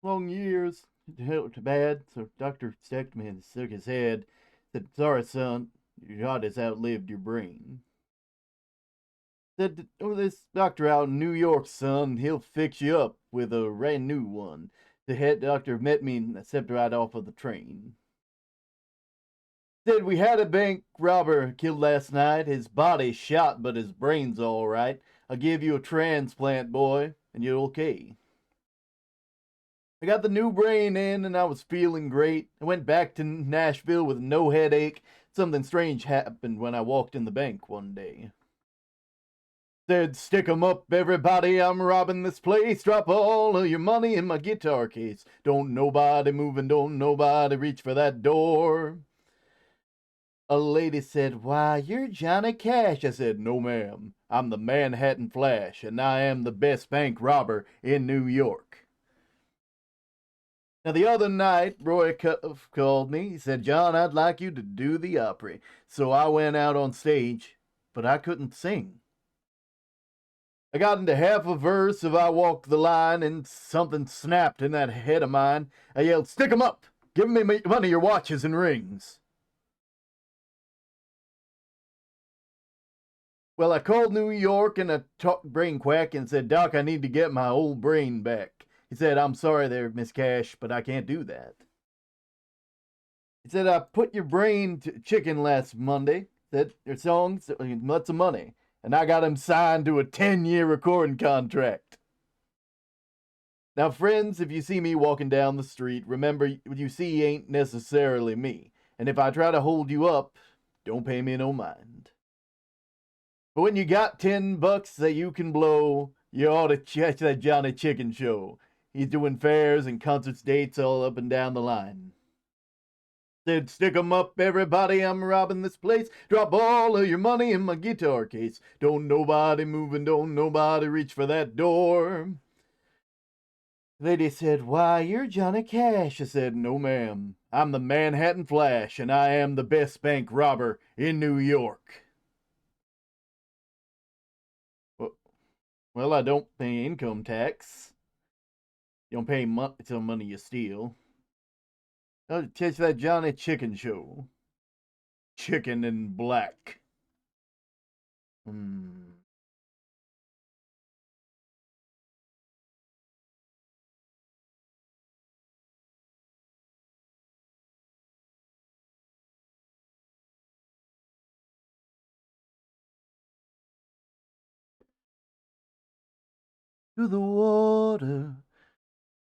long years. It hurt bad, so doctor checked me and shook his head. Said, sorry, son, your heart has outlived your brain. Said, oh, this doctor out in New York, son, he'll fix you up with a brand new one. The head doctor met me and stepped right off of the train. Said, we had a bank robber killed last night. His body shot, but his brain's all right. I'll give you a transplant, boy, and you're okay. I got the new brain in and I was feeling great. I went back to Nashville with no headache. Something strange happened when I walked in the bank one day. Said, stick 'em up, everybody, I'm robbing this place. Drop all of your money in my guitar case. Don't nobody move and don't nobody reach for that door. A lady said, why, you're Johnny Cash. I said, no, ma'am. I'm the Manhattan Flash, and I am the best bank robber in New York. Now, the other night, Roy called me. He said, John, I'd like you to do the Opry. So I went out on stage, but I couldn't sing. I got into half a verse of I Walk the Line, and something snapped in that head of mine. I yelled, stick 'em up! Give me money, your watches and rings. Well, I called New York and I talked brain quack and said, Doc, I need to get my old brain back. He said, I'm sorry there, Miss Cash, but I can't do that. He said, I put your brain to chicken last Monday. Said, your songs, lots of money. And I got him signed to a 10-year recording contract. Now, friends, if you see me walking down the street, remember, what you see ain't necessarily me. And if I try to hold you up, don't pay me no mind. But when you got $10 that you can blow, you ought to catch that Johnny Chicken show. He's doing fairs and concerts dates all up and down the line. Said, stick 'em up, everybody, I'm robbing this place. Drop all of your money in my guitar case. Don't nobody move and don't nobody reach for that door. Lady said, why, you're Johnny Cash. I said, no, ma'am. I'm the Manhattan Flash, and I am the best bank robber in New York. Well, I don't pay income tax. You don't pay some money you steal. I'll catch that Johnny Chicken show. Chicken in black. To the water,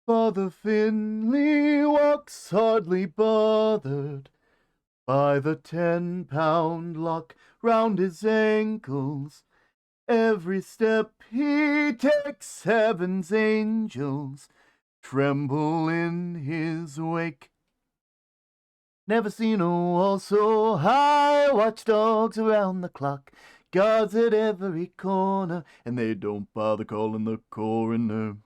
Father Finley walks hardly bothered by the 10-pound lock round his ankles. Every step he takes, heaven's angels tremble in his wake. Never seen a wall so high, watchdogs around the clock, guards at every corner, and they don't bother calling the coroner.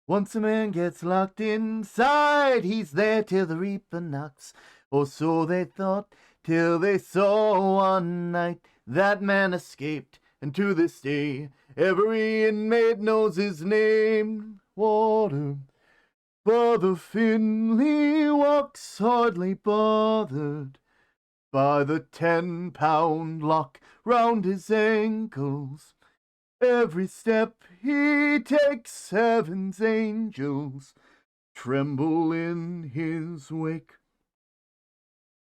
Once a man gets locked inside, he's there till the reaper knocks, or so they thought, till they saw one night that man escaped, and to this day every inmate knows his name. Water. Father Finley walks hardly bothered by the 10-pound lock round his ankles. Every step he takes, heaven's angels tremble in his wake.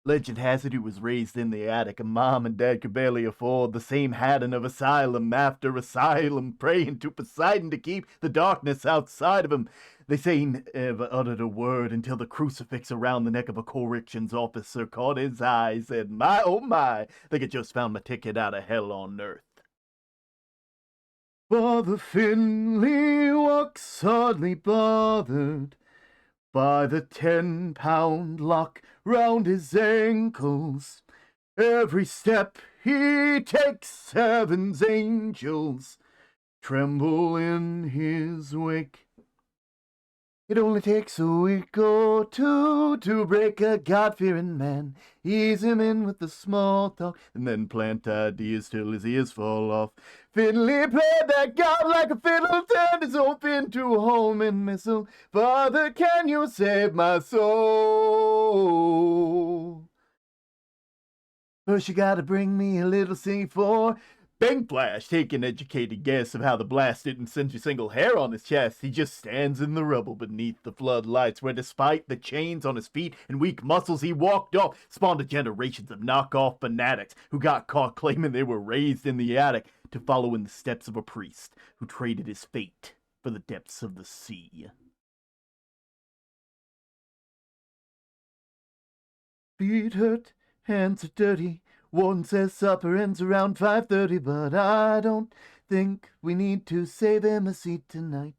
Legend has it he was raised in the attic, and Mom and Dad could barely afford the same hatting of asylum after asylum, praying to Poseidon to keep the darkness outside of him. They say he never uttered a word until the crucifix around the neck of a corrections officer caught his eye. Said, my, oh my, they had just found my ticket out of hell on earth. Father Finley walks hardly bothered by the 10-pound lock round his ankles. Every step he takes, heaven's angels tremble in his wake. It only takes a week or two to break a God-fearing man. Ease him in with the small talk, and then plant ideas till his ears fall off. Finley played that God like a fiddle, turned his own fin to a homing missile. Father, can you save my soul? First you gotta bring me a little C4. Bang flash, take an educated guess of how the blast didn't singe a single hair on his chest. He just stands in the rubble beneath the floodlights, where despite the chains on his feet and weak muscles he walked off, spawned a generations of knockoff fanatics who got caught claiming they were raised in the attic to follow in the steps of a priest who traded his fate for the depths of the sea. Feet hurt, hands are dirty. Warden says supper ends around 5:30, but I don't think we need to save him a seat tonight.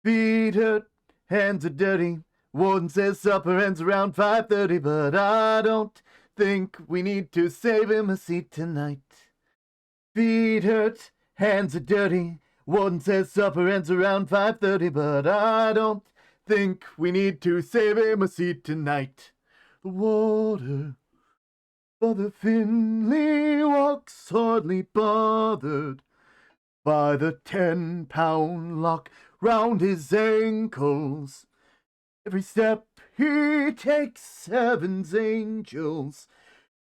Feet hurt, hands are dirty. Warden says supper ends around 5:30, but I don't think we need to save him a seat tonight. Feet hurt, hands are dirty. Warden says supper ends around 5:30, but I don't think we need to save him a seat tonight. The water. Father Finley walks hardly bothered by the 10-pound lock round his ankles. Every step he takes, heaven's angels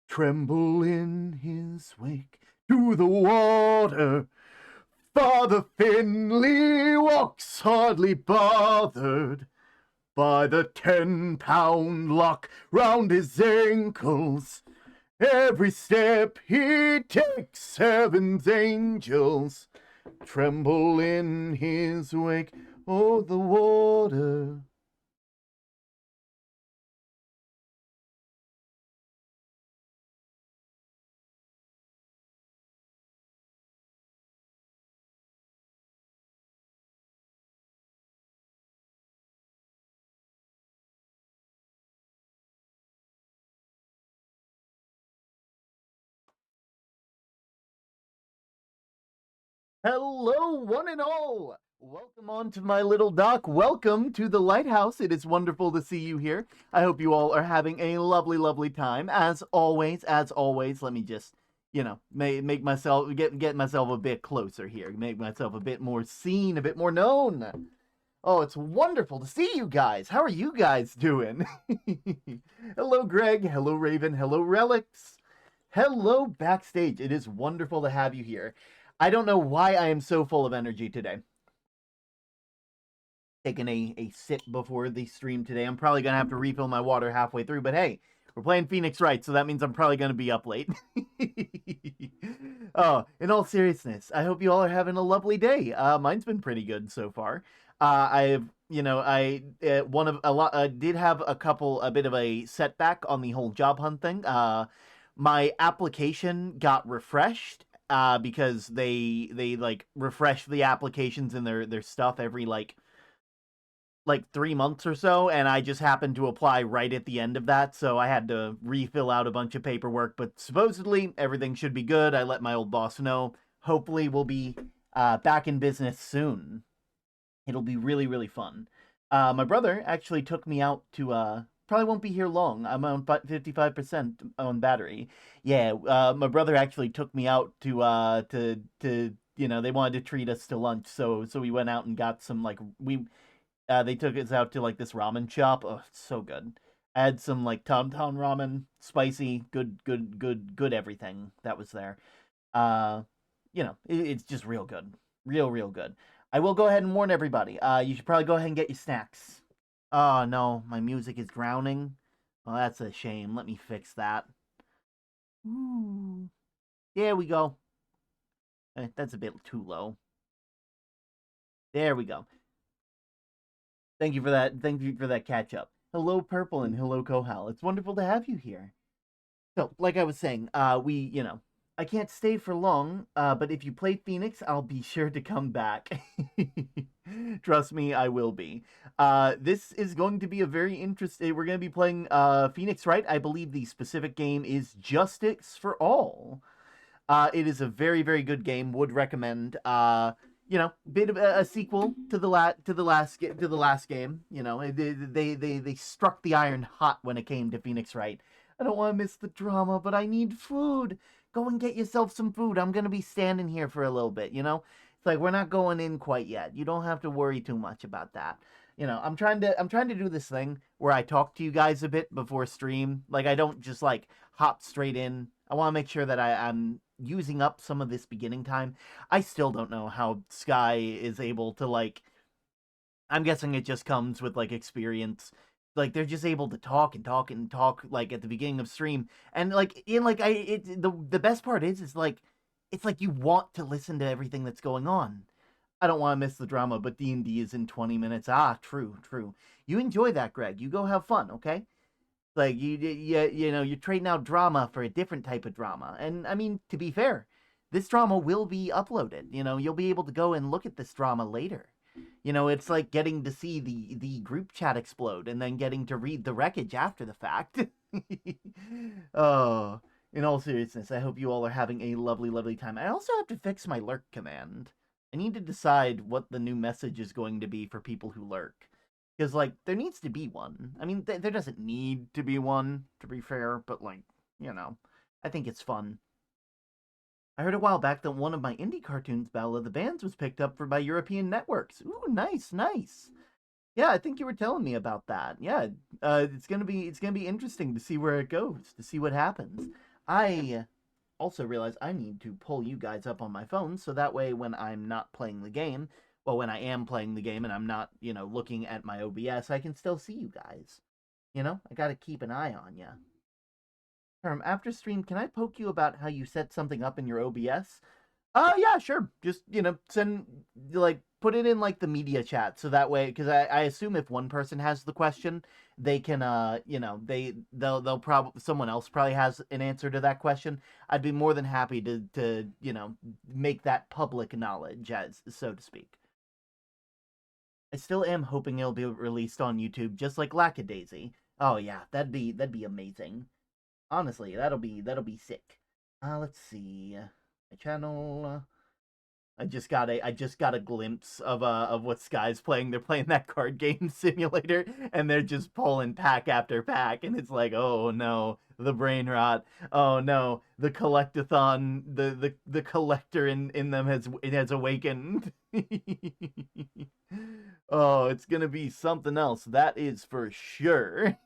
tremble in his wake. To the water, Father Finley walks hardly bothered by the 10-pound lock round his ankles. Every step he takes, heaven's angels tremble in his wake. Oh, the water. Hello, one and all. Welcome on to my little dock. Welcome to the lighthouse. It is wonderful to see you here. I hope you all are having a lovely, lovely time. As always, let me just, make myself get myself a bit closer here. Make myself a bit more seen, a bit more known. Oh, it's wonderful to see you guys. How are you guys doing? Hello, Greg. Hello, Raven. Hello, Relics. Hello, Backstage. It is wonderful to have you here. I don't know why I am so full of energy today. Taking a sip before the stream today. I'm probably going to have to refill my water halfway through, but hey, we're playing Phoenix Wright, so that means I'm probably going to be up late. Oh, in all seriousness, I hope you all are having a lovely day. Mine's been pretty good so far. I've, I did have a bit of a setback on the whole job hunt thing. My application got refreshed because they like refresh the applications and their stuff every like 3 months or so, and I just happened to apply right at the end of that, so I had to refill out a bunch of paperwork, but supposedly everything should be good. I let my old boss know. Hopefully we'll be back in business soon. It'll be really, really fun. My brother actually took me out to probably won't be here long. I'm on 55% on battery. Yeah, my brother actually took me out to they wanted to treat us to lunch, so we went out and got some they took us out to like this ramen shop. Oh, it's so good. I had some like tom ramen, spicy, good everything that was there. It's just real good, real good. I will go ahead and warn everybody. You should probably go ahead and get your snacks. Oh no, my music is drowning. Oh, that's a shame. Let me fix that. Ooh. There we go. That's a bit too low. There we go. Thank you for that. Thank you for that catch up. Hello, Purple, and hello, Kohal. It's wonderful to have you here. So, like I was saying, I can't stay for long, but if you play Phoenix, I'll be sure to come back. Trust me, I will be. This is going to be a very interesting... We're going to be playing Phoenix Wright. I believe the specific game is Justice for All. It is a very, very good game. Would recommend. bit of a sequel to the last game. They struck the iron hot when it came to Phoenix Wright. I don't want to miss the drama, but I need food. Go and get yourself some food. I'm gonna be standing here for a little bit. It's like we're not going in quite yet. You don't have to worry too much about that. I'm trying to do this thing where I talk to you guys a bit before stream. Like I don't just like hop straight in. I want to make sure that I'm using up some of this beginning time. I still don't know how Sky is able to like. I'm guessing it just comes with like experience. Like they're just able to talk and talk and talk like at the beginning of stream, and like in like I it the best part is like it's like you want to listen to everything that's going on. I don't want to miss the drama, but D&D is in 20 minutes. Ah, true, true. You enjoy that, Greg. You go have fun, okay? Like you're trading out drama for a different type of drama. And I mean, to be fair, this drama will be uploaded. You'll be able to go and look at this drama later. It's like getting to see the group chat explode and then getting to read the wreckage after the fact. Oh, in all seriousness, I hope you all are having a lovely, lovely time. I also have to fix my lurk command. I need to decide what the new message is going to be for people who lurk. Because, like, there needs to be one. I mean, there doesn't need to be one, to be fair, but, like, I think it's fun. I heard a while back that one of my indie cartoons, Battle of the Bands, was picked up by European networks. Ooh, nice, nice. Yeah, I think you were telling me about that. Yeah, it's gonna be interesting to see where it goes, to see what happens. I also realize I need to pull you guys up on my phone so that way when I'm not playing the game, well, when I am playing the game and I'm not, looking at my OBS, I can still see you guys. I gotta keep an eye on you. After stream, can I poke you about how you set something up in your OBS? Yeah, sure. Just, send, like, put it in, like, the media chat, so that way, because I assume if one person has the question, they can, they'll probably, someone else probably has an answer to that question. I'd be more than happy to make that public knowledge, as so to speak. I still am hoping it'll be released on YouTube, just like Lackadaisy. Oh yeah, that'd be amazing. Honestly, that'll be sick. Let's see. My channel. I just got a glimpse of what Sky's playing. They're playing that card game simulator, and they're just pulling pack after pack, and it's like, oh no, the brain rot. Oh no, the collectathon, the collector in them has awakened. Oh, it's gonna be something else. That is for sure.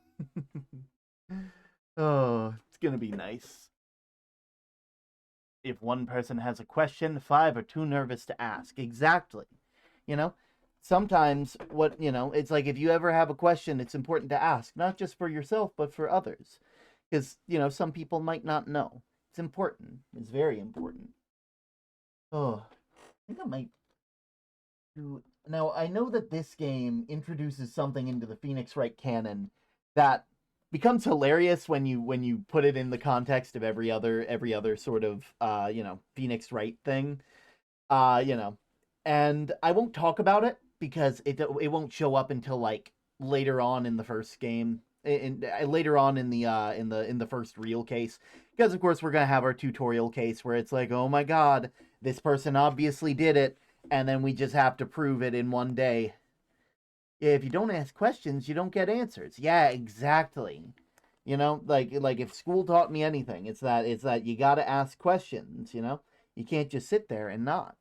Oh, it's gonna be nice. If one person has a question, five are too nervous to ask. Exactly. You know, Sometimes it's like if you ever have a question, it's important to ask, not just for yourself, but for others. Because, some people might not know. It's important. It's very important. Oh, I think I might do. Now, I know that this game introduces something into the Phoenix Wright canon that becomes hilarious when you put it in the context of every other sort of Phoenix Wright thing. Uh, you know, and I won't talk about it because it won't show up until like later on in the first game, later on in the first real case, because of course we're gonna have our tutorial case where it's like, oh my god, this person obviously did it, and then we just have to prove it in one day. If you don't ask questions, you don't get answers. Yeah, exactly. Like if school taught me anything, it's that you got to ask questions. You can't just sit there and not.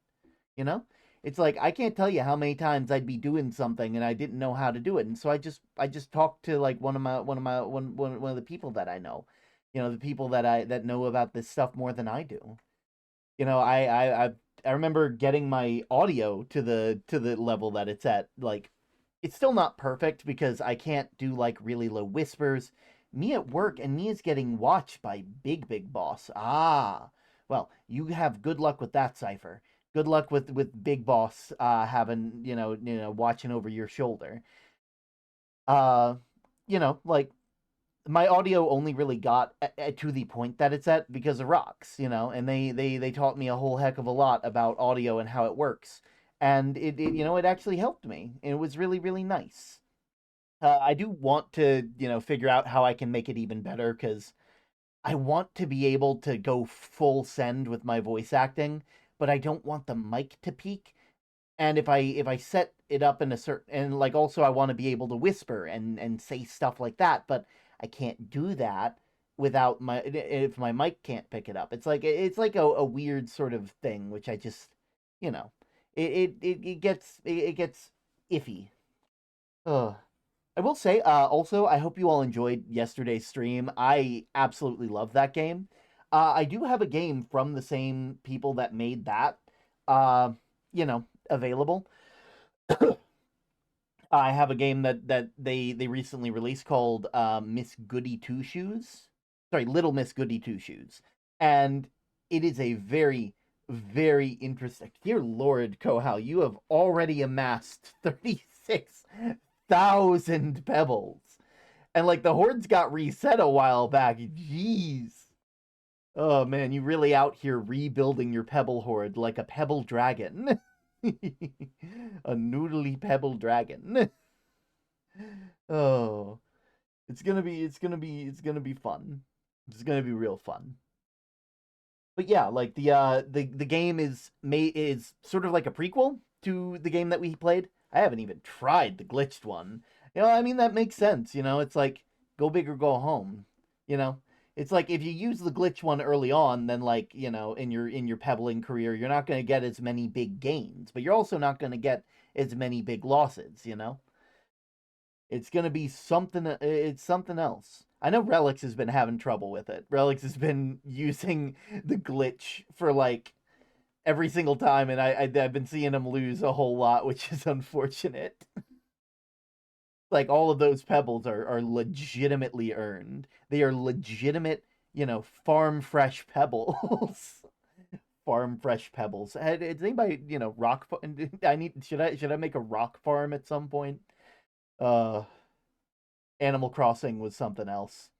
You know, it's like I can't tell you how many times I'd be doing something and I didn't know how to do it, and so I just talked to like one of the people that I know. The people that know about this stuff more than I do. I remember getting my audio to the level that it's at. Like, it's still not perfect because I can't do like really low whispers. Me at work, and me is getting watched by big boss. Ah, well, you have good luck with that, Cipher. Good luck with big boss having watching over your shoulder. Uh, like my audio only really got to the point that it's at because of rocks, and they taught me a whole heck of a lot about audio and how it works, and it actually helped me, and it was really really nice. I do want to figure out how I can make it even better because I want to be able to go full send with my voice acting, but I don't want the mic to peak. And if I set it up in a certain, and like also I want to be able to whisper and say stuff like that, but I can't do that without my if my mic can't pick it up. It's like a weird sort of thing, which I just, you know, it gets iffy. Ugh. I will say, also, I hope you all enjoyed yesterday's stream. I absolutely love that game. I do have a game from the same people that made that, uh, available. I have a game that they recently released called Miss Goody Two Shoes. Sorry, Little Miss Goody Two Shoes, and it is a very very interesting. Dear Lord, Kohal, you have already amassed 36,000 pebbles, and like the hordes got reset a while back. Jeez. Oh man, you really out here rebuilding your pebble horde like a pebble dragon. A noodly pebble dragon. Oh, it's gonna be fun. It's gonna be real fun. But yeah, like the game is sort of like a prequel to the game that we played. I haven't even tried the glitched one. I mean that makes sense. It's like go big or go home. You know, it's like if you use the glitch one early on, then like in your pebbling career, you're not going to get as many big gains, but you're also not going to get as many big losses. It's gonna be something. It's something else. I know Relics has been having trouble with it. Relics has been using the glitch for like every single time, and I've been seeing him lose a whole lot, which is unfortunate. Like all of those pebbles are legitimately earned. They are legitimate, farm fresh pebbles. Farm fresh pebbles. Does anybody, rock? I need. Should I make a rock farm at some point? Uh, Animal Crossing was something else.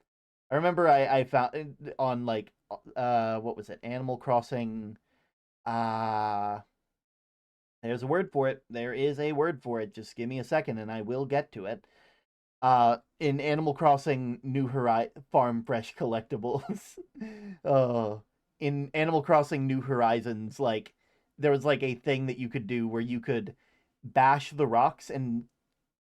I remember I found on like what was it? Animal Crossing. Uh there's a word for it. There is a word for it. Just give me a second and I will get to it. In Animal Crossing New Horizons Farm Fresh Collectibles. uh in Animal Crossing New Horizons, like there was like a thing that you could do where you could bash the rocks and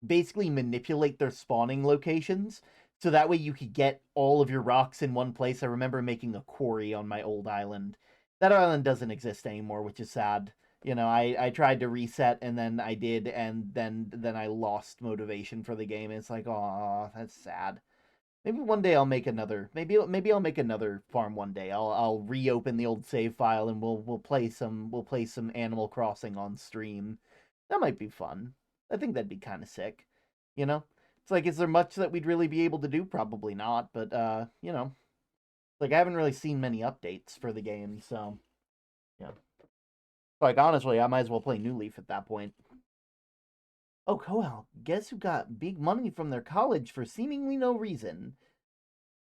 basically manipulate their spawning locations so that way you could get all of your rocks in one place. I remember making a quarry on my old island. That island doesn't exist anymore, which is sad. I tried to reset and then I did, and then I lost motivation for the game. It's like, oh, that's sad. Maybe one day I'll make another. Maybe I'll make another farm one day. I'll reopen the old save file and we'll play some Animal Crossing on stream. That might be fun. I think that'd be kind of sick. You know, it's like, is there much that we'd really be able to do? Probably not. But like I haven't really seen many updates for the game, so yeah. Like honestly, I might as well play New Leaf at that point. Oh, Coel, guess who got big money from their college for seemingly no reason?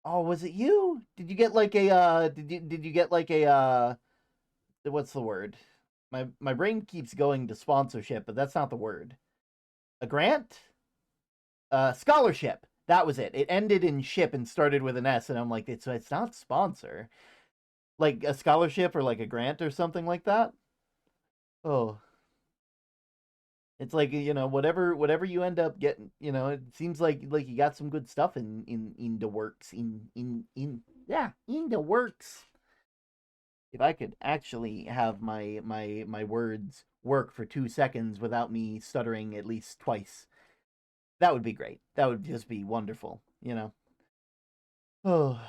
Oh, was it you? Did you get like a did you get like a what's the word? My brain keeps going to sponsorship, but that's not the word. A grant? Scholarship. That was it. It ended in ship and started with an S, and I'm like, it's not sponsor. Like a scholarship or like a grant or something like that. Oh, it's like whatever you end up getting. It seems like you got some good stuff in the works in the works. If I could actually have my words work for 2 seconds without me stuttering at least twice, that would be great. That would just be wonderful. Oh,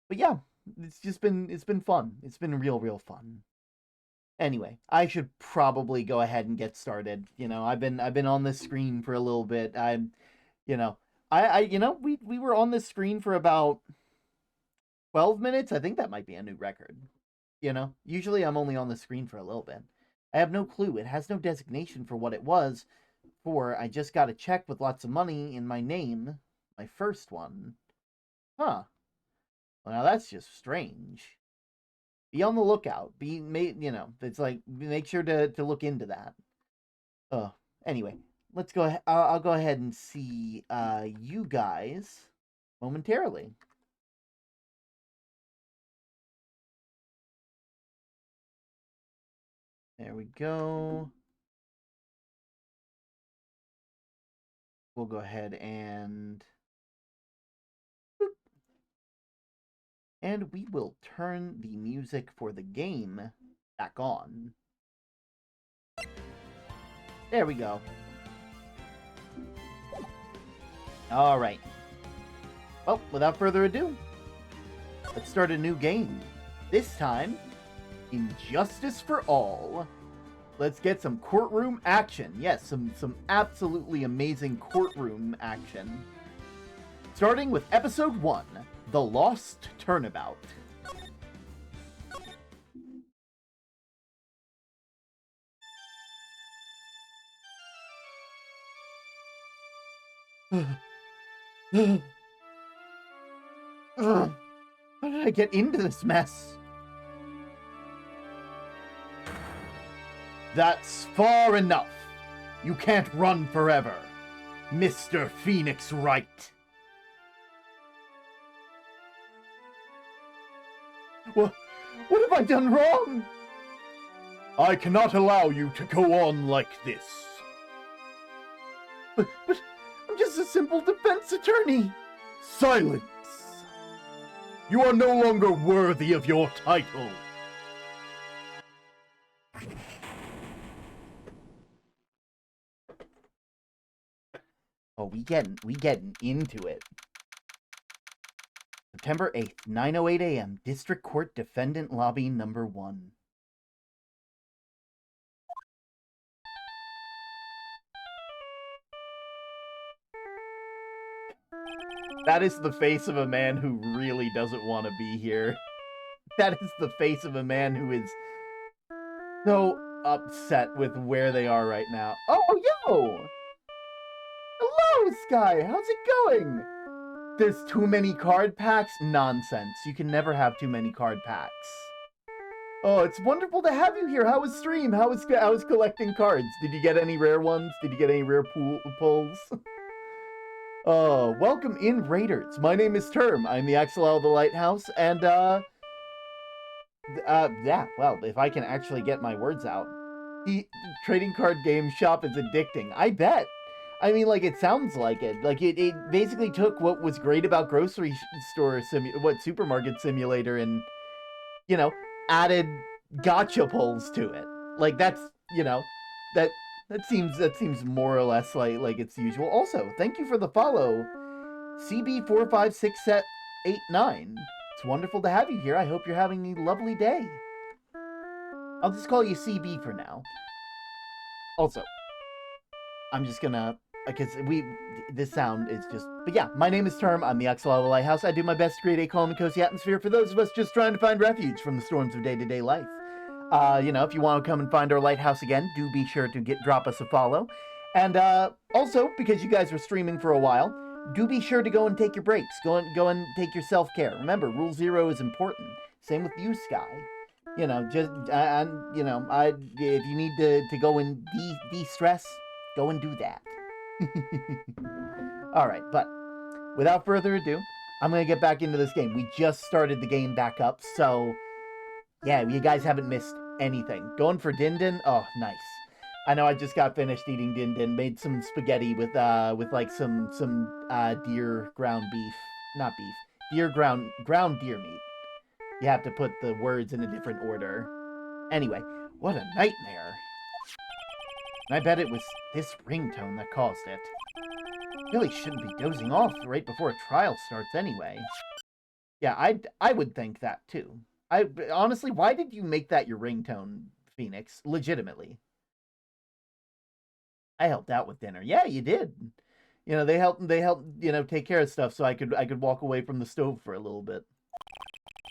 but yeah, it's been fun. It's been real fun. Anyway, I should probably go ahead and get started. I've been on this screen for a little bit. You know, we were on this screen for about 12 minutes. I think that might be a new record. Usually I'm only on the screen for a little bit. I have no clue. It has no designation for what it was. For I just got a check with lots of money in my name, my first one. Huh. Well, now that's just strange. Be on the lookout. It's like make sure to look into that. Oh, anyway, let's go ahead. I'll go ahead and see you guys momentarily. There we go. we'll go ahead and we will turn the music for the game back on. There we go. All right. Well, without further ado, let's start a new game. This time, Injustice for All. Let's get some courtroom action. Yes, some absolutely amazing courtroom action. Starting with Episode 1, The Lost Turnabout. How did I get into this mess? That's far enough. You can't run forever, Mr. Phoenix Wright. What have I done wrong? I cannot allow you to go on like this. But I'm just a simple defense attorney. Silence. You are no longer worthy of your title. Oh, we getting into it. September 8th, 9:08 a.m. District Court Defendant Lobby Number 1. That is the face of a man who really doesn't want to be here. That is the face of a man who is so upset with where they are right now. Oh, yo! Hello, Sky! How's it going? There's too many card packs? Nonsense. You can never have too many card packs. Oh, it's wonderful to have you here. How was stream? How was collecting cards? Did you get any rare ones? Did you get any rare pulls? Oh, welcome in, Raiders. My name is Term. I'm the Axel of the Lighthouse, and, yeah, well, if I can actually get my words out. The trading card game shop is addicting. I bet. I mean, like, it sounds like it. Like, it basically took what was great about grocery store supermarket simulator and, you know, added gotcha pulls to it. Like, that's, you know, that seems more or less like its usual. Also, thank you for the follow, CB45689. It's wonderful to have you here. I hope you're having a lovely day. I'll just call you CB for now. Also, I'm just gonna, because this sound is just, but yeah, my name is Term. I'm the Axel of the Lighthouse. I do my best to create a calm and cozy atmosphere for those of us just trying to find refuge from the storms of day-to-day life. You know, if you want to come and find our lighthouse again, do be sure to drop us a follow. And also, because you guys were streaming for a while, do be sure to go and take your breaks. Go and take your self-care. Remember, Rule 0 is important. Same with you, Sky. You know, just if you need to go and de-stress, go and do that. All right, but without further ado, I'm gonna get back into this game. We just started the game back up, so yeah, you guys haven't missed anything. Going for din din? Oh, nice. I know I just got finished eating din din. Made some spaghetti with like some deer ground beef, not beef, deer ground deer meat. You have to put the words in a different order. Anyway, what a nightmare. And I bet it was this ringtone that caused it. Really shouldn't be dozing off right before a trial starts anyway. Yeah, I would think that too. Honestly, why did you make that your ringtone, Phoenix? Legitimately. I helped out with dinner. Yeah, you did. You know, they helped, you know, take care of stuff so I could walk away from the stove for a little bit.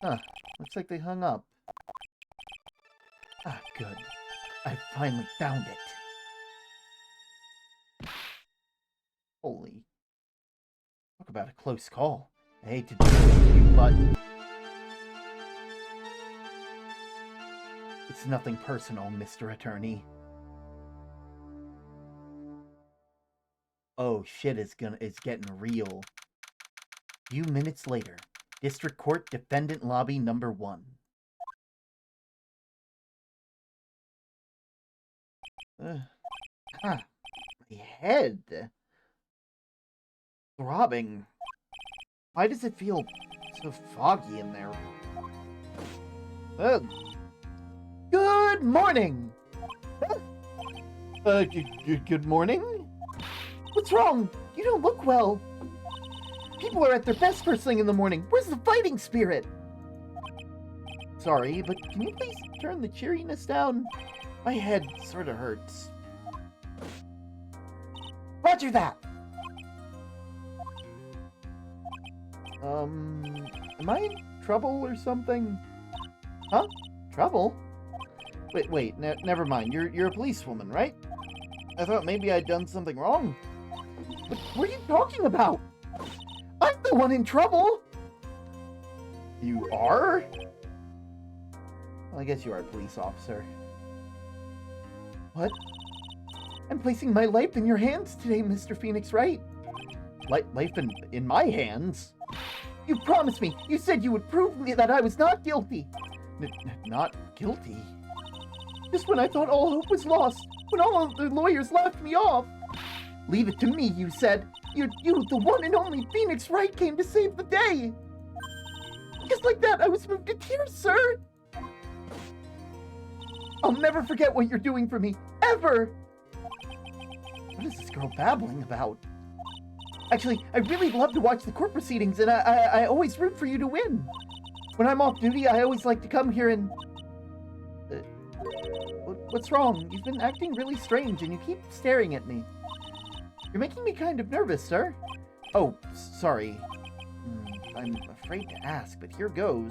Huh. Looks like they hung up. Ah, good. I finally found it. Holy. Talk about a close call. I hate to do this to you, but it's nothing personal, Mr. Attorney. Oh, shit is getting real. A few minutes later, District Court Defendant Lobby Number 1. My head. throbbing. Why does it feel so foggy in there? Good morning! Good morning? What's wrong? You don't look well. People are at their best first thing in the morning. Where's the fighting spirit? Sorry, but can you please turn the cheeriness down? My head sort of hurts. Roger that! Am I in trouble or something? Huh? Trouble? Wait, never mind. You're a policewoman, right? I thought maybe I'd done something wrong. What are you talking about? I'm the one in trouble! You are? Well, I guess you are a police officer. What? I'm placing my life in your hands today, Mr. Phoenix Wright. Life in my hands? You promised me. You said you would prove me that I was not guilty. Not guilty? Just when I thought all hope was lost, when all of the lawyers laughed me off. Leave it to me, you said. You, the one and only Phoenix Wright, came to save the day. Just like that, I was moved to tears, sir. I'll never forget what you're doing for me, ever. What is this girl babbling about? Actually, I really love to watch the court proceedings, and I always root for you to win. When I'm off duty, I always like to come here and... What's wrong? You've been acting really strange, and you keep staring at me. You're making me kind of nervous, sir. Oh, sorry. I'm afraid to ask, but here goes.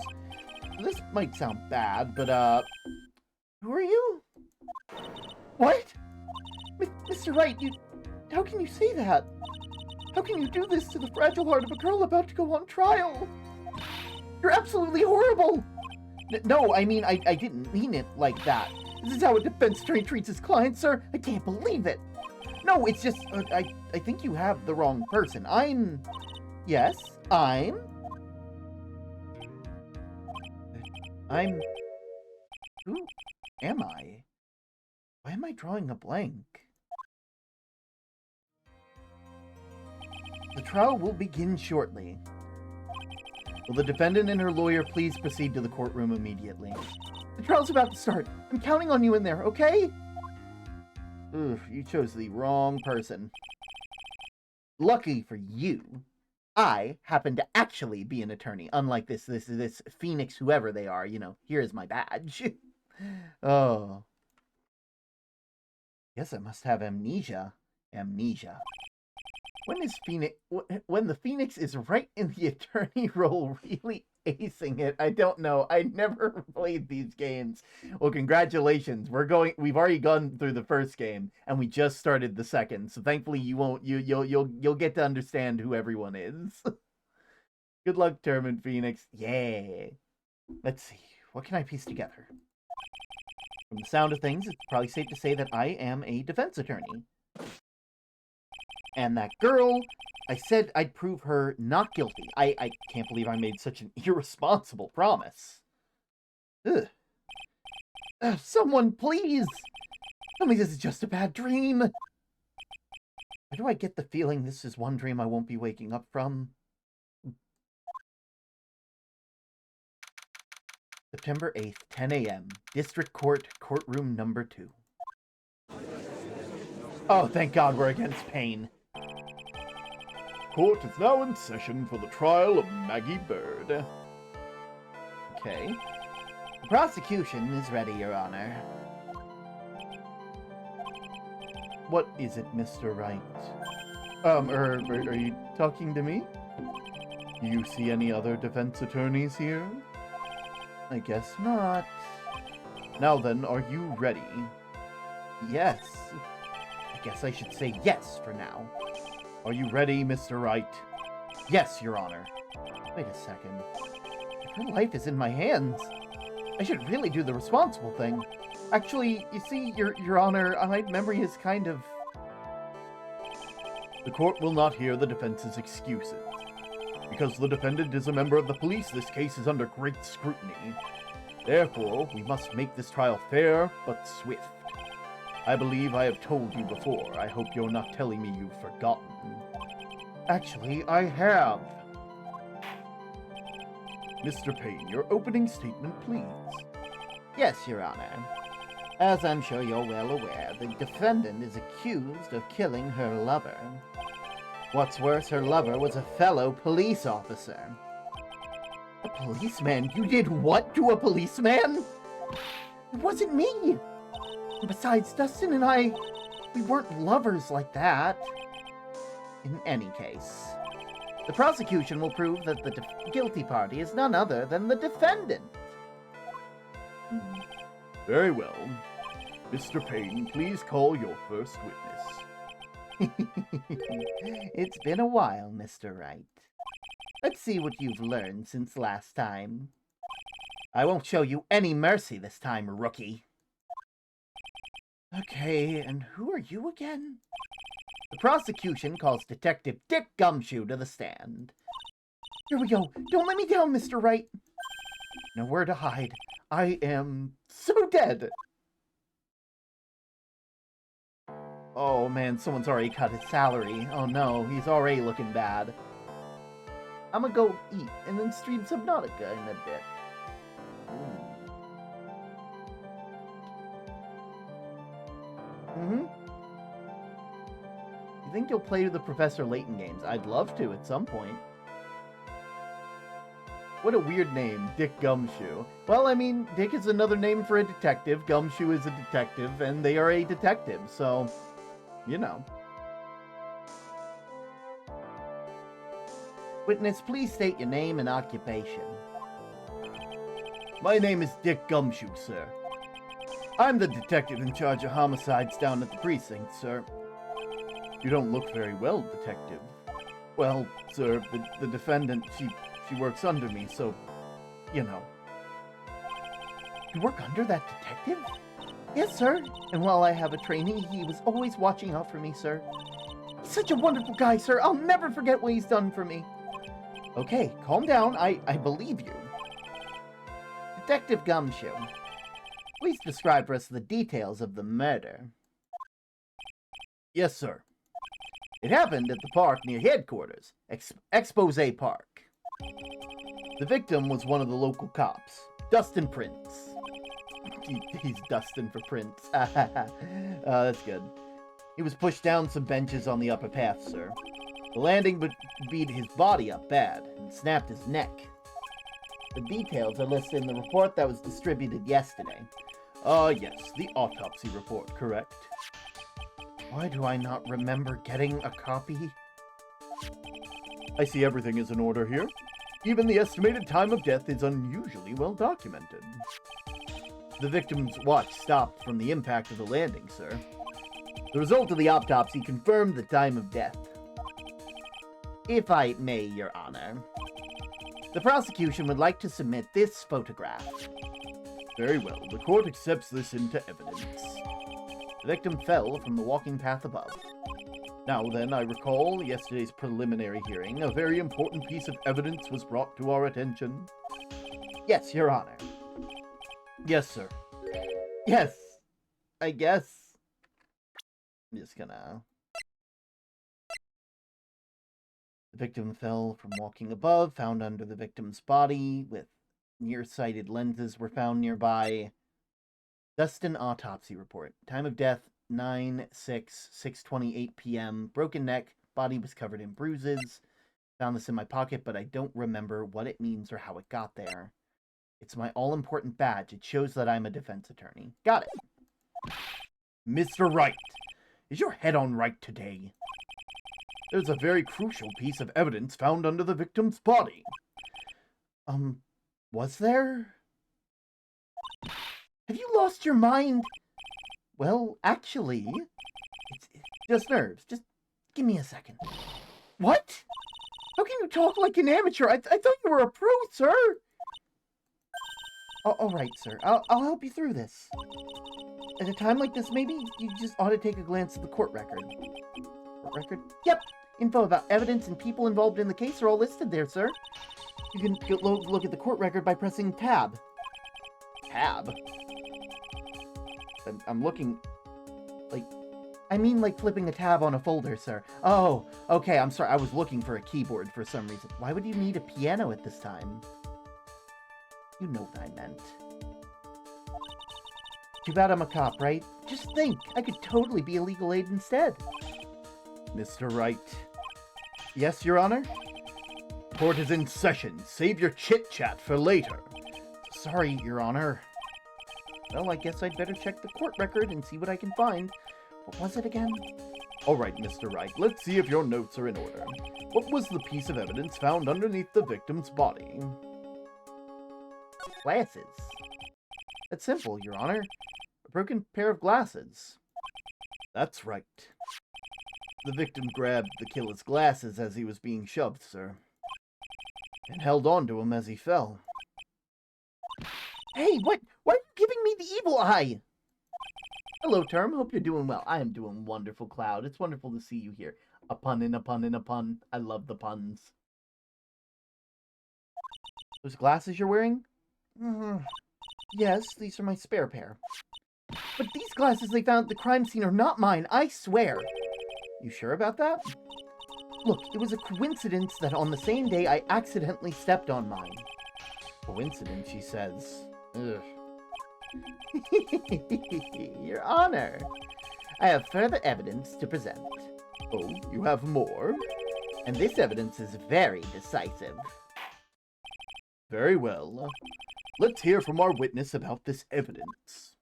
This might sound bad, but, who are you? What? Mr. Wright, how can you say that? How can you do this to the fragile heart of a girl about to go on trial? You're absolutely horrible! No, I mean, I didn't mean it like that. This is how a defense attorney treats his client, sir. I can't believe it. No, it's just, I think you have the wrong person. Yes, I'm... Who am I? Why am I drawing a blank? The trial will begin shortly. Will the defendant and her lawyer please proceed to the courtroom immediately? The trial's about to start. I'm counting on you in there, okay? Ugh, you chose the wrong person. Lucky for you, I happen to actually be an attorney, unlike this Phoenix whoever they are, you know, here's my badge. Oh. Guess I must have amnesia. When the Phoenix is right in the attorney role, really acing it. I don't know. I never played these games. Well, congratulations. We've already gone through the first game, and we just started the second. So thankfully, you'll get to understand who everyone is. Good luck, Termin Phoenix. Yay. Let's see. What can I piece together? From the sound of things, it's probably safe to say that I am a defense attorney. And that girl, I said I'd prove her not guilty. I can't believe I made such an irresponsible promise. Ugh. Someone, please! Tell me this is just a bad dream! Why do I get the feeling this is one dream I won't be waking up from? September 8th, 10 a.m. District Court, Courtroom Number 2. Oh, thank God we're against pain. Court is now in session for the trial of Maggie Bird. Okay. The prosecution is ready, Your Honor. What is it, Mr. Wright? Are you talking to me? Do you see any other defense attorneys here? I guess not. Now then, are you ready? Yes. I guess I should say yes for now. Are you ready, Mr. Wright? Yes, Your Honor. Wait a second. Her life is in my hands. I should really do the responsible thing. Actually, you see, Your Honor, my memory is kind of... The court will not hear the defense's excuses. Because the defendant is a member of the police, this case is under great scrutiny. Therefore, we must make this trial fair, but swift. I believe I have told you before. I hope you're not telling me you've forgotten. Actually, I have. Mr. Payne, your opening statement, please. Yes, Your Honor. As I'm sure you're well aware, the defendant is accused of killing her lover. What's worse, her lover was a fellow police officer. A policeman? You did what to a policeman? It wasn't me! And besides, Dustin and I, we weren't lovers like that. In any case, the prosecution will prove that the guilty party is none other than the defendant. Very well. Mr. Payne, please call your first witness. It's been a while, Mr. Wright. Let's see what you've learned since last time. I won't show you any mercy this time, rookie. Okay, and who are you again? The prosecution calls Detective Dick Gumshoe to the stand. Here we go. Don't let me down, Mr. Wright. Nowhere to hide. I am so dead. Oh man, someone's already cut his salary. Oh no, he's already looking bad. I'm gonna go eat and then stream Subnautica in a bit. You think you'll play the Professor Layton games? I'd love to at some point. What a weird name, Dick Gumshoe. Well, I mean, Dick is another name for a detective, Gumshoe is a detective, and they are a detective, so, you know. Witness, please state your name and occupation. My name is Dick Gumshoe, sir. I'm the detective in charge of homicides down at the precinct, sir. You don't look very well, detective. Well, sir, the defendant, she works under me, so, you know. You work under that detective? Yes, sir. And while I have a trainee, he was always watching out for me, sir. He's such a wonderful guy, sir. I'll never forget what he's done for me. Okay, calm down. I believe you. Detective Gumshoe, please describe for us the details of the murder. Yes, sir. It happened at the park near headquarters, Expose Park. The victim was one of the local cops, Dustin Prince. He's Dustin for Prince. That's good. He was pushed down some benches on the upper path, sir. The landing beat his body up bad and snapped his neck. The details are listed in the report that was distributed yesterday. Yes, the autopsy report, correct? Why do I not remember getting a copy? I see everything is in order here. Even the estimated time of death is unusually well documented. The victim's watch stopped from the impact of the landing, sir. The result of the autopsy confirmed the time of death. If I may, Your Honor, the prosecution would like to submit this photograph. Very well. The court accepts this into evidence. The victim fell from the walking path above. Now then, I recall yesterday's preliminary hearing. A very important piece of evidence was brought to our attention. Yes, Your Honor. Yes, sir. Yes, I guess. I'm just gonna... The victim fell from walking above, found under the victim's body, with nearsighted lenses were found nearby. Dustin autopsy report. Time of death, 9/6/6:28 p.m. Broken neck. Body was covered in bruises. Found this in my pocket, but I don't remember what it means or how it got there. It's my all-important badge. It shows that I'm a defense attorney. Got it. Mr. Wright, is your head on right today? There's a very crucial piece of evidence found under the victim's body. Was there? Have you lost your mind? Well, actually, it's just nerves. Just give me a second. What? How can you talk like an amateur? I thought you were a pro, sir. All right, sir. I'll help you through this. At a time like this, maybe you just ought to take a glance at the court record. Court record? Yep. Info about evidence and people involved in the case are all listed there, sir. You can look at the court record by pressing tab. Tab? I'm looking... Like, I mean like flipping a tab on a folder, sir. Oh, okay, I'm sorry. I was looking for a keyboard for some reason. Why would you need a piano at this time? You know what I meant. Too bad I'm a cop, right? Just think, I could totally be a legal aid instead. Mr. Wright. Yes, Your Honor? Court is in session. Save your chit-chat for later. Sorry, Your Honor. Well, I guess I'd better check the court record and see what I can find. What was it again? All right, Mr. Wright, let's see if your notes are in order. What was the piece of evidence found underneath the victim's body? Glasses. That's simple, Your Honor. A broken pair of glasses. That's right. The victim grabbed the killer's glasses as he was being shoved, sir, and held on to him as he fell. Hey, what? Why are you giving me the evil eye? Hello, Term. Hope you're doing well. I am doing wonderful, Cloud. It's wonderful to see you here. A pun and a pun and a pun. I love the puns. Those glasses you're wearing? Yes, these are my spare pair. But these glasses they found at the crime scene are not mine, I swear. You sure about that? Look, it was a coincidence that on the same day I accidentally stepped on mine. Coincidence, she says. Ugh. Your Honor, I have further evidence to present. Oh, you have more? And this evidence is very decisive. Very well. Let's hear from our witness about this evidence.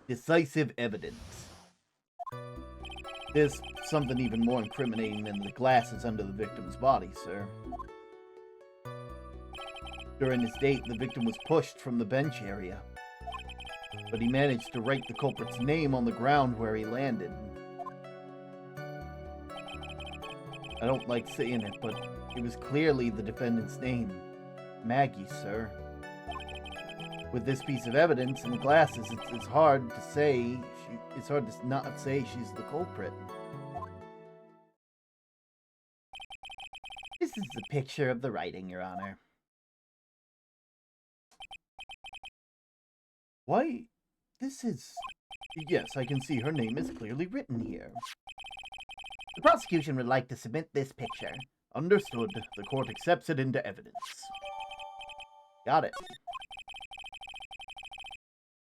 Decisive evidence. There's something even more incriminating than the glasses under the victim's body, sir. During this date, the victim was pushed from the bench area, but he managed to write the culprit's name on the ground where he landed. I don't like saying it, but it was clearly the defendant's name. Maggie, sir. With this piece of evidence and the glasses, it's hard to say. It's hard to not say she's the culprit. This is a picture of the writing, Your Honor. Why, this is... Yes, I can see her name is clearly written here. The prosecution would like to submit this picture. Understood. The court accepts it into evidence. Got it.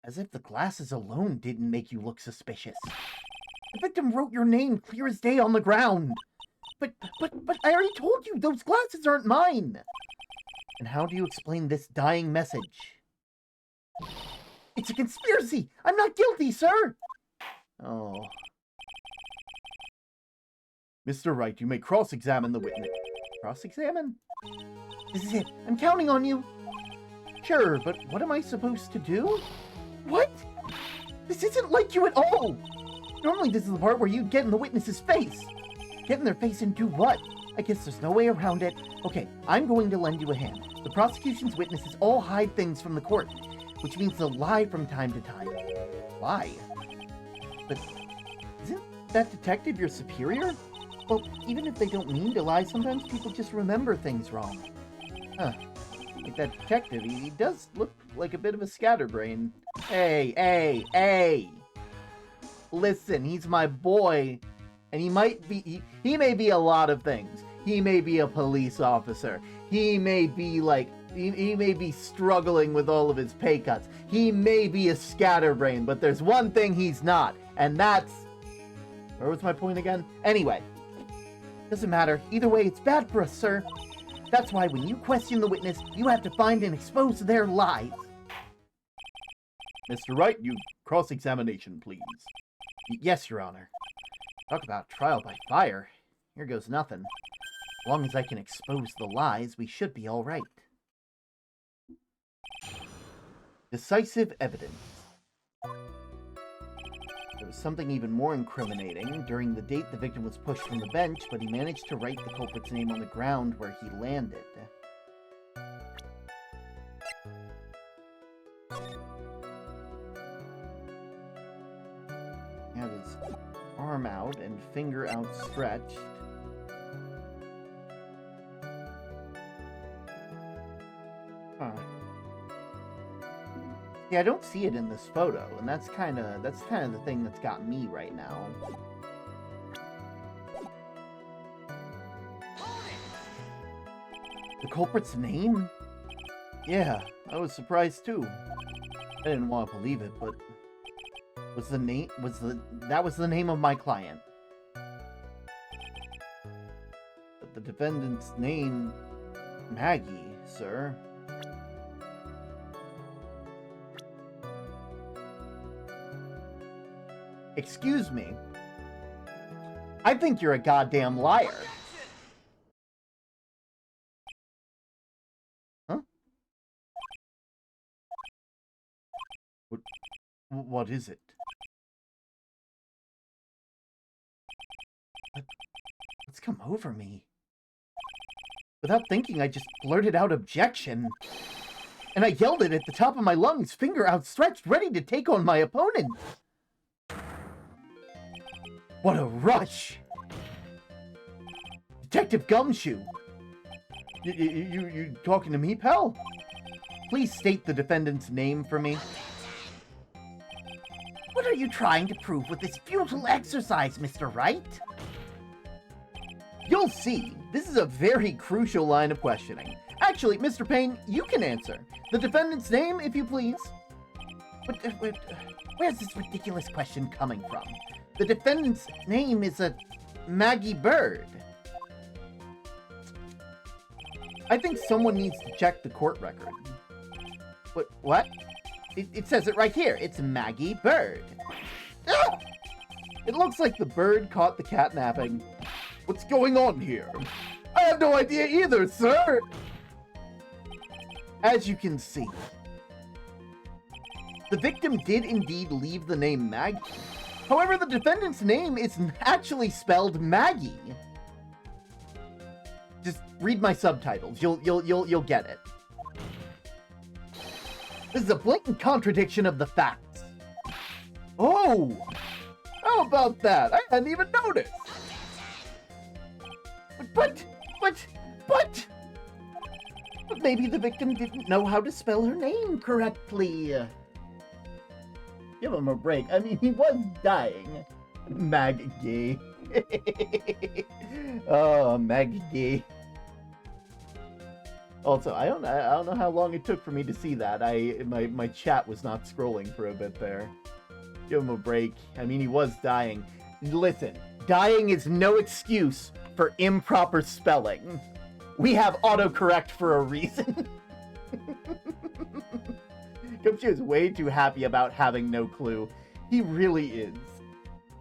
As if the glasses alone didn't make you look suspicious. The victim wrote your name clear as day on the ground. But I already told you, those glasses aren't mine. And how do you explain this dying message? It's a conspiracy! I'm not guilty, sir! Oh. Mr. Wright, you may cross-examine the witness. Cross-examine? This is it. I'm counting on you. Sure, but what am I supposed to do? What? This isn't like you at all! Normally this is the part where you'd get in the witness's face. Get in their face and do what? I guess there's no way around it. Okay, I'm going to lend you a hand. The prosecution's witnesses all hide things from the court, which means they'll lie from time to time. Lie? But isn't that detective your superior? Well, even if they don't mean to lie, sometimes people just remember things wrong. Huh. Like that detective, he does look like a bit of a scatterbrain. Hey! Listen, he's my boy, and he may be a lot of things. He may be a police officer. He may be like, he may be struggling with all of his pay cuts. He may be a scatterbrain, but there's one thing he's not, and that's... Where was my point again? Anyway. Doesn't matter. Either way, it's bad for us, sir. That's why when you question the witness, you have to find and expose their lies. Mr. Wright, you cross-examination, please. Yes, Your Honor. Talk about trial by fire. Here goes nothing. As long as I can expose the lies, we should be all right. Decisive evidence. There was something even more incriminating. During the date, the victim was pushed from the bench, but he managed to write the culprit's name on the ground where he landed. He had his arm out and finger outstretched. Huh. Yeah, I don't see it in this photo, and that's kind of the thing that's got me right now. The culprit's name? Yeah, I was surprised too. I didn't want to believe it, but that was the name of my client. But the defendant's name, Maggie, sir. Excuse me. I think you're a goddamn liar. Huh? What is it? What's come over me? Without thinking, I just blurted out objection. And I yelled it at the top of my lungs, finger outstretched, ready to take on my opponent. What a rush! Detective Gumshoe! You talking to me, pal? Please state the defendant's name for me. What are you trying to prove with this futile exercise, Mr. Wright? You'll see. This is a very crucial line of questioning. Actually, Mr. Payne, you can answer. The defendant's name, if you please. Where's this ridiculous question coming from? The defendant's name is a Maggie Bird. I think someone needs to check the court record. What? It says it right here. It's Maggie Bird. Ah! It looks like the bird caught the cat napping. What's going on here? I have no idea either, sir! As you can see, the victim did indeed leave the name Maggie. However, the defendant's name is actually spelled Maggie. Just read my subtitles. You'll get it. This is a blatant contradiction of the facts. Oh! How about that? I hadn't even noticed. But maybe the victim didn't know how to spell her name correctly. Give him a break. I mean, he was dying. Maggie. Oh, Maggie. Also, I don't know how long it took for me to see that. My chat was not scrolling for a bit there. Give him a break. I mean, he was dying. Listen, dying is no excuse for improper spelling. We have autocorrect for a reason. Gumshoe is way too happy about having no clue. He really is.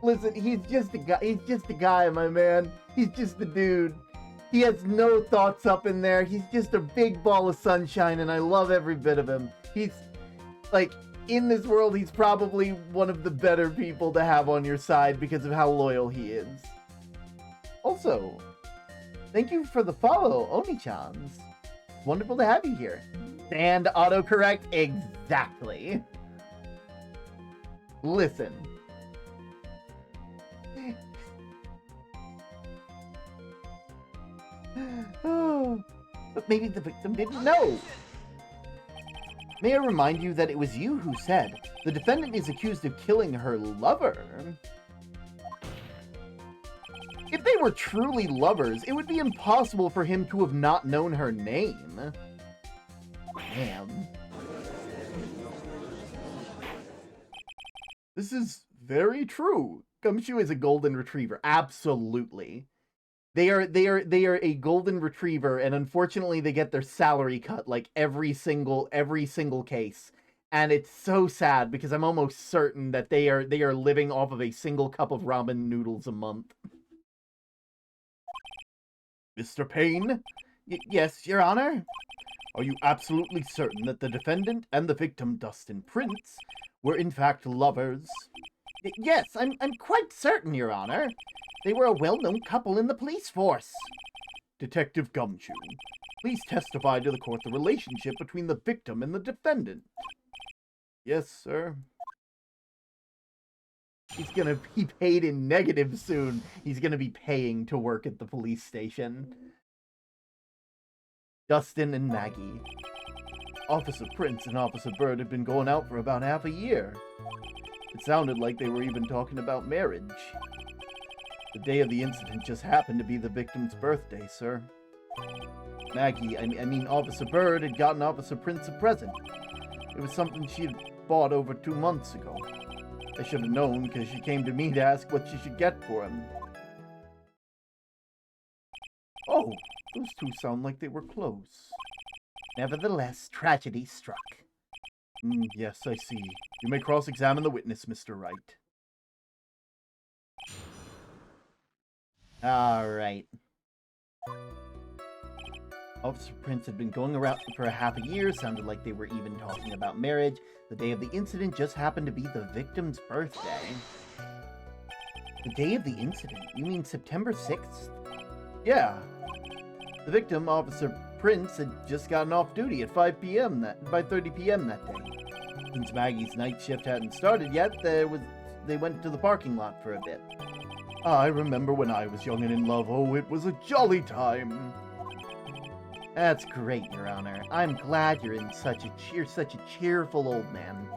Listen, he's just a guy. He's just a guy, my man. He's just a dude. He has no thoughts up in there. He's just a big ball of sunshine, and I love every bit of him. He's, like, in this world, he's probably one of the better people to have on your side because of how loyal he is. Also, thank you for the follow, Oni-chans. Wonderful to have you here. And autocorrect? Exactly. Listen. Oh, but maybe the victim didn't know. May I remind you that it was you who said the defendant is accused of killing her lover? If they were truly lovers, it would be impossible for him to have not known her name. Damn. This is very true. Gumshoe is a golden retriever. Absolutely. They are a golden retriever, and unfortunately they get their salary cut like every single case. And it's so sad because I'm almost certain that they are living off of a single cup of ramen noodles a month. Mr. Payne? Yes, Your Honor? Are you absolutely certain that the defendant and the victim, Dustin Prince, were in fact lovers? Yes, I'm quite certain, Your Honor. They were a well-known couple in the police force. Detective Gumshoe, please testify to the court the relationship between the victim and the defendant. Yes, sir. He's gonna be paid in negative soon. He's gonna be paying to work at the police station. Dustin and Maggie. Officer Prince and Officer Bird had been going out for about half a year. It sounded like they were even talking about marriage. The day of the incident just happened to be the victim's birthday, sir. Maggie, I mean Officer Bird had gotten Officer Prince a present. It was something she had bought over 2 months ago. I should have known because she came to me to ask what she should get for him. Oh, those two sound like they were close. Nevertheless, tragedy struck. Yes, I see. You may cross-examine the witness, Mr. Wright. All right. Officer Prince had been going around for half a year. Sounded like they were even talking about marriage. The day of the incident just happened to be the victim's birthday. The day of the incident? You mean September 6th? Yeah. The victim, Officer Prince, had just gotten off duty at 5 p.m. 5:30 p.m. that day. Since Maggie's night shift hadn't started yet, they went to the parking lot for a bit. I remember when I was young and in love. Oh, it was a jolly time. That's great, Your Honor. I'm glad you're such a cheerful old man.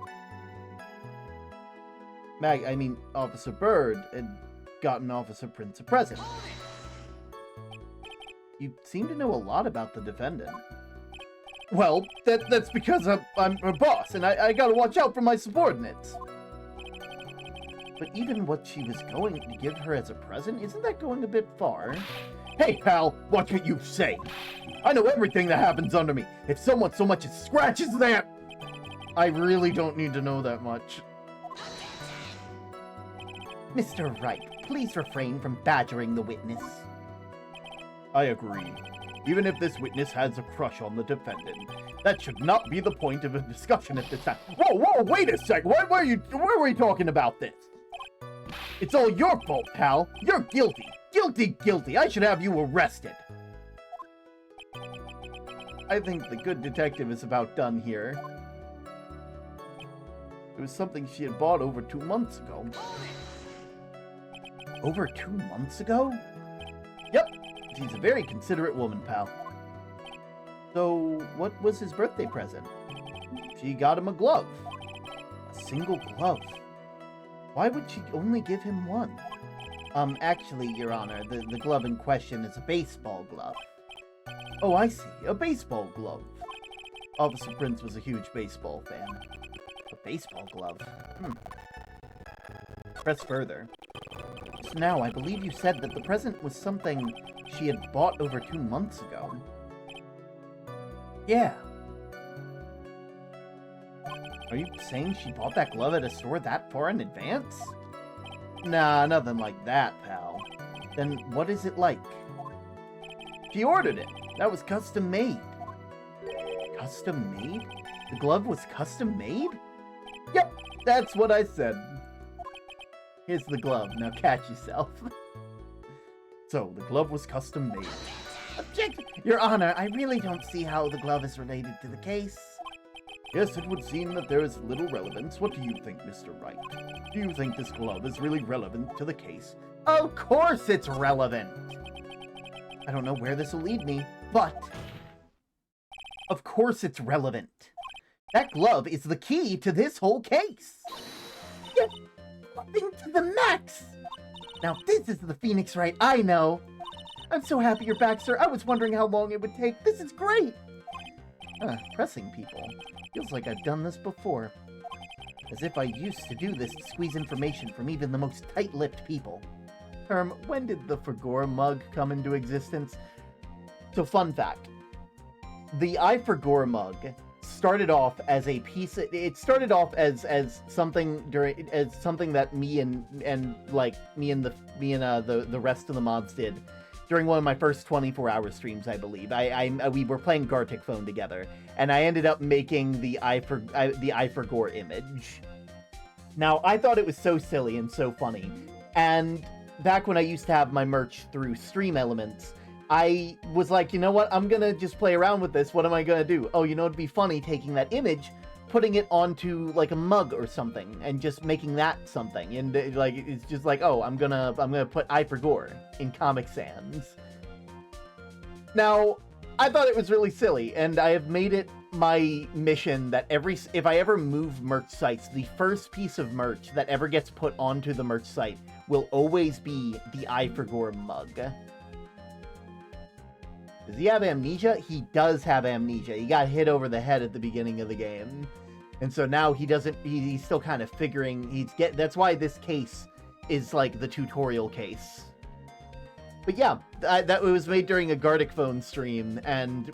Officer Bird had gotten Officer Prince a present. You seem to know a lot about the defendant. Well, that's because I'm her boss, and I gotta watch out for my subordinates. But even what she was going to give her as a present, isn't that going a bit far? Hey, pal, watch what you say. I know everything that happens under me. If someone so much as scratches that... I really don't need to know that much. Mr. Wright, please refrain from badgering the witness. I agree. Even if this witness has a crush on the defendant, that should not be the point of a discussion at this time. Whoa, wait a sec. Where were you talking about this? It's all your fault, pal. You're guilty. Guilty. I should have you arrested. I think the good detective is about done here. It was something she had bought over 2 months ago. Over 2 months ago? Yep. She's a very considerate woman, pal. So, what was his birthday present? She got him a glove. A single glove? Why would she only give him one? Actually, Your Honor, the glove in question is a baseball glove. Oh, I see. A baseball glove. Officer Prince was a huge baseball fan. A baseball glove? Press further. Just now, I believe you said that the present was something she had bought over 2 months ago. Yeah. Are you saying she bought that glove at a store that far in advance? Nah, nothing like that, pal. Then what is it like? She ordered it. That was custom made. Custom made? The glove was custom made? Yep, that's what I said. Here's the glove. Now catch yourself. So, the glove was custom made. Objection! Your Honor, I really don't see how the glove is related to the case. Yes, it would seem that there is little relevance. What do you think, Mr. Wright? Do you think this glove is really relevant to the case? Of course it's relevant! I don't know where this will lead me, but... of course it's relevant. That glove is the key to this whole case. You're flipping to the max! Now this is the Phoenix Wright I know. I'm so happy you're back, sir. I was wondering how long it would take. This is great! Pressing people. Feels like I've done this before. As if I used to do this to squeeze information from even the most tight-lipped people. When did the Forgora mug come into existence? So, fun fact. The iForgora mug started off as a piece of, it started off as something that me and the rest of the mods did during one of my first 24-hour streams, I believe. We were playing Gartic Phone together, and I ended up making the iForgora image. Now, I thought it was so silly and so funny, and back when I used to have my merch through Stream Elements, I was like, you know what, I'm gonna just play around with this. What am I gonna do? Oh, you know, it'd be funny taking that image, putting it onto like a mug or something, and just making that something. And it's just like, oh, I'm gonna put iForgora in Comic Sans. Now, I thought it was really silly, and I have made it my mission that if I ever move merch sites, the first piece of merch that ever gets put onto the merch site will always be the I Forgore mug. Does he have amnesia? He does have amnesia. He got hit over the head at the beginning of the game. And so now he doesn't, he's still kind of figuring, that's why this case is like the tutorial case. But yeah, that was made during a Gartic Phone stream, and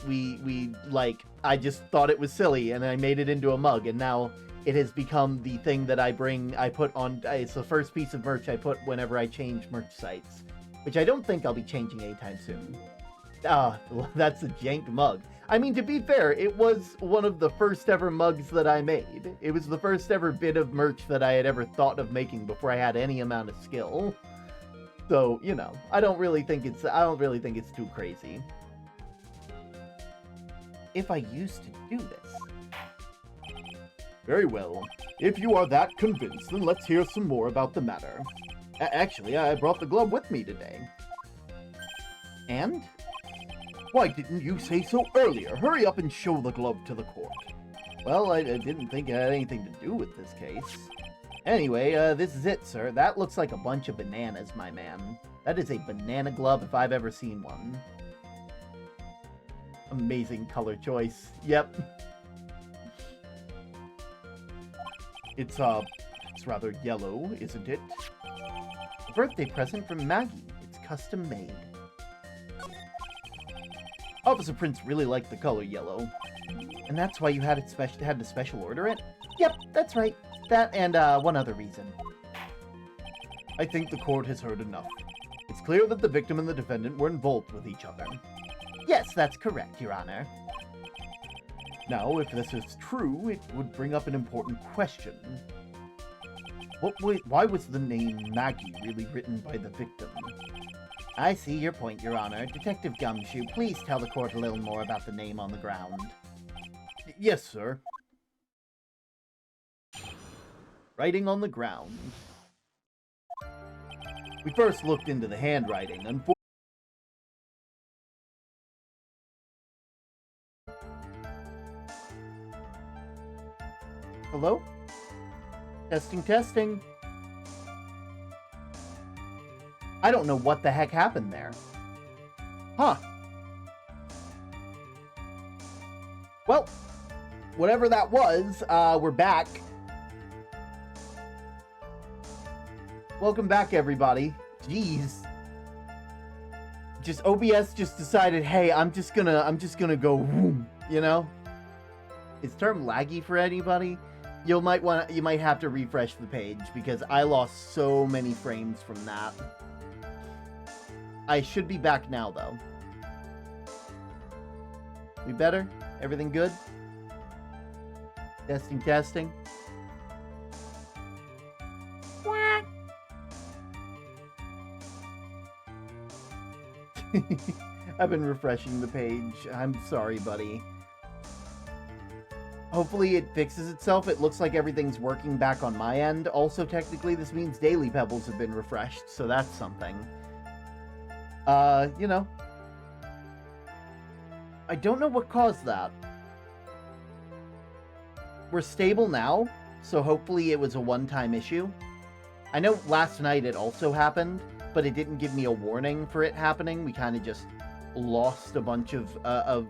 I just thought it was silly, and I made it into a mug, and now it has become the thing that it's the first piece of merch I put whenever I change merch sites, which I don't think I'll be changing anytime soon. That's a jank mug. I mean, to be fair, it was one of the first ever mugs that I made. It was the first ever bit of merch that I had ever thought of making before I had any amount of skill. So, you know, I don't really think it's too crazy. If I used to do this. Very well. If you are that convinced, then let's hear some more about the matter. Actually, I brought the glove with me today. And? Why didn't you say so earlier? Hurry up and show the glove to the court. Well, I didn't think it had anything to do with this case. Anyway, this is it, sir. That looks like a bunch of bananas, my man. That is a banana glove if I've ever seen one. Amazing color choice. Yep. It's rather yellow, isn't it? A birthday present from Maggie. It's custom made. Officer Prince really liked the color yellow. And that's why you had to special order it? Yep, that's right. That and one other reason. I think the court has heard enough. It's clear that the victim and the defendant were involved with each other. Yes, that's correct, Your Honor. Now, if this is true, it would bring up an important question. Why was the name Maggie really written by the victim? I see your point, Your Honor. Detective Gumshoe, please tell the court a little more about the name on the ground. Yes, sir. Writing on the ground. We first looked into the handwriting. Hello? Testing, testing. I don't know what the heck happened there. Huh. Well, whatever that was, we're back. Welcome back, everybody. Jeez. OBS just decided, hey, I'm just gonna go whoom, you know? Is term laggy for anybody? You might have to refresh the page because I lost so many frames from that. I should be back now, though. We better? Everything good? Testing, testing. I've been refreshing the page. I'm sorry, buddy. Hopefully it fixes itself. It looks like everything's working back on my end. Also, technically, this means Daily Pebbles have been refreshed, so that's something. You know. I don't know what caused that. We're stable now, so hopefully it was a one-time issue. I know last night it also happened, but it didn't give me a warning for it happening. We kind of just lost a bunch of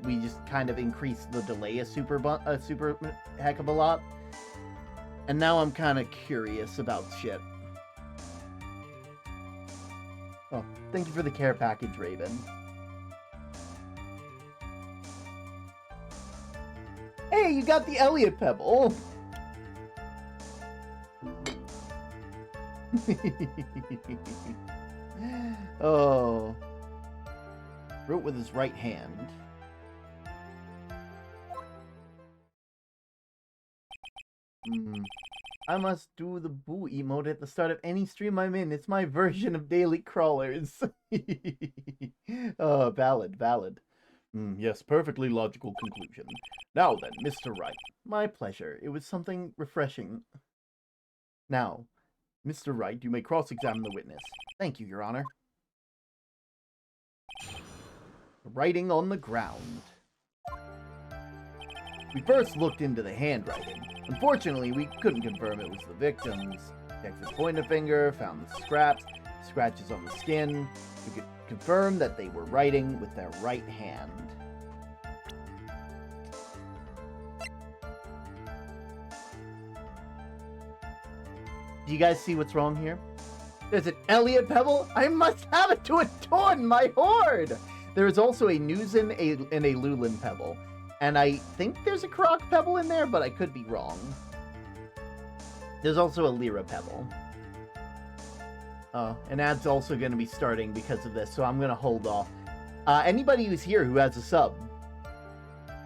we just kind of increased the delay a super heck of a lot. And now I'm kind of curious about shit. Oh, thank you for the care package, Raven. Hey, you got the Elliot Pebble! Oh. Wrote with his right hand. I must do the boo emote at the start of any stream I'm in. It's my version of Daily Crawlers. Oh, valid. Yes, perfectly logical conclusion. Now then, Mr. Wright. My pleasure. It was something refreshing. Now, Mr. Wright, you may cross-examine the witness. Thank you, Your Honor. Writing on the ground. We first looked into the handwriting. Unfortunately, we couldn't confirm it was the victim's. Detective pointed a finger, found the scratches on the skin. We could confirm that they were writing with their right hand. Do you guys see what's wrong here? There's an Elliot pebble? I must have it to adorn my hoard! There is also a Newsom and a Lulin pebble. And I think there's a Croc pebble in there, but I could be wrong. There's also a Lyra pebble. An ad's also going to be starting because of this, so I'm going to hold off. Anybody who's here who has a sub,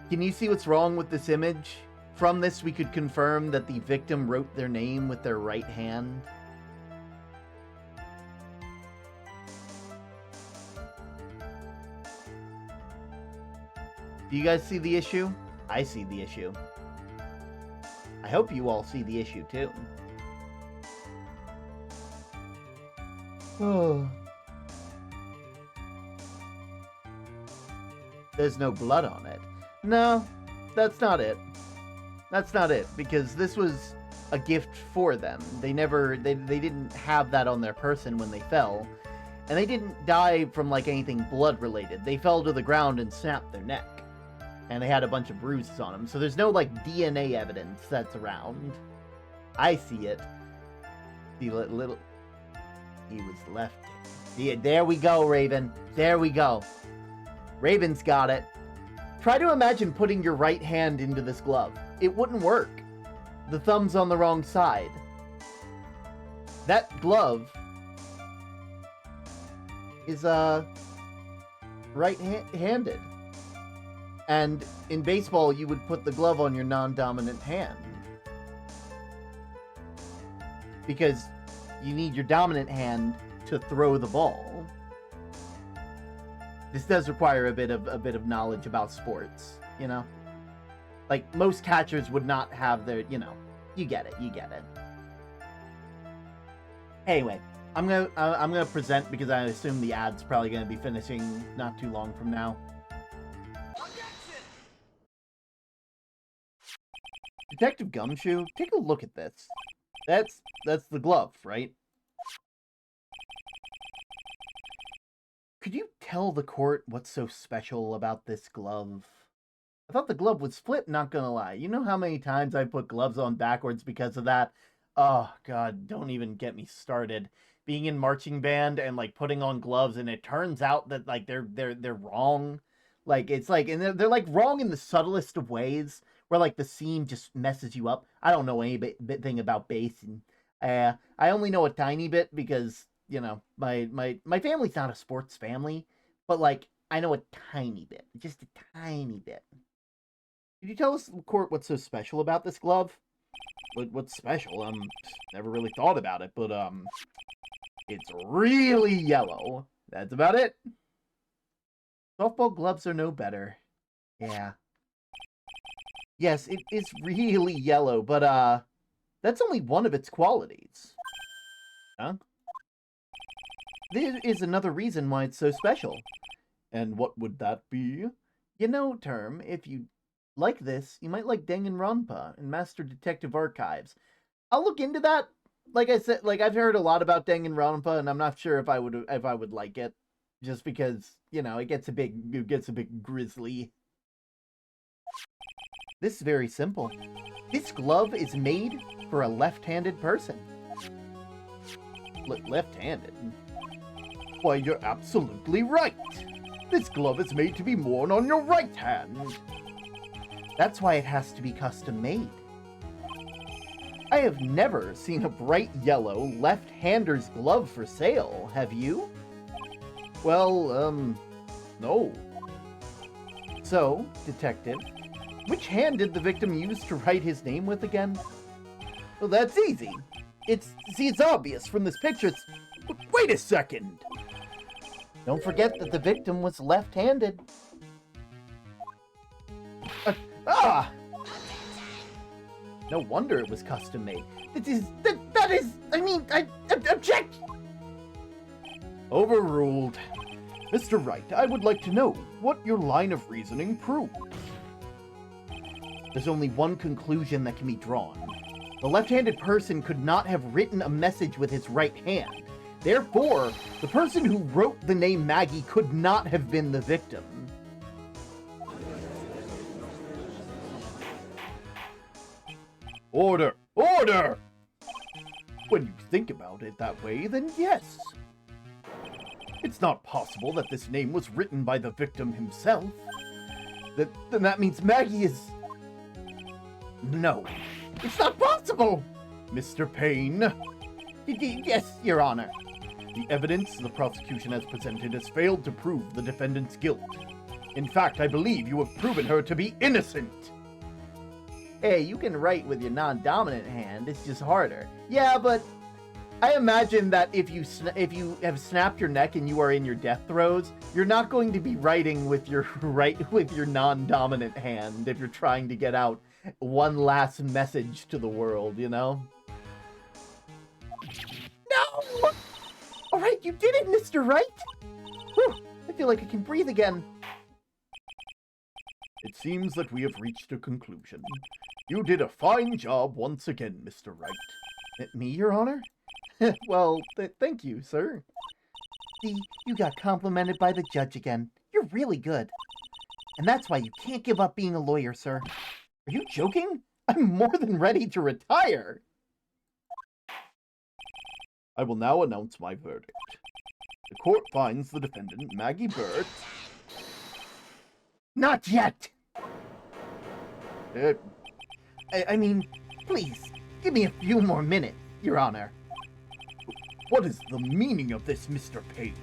can you see what's wrong with this image? From this, we could confirm that the victim wrote their name with their right hand. Do you guys see the issue? I see the issue. I hope you all see the issue, too. Oh. There's no blood on it. No, that's not it. That's not it, because this was a gift for them. They didn't have that on their person when they fell. And they didn't die from, like, anything blood-related. They fell to the ground and snapped their neck. And they had a bunch of bruises on them. So there's no, like, DNA evidence that's around. I see it. The little... He was left. Yeah, there we go, Raven. There we go. Raven's got it. Try to imagine putting your right hand into this glove. It wouldn't work. The thumb's on the wrong side. That glove is, right-handed. And in baseball, you would put the glove on your non-dominant hand. Because you need your dominant hand to throw the ball. This does require a bit of knowledge about sports, you know? Like, most catchers would not have their, you know, you get it. Anyway, I'm gonna present because I assume the ad's probably gonna be finishing not too long from now. Detective Gumshoe, take a look at this. That's the glove, right? Could you tell the court what's so special about this glove? I thought the glove was flipped, not gonna lie. You know how many times I put gloves on backwards because of that? Oh, God, don't even get me started. Being in marching band and, like, putting on gloves, and it turns out that, like, they're wrong. Like, it's like, and they're like, wrong in the subtlest of ways, where, like, the seam just messes you up. I don't know anything about bass, and I only know a tiny bit because, you know, my family's not a sports family, but, like, I know a tiny bit, just a tiny bit. Could you tell us, Court, what's so special about this glove? What's special? Never really thought about it, but, it's really yellow. That's about it. Softball gloves are no better. Yeah. Yes, it is really yellow, but, that's only one of its qualities. Huh? There is another reason why it's so special. And what would that be? You know, Term, if you like this, you might like Danganronpa and Master Detective Archives. I'll look into that. Like I said, like, I've heard a lot about Danganronpa, and I'm not sure if I would like it. Just because, you know, it gets a bit grisly. This is very simple. This glove is made for a left-handed person. Left-handed? Why, you're absolutely right. This glove is made to be worn on your right hand. That's why it has to be custom-made. I have never seen a bright yellow left-hander's glove for sale, have you? Well, no. So, Detective, which hand did the victim use to write his name with again? Well, that's easy. It's obvious from this picture. Wait a second. Don't forget that the victim was left-handed. No wonder it was custom-made. I object! Overruled. Mr. Wright, I would like to know what your line of reasoning proves. There's only one conclusion that can be drawn. The left-handed person could not have written a message with his right hand. Therefore, the person who wrote the name Maggie could not have been the victim. Order! Order! When you think about it that way, then yes. It's not possible that this name was written by the victim himself. Then that means Maggie is... No, it's not possible! Mr. Payne, Yes, Your Honor. the evidence the prosecution has presented has failed to prove the defendant's guilt. In fact, I believe you have proven her to be innocent. Hey, you can write with your non-dominant hand, it's just harder. Yeah, but I imagine that if you have snapped your neck and you are in your death throes, you're not going to be writing with your non-dominant hand if you're trying to get out one last message to the world, you know? No! Alright, you did it, Mr. Wright! Whew, I feel like I can breathe again. It seems that we have reached a conclusion. You did a fine job once again, Mr. Wright. Me, Your Honor? Well, thank you, sir. See, you got complimented by the judge again. You're really good. And that's why you can't give up being a lawyer, sir. Are you joking? I'm more than ready to retire. I will now announce my verdict. The court finds the defendant, Maggie Burt... Not yet! I mean, please, give me a few more minutes, Your Honor. What is the meaning of this, Mr. Payne?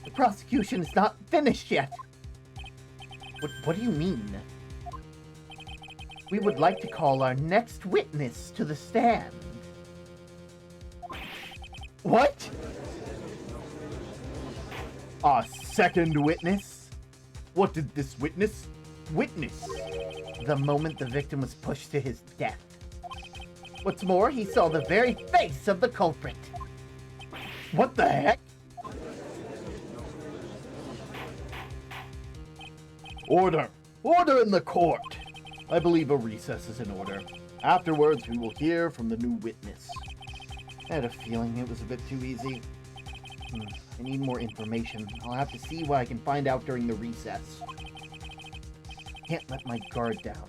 The prosecution is not finished yet. What do you mean? We would like to call our next witness to the stand. What? A second witness? What did this witness witness? The moment the victim was pushed to his death. What's more, he saw the very face of the culprit. What the heck? Order! Order in the court! I believe a recess is in order. Afterwards, we will hear from the new witness. I had a feeling it was a bit too easy. I need more information. I'll have to see what I can find out during the recess. Can't let my guard down.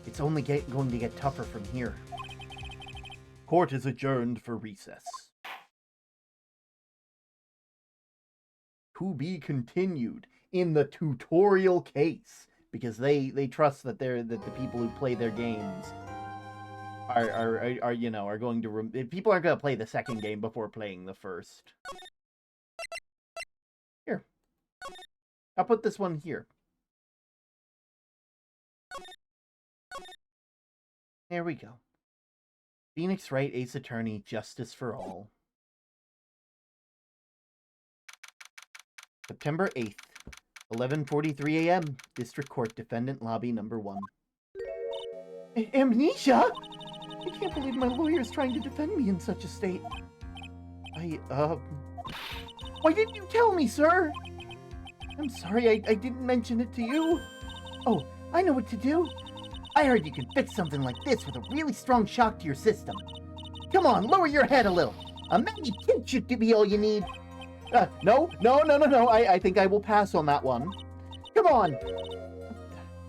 It's only going to get tougher from here. Court is adjourned for recess. To be continued in the tutorial case, because they trust that the people who play their games are going to people aren't going to play the second game before playing the first. Here, I'll put this one here. There we go. Phoenix Wright, Ace Attorney, Justice for All. September 8th, 11:43 a.m. District Court, Defendant Lobby Number 1. Amnesia? I can't believe my lawyer is trying to defend me in such a state. Why didn't you tell me, sir? I'm sorry, I didn't mention it to you. Oh, I know what to do. I heard you can fix something like this with a really strong shock to your system. Come on, lower your head a little. A Maggie kit should be all you need. No. I think I will pass on that one. Come on.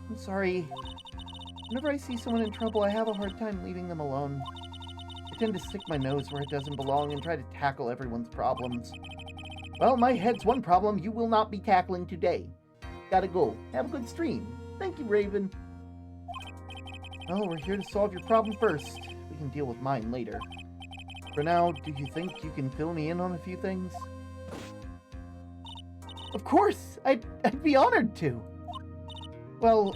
I'm sorry. Whenever I see someone in trouble, I have a hard time leaving them alone. I tend to stick my nose where it doesn't belong and try to tackle everyone's problems. Well, my head's one problem you will not be tackling today. Gotta go. Have a good stream. Thank you, Raven. Well, we're here to solve your problem first. We can deal with mine later. For now, do you think you can fill me in on a few things? Of course! I'd be honored to! Well,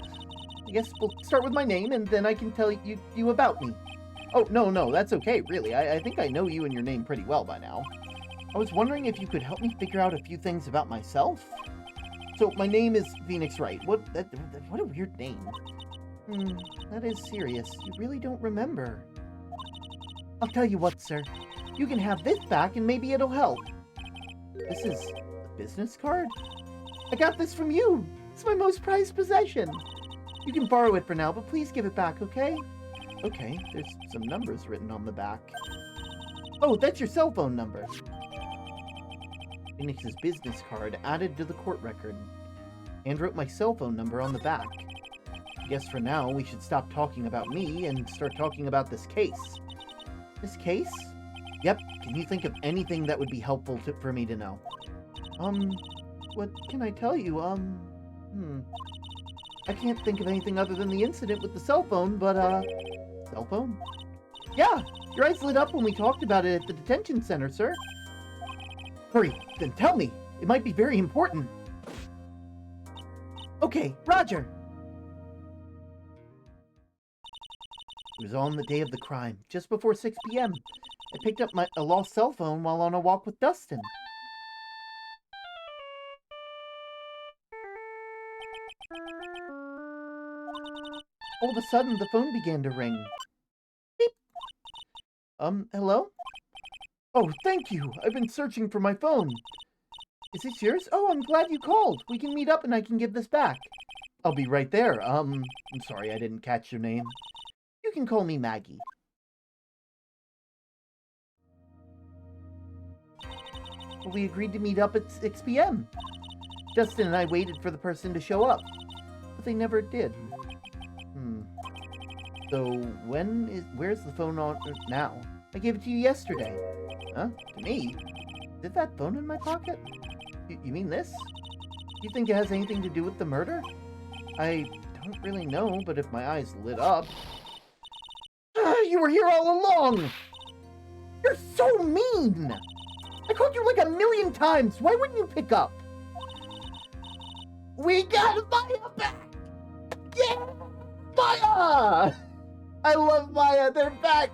I guess we'll start with my name, and then I can tell you about me. Oh, no, that's okay, really. I think I know you and your name pretty well by now. I was wondering if you could help me figure out a few things about myself? So, my name is Phoenix Wright. What a weird name. That is serious. You really don't remember. I'll tell you what, sir. You can have this back and maybe it'll help. This is a business card? I got this from you. It's my most prized possession. You can borrow it for now, but please give it back, okay? Okay, there's some numbers written on the back. Oh, that's your cell phone number. Phoenix's business card added to the court record. And wrote my cell phone number on the back. I guess for now, we should stop talking about me and start talking about this case. This case? Yep, can you think of anything that would be helpful for me to know? What can I tell you? I can't think of anything other than the incident with the cell phone, but, cell phone? Yeah, your eyes lit up when we talked about it at the detention center, sir. Hurry, then tell me. It might be very important. Okay, Roger. It was on the day of the crime, just before 6 p.m. I picked up a lost cell phone while on a walk with Dustin. All of a sudden, the phone began to ring. Beep. Hello? Oh, thank you. I've been searching for my phone. Is this yours? Oh, I'm glad you called. We can meet up and I can give this back. I'll be right there. I'm sorry I didn't catch your name. You can call me Maggie. Well, we agreed to meet up at 6 p.m. Dustin and I waited for the person to show up, but they never did. So, where's the phone on now? I gave it to you yesterday. Huh? To me? Is that phone in my pocket? You mean this? Do you think it has anything to do with the murder? I don't really know, but if my eyes lit up... You were here all along! You're so mean! I called you like 1,000,000 times! Why wouldn't you pick up? We got Maya back! Yeah! Maya! I love Maya! They're back!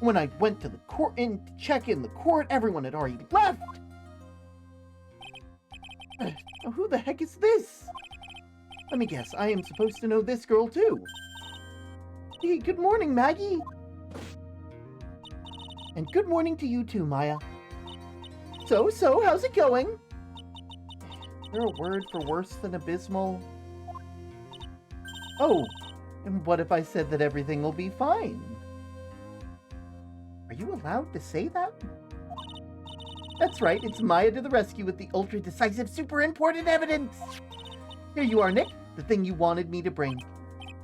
When I went to the court to check in the court, everyone had already left! Now who the heck is this? Let me guess, I am supposed to know this girl too. Hey, good morning, Maggie! And good morning to you too, Maya. So, how's it going? Is there a word for worse than abysmal? Oh, and what if I said that everything will be fine? Are you allowed to say that? That's right, it's Maya to the rescue with the ultra-decisive, super important evidence! Here you are, Nick, the thing you wanted me to bring.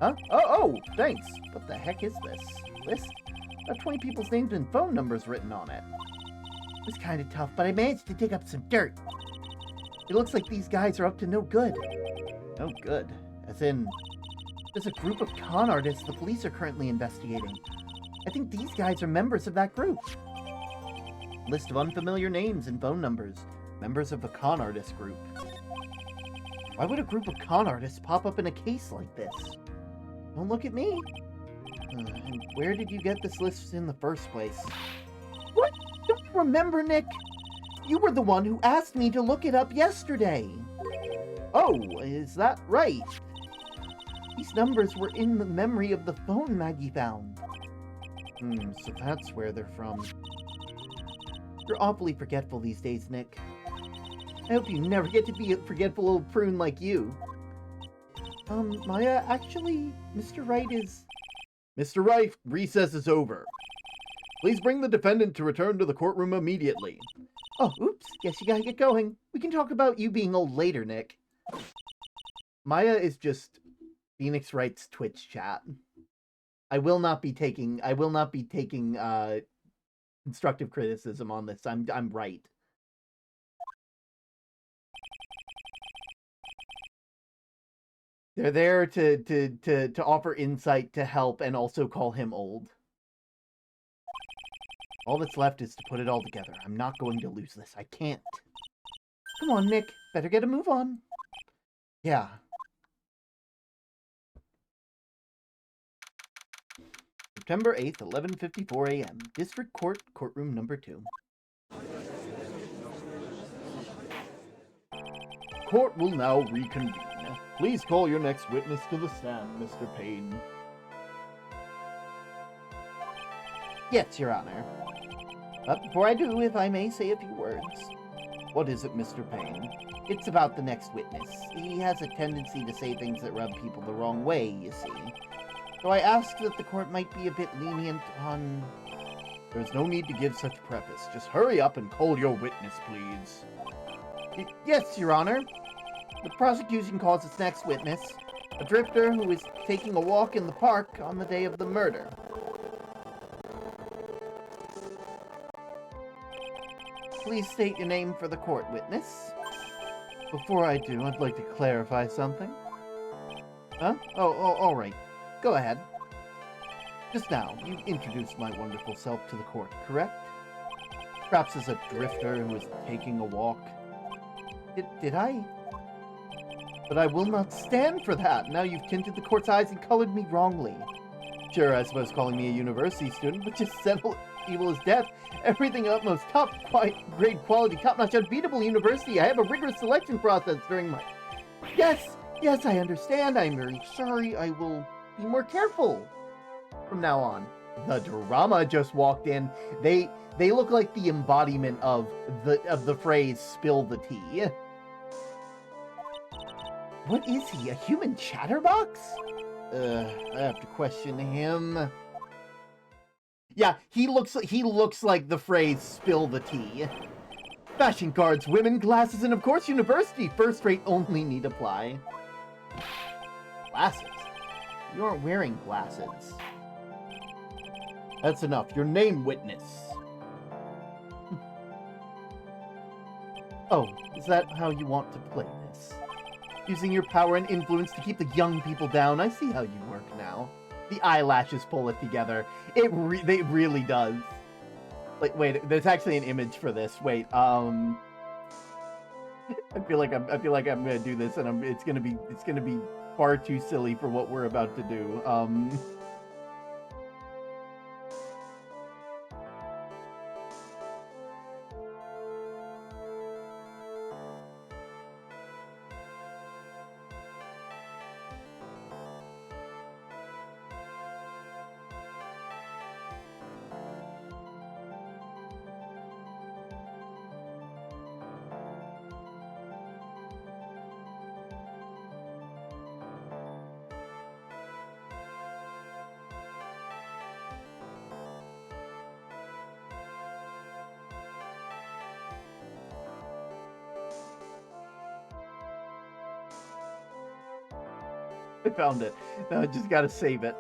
Huh? Oh, thanks. What the heck is this? List? About 20 people's names and phone numbers written on it. It was kind of tough, but I managed to dig up some dirt. It looks like these guys are up to no good. No good? As in, there's a group of con artists the police are currently investigating. I think these guys are members of that group. List of unfamiliar names and phone numbers. Members of the con artist group. Why would a group of con artists pop up in a case like this? Don't look at me. And where did you get this list in the first place? What? Don't you remember, Nick? You were the one who asked me to look it up yesterday. Oh, is that right? These numbers were in the memory of the phone Maggie found. So that's where they're from. You're awfully forgetful these days, Nick. I hope you never get to be a forgetful old prune like you. Maya, actually, Mr. Wright is... Mr. Wright, recess is over. Please bring the defendant to return to the courtroom immediately. Oh, oops, guess you gotta get going. We can talk about you being old later, Nick. Maya is just Phoenix Wright's Twitch chat. I will not be taking constructive criticism on this. I'm right. They're there to offer insight, to help, and also call him old. All that's left is to put it all together. I'm not going to lose this. I can't. Come on, Nick. Better get a move on. Yeah. September 8th, 11:54 a.m. District Court, Courtroom Number 2. Court will now reconvene. Please call your next witness to the stand, Mr. Payne. Yes, Your Honor. But before I do, if I may say a few words. What is it, Mr. Payne? It's about the next witness. He has a tendency to say things that rub people the wrong way, you see. So I ask that the court might be a bit lenient on... There's no need to give such preface. Just hurry up and call your witness, please. Yes, Your Honor. The prosecution calls its next witness a drifter who was taking a walk in the park on the day of the murder. Please state your name for the court, witness. Before I do, I'd like to clarify something. Huh? Oh, all right. Go ahead. Just now, you introduced my wonderful self to the court, correct? Perhaps as a drifter who was taking a walk. Did I? But I will not stand for that. Now you've tinted the court's eyes and colored me wrongly. Sure, I suppose calling me a university student would just settle evil as death. Everything utmost top grade quality, top-notch, unbeatable university. I have a rigorous selection process during my... Yes, I understand. I'm very sorry. I will be more careful from now on. The drama just walked in. They look like the embodiment of the phrase "spill the tea." What is he? A human chatterbox? I have to question him. Yeah, he looks like the phrase "spill the tea." Fashion cards, women, glasses, and of course university. First rate only need apply. Glasses? You aren't wearing glasses. That's enough. Your name, witness. Oh, is that how you want to play this? Using your power and influence to keep the young people down. I see how you work now. The eyelashes pull it together. It really does. Like, wait, there's actually an image for this. Wait, I feel like I'm gonna do this, and it's gonna be far too silly for what we're about to do. I found it. Now I just gotta save it.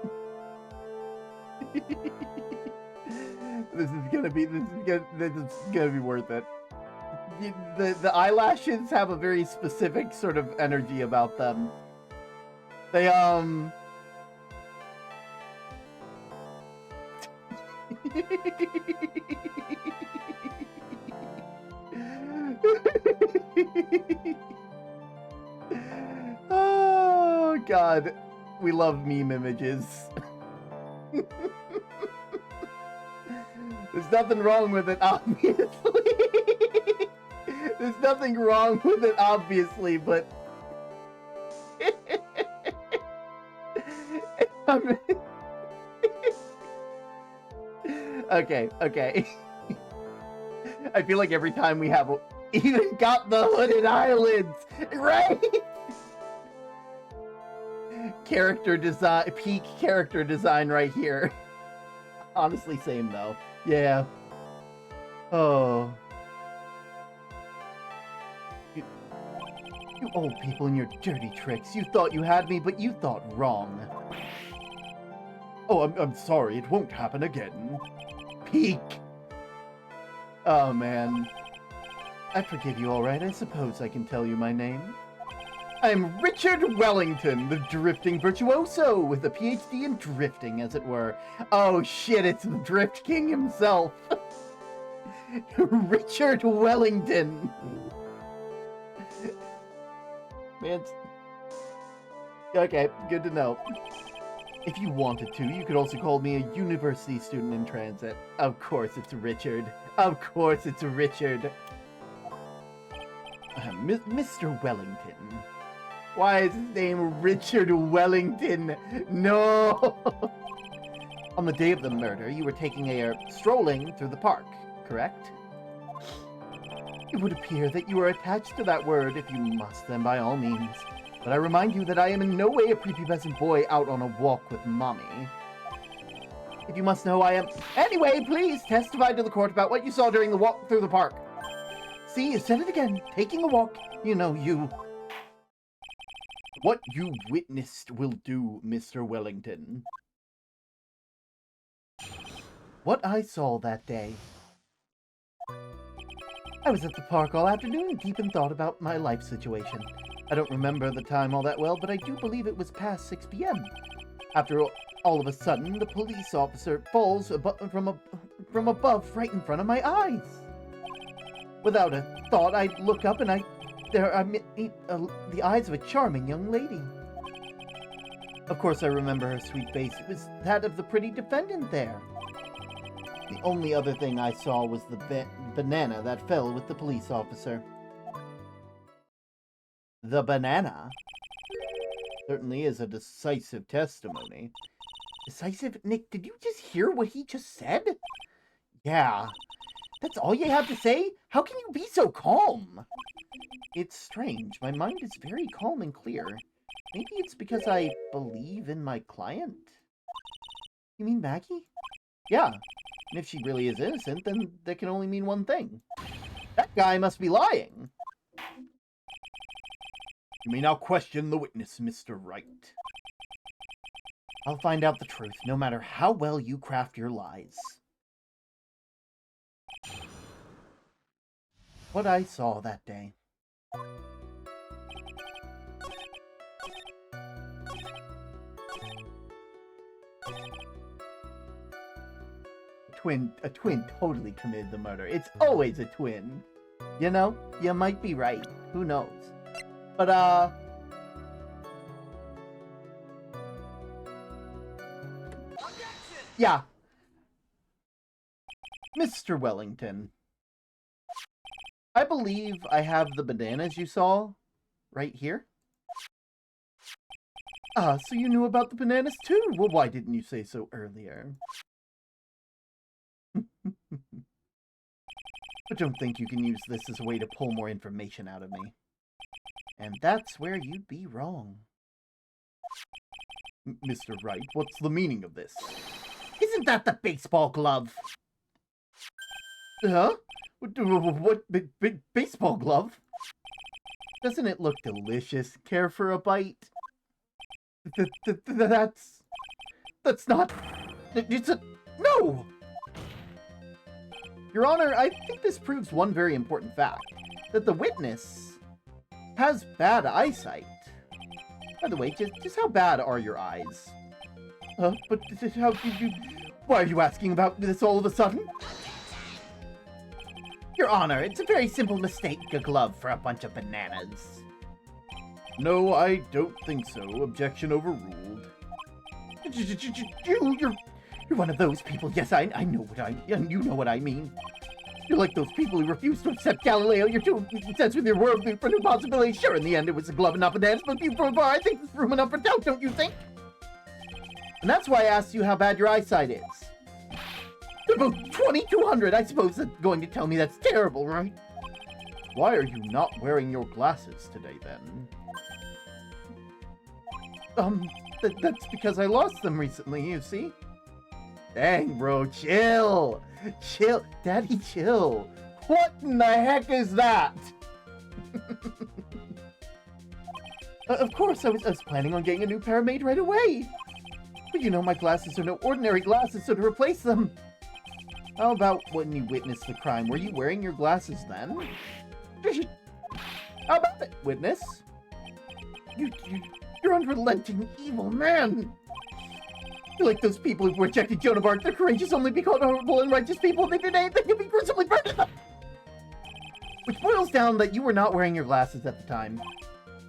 This is gonna be worth it. The eyelashes have a very specific sort of energy about them. They Oh God, we love meme images. There's nothing wrong with it, obviously. There's nothing wrong with it, obviously, but... Okay. I feel like every time we have... Even got the hooded eyelids! Right? Character design... Peak character design right here. Honestly, same though. Yeah. Oh. You old people and your dirty tricks. You thought you had me, but you thought wrong. Oh, I'm sorry. It won't happen again. Peak. Oh, man. I forgive you, all right. I suppose I can tell you my name. I'm Richard Wellington, the drifting virtuoso, with a PhD in drifting, as it were. Oh shit, it's the Drift King himself. Richard Wellington. Man, okay, good to know. If you wanted to, you could also call me a university student in transit. Of course it's Richard. Of course it's Richard. Mr. Wellington. Why is his name Richard Wellington? No! On the day of the murder, you were strolling through the park, correct? It would appear that you are attached to that word. If you must, then by all means. But I remind you that I am in no way a prepubescent boy out on a walk with mommy. If you must know, I am... Anyway, please testify to the court about what you saw during the walk through the park. See, you said it again. Taking a walk. You know, you... What you witnessed will do, Mr. Wellington. What I saw that day. I was at the park all afternoon, deep in thought about my life situation. I don't remember the time all that well, but I do believe it was past 6 p.m. After all of a sudden, the police officer falls from above right in front of my eyes. Without a thought, I look up and there are the eyes of a charming young lady. Of course, I remember her sweet face. It was that of the pretty defendant there. The only other thing I saw was the banana that fell with the police officer. The banana? Certainly is a decisive testimony. Decisive? Nick, did you just hear what he just said? Yeah. That's all you have to say? How can you be so calm? It's strange. My mind is very calm and clear. Maybe it's because I believe in my client? You mean Maggie? Yeah. And if she really is innocent, then that can only mean one thing. That guy must be lying. You may now question the witness, Mr. Wright. I'll find out the truth, no matter how well you craft your lies. What I saw that day. A twin totally committed the murder. It's always a twin. You know, you might be right. Who knows? But, yeah. Mr. Wellington. I believe I have the bananas you saw right here. Ah, so you knew about the bananas too? Well, why didn't you say so earlier? But don't think you can use this as a way to pull more information out of me. And that's where you'd be wrong. Mr. Wright, what's the meaning of this? Isn't that the baseball glove? Huh? What baseball glove? Doesn't it look delicious? Care for a bite? That's not... It's a... No! Your Honor, I think this proves one very important fact. That the witness has bad eyesight. By the way, just how bad are your eyes? But how did you... Why are you asking about this all of a sudden? Your Honor, it's a very simple mistake, a glove for a bunch of bananas. No, I don't think so. Objection overruled. You're one of those people. Yes, I know you know what I mean. You're like those people who refuse to accept Galileo. You're too obsessed with your worldview for new possibilities. Sure, in the end, it was a glove and not bananas, but I think there's room enough for doubt, don't you think? And that's why I asked you how bad your eyesight is. They're both 2200. I suppose that's going to tell me that's terrible, right? Why are you not wearing your glasses today, then? That's because I lost them recently, you see? Dang, bro, chill. Chill. Daddy, chill. What in the heck is that? Of course, I was planning on getting a new pair made right away. But you know, my glasses are no ordinary glasses, so to replace them... How about when you witnessed the crime? Were you wearing your glasses then? How about it, witness? You're unrelenting evil man. You're like those people who've rejected Joan of Arc. They're courageous only because honorable and righteous people. They did anything to be gruesomely burned. Which boils down that you were not wearing your glasses at the time.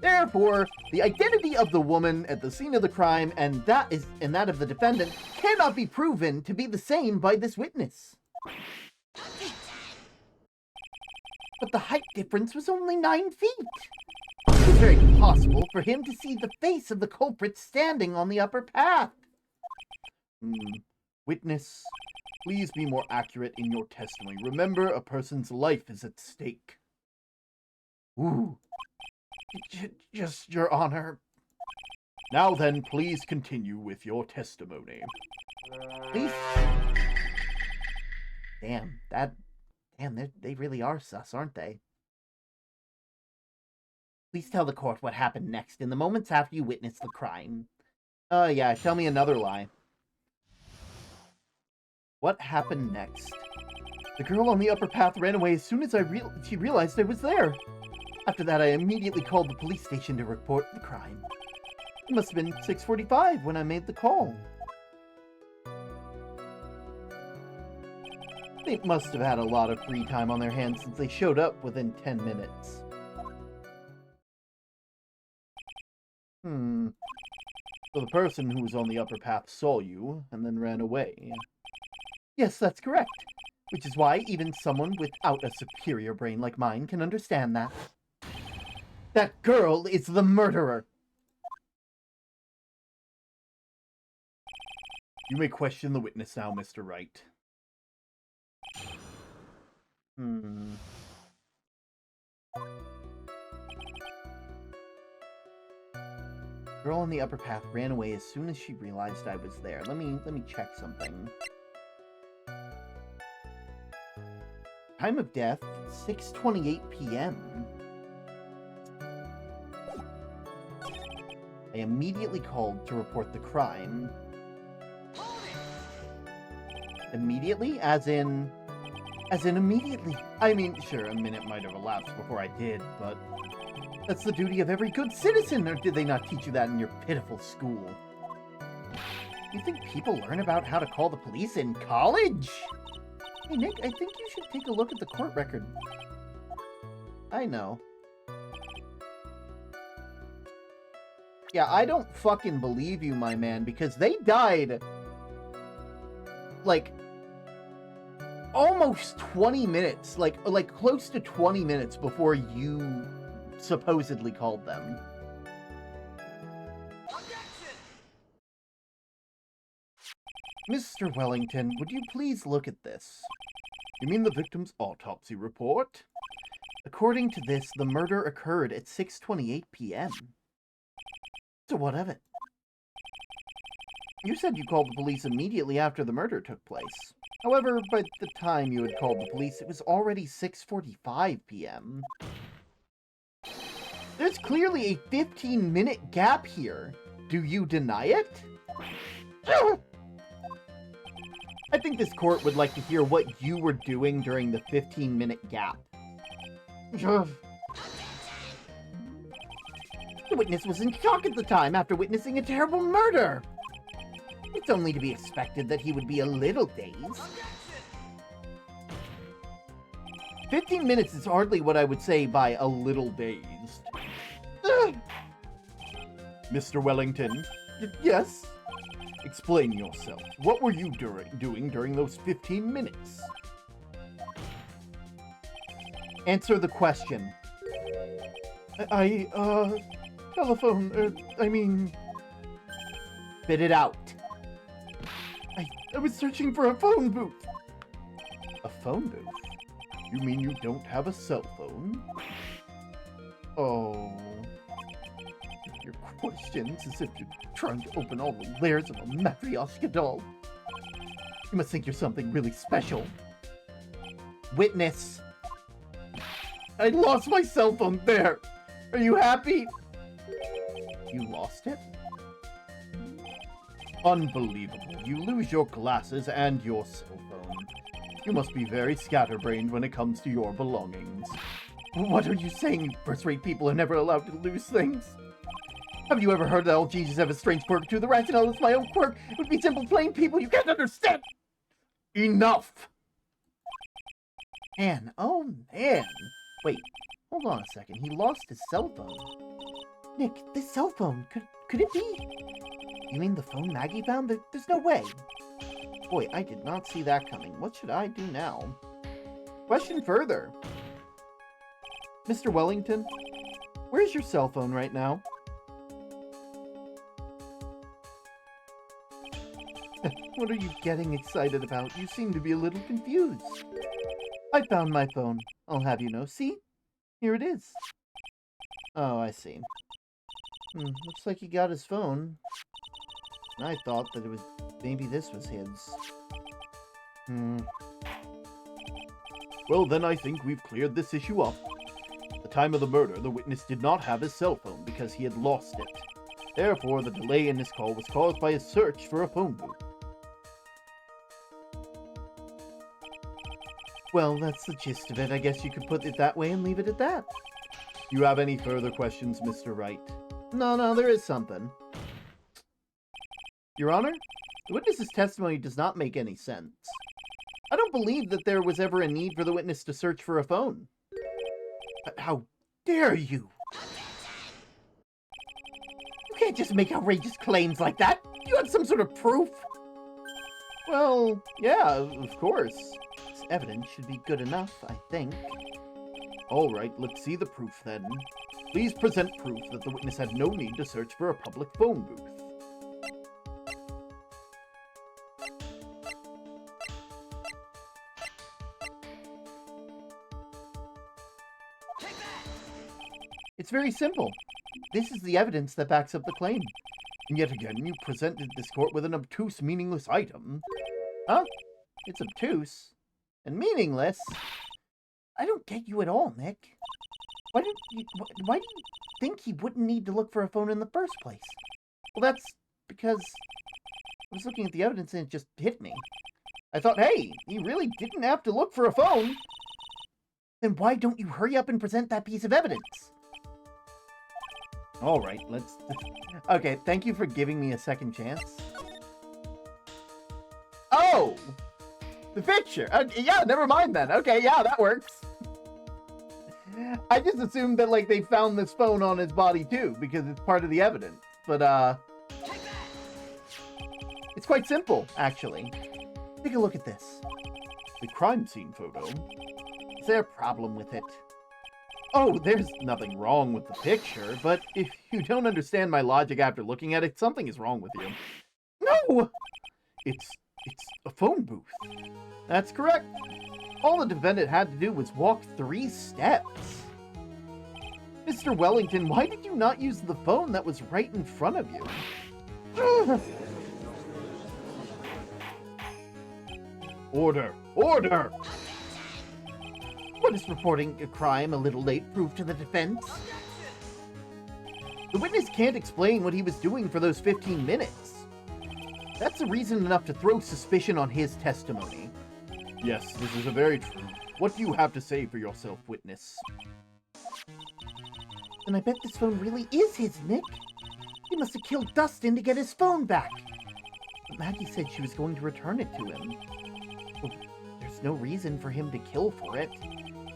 Therefore, the identity of the woman at the scene of the crime and that of the defendant cannot be proven to be the same by this witness. But the height difference was only 9 feet. It was very possible for him to see the face of the culprit standing on the upper path. Witness, please be more accurate in your testimony. Remember, a person's life is at stake. Ooh. Just, Your Honor. Now then, please continue with your testimony. Please. Damn, they really are sus, aren't they? Please tell the court what happened next in the moments after you witnessed the crime. Yeah, tell me another lie. What happened next? The girl on the upper path ran away as soon as she realized I was there. After that, I immediately called the police station to report the crime. It must have been 6:45 when I made the call. They must have had a lot of free time on their hands since they showed up within 10 minutes. So the person who was on the upper path saw you and then ran away. Yes, that's correct. Which is why even someone without a superior brain like mine can understand that. That girl is the murderer. You may question the witness now, Mr. Wright. Girl on the upper path ran away as soon as she realized I was there. Let me check something. Time of death, 6:28 p.m. I immediately called to report the crime. Immediately? As in immediately. I mean, sure, a minute might have elapsed before I did, but that's the duty of every good citizen, or did they not teach you that in your pitiful school? You think people learn about how to call the police in college? Hey, Nick, I think you should take a look at the court record. I know. Yeah, I don't fucking believe you, my man, because they died, like, almost 20 minutes, like close to 20 minutes before you supposedly called them. Mr. Wellington, would you please look at this? You mean the victim's autopsy report? According to this, the murder occurred at 6:28 p.m. So what of it? You said you called the police immediately after the murder took place. However, by the time you had called the police, it was already 6:45 p.m. There's clearly a 15-minute gap here. Do you deny it? I think this court would like to hear what you were doing during the 15-minute gap. The witness was in shock at the time after witnessing a terrible murder. It's only to be expected that he would be a little dazed. 15 minutes is hardly what I would say by a little dazed. Mr. Wellington? Yes? Explain yourself. What were you doing during those 15 minutes? Answer the question. Telephone, Spit it out. I was searching for a phone booth. A phone booth? You mean you don't have a cell phone? Oh. Your questions as if you're trying to open all the layers of a Matryoshka doll. You must think you're something really special. Witness. I lost my cell phone there. Are you happy? You lost it? Unbelievable. You lose your glasses and your cell phone. You must be very scatterbrained when it comes to your belongings. What are you saying? You first-rate people are never allowed to lose things. Have you ever heard that all geniuses have a strange quirk too? The rationale is my own quirk. It would be simple, plain people. You can't understand. Enough! Man, oh man. Wait, hold on a second. He lost his cell phone. Nick, this cell phone, could it be? You mean the phone Maggie found? There's no way. Boy, I did not see that coming. What should I do now? Question further. Mr. Wellington, where's your cell phone right now? What are you getting excited about? You seem to be a little confused. I found my phone. I'll have you know. See? Here it is. Oh, I see. Looks like he got his phone. I thought that maybe this was his. Well, then I think we've cleared this issue up. At the time of the murder, the witness did not have his cell phone because he had lost it. Therefore, the delay in his call was caused by his search for a phone booth. Well, that's the gist of it. I guess you could put it that way and leave it at that. Do you have any further questions, Mr. Wright? No, there is something. Your Honor, the witness's testimony does not make any sense. I don't believe that there was ever a need for the witness to search for a phone. How dare you? You can't just make outrageous claims like that. You have some sort of proof? Well, yeah, of course. This evidence should be good enough, I think. All right, let's see the proof then. Please present proof that the witness had no need to search for a public phone booth. It's very simple. This is the evidence that backs up the claim. And yet again, you presented this court with an obtuse, meaningless item. Huh? It's obtuse and meaningless. I don't get you at all, Nick. Why do you think he wouldn't need to look for a phone in the first place? Well, that's because I was looking at the evidence and it just hit me. I thought, hey, he really didn't have to look for a phone. Then why don't you hurry up and present that piece of evidence? All right, let's... Okay, thank you for giving me a second chance. Oh! The picture! Yeah, never mind then. Okay, yeah, that works. I just assumed that, like, they found this phone on his body, too, because it's part of the evidence. But, it's quite simple, actually. Take a look at this. The crime scene photo. Is there a problem with it? Oh, there's nothing wrong with the picture, but if you don't understand my logic after looking at it, something is wrong with you. No! It's a phone booth. That's correct. All the defendant had to do was walk 3 steps. Mr. Wellington, why did you not use the phone that was right in front of you? Order! Order! What is reporting a crime a little late prove to the defense? The witness can't explain what he was doing for those 15 minutes. That's a reason enough to throw suspicion on his testimony. Yes, this is very true. What do you have to say for yourself, witness? Then I bet this phone really is his, Nick. He must have killed Dustin to get his phone back. But Maggie said she was going to return it to him. Well, there's no reason for him to kill for it.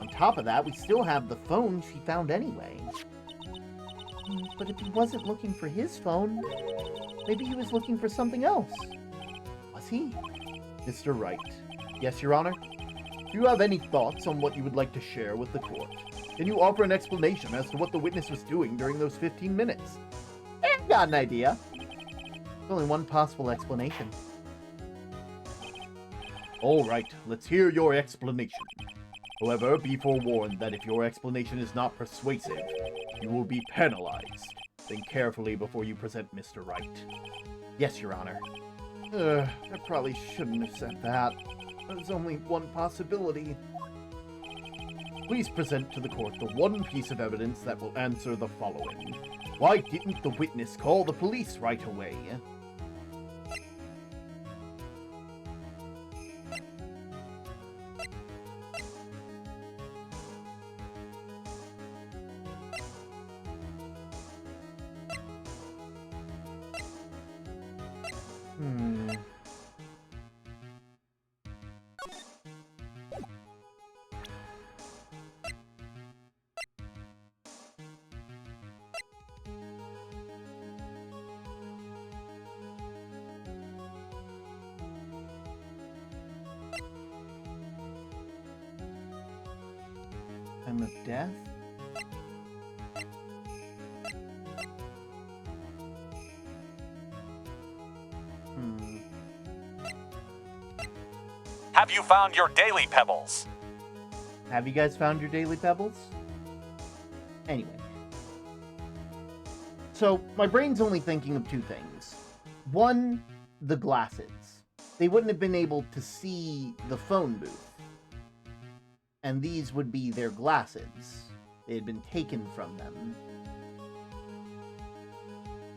On top of that, we still have the phone she found anyway. But if he wasn't looking for his phone, maybe he was looking for something else. Was he? Mr. Wright. Yes, Your Honor? Do you have any thoughts on what you would like to share with the court? Can you offer an explanation as to what the witness was doing during those 15 minutes? I've got an idea. There's only one possible explanation. All right, let's hear your explanation. However, be forewarned that if your explanation is not persuasive, you will be penalized. Think carefully before you present Mr. Wright. Yes, Your Honor. I probably shouldn't have said that. There's only one possibility. Please present to the court the one piece of evidence that will answer the following. Why didn't the witness call the police right away? Time of death? Have you found your daily pebbles? Have you guys found your daily pebbles? Anyway, So, my brain's only thinking of two things. One, the glasses. They wouldn't have been able to see the phone booth. And these would be their glasses. They had been taken from them.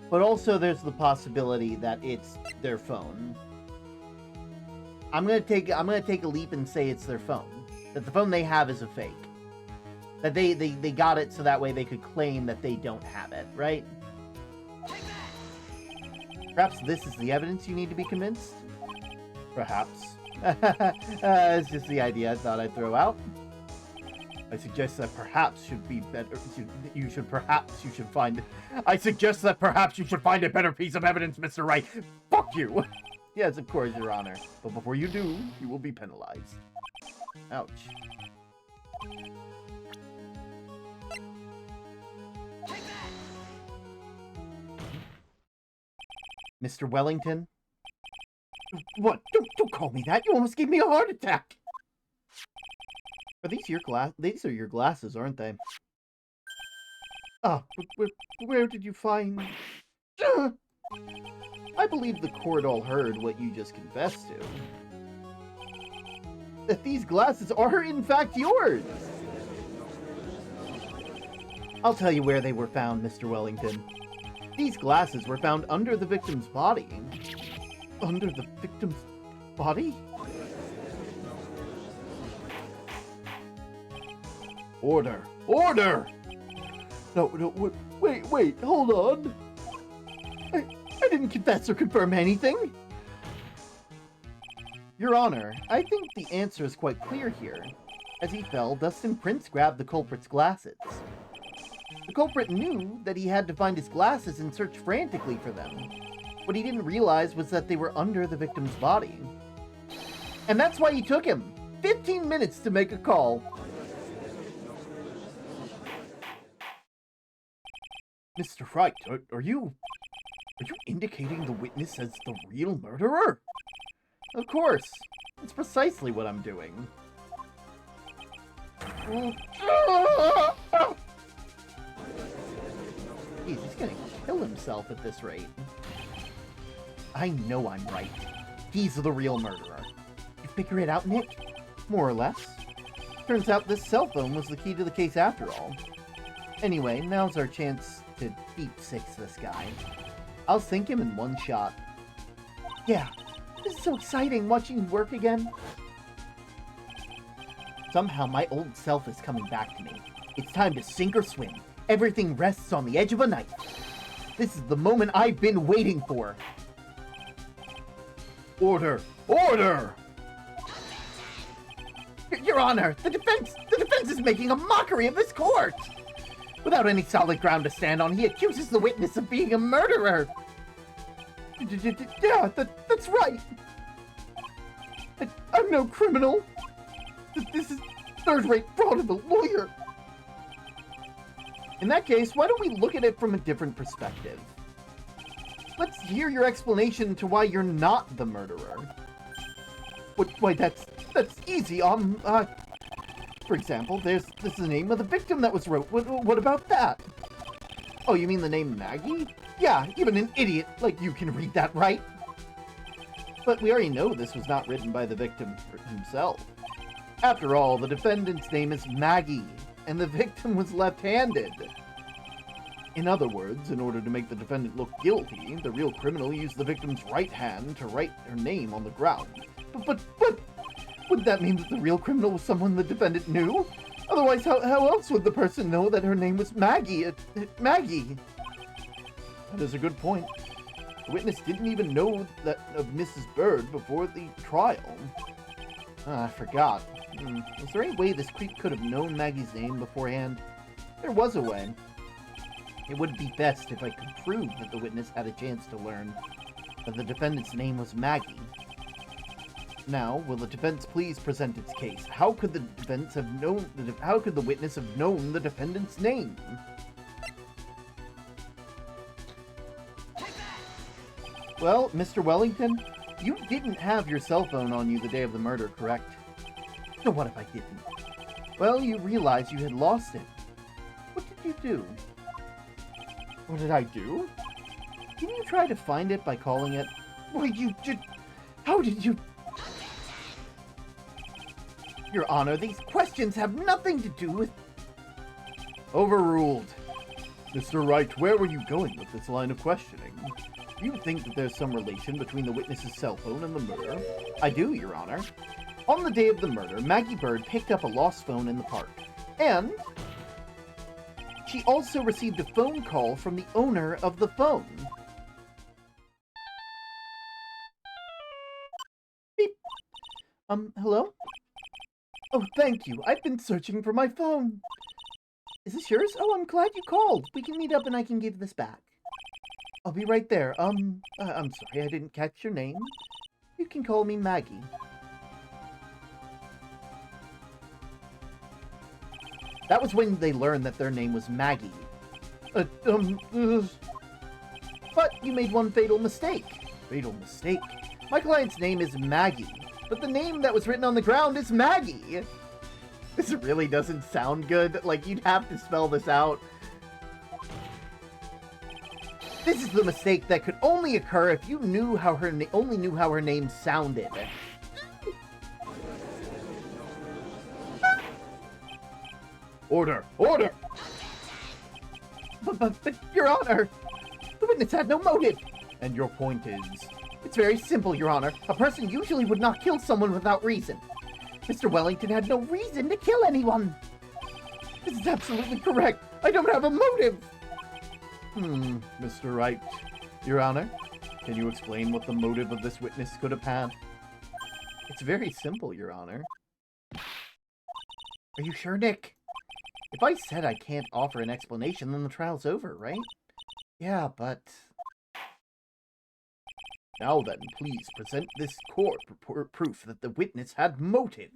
But also there's the possibility that it's their phone. I'm gonna take a leap and say it's their phone. That the phone they have is a fake. That they got it so that way they could claim that they don't have it, right? Perhaps this is the evidence you need to be convinced? Perhaps. It's just the idea I thought I'd throw out. I suggest that perhaps should be better. You should find. I suggest that perhaps you should find a better piece of evidence, Mr. Wright. Fuck you. Yes, of course, Your Honor. But before you do, you will be penalized. Ouch. Mr. Wellington? What? Don't call me that. You almost gave me a heart attack. Are these your These are your glasses, aren't they? Ah, where did you find... I believe the court all heard what you just confessed to. That these glasses are, in fact, yours! I'll tell you where they were found, Mr. Wellington. These glasses were found under the victim's body. Under the victim's body? Order! Order! No, wait, hold on. I didn't confess or confirm anything. Your Honor, I think the answer is quite clear here. As he fell, Dustin Prince grabbed the culprit's glasses. The culprit knew that he had to find his glasses and search frantically for them. What he didn't realize was that they were under the victim's body. And that's why he took him 15 minutes to make a call. Mr. Wright, are you indicating the witness as the real murderer? Of course. That's precisely what I'm doing. Jeez, he's gonna kill himself at this rate. I know I'm right. He's the real murderer. You figure it out, Nick? More or less. Turns out this cell phone was the key to the case after all. Anyway, now's our chance to deep six this guy. I'll sink him in one shot. Yeah, this is so exciting watching you work again. Somehow my old self is coming back to me. It's time to sink or swim. Everything rests on the edge of a knife. This is the moment I've been waiting for. Order! Order! Your Honor, the defense is making a mockery of this court! Without any solid ground to stand on, he accuses the witness of being a murderer! Yeah, that's right! I'm no criminal! This is third-rate fraud of a lawyer! In that case, why don't we look at it from a different perspective? Let's hear your explanation to why you're not the murderer. Why, that's easy. For example, this is the name of the victim that was wrote. What about that? Oh, you mean the name Maggie? Yeah, even an idiot like you can read that, right? But we already know this was not written by the victim himself. After all, the defendant's name is Maggie, and the victim was left-handed. In other words, in order to make the defendant look guilty, the real criminal used the victim's right hand to write her name on the ground. But would that mean that the real criminal was someone the defendant knew? Otherwise, how else would the person know that her name was Maggie? Maggie? That is a good point. The witness didn't even know that of Mrs. Bird before the trial. I forgot. Was there any way this creep could have known Maggie's name beforehand? There was a way. It would be best if I could prove that the witness had a chance to learn that the defendant's name was Maggie. Now, will the defense please present its case? How could the defense have known? How could the witness have known the defendant's name? Well, Mr. Wellington, you didn't have your cell phone on you the day of the murder, correct? So what if I didn't? Well, you realized you had lost it. What did you do? What did I do? Didn't you try to find it by calling it? Why, you just... How did you... Your Honor, these questions have nothing to do with... Overruled. Mr. Wright, where were you going with this line of questioning? Do you think that there's some relation between the witness's cell phone and the murder? I do, Your Honor. On the day of the murder, Maggie Bird picked up a lost phone in the park. And... she also received a phone call from the owner of the phone. Beep. Hello? Oh, thank you. I've been searching for my phone. Is this yours? Oh, I'm glad you called. We can meet up and I can give this back. I'll be right there. I'm sorry, I didn't catch your name. You can call me Maggie. That was when they learned that their name was Maggie. But you made one fatal mistake. Fatal mistake? My client's name is Maggie, but the name that was written on the ground is Maggie. This really doesn't sound good. Like, you'd have to spell this out. This is the mistake that could only occur if you knew how only knew how her name sounded. Order! Order! But, Your Honor, the witness had no motive. And your point is? It's very simple, Your Honor. A person usually would not kill someone without reason. Mr. Wellington had no reason to kill anyone. This is absolutely correct. I don't have a motive. Mr. Wright. Your Honor, can you explain what the motive of this witness could have had? It's very simple, Your Honor. Are you sure, Nick? If I said I can't offer an explanation, then the trial's over, right? Yeah, but... Now then, please present this court proof that the witness had motive.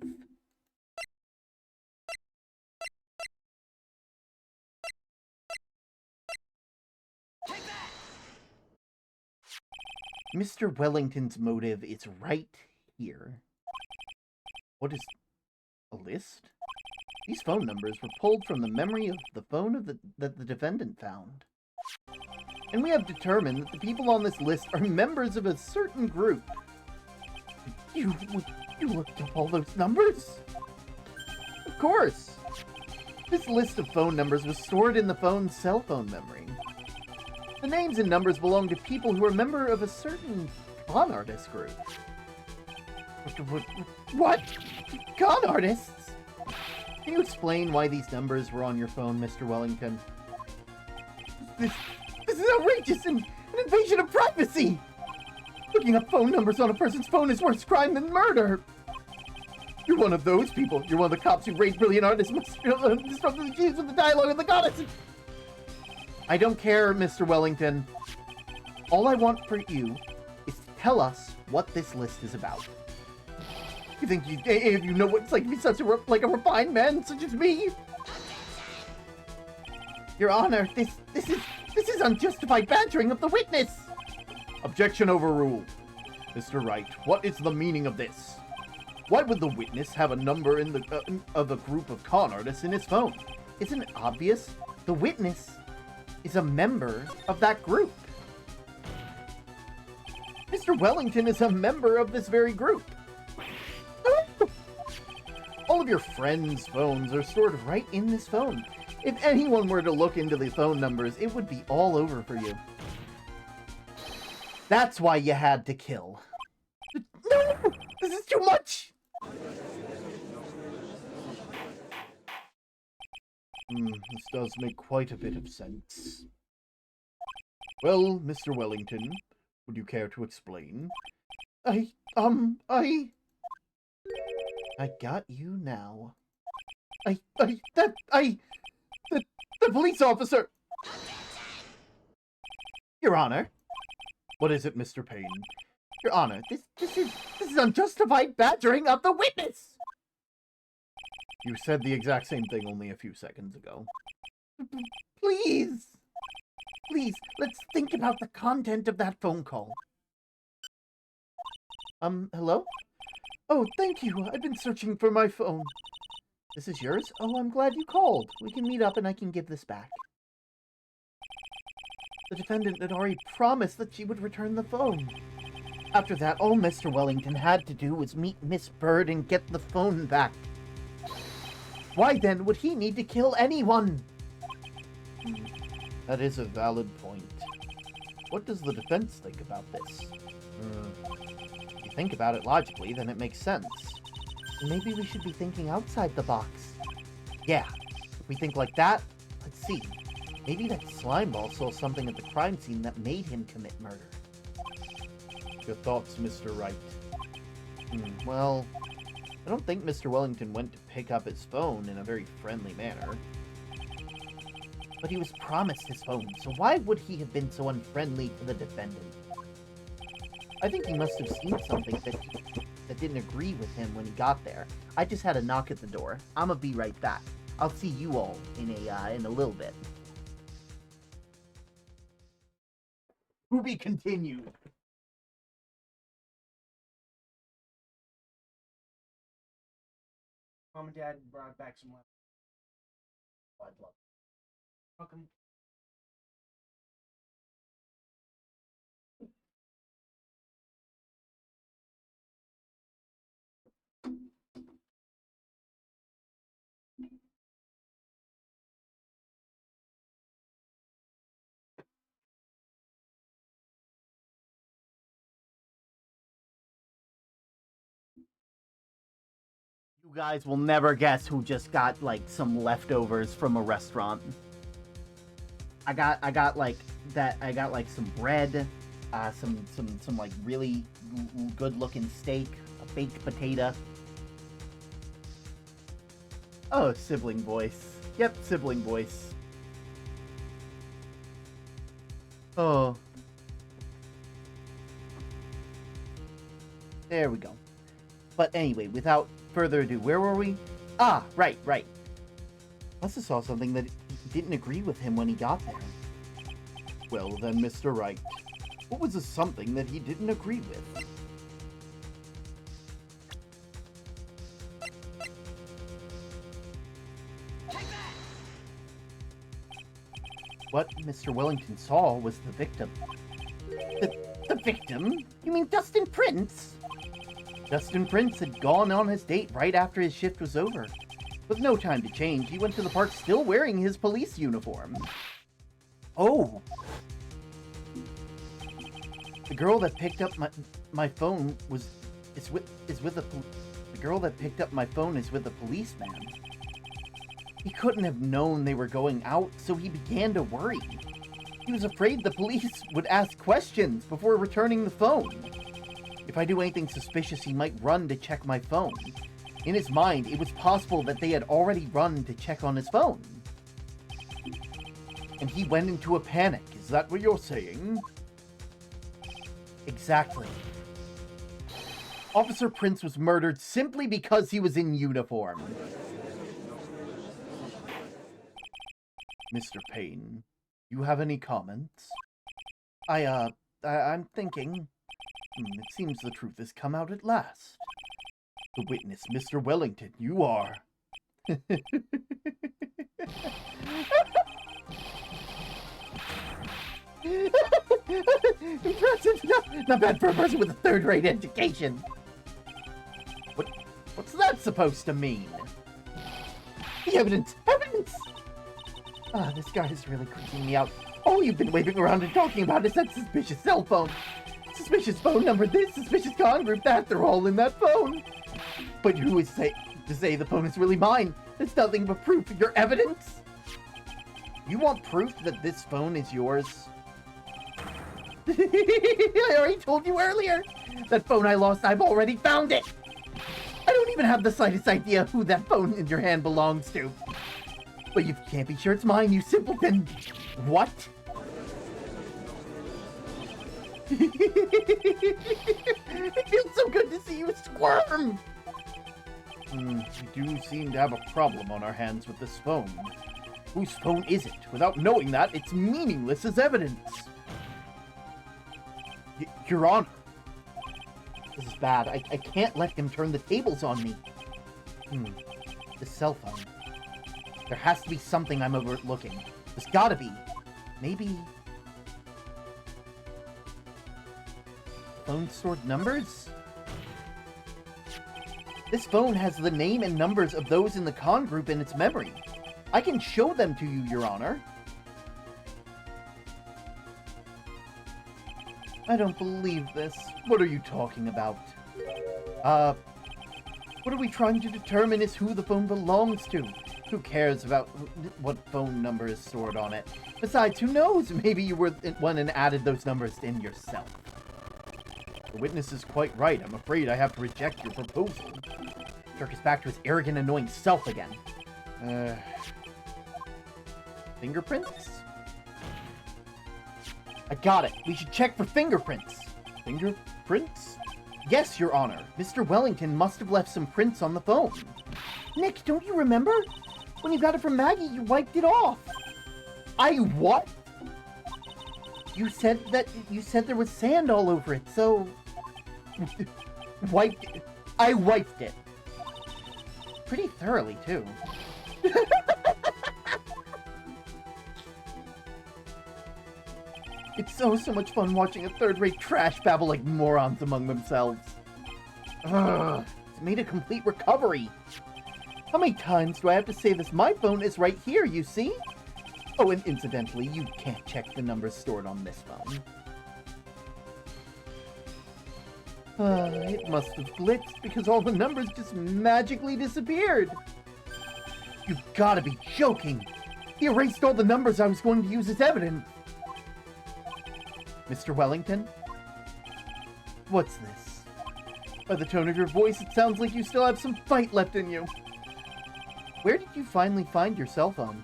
Mr. Wellington's motive is right here. What is... a list? These phone numbers were pulled from the memory of the phone that the defendant found. And we have determined that the people on this list are members of a certain group. You looked up all those numbers? Of course! This list of phone numbers was stored in the phone's cell phone memory. The names and numbers belong to people who are member of a certain con artist group. What? Con artists? Can you explain why these numbers were on your phone, Mr. Wellington? This is outrageous and an invasion of privacy! Looking up phone numbers on a person's phone is worse crime than murder! You're one of those people. You're one of the cops who raised brilliant artists must disrupt the genes with the dialogue of the goddess. I don't care, Mr. Wellington. All I want for you is to tell us what this list is about. You think you know what it's like to be such a refined man such as me? Your Honor, this is unjustified badgering of the witness. Objection overruled. Mr. Wright, what is the meaning of this? Why would the witness have a number of a group of con artists in his phone? Isn't it obvious? The witness is a member of that group. Mr. Wellington is a member of this very group. All of your friends' phones are stored right in this phone. If anyone were to look into the phone numbers, it would be all over for you. That's why you had to kill. No! This is too much! This does make quite a bit of sense. Well, Mr. Wellington, would you care to explain? I got you now. The police officer! Your Honor. What is it, Mr. Payne? Your Honor, this is unjustified badgering of the witness! You said the exact same thing only a few seconds ago. Please! Please, let's think about the content of that phone call. Hello? Oh, thank you. I've been searching for my phone. This is yours? Oh, I'm glad you called. We can meet up and I can give this back. The defendant had already promised that she would return the phone. After that, all Mr. Wellington had to do was meet Miss Bird and get the phone back. Why then would he need to kill anyone? That is a valid point. What does the defense think about this? If you think about it logically, then it makes sense. Maybe we should be thinking outside the box. Yeah, if we think like that, let's see. Maybe that slime ball saw something at the crime scene that made him commit murder. Your thoughts, Mr. Wright? Well, I don't think Mr. Wellington went to pick up his phone in a very friendly manner. But he was promised his phone, so why would he have been so unfriendly to the defendant? I think he must have seen something that didn't agree with him when he got there. I just had a knock at the door. I'ma be right back. I'll see you all in a little bit. To be continued. Mom and Dad brought back some left. I'd love. Welcome. You guys will never guess who just got like some leftovers from a restaurant. I got like some bread, some like really good looking steak, a baked potato. Oh, sibling voice. Yep, sibling voice. Oh. There we go. But anyway, without further ado, where were we? Ah, right. Must have saw something that didn't agree with him when he got there. Well then, Mr. Wright, what was the something that he didn't agree with? What Mr. Wellington saw was the victim. The victim? You mean Dustin Prince? Dustin Prince had gone on his date right after his shift was over. With no time to change, he went to the park still wearing his police uniform. Oh! The girl that picked up my phone is with the girl that picked up my phone is with a policeman. He couldn't have known they were going out, so he began to worry. He was afraid the police would ask questions before returning the phone. If I do anything suspicious, he might run to check my phone. In his mind, it was possible that they had already run to check on his phone. And he went into a panic. Is that what you're saying? Exactly. Officer Prince was murdered simply because he was in uniform. Mr. Payne, you have any comments? I'm thinking. It seems the truth has come out at last. The witness, Mr. Wellington, you are. Impressive. Not bad for a person with a third-rate education. What's that supposed to mean? The evidence! Evidence! Ah, this guy is really creeping me out. All you've been waving around and talking about is that suspicious cell phone. Suspicious phone number this, suspicious con group that, they're all in that phone. But who is to say the phone is really mine? It's nothing but proof of your evidence. You want proof that this phone is yours? I already told you earlier. That phone I lost, I've already found it. I don't even have the slightest idea who that phone in your hand belongs to. But you can't be sure it's mine, you simpleton. What? It feels so good to see you squirm! We do seem to have a problem on our hands with this phone. Whose phone is it? Without knowing that, it's meaningless as evidence. Your Honor. This is bad. I can't let him turn the tables on me. The cell phone. There has to be something I'm overlooking. There's gotta be. Maybe phone stored numbers? This phone has the name and numbers of those in the con group in its memory. I can show them to you, Your Honor. I don't believe this. What are you talking about? What are we trying to determine is who the phone belongs to. Who cares about what phone number is stored on it? Besides, who knows? Maybe you were the one and added those numbers in yourself. The witness is quite right. I'm afraid I have to reject your proposal. Jerk is back to his arrogant, annoying self again. Fingerprints? I got it. We should check for fingerprints. Fingerprints? Yes, Your Honor. Mr. Wellington must have left some prints on the phone. Nick, don't you remember? When you got it from Maggie, you wiped it off. I what? You said there was sand all over it, so... wiped it. I wiped it. Pretty thoroughly, too. It's so much fun watching a third-rate trash babble like morons among themselves. Ugh, it's made a complete recovery. How many times do I have to say this? My phone is right here, you see? Oh, and incidentally, you can't check the numbers stored on this phone. It must have glitched because all the numbers just magically disappeared. You've gotta be joking. He erased all the numbers I was going to use as evidence. Mr. Wellington? What's this? By the tone of your voice, it sounds like you still have some fight left in you. Where did you finally find your cell phone?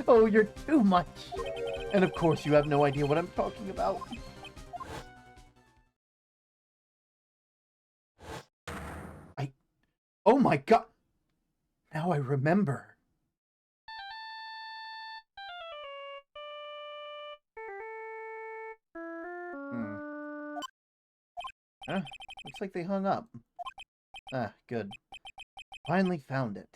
Oh, you're too much. And of course, you have no idea what I'm talking about. Oh my god! Now I remember. Looks like they hung up. Ah, good. Finally found it.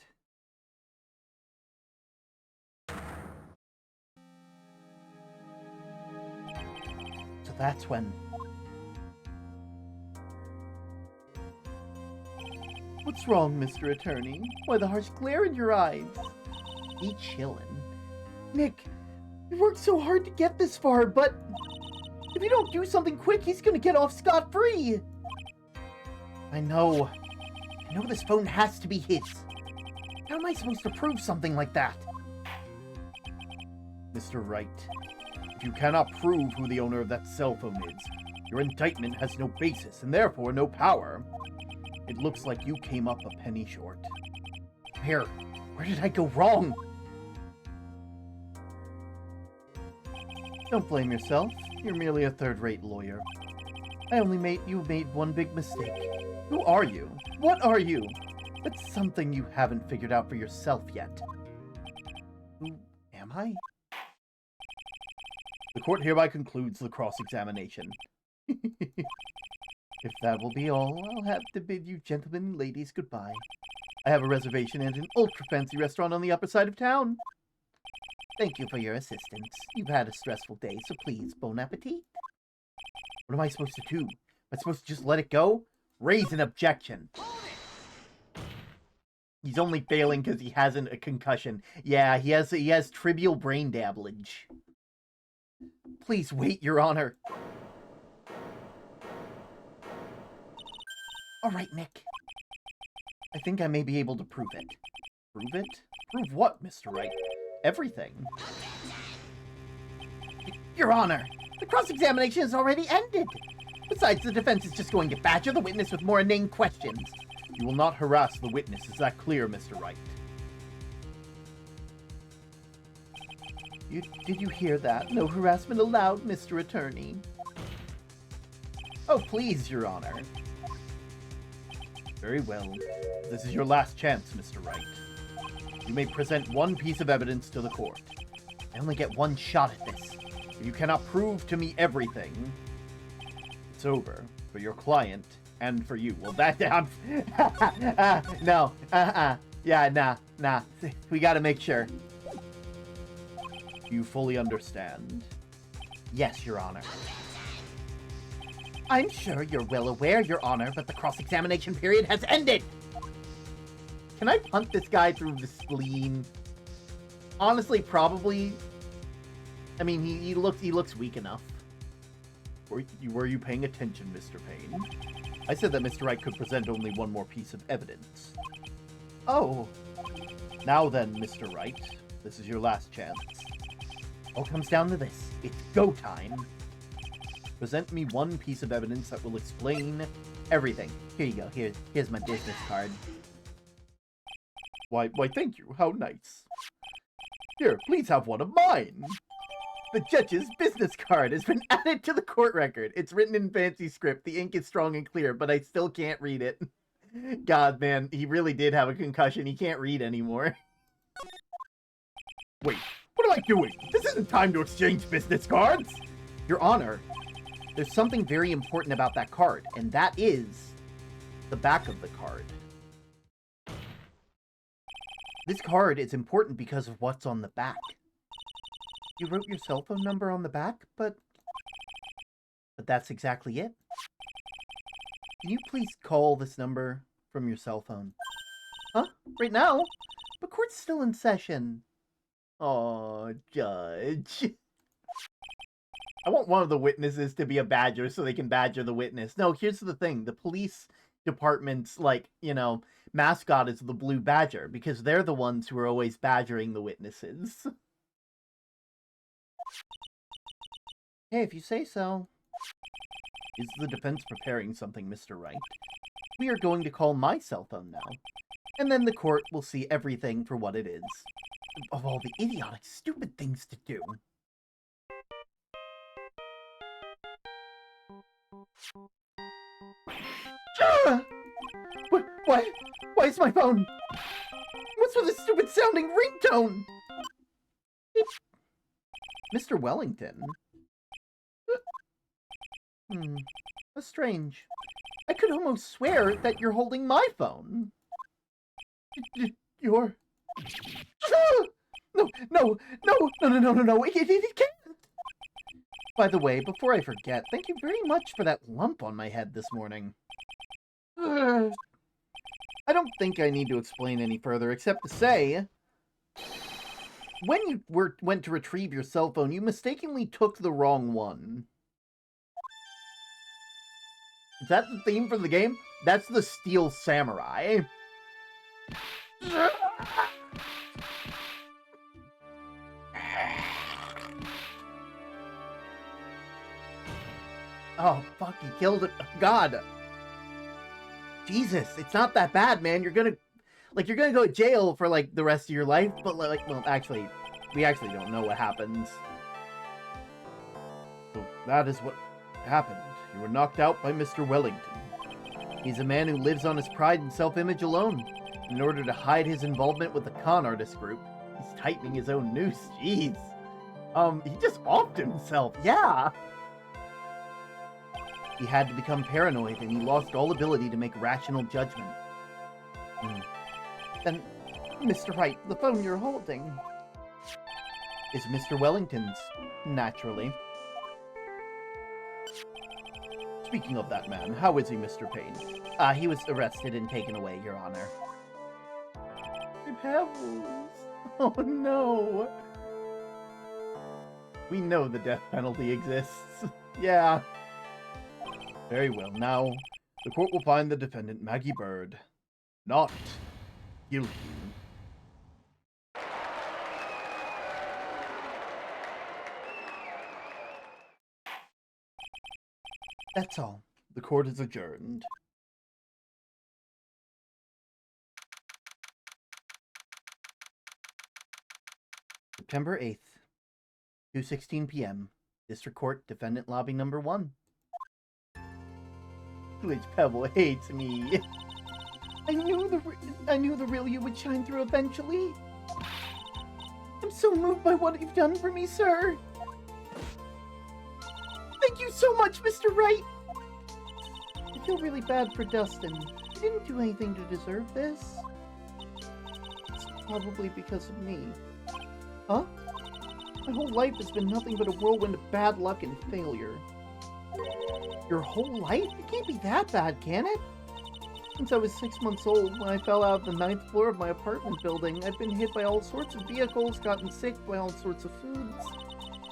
So that's when... What's wrong, Mr. Attorney? Why the harsh glare in your eyes? Be chillin'. Nick, we worked so hard to get this far, but... if you don't do something quick, he's gonna get off scot-free! I know this phone has to be his. How am I supposed to prove something like that? Mr. Wright, if you cannot prove who the owner of that cell phone is, your indictment has no basis and therefore no power. It looks like you came up a penny short. Where did I go wrong? Don't blame yourself. You're merely a third-rate lawyer. You made one big mistake. Who are you? What are you? That's something you haven't figured out for yourself yet. Who am I? The court hereby concludes the cross-examination. If that will be all, I'll have to bid you gentlemen and ladies goodbye. I have a reservation at an ultra-fancy restaurant on the upper side of town. Thank you for your assistance. You've had a stressful day, so please, bon appetit. What am I supposed to do? Am I supposed to just let it go? Raise an objection. He's only failing because he hasn't a concussion. Yeah, he has trivial brain damage. Please wait, Your Honor. All right, Nick. I think I may be able to prove it. Prove it? Prove what, Mr. Wright? Everything. Your Honor, the cross-examination has already ended. Besides, the defense is just going to badger the witness with more inane questions. You will not harass the witness. Is that clear, Mr. Wright? Did you hear that? No harassment allowed, Mr. Attorney. Oh, please, Your Honor. Very well. This is your last chance, Mr. Wright. You may present one piece of evidence to the court. I only get one shot at this. If you cannot prove to me everything, it's over for your client and for you. Well, that down. No. Yeah, nah. We gotta make sure. You fully understand? Yes, Your Honor. I'm sure you're well aware, Your Honor, but the cross-examination period has ended! Can I punt this guy through the spleen? Honestly, probably. I mean, he looks weak enough. Were you paying attention, Mr. Payne? I said that Mr. Wright could present only one more piece of evidence. Oh. Now then, Mr. Wright, this is your last chance. All comes down to this. It's go time. Present me one piece of evidence that will explain everything. Here you go. Here's my business card. Why, thank you. How nice. Here, please have one of mine. The judge's business card has been added to the court record. It's written in fancy script. The ink is strong and clear, but I still can't read it. God, man, he really did have a concussion. He can't read anymore. Wait, what am I doing? This isn't time to exchange business cards. Your Honor, there's something very important about that card, and that is the back of the card. This card is important because of what's on the back. You wrote your cell phone number on the back, but that's exactly it. Can you please call this number from your cell phone? Huh? Right now? But court's still in session. Aw, Judge. I want one of the witnesses to be a badger so they can badger the witness. No, here's the thing. The police department's, like, you know, mascot is the blue badger because they're the ones who are always badgering the witnesses. Hey, if you say so. Is the defense preparing something, Mr. Wright? We are going to call my cell phone now. And then the court will see everything for what it is. Of all the idiotic, stupid things to do. Ah! Why is my phone? What's with this stupid sounding ringtone? Mr. Wellington? That's strange. I could almost swear that you're holding my phone. You're... No, it can't! By the way, before I forget, thank you very much for that lump on my head this morning. I don't think I need to explain any further, except to say... When you went to retrieve your cell phone, you mistakenly took the wrong one. Is that the theme for the game? That's the Steel Samurai. Oh, fuck, he killed it. God. Jesus, it's not that bad, man. You're gonna go to jail for, like, the rest of your life, but, like, well, actually, we actually don't know what happens. So, that is what happened. You were knocked out by Mr. Wellington. He's a man who lives on his pride and self-image alone. In order to hide his involvement with the con artist group, he's tightening his own noose. Jeez. He just offed himself. Yeah. He had to become paranoid, and he lost all ability to make rational judgment. Then, Mr. Wright, the phone you're holding is Mr. Wellington's, naturally. Speaking of that man, how is he, Mr. Payne? He was arrested and taken away, Your Honor. Good heavens. Oh, no. We know the death penalty exists. Yeah. Very well. Now, the court will find the defendant, Maggie Bird, not guilty. That's all. The court is adjourned. September 8th, 2:16 p.m. District Court, Defendant Lobby Number 1. Glitch Pebble hates me. I knew the real you would shine through eventually. I'm so moved by what you've done for me, sir. Thank you so much, Mr. Wright. I feel really bad for Dustin. He didn't do anything to deserve this. It's probably because of me. Huh? My whole life has been nothing but a whirlwind of bad luck and failure. Your whole life? It can't be that bad, can it? Since I was 6 months old, when I fell out of the 9th floor of my apartment building, I've been hit by all sorts of vehicles, gotten sick by all sorts of foods,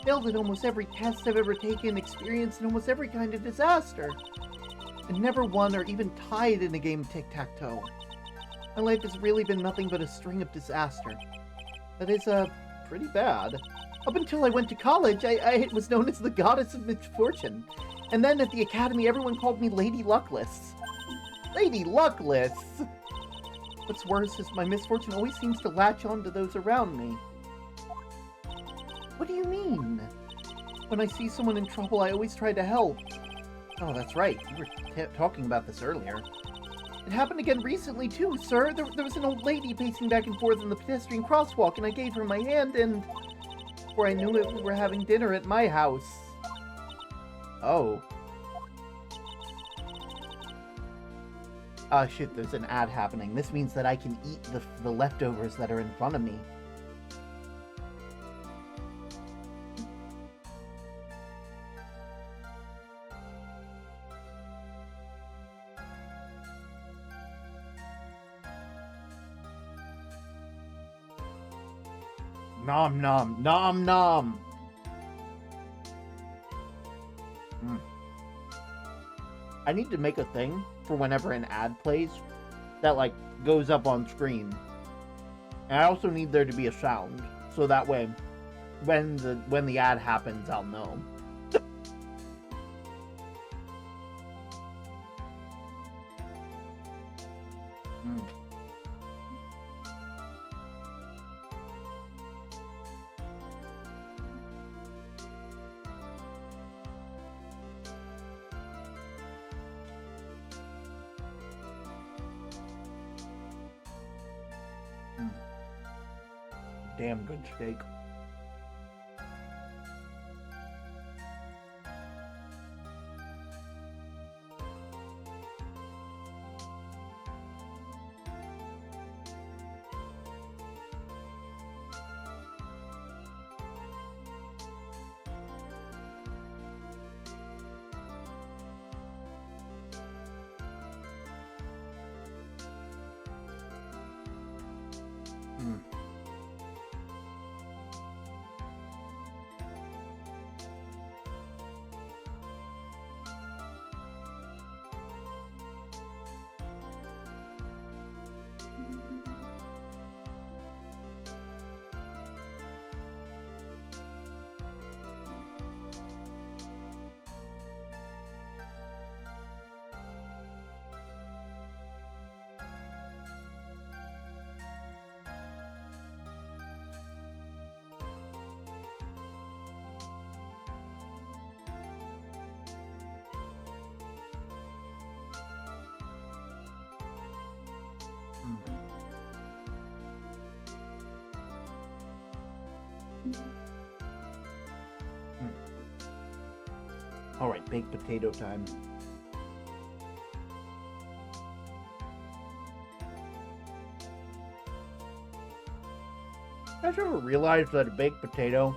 failed at almost every test I've ever taken, experienced in almost every kind of disaster, and never won or even tied in a game of tic-tac-toe. My life has really been nothing but a string of disaster. That is, pretty bad. Up until I went to college, I was known as the Goddess of Misfortune. And then at the academy, everyone called me Lady Luckless. Lady Luckless! What's worse is my misfortune always seems to latch on to those around me. What do you mean? When I see someone in trouble, I always try to help. Oh, that's right. You were talking about this earlier. It happened again recently, too, sir. There was an old lady pacing back and forth in the pedestrian crosswalk, and I gave her my hand, and... before I knew it, we were having dinner at my house. Oh. Ah, shit, there's an ad happening. This means that I can eat the leftovers that are in front of me. Nom nom, nom nom! I need to make a thing for whenever an ad plays that, like, goes up on screen. And I also need there to be a sound, so that way, when the ad happens, I'll know. Damn good steak. Alright, baked potato time. You guys ever realize that a baked potato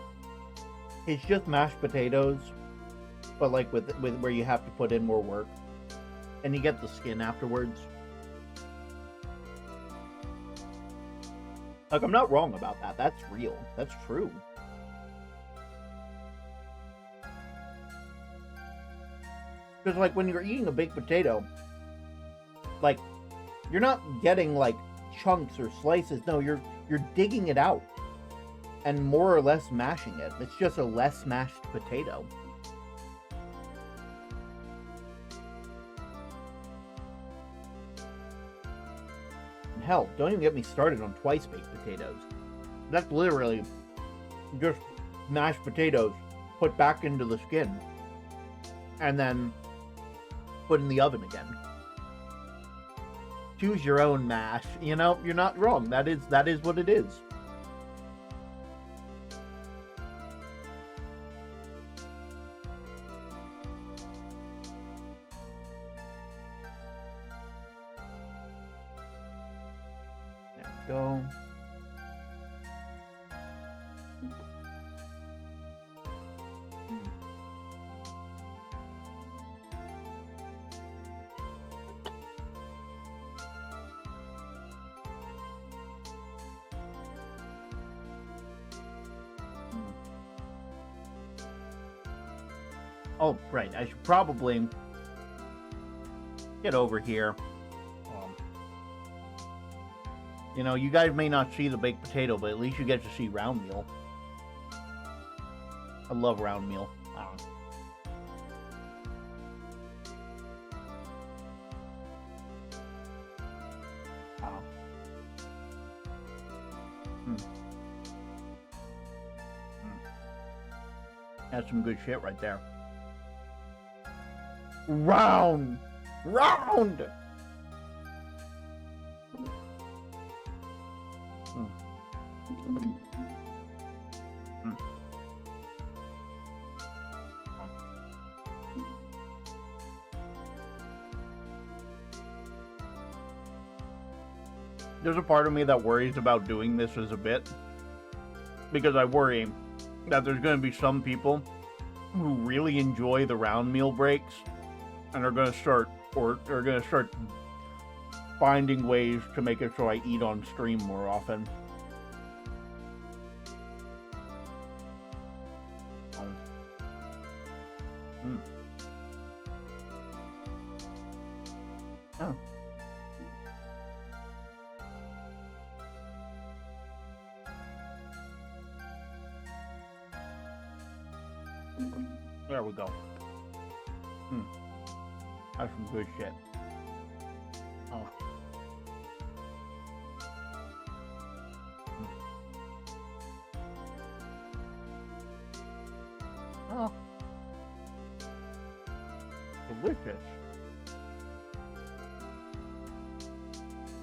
is just mashed potatoes, but like with where you have to put in more work, and you get the skin afterwards? Like, I'm not wrong about that. That's real. That's true. Because, like, when you're eating a baked potato, like, you're not getting, like, chunks or slices. No, you're digging it out and more or less mashing it. It's just a less mashed potato. And hell, don't even get me started on twice baked potatoes. That's literally just mashed potatoes put back into the skin and then put in the oven again. Choose your own mash. You know, you're not wrong. That is what it is. There we go. Oh, right. I should probably get over here. You know, you guys may not see the baked potato, but at least you get to see round meal. I love round meal. That's some good shit right there. Round! Round! There's a part of me that worries about doing this as a bit, because I worry that there's going to be some people who really enjoy the round meal breaks and are going to start finding ways to make it so I eat on stream more often. Oh. There we go. That's some good shit. Oh. Oh. Delicious.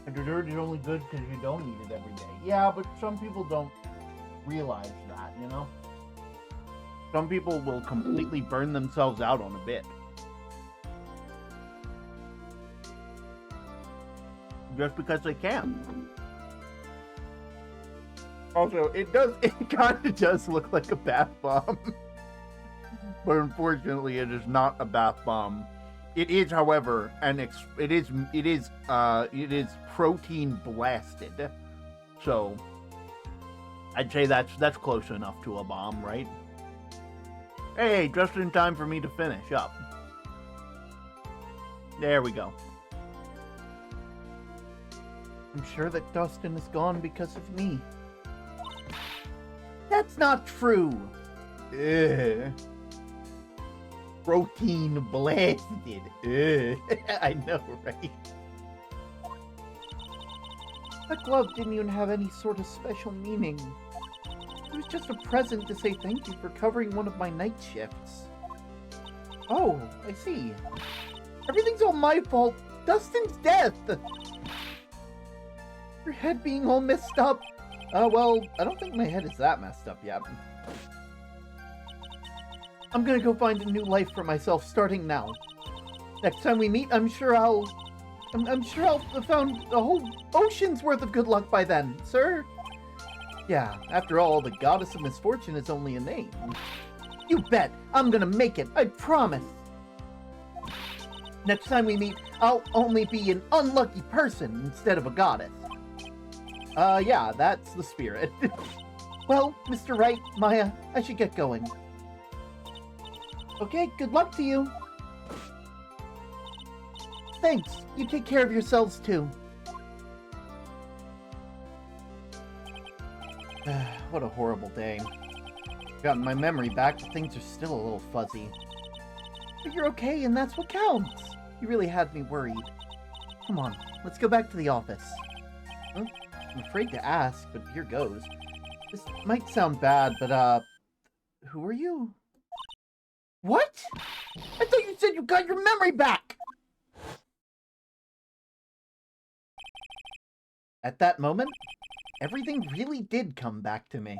And dessert is only good because you don't eat it every day. Yeah, but some people don't realize that, you know? Some people will completely burn themselves out on a bit. Just because they can. Also, it kind of does look like a bath bomb. But unfortunately, it is not a bath bomb. It is, however, it is protein blasted. So, I'd say that's close enough to a bomb, right? Hey, just in time for me to finish up. There we go. I'm sure that Dustin is gone because of me. That's not true. Ugh. Protein blasted. Ugh. I know, right? That glove didn't even have any sort of special meaning. It was just a present to say thank you for covering one of my night shifts. Oh, I see. Everything's all my fault. Dustin's death. Your head being all messed up. Well, I don't think my head is that messed up yet. I'm gonna go find a new life for myself starting now. Next time we meet, I'm sure I'll have found a whole ocean's worth of good luck by then, sir. Yeah, after all, the goddess of misfortune is only a name. You bet! I'm gonna make it, I promise! Next time we meet, I'll only be an unlucky person instead of a goddess. Yeah, that's the spirit. Well, Mr. Wright, Maya, I should get going. Okay, good luck to you. Thanks, you take care of yourselves too. What a horrible day. Gotten my memory back, but things are still a little fuzzy. But you're okay, and that's what counts. You really had me worried. Come on, let's go back to the office. Huh? I'm afraid to ask, but here goes. This might sound bad, but, who are you? What? I thought you said you got your memory back! At that moment, everything really did come back to me.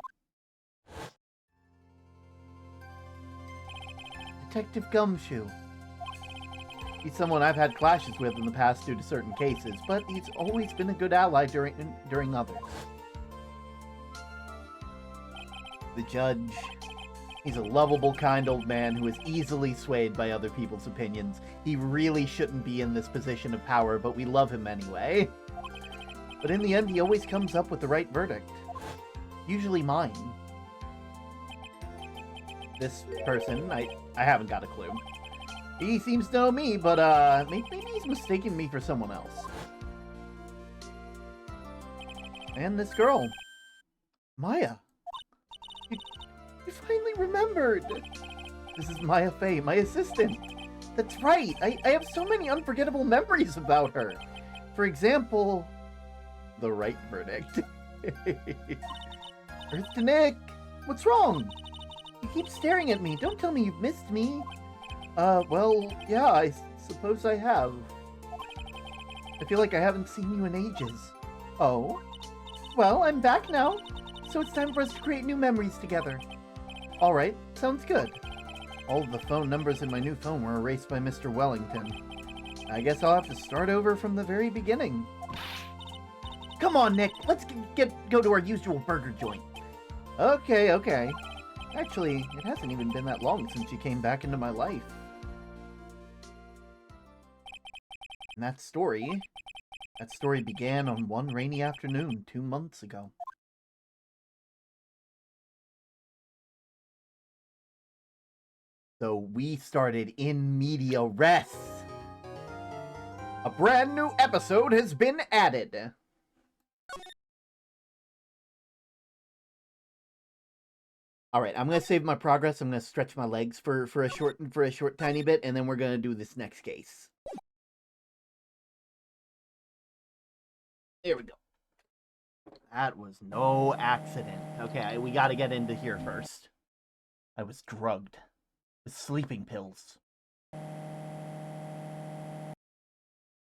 Detective Gumshoe. He's someone I've had clashes with in the past due to certain cases, but he's always been a good ally during others. The judge. He's a lovable, kind old man who is easily swayed by other people's opinions. He really shouldn't be in this position of power, but we love him anyway. But in the end, he always comes up with the right verdict. Usually mine. this person, I haven't got a clue. He seems to know me, but maybe he's mistaken me for someone else. And this girl, Maya. You finally remembered. This is Maya Fey, my assistant. That's right. I have so many unforgettable memories about her. For example, the Wright verdict. Earth to Nick. What's wrong? You keep staring at me. Don't tell me you've missed me. Well, yeah, I suppose I have. I feel like I haven't seen you in ages. Oh? Well, I'm back now. So it's time for us to create new memories together. Alright, sounds good. All of the phone numbers in my new phone were erased by Mr. Wellington. I guess I'll have to start over from the very beginning. Come on, Nick. Let's go to our usual burger joint. Okay. Actually, it hasn't even been that long since you came back into my life. And that story began on one rainy afternoon 2 months ago. So we started in media res. A brand new episode has been added. All right, I'm gonna save my progress. I'm gonna stretch my legs for a short tiny bit, and then we're gonna do this next case. There we go. That was no accident. Okay, we gotta get into here first. I was drugged with sleeping pills.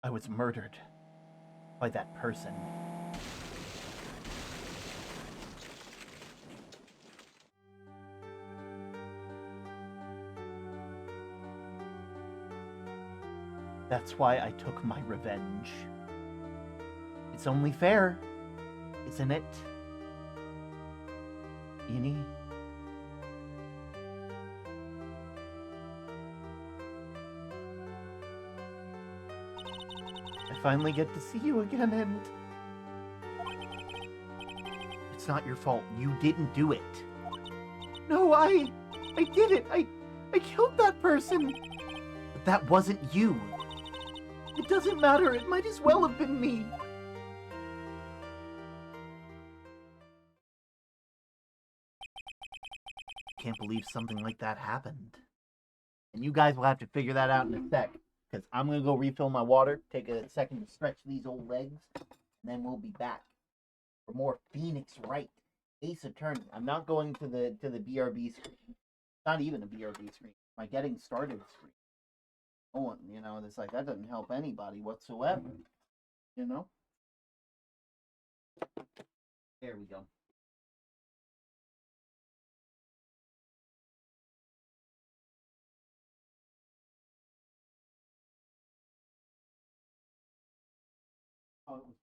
I was murdered by that person. That's why I took my revenge. It's only fair, isn't it? Eenie? I finally get to see you again, and it's not your fault. You didn't do it. No, I did it. I killed that person. But that wasn't you. It doesn't matter. It might as well have been me. Can't believe something like that happened. And you guys will have to figure that out in a sec. Because I'm going to go refill my water, take a second to stretch these old legs, and then we'll be back for more Phoenix Wright, Ace Attorney. I'm not going to the BRB screen. Not even a BRB screen. My getting started screen. Oh, you know, it's like, that doesn't help anybody whatsoever. You know? There we go. Oh, it was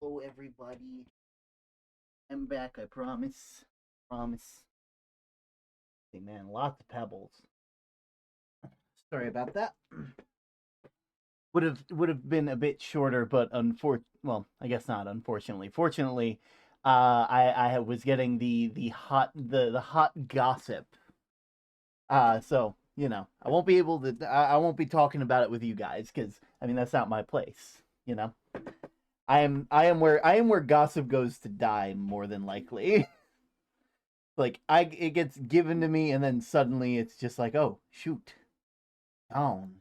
Hello, everybody. I'm back, I promise. Promise. Hey, man, lots of pebbles. Sorry about that. Would have been a bit shorter, but well, I guess not. Unfortunately, fortunately, I was getting the hot gossip. So you know, I won't be able to. I won't be talking about it with you guys because I mean that's not my place. You know, I am where gossip goes to die more than likely. Like it gets given to me, and then suddenly it's just like, oh shoot, down.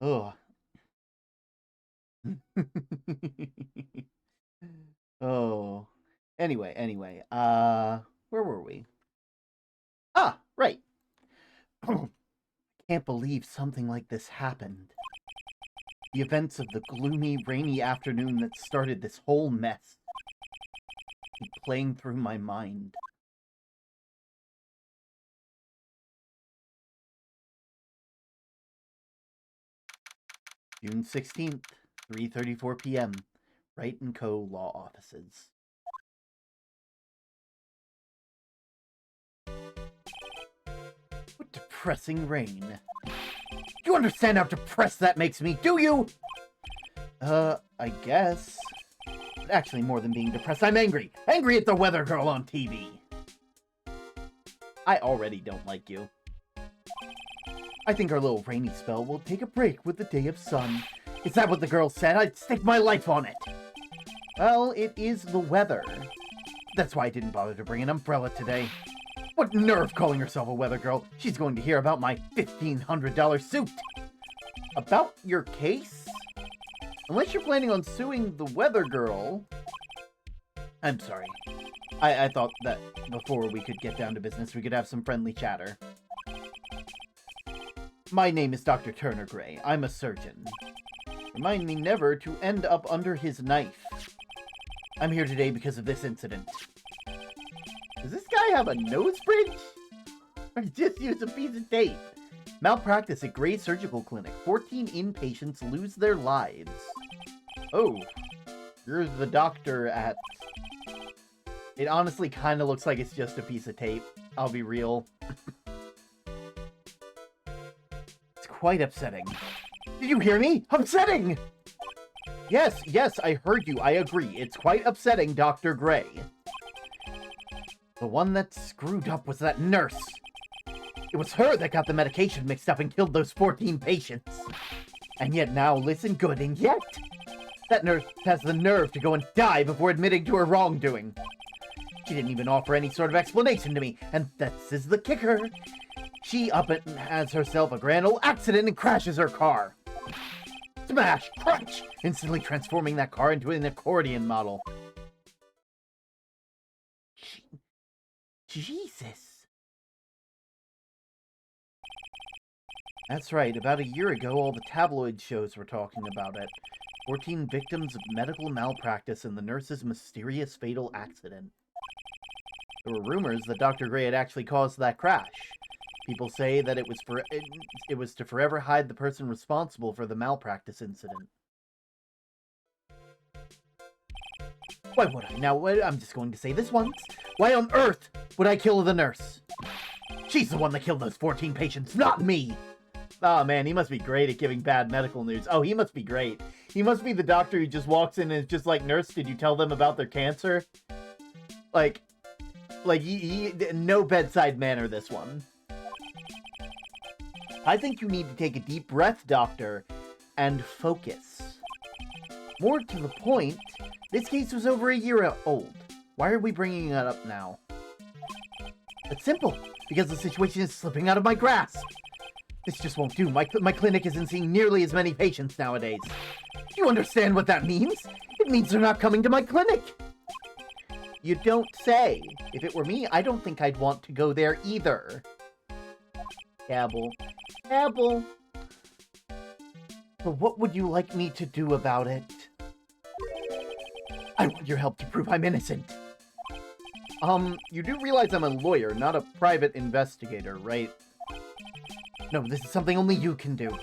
Ugh. Oh. Anyway, where were we? Ah, right. Can't believe something like this happened. The events of the gloomy, rainy afternoon that started this whole mess keep playing through my mind. June 16th, 3:34 p.m. Wright & Co. Law Offices. What depressing rain. Do you understand how depressed that makes me, do you? I guess. But actually, more than being depressed, I'm angry. Angry at the weather girl on TV. I already don't like you. I think our little rainy spell will take a break with the day of sun. Is that what the girl said? I'd stake my life on it. Well, it is the weather. That's why I didn't bother to bring an umbrella today. What nerve calling herself a weather girl? She's going to hear about my $1,500 suit. About your case? Unless you're planning on suing the weather girl. I'm sorry. I thought that before we could get down to business, we could have some friendly chatter. My name is Dr. Turner Gray. I'm a surgeon. Remind me never to end up under his knife. I'm here today because of this incident. Does this guy have a nose bridge? Or just use a piece of tape? Malpractice at Gray Surgical Clinic. 14 inpatients lose their lives. Oh, you're the doctor at... It honestly kind of looks like it's just a piece of tape. I'll be real. It's quite upsetting. Did you hear me? Upsetting! Yes, I heard you. I agree. It's quite upsetting, Dr. Gray. The one that screwed up was that nurse. It was her that got the medication mixed up and killed those 14 patients. And yet now, listen good, and yet... That nurse has the nerve to go and die before admitting to her wrongdoing. She didn't even offer any sort of explanation to me, and this is the kicker. She up and has herself a grand old accident and crashes her car. Smash! Crunch! Instantly transforming that car into an accordion model. Jesus. That's right, about a year ago, all the tabloid shows were talking about it. 14 victims of medical malpractice and the nurse's mysterious fatal accident. There were rumors that Dr. Gray had actually caused that crash. People say that it was to forever hide the person responsible for the malpractice incident. Why would I? Now, I'm just going to say this once. Why on earth would I kill the nurse? She's the one that killed those 14 patients, not me! Oh man, he must be great at giving bad medical news. Oh, he must be great. He must be the doctor who just walks in and is just like, nurse, did you tell them about their cancer? Like he no bedside manner, this one. I think you need to take a deep breath, doctor, and focus. More to the point, this case was over a year old. Why are we bringing it up now? It's simple, because the situation is slipping out of my grasp. This just won't do. My clinic isn't seeing nearly as many patients nowadays. Do you understand what that means? It means they're not coming to my clinic. You don't say. If it were me, I don't think I'd want to go there either. Gabble. Gabble. But what would you like me to do about it? I want your help to prove I'm innocent. You do realize I'm a lawyer, not a private investigator, right? No, this is something only you can do.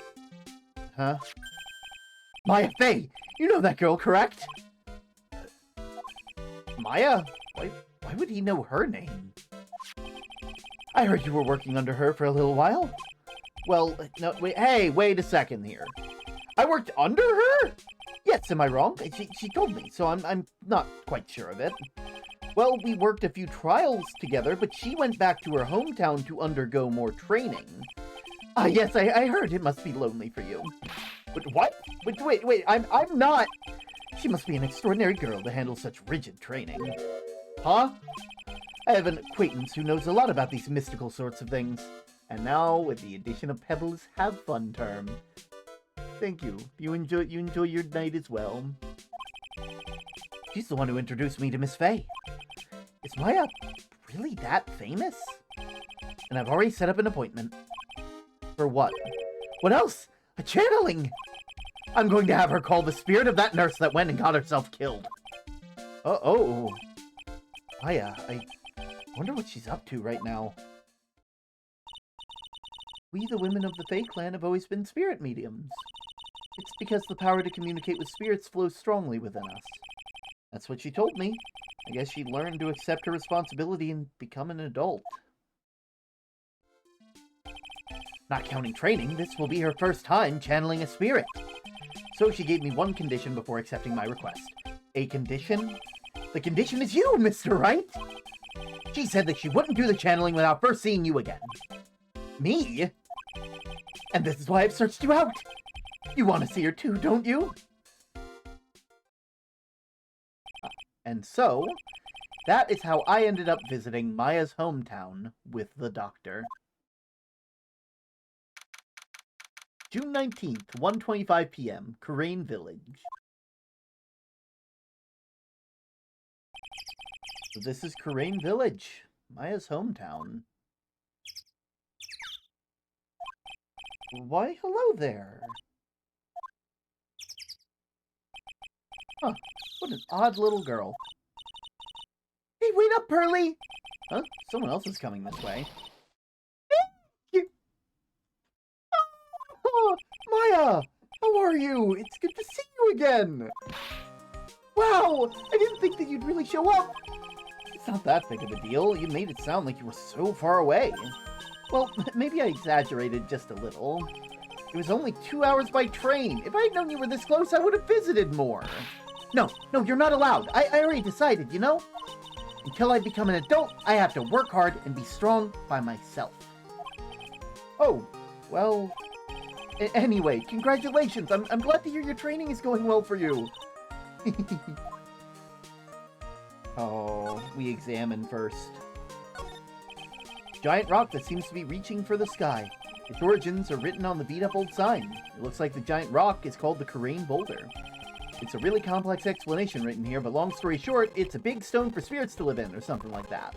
Huh? Maya Fey! You know that girl, correct? Maya? Why would he know her name? I heard you were working under her for a little while. Well, no, wait a second here. I worked under her? Yes, am I wrong? She told me, so I'm not quite sure of it. Well, we worked a few trials together, but she went back to her hometown to undergo more training. Ah, yes, I heard. It must be lonely for you. But what? Wait, I'm not... She must be an extraordinary girl to handle such rigid training. Huh? I have an acquaintance who knows a lot about these mystical sorts of things. And now, with the addition of Pebble's Have Fun term. Thank you. You enjoy your night as well. She's the one who introduced me to Miss Faye. Is Maya really that famous? And I've already set up an appointment. For what? What else? A channeling! I'm going to have her call the spirit of that nurse that went and got herself killed. Oh. Maya, I wonder what she's up to right now. We, the women of the Fae clan, have always been spirit mediums. It's because the power to communicate with spirits flows strongly within us. That's what she told me. I guess she learned to accept her responsibility and become an adult. Not counting training, this will be her first time channeling a spirit. So she gave me one condition before accepting my request. A condition? The condition is you, Mr. Wright! She said that she wouldn't do the channeling without first seeing you again. Me? And this is why I've searched you out! You want to see her too, don't you? And so, that is how I ended up visiting Maya's hometown with the doctor. June 19th, 1:25 p.m., Karain Village. So this is Karain Village, Maya's hometown. Why, hello there. Huh, what an odd little girl. Hey, wait up, Pearly! Huh? Someone else is coming this way. Oh, Maya! How are you? It's good to see you again! Wow! I didn't think that you'd really show up! It's not that big of a deal. You made it sound like you were so far away. Well, maybe I exaggerated just a little. It was only 2 hours by train. If I had known you were this close, I would have visited more. No, you're not allowed. I already decided, you know? Until I become an adult, I have to work hard and be strong by myself. Oh, well... Anyway, congratulations. I'm glad to hear your training is going well for you. Oh, we examine first. Giant rock that seems to be reaching for the sky. Its origins are written on the beat-up old sign. It looks like the giant rock is called the Karain Boulder. It's a really complex explanation written here, but long story short, it's a big stone for spirits to live in, or something like that.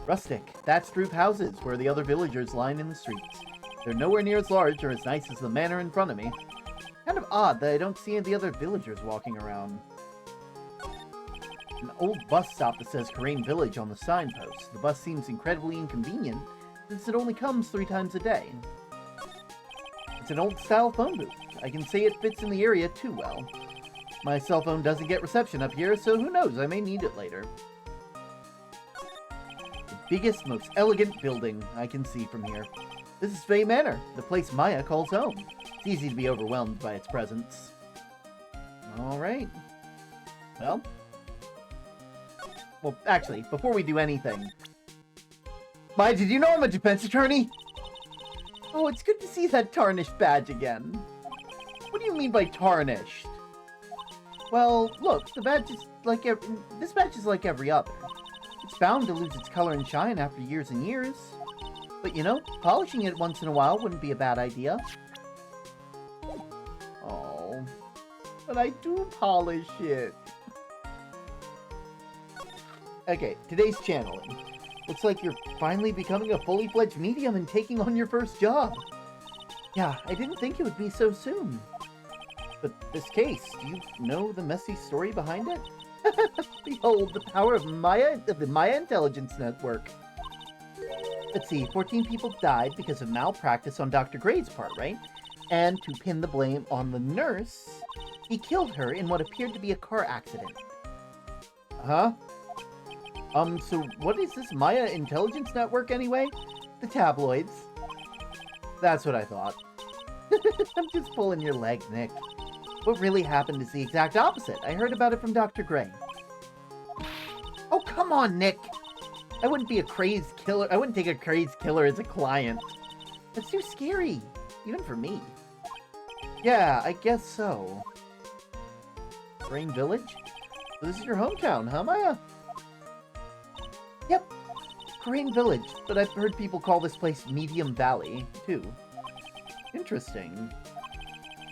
Rustic, thatched roof houses where the other villagers line in the streets. They're nowhere near as large or as nice as the manor in front of me. Kind of odd that I don't see any of the other villagers walking around. An old bus stop that says Karain Village on the signpost. The bus seems incredibly inconvenient, since it only comes 3 times a day. It's an old-style phone booth. I can say it fits in the area too well. My cell phone doesn't get reception up here, so who knows, I may need it later. The biggest, most elegant building I can see from here. This is Fae Manor, the place Maya calls home. It's easy to be overwhelmed by its presence. Alright. Well, actually, before we do anything... Maya, did you know I'm a defense attorney? Oh, it's good to see that tarnished badge again. What do you mean by tarnished? Well, look, the badge is like this badge is like every other. It's bound to lose its color and shine after years and years. But you know, polishing it once in a while wouldn't be a bad idea. Oh, but I do polish it. Okay, today's channeling. Looks like you're finally becoming a fully fledged medium and taking on your first job. Yeah, I didn't think it would be so soon. But this case, do you know the messy story behind it? Behold, the power of the Maya Intelligence Network. Let's see, 14 people died because of malpractice on Dr. Gray's part, right? And to pin the blame on the nurse, he killed her in what appeared to be a car accident. Huh? So what is this Maya Intelligence Network anyway? The tabloids. That's what I thought. I'm just pulling your leg, Nick. What really happened is the exact opposite. I heard about it from Dr. Gray. Oh, come on, Nick! I wouldn't be a crazed killer. I wouldn't take a crazed killer as a client. That's too scary, even for me. Yeah, I guess so. Rain Village? So this is your hometown, huh, Maya? Yep, Crane Village, but I've heard people call this place Medium Valley, too. Interesting.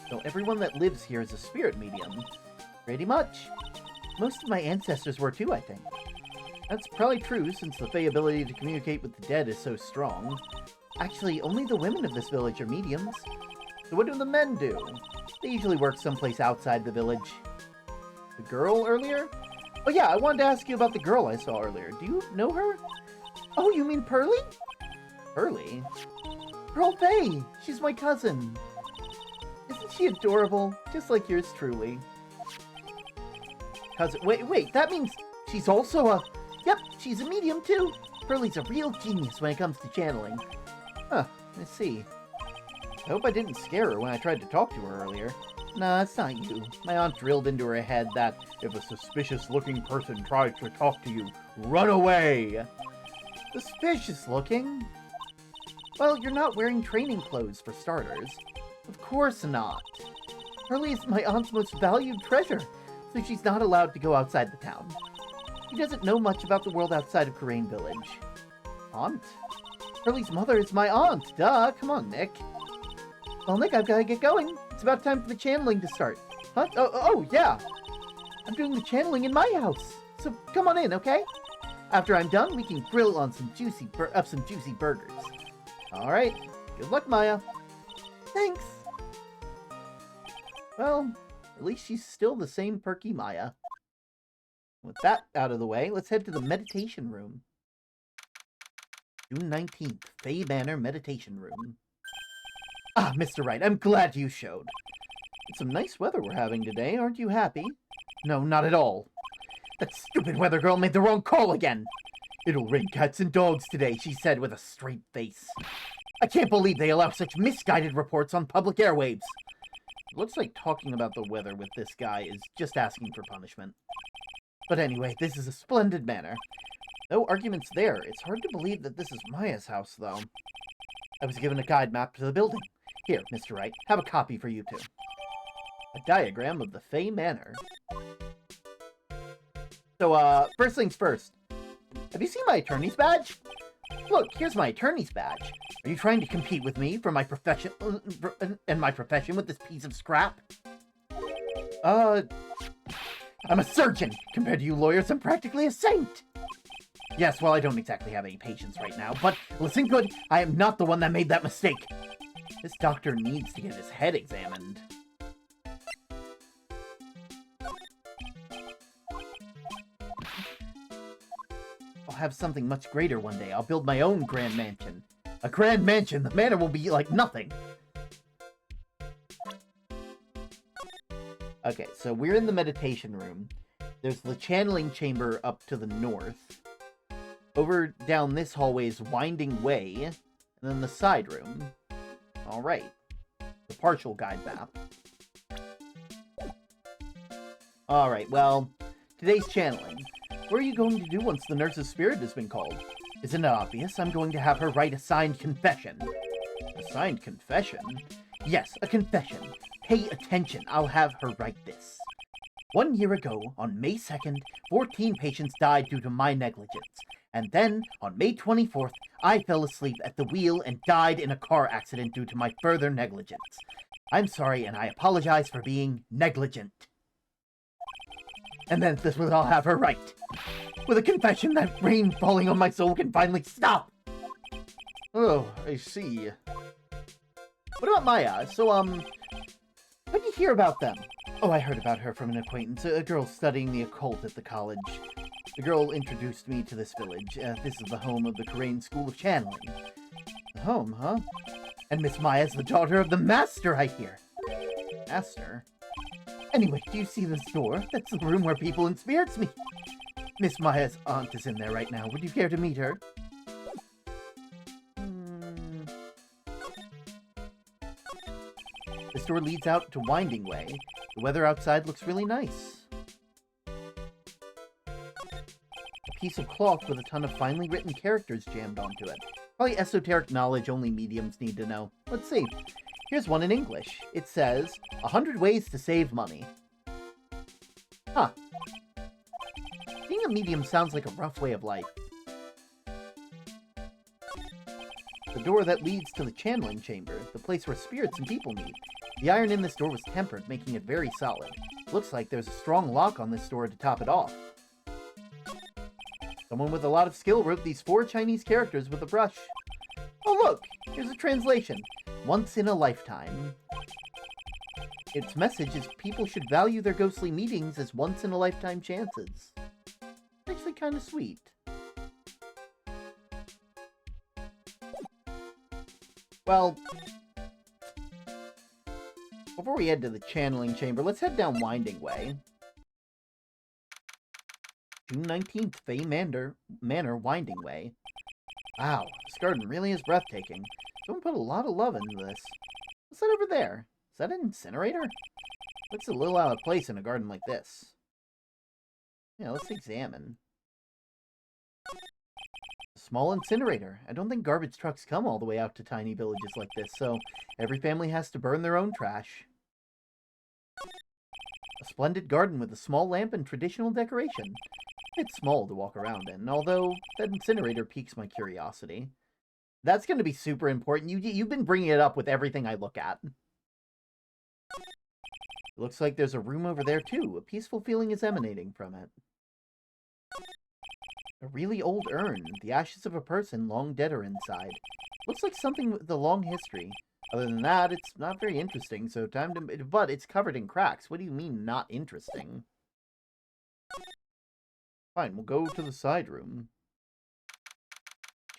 So everyone that lives here is a spirit medium. Pretty much. Most of my ancestors were too, I think. That's probably true, since the Fae ability to communicate with the dead is so strong. Actually, only the women of this village are mediums. So what do the men do? They usually work someplace outside the village. The girl earlier? Oh yeah, I wanted to ask you about the girl I saw earlier. Do you know her? Oh, you mean Pearly? Pearly? Pearl Faye! She's my cousin. Isn't she adorable? Just like yours truly. Cousin, wait, that means she's also a... Yep, she's a medium too. Pearly's a real genius when it comes to channeling. Huh, I see. I hope I didn't scare her when I tried to talk to her earlier. Nah, it's not you. My aunt drilled into her head that if a suspicious-looking person tries to talk to you, run away! Suspicious-looking? Well, you're not wearing training clothes, for starters. Of course not. Pearly is my aunt's most valued treasure, so she's not allowed to go outside the town. She doesn't know much about the world outside of Karain Village. Aunt? Pearly's mother is my aunt, duh! Come on, Nick. Well, Nick, I've got to get going. It's about time for the channeling to start. Huh? Oh, yeah. I'm doing the channeling in my house. So come on in, okay? After I'm done, we can grill on some juicy burgers. All right. Good luck, Maya. Thanks. Well, at least she's still the same perky Maya. With that out of the way, let's head to the meditation room. June 19th, Fae Manor Meditation Room. Ah, Mr. Wright, I'm glad you showed. It's some nice weather we're having today, aren't you happy? No, not at all. That stupid weather girl made the wrong call again. It'll rain cats and dogs today, she said with a straight face. I can't believe they allow such misguided reports on public airwaves. It looks like talking about the weather with this guy is just asking for punishment. But anyway, this is a splendid manor. No arguments there. It's hard to believe that this is Maya's house, though. I was given a guide map to the building. Here, Mr. Wright, have a copy for you two. A diagram of the Fae Manor. So, first things first. Have you seen my attorney's badge? Look, here's my attorney's badge. Are you trying to compete with me for my profession and my profession with this piece of scrap? I'm a surgeon. Compared to you lawyers, I'm practically a saint. Yes, well, I don't exactly have any patience right now, but listen good, I am not the one that made that mistake. This doctor needs to get his head examined. I'll have something much greater one day. I'll build my own grand mansion. A grand mansion? The manor will be like nothing. Okay, so we're in the meditation room. There's the channeling chamber up to the north. Over down this hallway is Winding Way, and then the side room. Alright. The partial guide map. Alright, well, today's channeling. What are you going to do once the nurse's spirit has been called? Isn't it obvious? I'm going to have her write a signed confession. A signed confession? Yes, a confession. Pay attention, I'll have her write this. 1 year ago, on May 2nd, 14 patients died due to my negligence. And then, on May 24th, I fell asleep at the wheel and died in a car accident due to my further negligence. I'm sorry, and I apologize for being negligent. And then this will all have her write. With a confession that rain falling on my soul can finally stop. Oh, I see. What about Maya? So, when did you hear about them? Oh, I heard about her from an acquaintance, a girl studying the occult at the college. The girl introduced me to this village. This is the home of the Karain School of Channeling. The home, huh? And Miss Maya's the daughter of the Master, I hear. Master? Anyway, do you see this door? That's the room where people and spirits meet. Miss Maya's aunt is in there right now. Would you care to meet her? This door leads out to Winding Way. The weather outside looks really nice. A piece of cloth with a ton of finely written characters jammed onto it. Probably esoteric knowledge only mediums need to know. Let's see. Here's one in English. It says, 100 ways to save money. Huh. Being a medium sounds like a rough way of life. The door that leads to the channeling chamber, the place where spirits and people meet. The iron in this door was tempered, making it very solid. Looks like there's a strong lock on this door to top it off. Someone with a lot of skill wrote these 4 Chinese characters with a brush. Oh look, here's a translation. Once in a lifetime. Its message is people should value their ghostly meetings as once-in-a-lifetime chances. Actually kind of sweet. Well, before we head to the channeling chamber, let's head down Winding Way. June 19th, Fey Manor, Winding Way. Wow, this garden really is breathtaking. Someone put a lot of love into this. What's that over there? Is that an incinerator? Looks a little out of place in a garden like this. Yeah, let's examine. A small incinerator. I don't think garbage trucks come all the way out to tiny villages like this, so every family has to burn their own trash. A splendid garden with a small lamp and traditional decoration. It's small to walk around in, although that incinerator piques my curiosity. That's going to be super important. You've been bringing it up with everything I look at. It looks like there's a room over there, too. A peaceful feeling is emanating from it. A really old urn. The ashes of a person long dead are inside. Looks like something with a long history. Other than that, it's not very interesting, so time to... But it's covered in cracks. What do you mean, not interesting? Fine, we'll go to the side room.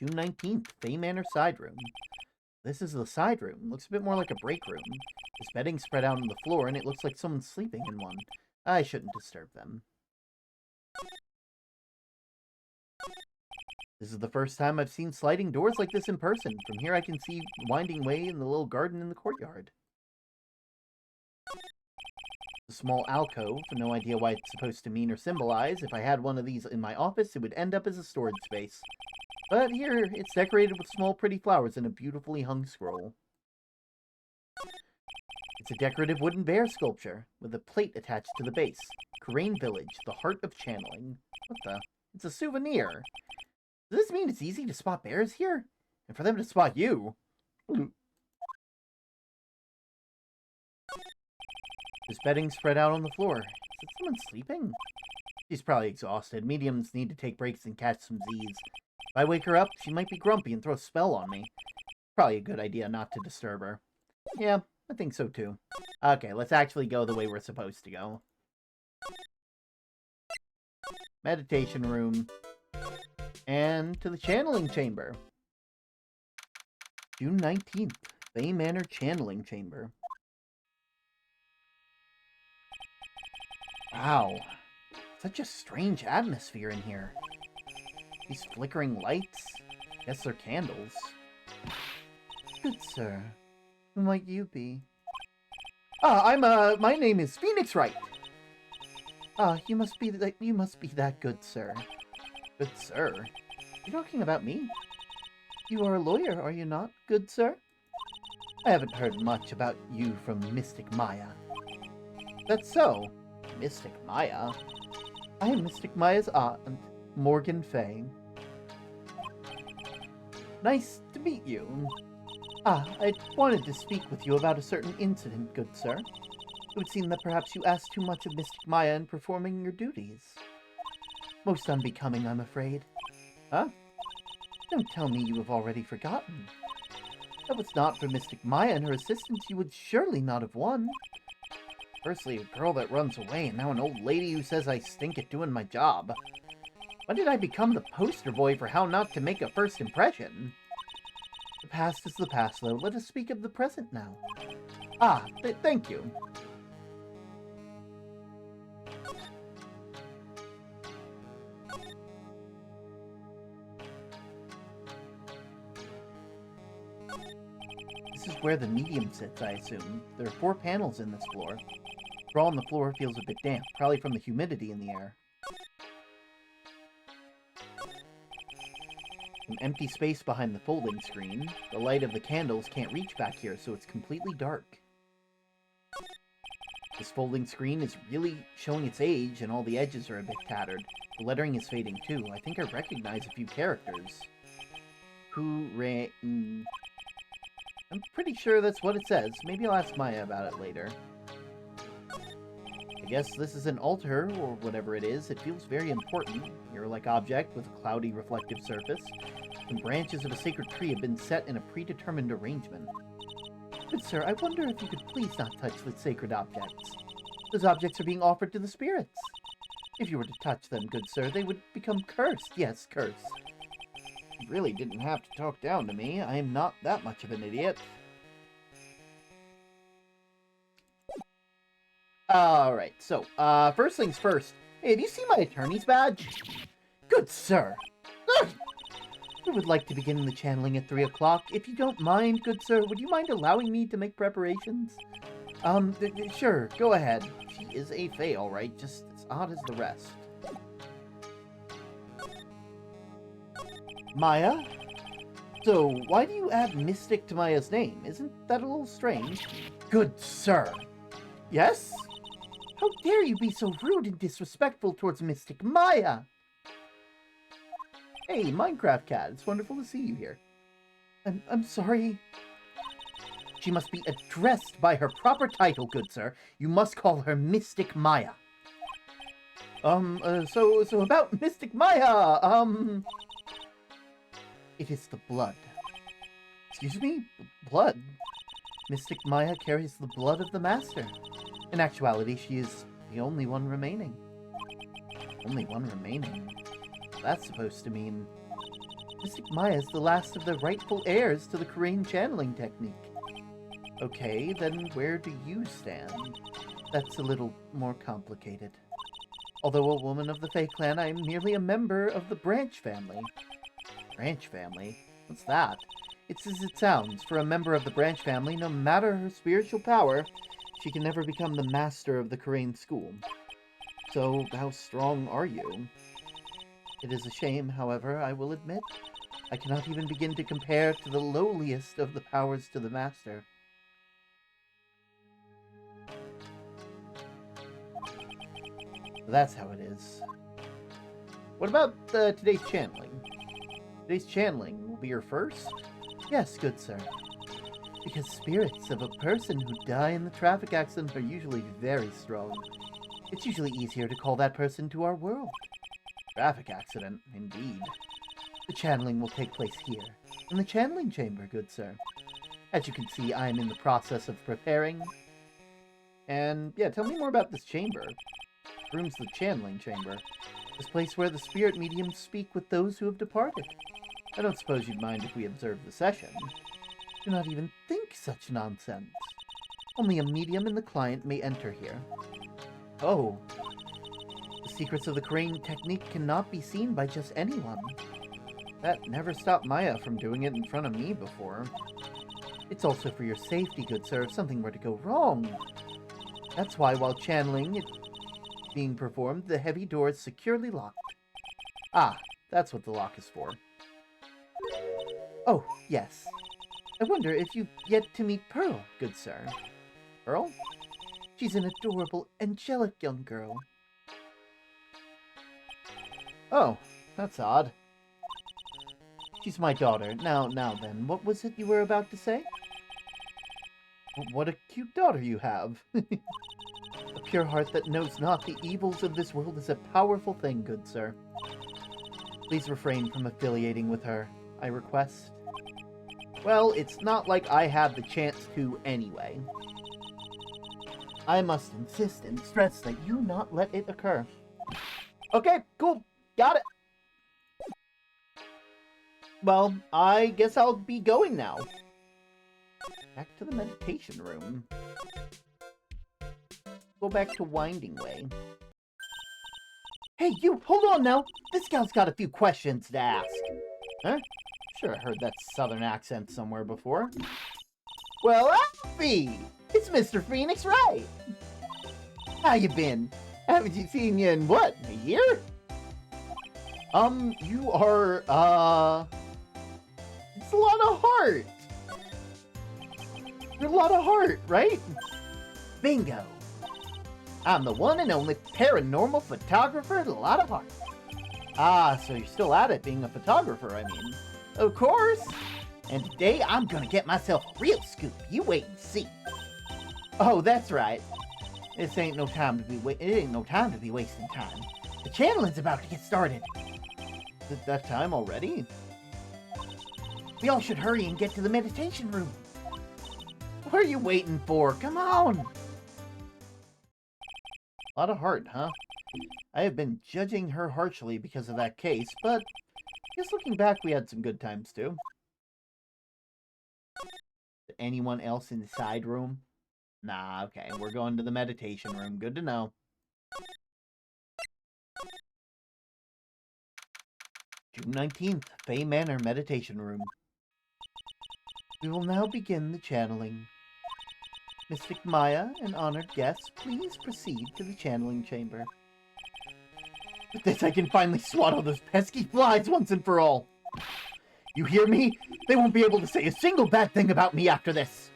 June 19th, Fey Manor side room. This is the side room. Looks a bit more like a break room. There's bedding spread out on the floor, and it looks like someone's sleeping in one. I shouldn't disturb them. This is the first time I've seen sliding doors like this in person. From here I can see Winding Way and the little garden in the courtyard. A small alcove, no idea what it's supposed to mean or symbolize. If I had one of these in my office, it would end up as a storage space. But here, it's decorated with small pretty flowers and a beautifully hung scroll. It's a decorative wooden bear sculpture, with a plate attached to the base. Karain Village, the heart of channeling. What the? It's a souvenir. Does this mean it's easy to spot bears here? And for them to spot you? There's bedding spread out on the floor. Is it someone sleeping? She's probably exhausted. Mediums need to take breaks and catch some Z's. If I wake her up, she might be grumpy and throw a spell on me. Probably a good idea not to disturb her. Yeah, I think so too. Okay, let's actually go the way we're supposed to go. Meditation room. And to the channeling chamber. June 19th, Fey Manor channeling chamber. Wow, such a strange atmosphere in here. These flickering lights? Guess they're candles. Good sir, who might you be? My name is Phoenix Wright. You must be that good sir. Good sir? You're talking about me? You are a lawyer, are you not, good sir? I haven't heard much about you from Mystic Maya. That's so. Mystic Maya? I am Mystic Maya's aunt, Morgan Fay. Nice to meet you. I wanted to speak with you about a certain incident, good sir. It would seem that perhaps you asked too much of Mystic Maya in performing your duties. Most unbecoming, I'm afraid. Huh? Don't tell me you have already forgotten. If it was not for Mystic Maya and her assistants, you would surely not have won. Firstly, a girl that runs away, and now an old lady who says I stink at doing my job. When did I become the poster boy for how not to make a first impression? The past is the past, though. Let us speak of the present now. Thank you. This is where the medium sits, I assume. There are 4 panels in this floor. Crawl on the floor feels a bit damp, probably from the humidity in the air. An empty space behind the folding screen. The light of the candles can't reach back here, so it's completely dark. This folding screen is really showing its age, and all the edges are a bit tattered. The lettering is fading too. I think I recognize a few characters. I'm pretty sure that's what it says. Maybe I'll ask Maya about it later. I guess this is an altar, or whatever it is. It feels very important. Mirror-like object with a cloudy reflective surface. The branches of a sacred tree have been set in a predetermined arrangement. Good sir, I wonder if you could please not touch the sacred objects. Those objects are being offered to the spirits. If you were to touch them, good sir, they would become cursed. Yes, cursed. You really didn't have to talk down to me. I am not that much of an idiot. Alright, so, first things first. Hey, have you seen my attorney's badge? Good sir. I would like to begin the channeling at 3 o'clock. If you don't mind, good sir, would you mind allowing me to make preparations? Sure, go ahead. She is a fae, alright, just as odd as the rest. Maya? So, why do you add Mystic to Maya's name? Isn't that a little strange? Good sir. Yes? How dare you be so rude and disrespectful towards Mystic Maya? Hey, Minecraft Cat, it's wonderful to see you here. I'm sorry. She must be addressed by her proper title, good sir. You must call her Mystic Maya. So about Mystic Maya, It is the blood. Excuse me? Blood? Mystic Maya carries the blood of the Master. In actuality, she is the only one remaining. Only one remaining? That's supposed to mean Mystic Maya is the last of the rightful heirs to the Korean channeling technique. Okay, then where do you stand? That's a little more complicated. Although a woman of the Fae clan, I am merely a member of the Branch family. Branch family? What's that? It's as it sounds. For a member of the Branch family, no matter her spiritual power, she can never become the master of the Korean school. So, how strong are you? It is a shame, however, I will admit. I cannot even begin to compare to the lowliest of the powers to the master. That's how it is. What about today's channeling? Today's channeling will be your first? Yes, good sir. Because spirits of a person who die in the traffic accident are usually very strong. It's usually easier to call that person to our world. Traffic accident, indeed. The channeling will take place here, in the channeling chamber, good sir. As you can see, I am in the process of preparing. And, yeah, tell me more about this chamber. This room's the channeling chamber. This place where the spirit mediums speak with those who have departed. I don't suppose you'd mind if we observe the session. Do not even think such nonsense. Only a medium and the client may enter here. Oh. The secrets of the Korean technique cannot be seen by just anyone. That never stopped Maya from doing it in front of me before. It's also for your safety, good sir, if something were to go wrong. That's why while channeling it being performed, the heavy door is securely locked. Ah, that's what the lock is for. Oh, yes. I wonder if you've yet to meet Pearl, good sir. Pearl? She's an adorable, angelic young girl. Oh, that's odd. She's my daughter. Now then, what was it you were about to say? What a cute daughter you have. A pure heart that knows not the evils of this world is a powerful thing, good sir. Please refrain from affiliating with her, I request. Well, it's not like I had the chance to anyway. I must insist and stress that you not let it occur. Okay, cool. Got it. Well, I guess I'll be going now. Back to the meditation room. Go back to Winding Way. Hey, you! Hold on now! This gal's got a few questions to ask. Huh? Sure, I heard that southern accent somewhere before. Well, Alfie! It's Mr. Phoenix Wright! How you been? Haven't you seen you in, what, a year? You are, it's a lot of heart. You're a lot of heart, right? Bingo! I'm the one and only paranormal photographer at a lot of heart. Ah, so you're still at it, being a photographer, I mean. Of course! And today I'm gonna get myself a real scoop. You wait and see. Oh, that's right. This ain't no time to be wasting time. The channeling's about to get started. Is it that time already? We all should hurry and get to the meditation room. What are you waiting for? Come on! A lot of heart, huh? I have been judging her harshly because of that case, but I guess looking back, we had some good times too. Anyone else in the side room? Nah, okay, we're going to the meditation room. Good to know. June 19th, Fay Manor Meditation Room. We will now begin the channeling. Mystic Maya and honored guests, please proceed to the channeling chamber. With this, I can finally swat all those pesky flies once and for all. You hear me? They won't be able to say a single bad thing about me after this.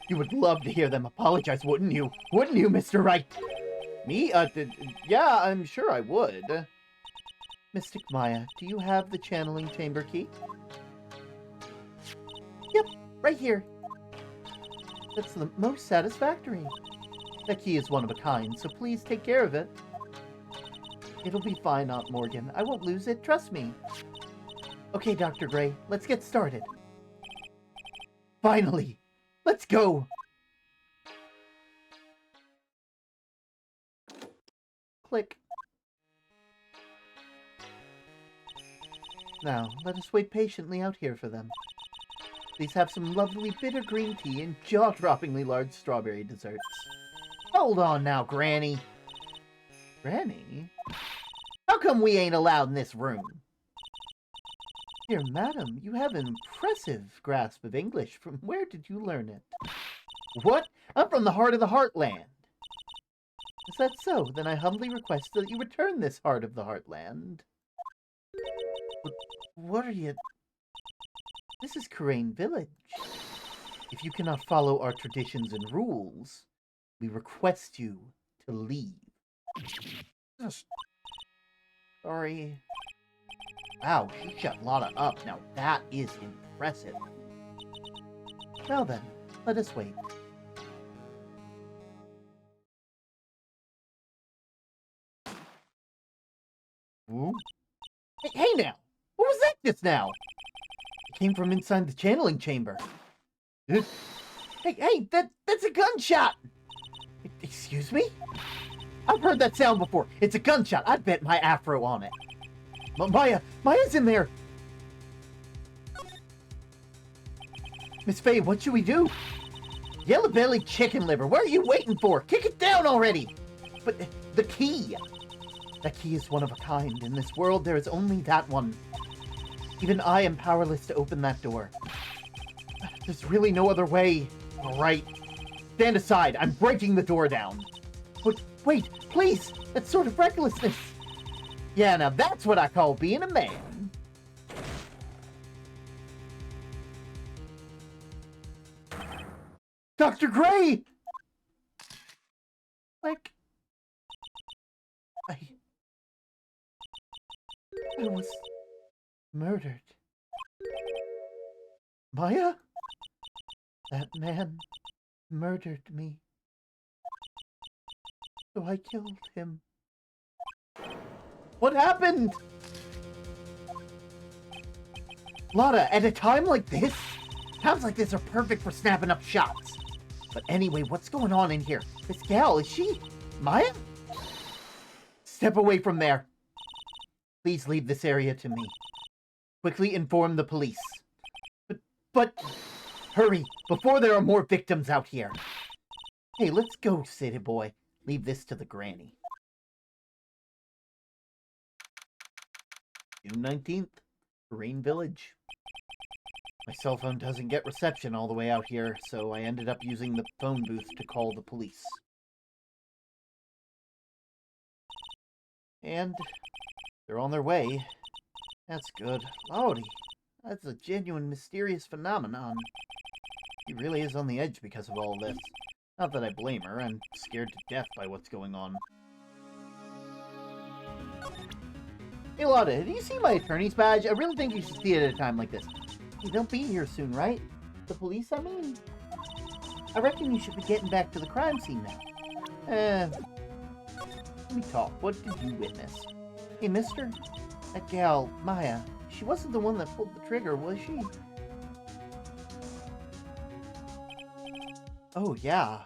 You would love to hear them apologize, wouldn't you? Wouldn't you, Mr. Wright? Me? Yeah, I'm sure I would. Mystic Maya, do you have the channeling chamber key? Yep, right here. That's the most satisfactory. That key is one of a kind, so please take care of it. It'll be fine, Aunt Morgan. I won't lose it, trust me. Okay, Dr. Gray, let's get started. Finally! Let's go! Click. Now, let us wait patiently out here for them. Please have some lovely bitter green tea and jaw-droppingly large strawberry desserts. Hold on now, Granny. Granny? How come we ain't allowed in this room? Dear madam, you have an impressive grasp of English. From where did you learn it? What? I'm from the heart of the Heartland. Is that so? Then I humbly request that you return this heart of the Heartland. What are you... This is Karain Village. If you cannot follow our traditions and rules, we request you to leave. Sorry. Wow, she shut Lotta up. Now that is impressive. Now then, let us wait. Ooh. Hey now! What was that just now? It came from inside the channeling chamber. Hey, that's a gunshot! Excuse me? I've heard that sound before. It's a gunshot. I'd bet my afro on it. Maya's in there! Miss Faye, what should we do? Yellow-bellied chicken liver, what are you waiting for? Kick it down already! But the key! That key is one of a kind. In this world, there is only that one. Even I am powerless to open that door. There's really no other way. All right. Stand aside. I'm breaking the door down. But wait, please! That's sort of recklessness. Yeah, now that's what I call being a man. Dr. Gray! Like... I was murdered. Maya? That man murdered me. So I killed him. What happened? Lotta, at a time like this? Times like this are perfect for snapping up shots. But anyway, what's going on in here? This gal, is she Maya? Step away from there. Please leave this area to me. Quickly inform the police. But hurry, before there are more victims out here. Hey, let's go, city boy. Leave this to the granny. June 19th. Rain Village. My cell phone doesn't get reception all the way out here, so I ended up using the phone booth to call the police. And they're on their way. That's good. Lordy, that's a genuine mysterious phenomenon. She really is on the edge because of all this. Not that I blame her, I'm scared to death by what's going on. Hey Lotta, have you seen my attorney's badge? I really think you should see it at a time like this. You don't be here soon, right? The police, I mean? I reckon you should be getting back to the crime scene now. Let me talk. What did you witness? Hey, mister? That gal, Maya, she wasn't the one that pulled the trigger, was she? Oh, yeah.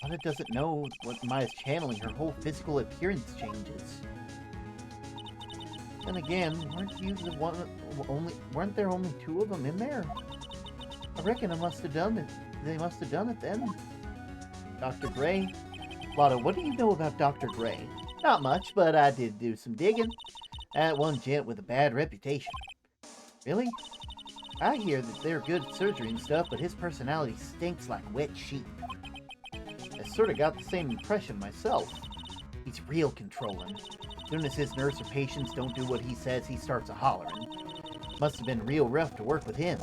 Lotta doesn't know what Maya's channeling. Her whole physical appearance changes. And again, weren't there only 2 of them in there? I reckon they must have done it then. Dr. Gray? Lotta, what do you know about Dr. Gray? Not much, but I did do some digging. That one gent with a bad reputation. Really? I hear that they're good at surgery and stuff, but his personality stinks like wet sheep. I sort of got the same impression myself. He's real controlling. As soon as his nurse or patients don't do what he says, he starts a-hollering. Must have been real rough to work with him.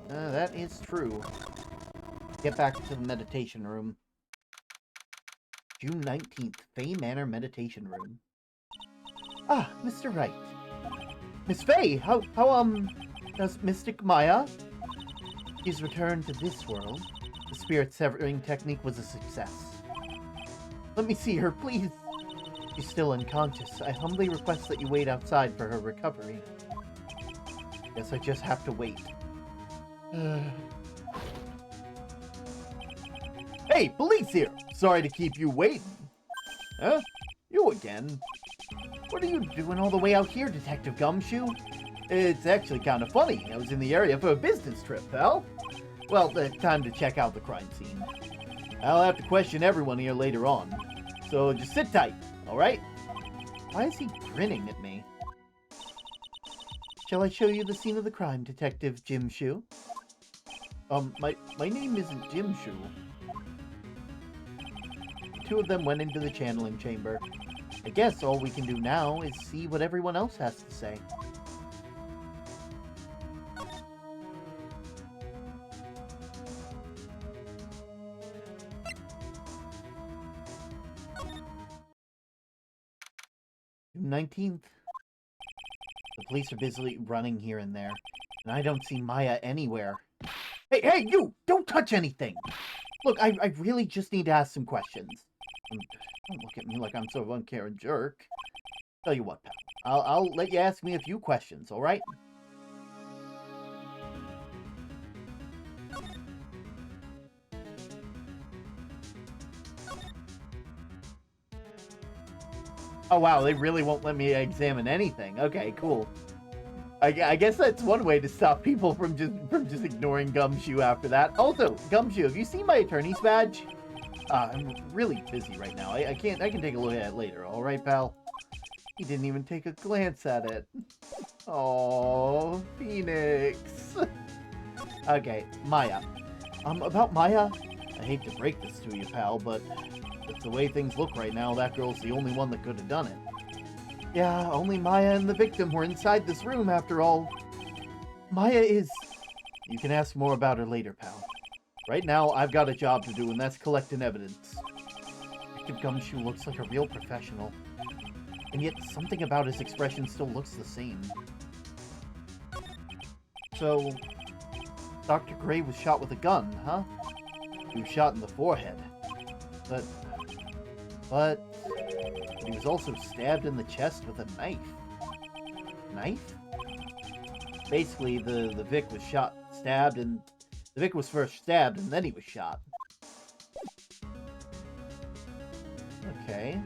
That is true. Get back to the meditation room. June 19th, Fay Manor Meditation Room. Ah, Mr. Wright. Miss Fay, how does Mystic Maya? She's returned to this world. The spirit severing technique was a success. Let me see her, please. She's still unconscious. I humbly request that you wait outside for her recovery. Guess I just have to wait. Hey, police here! Sorry to keep you waiting. Huh? You again? What are you doing all the way out here, Detective Gumshoe? It's actually kind of funny. I was in the area for a business trip, pal. Well, time to check out the crime scene. I'll have to question everyone here later on. So just sit tight, alright? Why is he grinning at me? Shall I show you the scene of the crime, Detective Jim Shoe? My name isn't Jim Shoe. The 2 of them went into the channeling chamber. I guess all we can do now is see what everyone else has to say. June 19th. The police are busily running here and there, and I don't see Maya anywhere. Hey, you! Don't touch anything! Look, I really just need to ask some questions. Don't look at me like I'm some uncaring jerk. Tell you what, pal. I'll let you ask me a few questions, alright? Oh wow, they really won't let me examine anything. Okay, cool. I guess that's one way to stop people from just ignoring Gumshoe after that. Also, Gumshoe, have you seen my attorney's badge? I'm really busy right now. I can take a look at it later, alright, pal? He didn't even take a glance at it. Oh, Phoenix. Okay, Maya. About Maya, I hate to break this to you, pal, but with the way things look right now, that girl's the only one that could have done it. Yeah, only Maya and the victim were inside this room, after all. Maya is... You can ask more about her later, pal. Right now, I've got a job to do, and that's collecting evidence. Detective Gumshoe looks like a real professional. And yet, something about his expression still looks the same. So, Dr. Gray was shot with a gun, huh? He was shot in the forehead. But he was also stabbed in the chest with a knife. Knife? Basically, the Vic was stabbed, and the Vic was first stabbed, and then he was shot. Okay.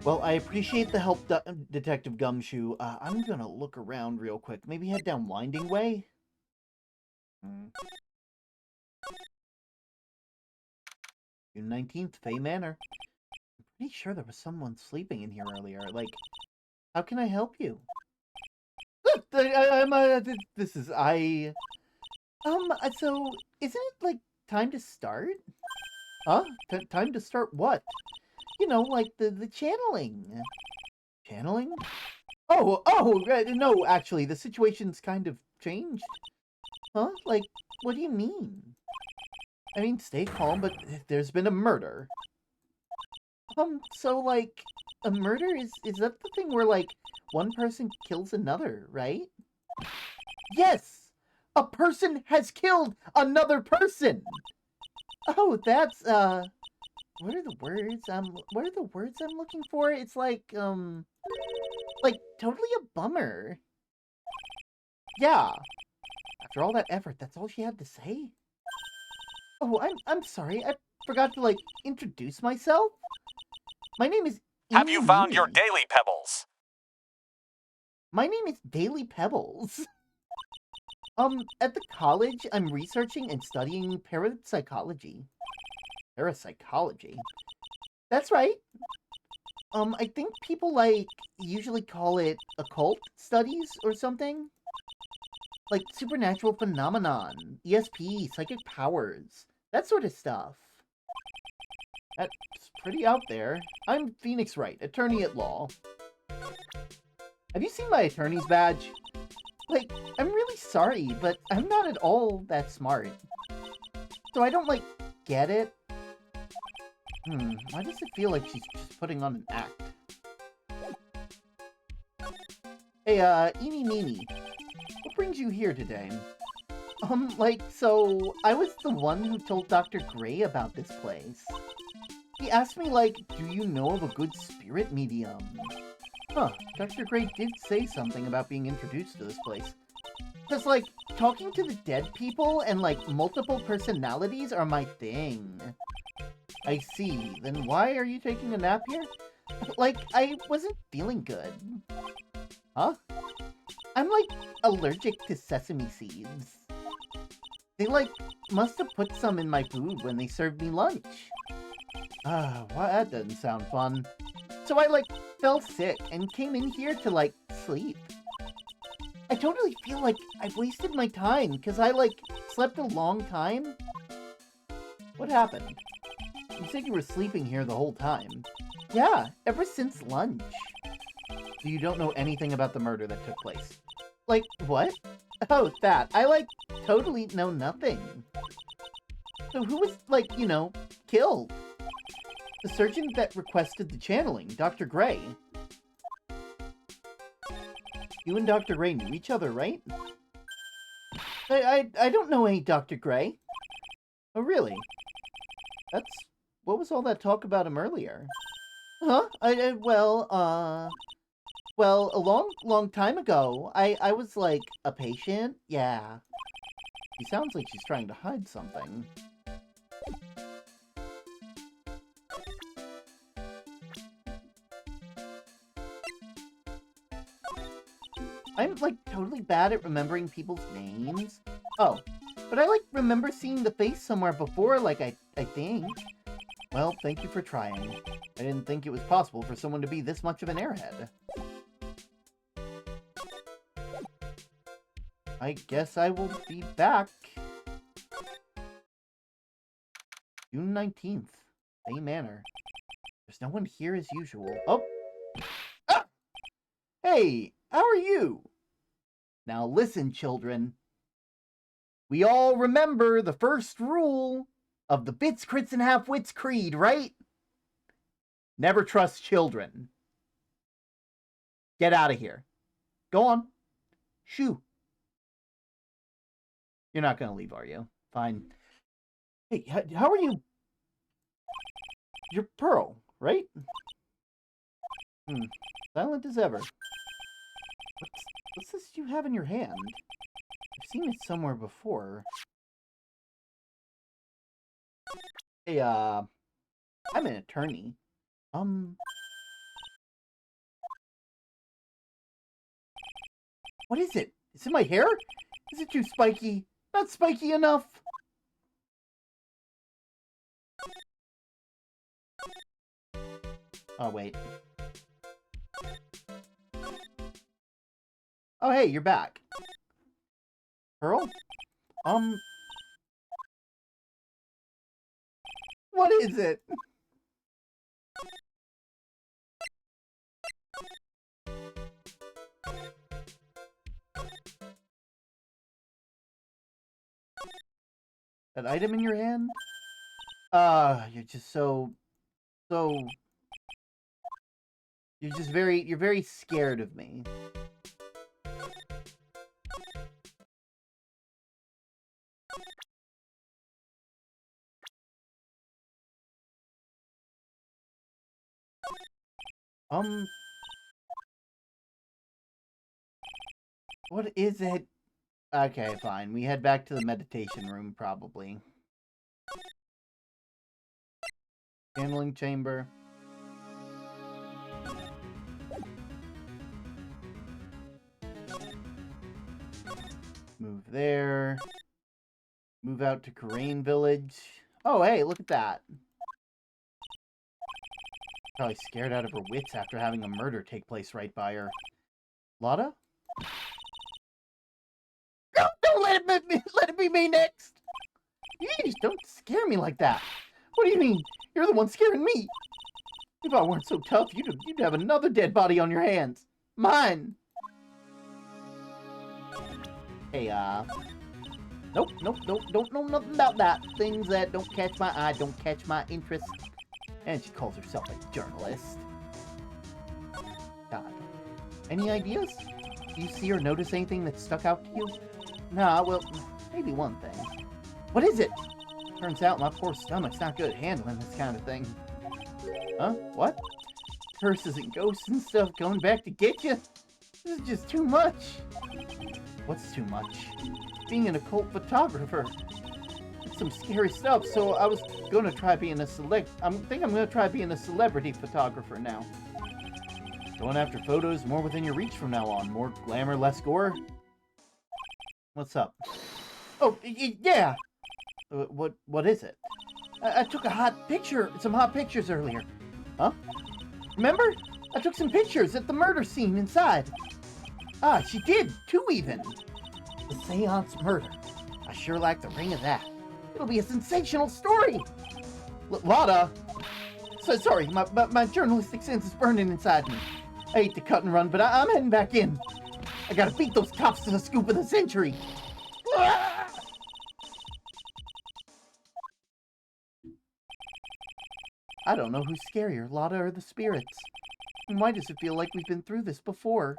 Well, I appreciate the help, Detective Gumshoe. I'm gonna look around real quick. Maybe head down Winding Way? June 19th, Fay Manor. I'm pretty sure there was someone sleeping in here earlier. Like, How can I help you? This is I. So isn't it like time to start? Huh? Time to start what? You know, like the channeling. Channeling? No, actually, the situation's kind of changed. Huh? Like, what do you mean? I mean, stay calm, but there's been a murder. So, like, a murder is that the thing where, like, one person kills another, right? Yes! A person has killed another person! Oh, that's, what are the words I'm looking for? It's like totally a bummer. Yeah. After all that effort, that's all she had to say? Oh, I'm sorry. I forgot to, like, introduce myself. My name is Have you found your Mimi. daily pebbles? My name is Daily Pebbles. At the college, I'm researching and studying parapsychology. Parapsychology? That's right. I think people, like, usually call it occult studies or something. Like supernatural phenomenon, ESP, psychic powers, that sort of stuff. That's pretty out there. I'm Phoenix Wright, attorney at law. Have you seen my attorney's badge? Like, I'm really sorry, but I'm not at all that smart. So I don't, like, get it. Why does it feel like she's just putting on an act? Hey, Eeny Meeny, what brings you here today? So, I was the one who told Dr. Gray about this place. He asked me, like, do you know of a good spirit medium? Huh, Dr. Gray did say something about being introduced to this place. Because, like, talking to the dead people and, like, multiple personalities are my thing. I see. Then why are you taking a nap here? Like, I wasn't feeling good. Huh? I'm, like, allergic to sesame seeds. They, like, must have put some in my food when they served me lunch. Well, that doesn't sound fun. So I, like, fell sick and came in here to, like, sleep. I totally feel like I've wasted my time, because I, like, slept a long time. What happened? You said you were sleeping here the whole time. Yeah, ever since lunch. So you don't know anything about the murder that took place? Like, what? Oh, that. I, like, totally know nothing. So who was, like, you know, killed? The surgeon that requested the channeling, Dr. Gray. You and Dr. Gray knew each other, right? I don't know any Dr. Gray. Oh, really? What was all that talk about him earlier? Huh? Well, a long time ago, I was, like, a patient. Yeah. She sounds like she's trying to hide something. I'm, like, totally bad at remembering people's names. Oh, but I, like, remember seeing the face somewhere before, like, I think. Well, thank you for trying. I didn't think it was possible for someone to be this much of an airhead. I guess I will be back. June 19th, Bay Manor. There's no one here as usual. Oh! Ah! Hey, how are you? Now listen, children. We all remember the first rule of the Bits, Crits, and Half-Wits Creed, right? Never trust children. Get out of here. Go on. Shoo. You're not gonna leave, are you? Fine. Hey, how are you? You're Pearl, right? Silent as ever. What's this you have in your hand? I've seen it somewhere before. Hey, I'm an attorney. What is it? Is it my hair? Is it too spiky? Not spiky enough? Oh, wait. Oh, hey, you're back. Pearl? What is it? That item in your hand? You're just so... You're very scared of me. What is it? Okay, fine. We head back to the meditation room, probably. Handling chamber. Move there. Move out to Korean Village. Oh, hey, look at that. Probably scared out of her wits after having a murder take place right by her. Lotta? No, don't let it be me next! Yeesh, don't scare me like that. What do you mean? You're the one scaring me. If I weren't so tough, you'd have another dead body on your hands. Mine. Hey, nope, don't know nothing about that. Things that don't catch my eye, don't catch my interest. And she calls herself a journalist. God. Any ideas? Do you see or notice anything that stuck out to you? Nah, well, maybe one thing. What is it? Turns out my poor stomach's not good at handling this kind of thing. Huh? What? Curses and ghosts and stuff coming back to get you? This is just too much. What's too much? Being an occult photographer. It's some scary stuff, so I was gonna try being a I'm gonna try being a celebrity photographer now. Going after photos more within your reach from now on. More glamour, less gore. What's up? Oh, yeah! What is it? I took some hot pictures earlier. Huh? Remember? I took some pictures at the murder scene inside. Ah, she did, 2 even. The Seance murder. I sure like the ring of that. It'll be a sensational story. Lotta! Sorry, my journalistic sense is burning inside me. I hate to cut and run, but I'm heading back in. I gotta beat those cops to the scoop of the century. Ah! I don't know who's scarier, Lotta or the spirits. And why does it feel like we've been through this before?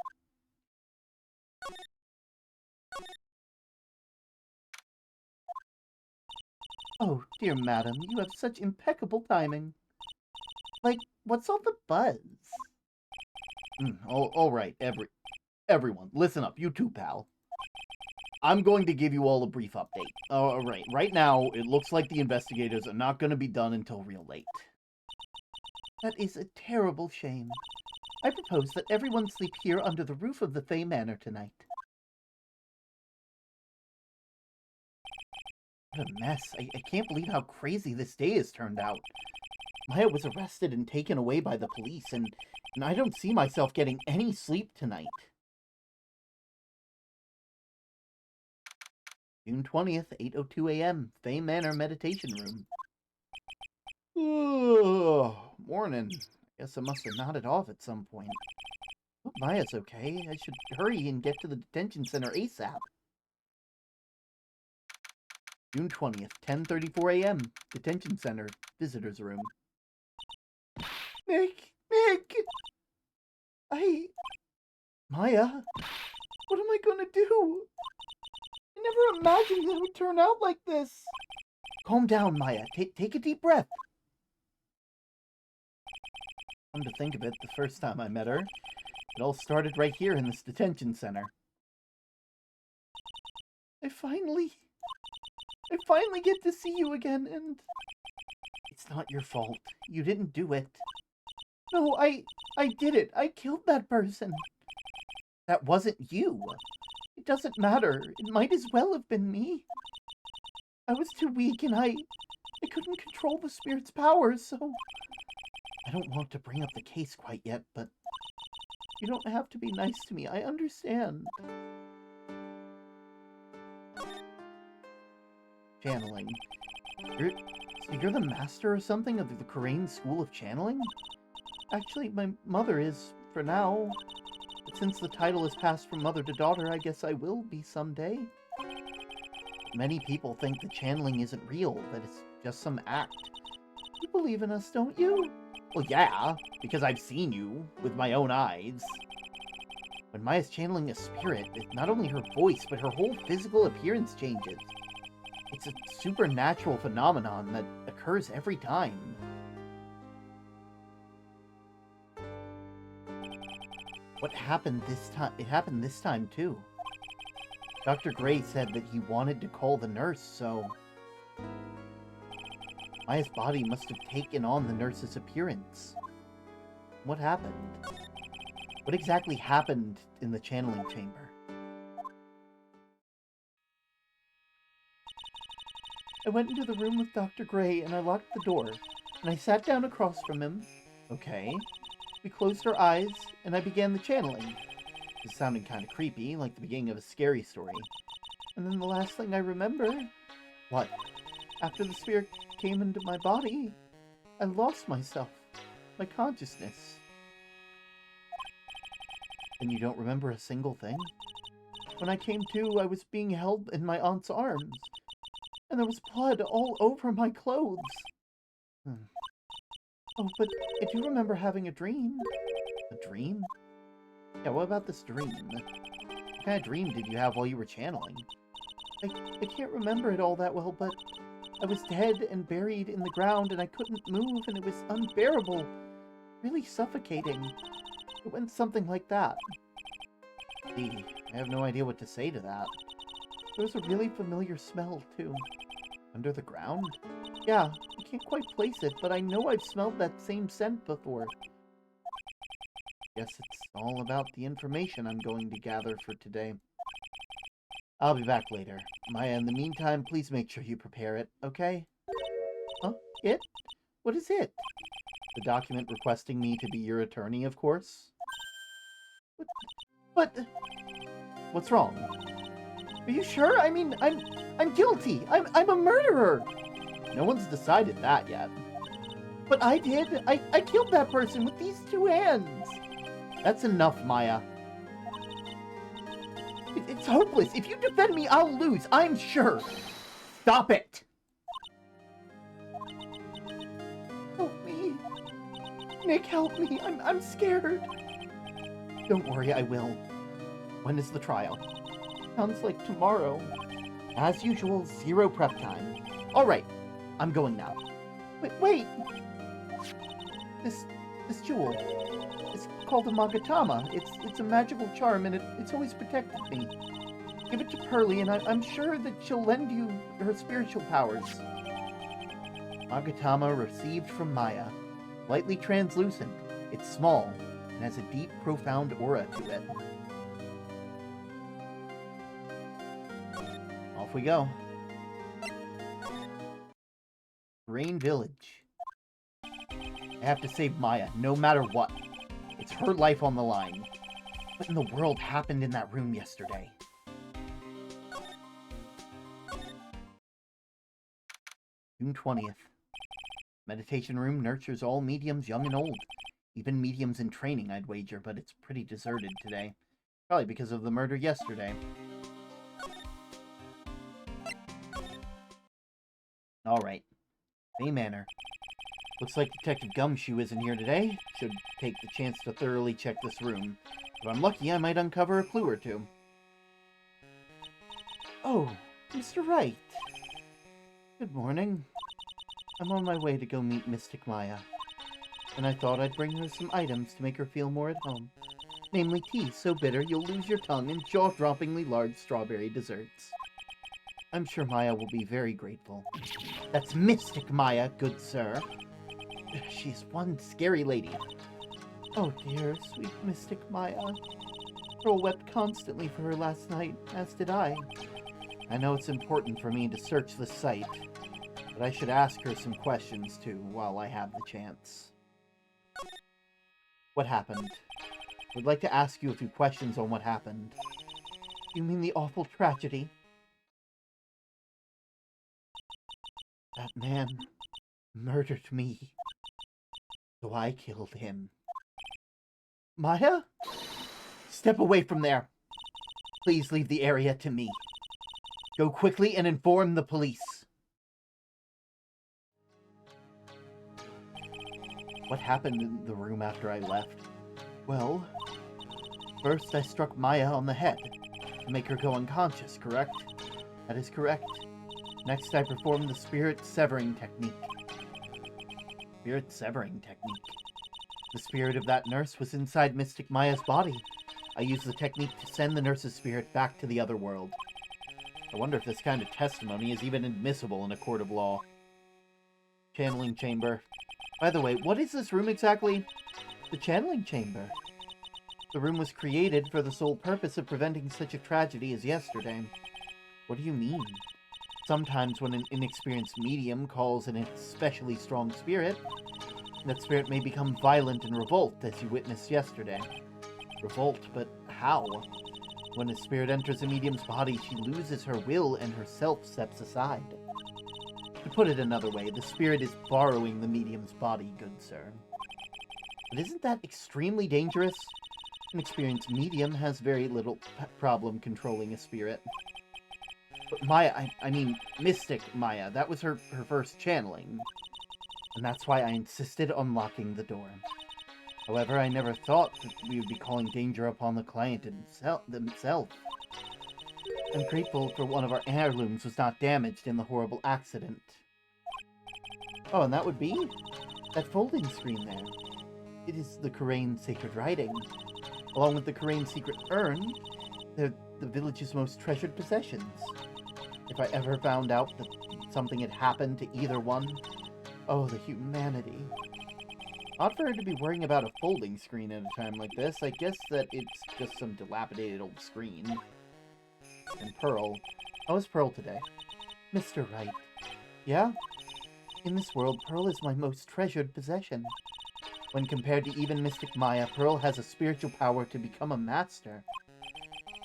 Oh, dear madam, you have such impeccable timing. Like, what's all the buzz? All right, everyone, listen up, you too, pal. I'm going to give you all a brief update. All right, right now, it looks like the investigators are not going to be done until real late. That is a terrible shame. I propose that everyone sleep here under the roof of the Fey Manor tonight. What a mess. I can't believe how crazy this day has turned out. Maya was arrested and taken away by the police, and I don't see myself getting any sleep tonight. June 20th, 8:02 a.m., Fey Manor Meditation Room. Oh, morning. Guess I must have nodded off at some point. Hope Maya's okay. I should hurry and get to the detention center ASAP. June 20th, 10:34 a.m., Detention Center, Visitors Room. Nick! Maya, what am I gonna do? I never imagined it would turn out like this. Calm down, Maya. Take a deep breath. Come to think of it, the first time I met her, it all started right here in this detention center. I finally get to see you again, and it's not your fault. You didn't do it. No, I did it. I killed that person. That wasn't you. It doesn't matter. It might as well have been me. I was too weak, and I couldn't control the spirit's powers, so... I don't want to bring up the case quite yet, but You don't have to be nice to me. I understand. Channeling. You're the master or something of the Korean School of Channeling? Actually, my mother is, for now. But since the title is passed from mother to daughter, I guess I will be someday. Many people think that channeling isn't real, that it's just some act. You believe in us, don't you? Well, yeah, because I've seen you with my own eyes. When Maya's channeling a spirit, not only her voice, but her whole physical appearance changes. It's a supernatural phenomenon that occurs every time. What happened this time? It happened this time, too. Dr. Gray said that he wanted to call the nurse, so... Maya's body must have taken on the nurse's appearance. What happened? What exactly happened in the channeling chamber? I went into the room with Dr. Gray, and I locked the door, and I sat down across from him. Okay. We closed our eyes, and I began the channeling. It sounded kind of creepy, like the beginning of a scary story. And then the last thing I remember... What? After the spirit came into my body, I lost myself. My consciousness. And you don't remember a single thing? When I came to, I was being held in my aunt's arms. And there was blood all over my clothes. Oh, but I do remember having a dream. A dream? Yeah, what about this dream? What kind of dream did you have while you were channeling? I can't remember it all that well, but I was dead and buried in the ground and I couldn't move and it was unbearable. Really suffocating. It went something like that. Gee, I have no idea what to say to that. There was a really familiar smell, too. Under the ground? Yeah, I can't quite place it, but I know I've smelled that same scent before. Guess it's all about the information I'm going to gather for today. I'll be back later. Maya, in the meantime, please make sure you prepare it, okay? Huh? It? What is it? The document requesting me to be your attorney, of course. But... What's wrong? Are you sure? I mean, I'm guilty. I'm a murderer. No one's decided that yet. But I did. I killed that person with these two hands. That's enough, Maya. It's hopeless. If you defend me, I'll lose. I'm sure. Stop it. Help me. Nick, help me. I'm scared. Don't worry, I will. When is the trial? Sounds like tomorrow. As usual, zero prep time. Alright, I'm going now. Wait! This jewel is called a Magatama. It's a magical charm and it's always protected me. Give it to Pearly and I'm sure that she'll lend you her spiritual powers. Magatama received from Maya. Lightly translucent, it's small, and has a deep, profound aura to it. Off we go. Rain Village. I have to save Maya, no matter what. It's her life on the line. What in the world happened in that room yesterday? June 20th. Meditation room nurtures all mediums, young and old. Even mediums in training, I'd wager, but it's pretty deserted today. Probably because of the murder yesterday. Alright. Bay Manor. Looks like Detective Gumshoe isn't here today. Should take the chance to thoroughly check this room. If I'm lucky, I might uncover a clue or two. Oh, Mr. Wright. Good morning. I'm on my way to go meet Mystic Maya. And I thought I'd bring her some items to make her feel more at home. Namely tea so bitter you'll lose your tongue and jaw-droppingly large strawberry desserts. I'm sure Maya will be very grateful. That's Mystic Maya, good sir. She's one scary lady. Oh dear, sweet Mystic Maya. Pearl wept constantly for her last night, as did I. I know it's important for me to search the site, but I should ask her some questions too while I have the chance. What happened? would like to ask you a few questions on what happened. You mean the awful tragedy? That man murdered me, so I killed him. Maya? Step away from there. Please leave the area to me. Go quickly and inform the police. What happened in the room after I left? Well, first I struck Maya on the head to make her go unconscious, correct? That is correct. Next, I performed the spirit severing technique. Spirit severing technique. The spirit of that nurse was inside Mystic Maya's body. I used the technique to send the nurse's spirit back to the other world. I wonder if this kind of testimony is even admissible in a court of law. Channeling chamber. By the way, what is this room exactly? The channeling chamber. The room was created for the sole purpose of preventing such a tragedy as yesterday. What do you mean? Sometimes when an inexperienced medium calls in an especially strong spirit, that spirit may become violent and revolt, as you witnessed yesterday. Revolt, but how? When a spirit enters a medium's body, she loses her will and her self steps aside. To put it another way, the spirit is borrowing the medium's body, good sir. But isn't that extremely dangerous? An experienced medium has very little problem controlling a spirit. But Maya, I mean, Mystic Maya, that was her first channeling. And that's why I insisted on locking the door. However, I never thought that we would be calling danger upon the client themselves. I'm grateful for one of our heirlooms was not damaged in the horrible accident. Oh, and that would be? That folding screen there. It is the Karain sacred writing. Along with the Karain secret urn, they're the village's most treasured possessions. If I ever found out that something had happened to either one, oh, the humanity. Odd for her to be worrying about a folding screen at a time like this. I guess that it's just some dilapidated old screen. And Pearl. How is Pearl today? Mr. Wright. Yeah? In this world, Pearl is my most treasured possession. When compared to even Mystic Maya, Pearl has a spiritual power to become a master.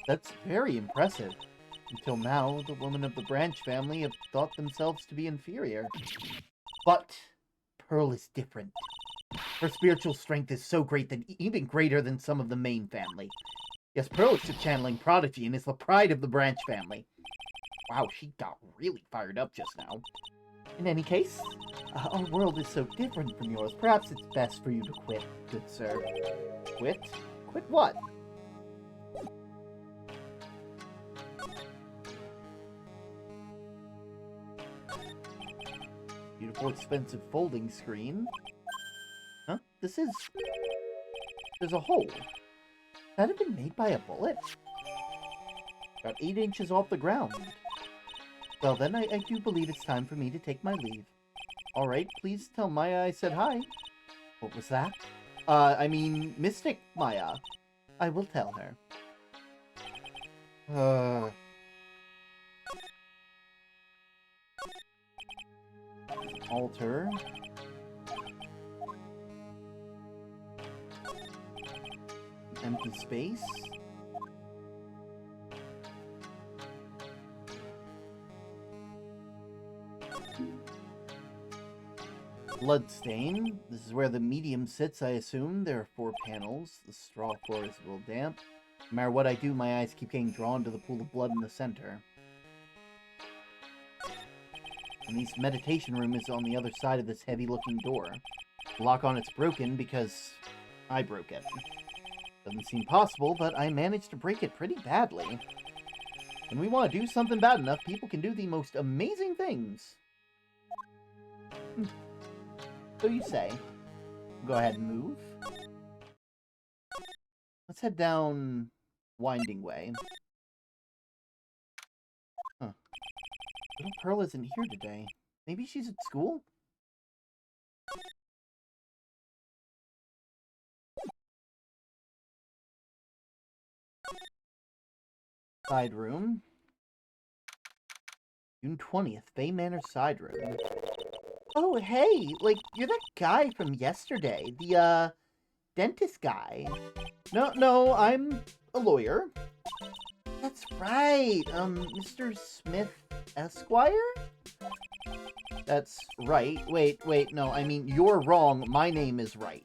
That's very impressive. Until now, the women of the Branch family have thought themselves to be inferior. But Pearl is different. Her spiritual strength is so great that even greater than some of the main family. Yes, Pearl is a channeling prodigy and is the pride of the Branch family. Wow, she got really fired up just now. In any case, our world is so different from yours. Perhaps it's best for you to quit, good sir. Quit? Quit what? Beautiful, expensive folding screen. Huh? There's a hole. That had been made by a bullet? About 8 inches off the ground. Well then, I do believe it's time for me to take my leave. Alright, please tell Maya I said hi. What was that? I mean, Mystic Maya. I will tell her. Altar. Empty space. Bloodstain. This is where the medium sits, I assume. There are 4 panels. The straw floor is a little damp. No matter what I do, my eyes keep getting drawn to the pool of blood in the center. And this meditation room is on the other side of this heavy-looking door. The lock on it's broken because I broke it. Doesn't seem possible, but I managed to break it pretty badly. When we want to do something bad enough, people can do the most amazing things. So you say. Go ahead and move. Let's head down Winding Way. Huh. Little Pearl isn't here today. Maybe she's at school? Side room. June 20th, Bay Manor side room. Oh, hey! Like, you're that guy from yesterday. The dentist guy. No, I'm a lawyer. That's right, Mr. Smith Esquire? That's right. Wait, no, I mean, you're wrong. My name is Wright.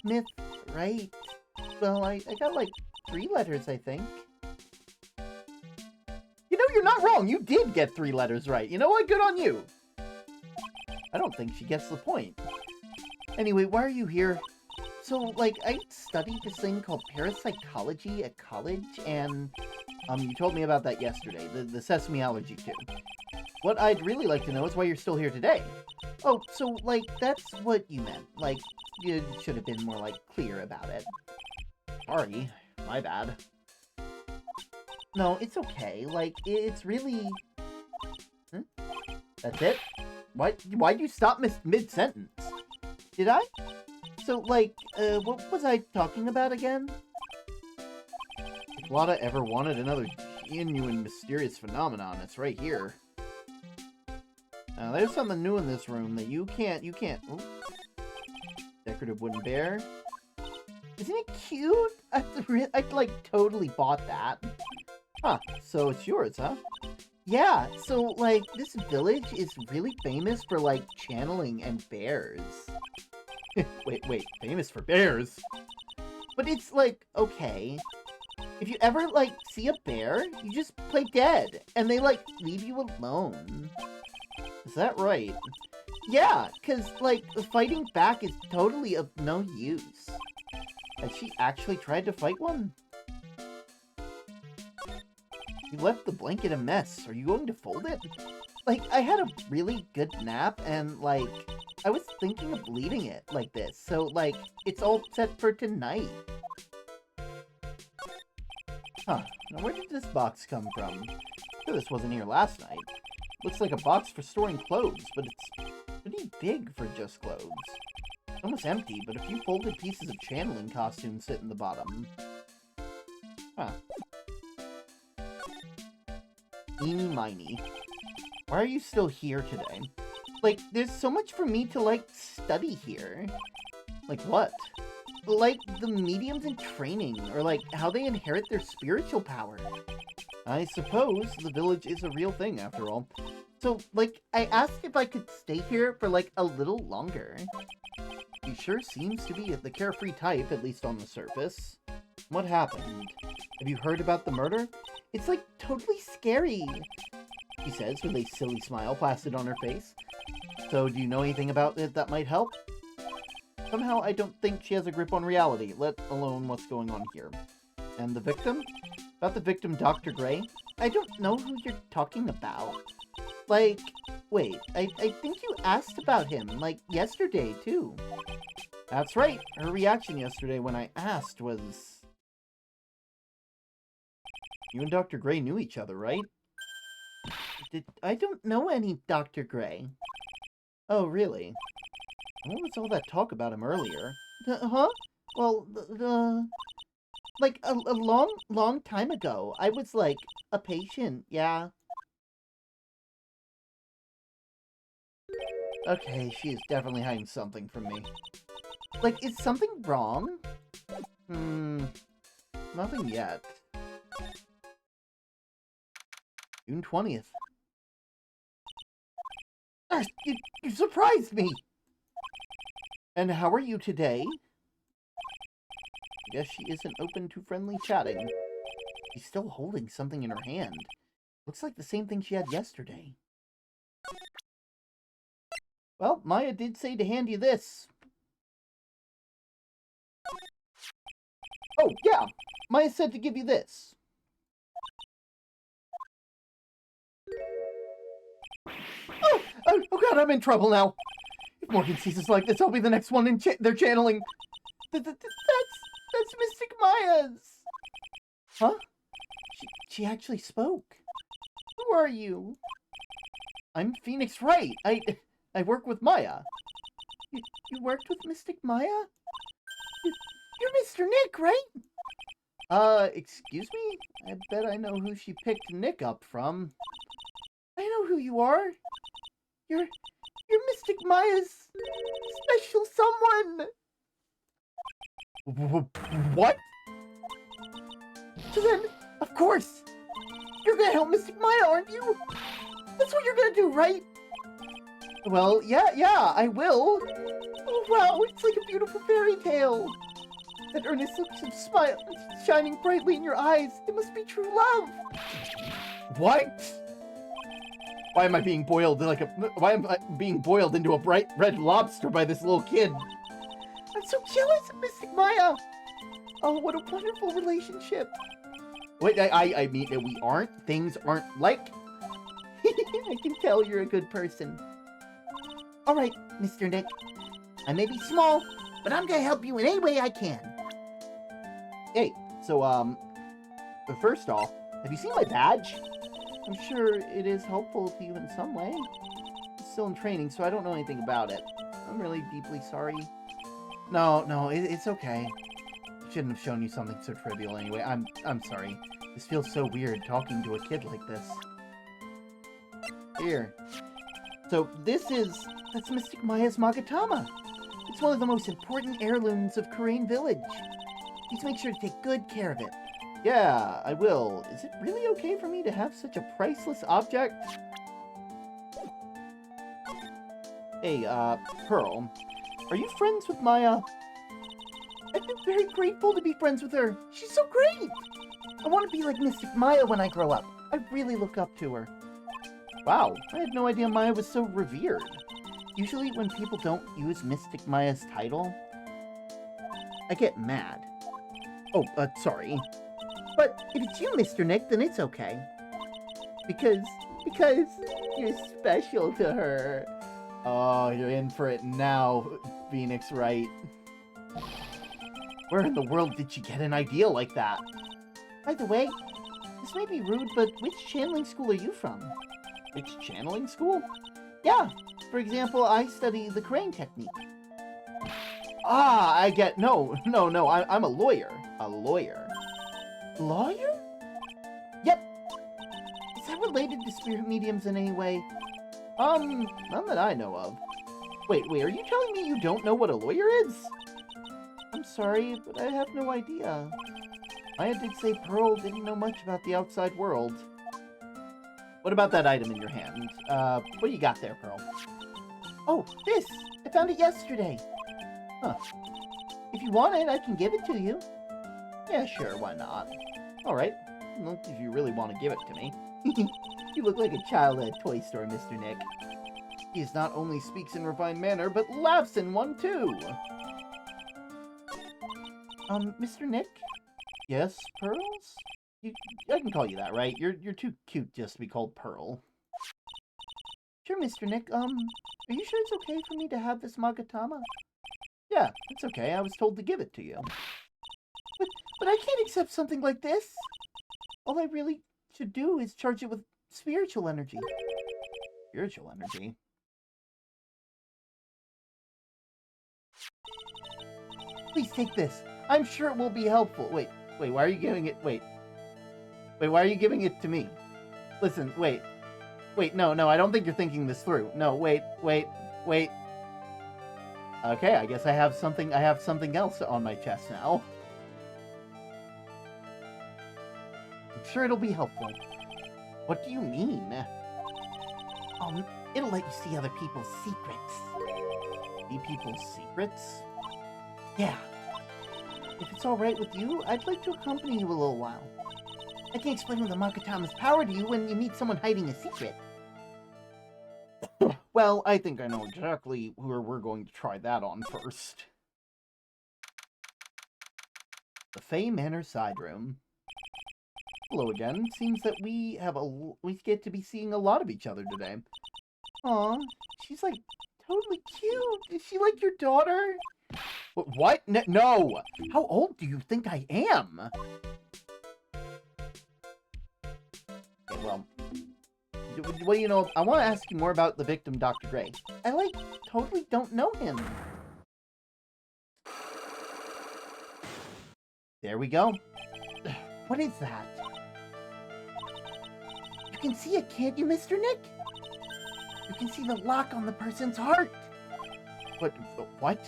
Smith, right? Well, I got like 3 letters, I think. You know, you're not wrong. You did get 3 letters right. You know what? Good on you. I don't think she gets the point. Anyway, why are you here? So, like, I studied this thing called parapsychology at college, and, you told me about that yesterday, the sesame allergy too. What I'd really like to know is why you're still here today. Oh, so, like, that's what you meant. Like, you should have been more, like, clear about it. Sorry, my bad. No, it's okay. Like, it's really... That's it? Why'd you stop mid-sentence? Did I? So, like, what was I talking about again? If Lotta ever wanted another genuine mysterious phenomenon, it's right here. Now, there's something new in this room that you can't... Ooh. Decorative wooden bear. Isn't it cute? I like, totally bought that. Huh, so it's yours, huh? Yeah, so, like, this village is really famous for, like, channeling and bears. wait, famous for bears? But it's, like, okay. If you ever, like, see a bear, you just play dead, and they, like, leave you alone. Is that right? Yeah, because, like, fighting back is totally of no use. Has she actually tried to fight one? You left the blanket a mess. Are you going to fold it? Like, I had a really good nap, and, like, I was thinking of leaving it like this. So, like, it's all set for tonight. Huh. Now, where did this box come from? Sure, this wasn't here last night. Looks like a box for storing clothes, but it's pretty big for just clothes. It's almost empty, but a few folded pieces of channeling costumes sit in the bottom. Huh. Eeny miny. Why are you still here today? Like, there's so much for me to, like, study here. Like what? Like, the mediums in training, or, like, how they inherit their spiritual power. I suppose the village is a real thing, after all. So, like, I asked if I could stay here for, like, a little longer. He sure seems to be the carefree type, at least on the surface. What happened? Have you heard about the murder? It's, like, totally scary, she says with a silly smile plastered on her face. So, do you know anything about it that might help? Somehow, I don't think she has a grip on reality, let alone what's going on here. And the victim? About the victim, Dr. Gray? I don't know who you're talking about. Like, wait, I think you asked about him, like, yesterday, too. That's right. Her reaction yesterday when I asked was... You and Dr. Gray knew each other, right? I don't know any Dr. Gray. Oh, really? What was all that talk about him earlier? Huh? Well, like, a long time ago. I was, like, a patient, yeah. Okay, she is definitely hiding something from me. Like, is something wrong? Nothing yet. June 20th. You surprised me! And how are you today? I guess she isn't open to friendly chatting. She's still holding something in her hand. Looks like the same thing she had yesterday. Well, Maya did say to hand you this. Oh, yeah! Maya said to give you this. Oh god, I'm in trouble now. If Morgan sees us like this, I'll be the next one in they're channeling. That's Mystic Maya's. Huh? She actually spoke. Who are you? I'm Phoenix Wright. I work with Maya. You worked with Mystic Maya? You're Mr. Nick, right? Excuse me? I bet I know who she picked Nick up from. I know who you are. You're Mystic Maya's special someone. What? So then, of course, you're gonna help Mystic Maya, aren't you? That's what you're gonna do, right? Well, yeah, I will. Oh, wow, it's like a beautiful fairy tale. That earnest look of smile shining brightly in your eyes. It must be true love. What? Why am I being boiled why am I being boiled into a bright red lobster by this little kid? I'm so jealous of Mystic Maya. Oh, what a wonderful relationship. Wait, I mean, we aren't? Things aren't like... I can tell you're a good person. All right, Mr. Nick. I may be small, but I'm gonna help you in any way I can. Hey, so, but first off, have you seen my badge? I'm sure it is helpful to you in some way. I'm still in training, so I don't know anything about it. I'm really deeply sorry. No, it's okay. I shouldn't have shown you something so trivial anyway. I'm sorry. This feels so weird, talking to a kid like this. Here. So, that's Mystic Maya's Magatama. It's one of the most important heirlooms of Kurain Village. Please make sure to take good care of it. Yeah, I will. Is it really okay for me to have such a priceless object? Hey, Pearl, are you friends with Maya? I've been very grateful to be friends with her. She's so great! I want to be like Mystic Maya when I grow up. I really look up to her. Wow, I had no idea Maya was so revered. Usually when people don't use Mystic Maya's title, I get mad. Oh, sorry. But if it's you, Mr. Nick, then it's okay. Because you're special to her. Oh, you're in for it now, Phoenix Wright. Where in the world did you get an idea like that? By the way, this may be rude, but which channeling school are you from? Which channeling school? Yeah, for example, I study the Crane technique. Ah, I get... No, I'm a lawyer. A lawyer. Lawyer? Yep. Is that related to spirit mediums in any way? None that I know of. Wait, are you telling me you don't know what a lawyer is? I'm sorry, but I have no idea. Maya did say Pearl didn't know much about the outside world. What about that item in your hand? What do you got there, Pearl? Oh, this! I found it yesterday. Huh. If you want it, I can give it to you. Yeah, sure, why not? Alright, well, if you really want to give it to me. You look like a child at a toy store, Mr. Nick. He not only speaks in refined manner, but laughs in one, too. Mr. Nick? Yes, Pearls? I can call you that, right? You're too cute just to be called Pearl. Sure, Mr. Nick. Are you sure it's okay for me to have this Magatama? Yeah, it's okay. I was told to give it to you. But I can't accept something like this. All I really should do is charge it with spiritual energy. Spiritual energy? Please take this. I'm sure it will be helpful. Wait, why are you giving it... Wait, why are you giving it to me? Listen, wait, no, I don't think you're thinking this through. No, wait. Okay, I guess I have something else on my chest now. I'm sure it'll be helpful. What do you mean? It'll let you see other people's secrets. See people's secrets? Yeah. If it's alright with you, I'd like to accompany you a little while. I can explain the Magatama's power to you when you meet someone hiding a secret. Well, I think I know exactly where we're going to try that on first. The Fey Manor side room. Hello again. Seems that we get to be seeing a lot of each other today. Aw, she's like totally cute. Is she like your daughter? What? No! How old do you think I am? Okay, well, you know, I want to ask you more about the victim, Dr. Gray. I, totally don't know him. There we go. What is that? You can see it, can't you, Mr. Nick? You can see the lock on the person's heart. What?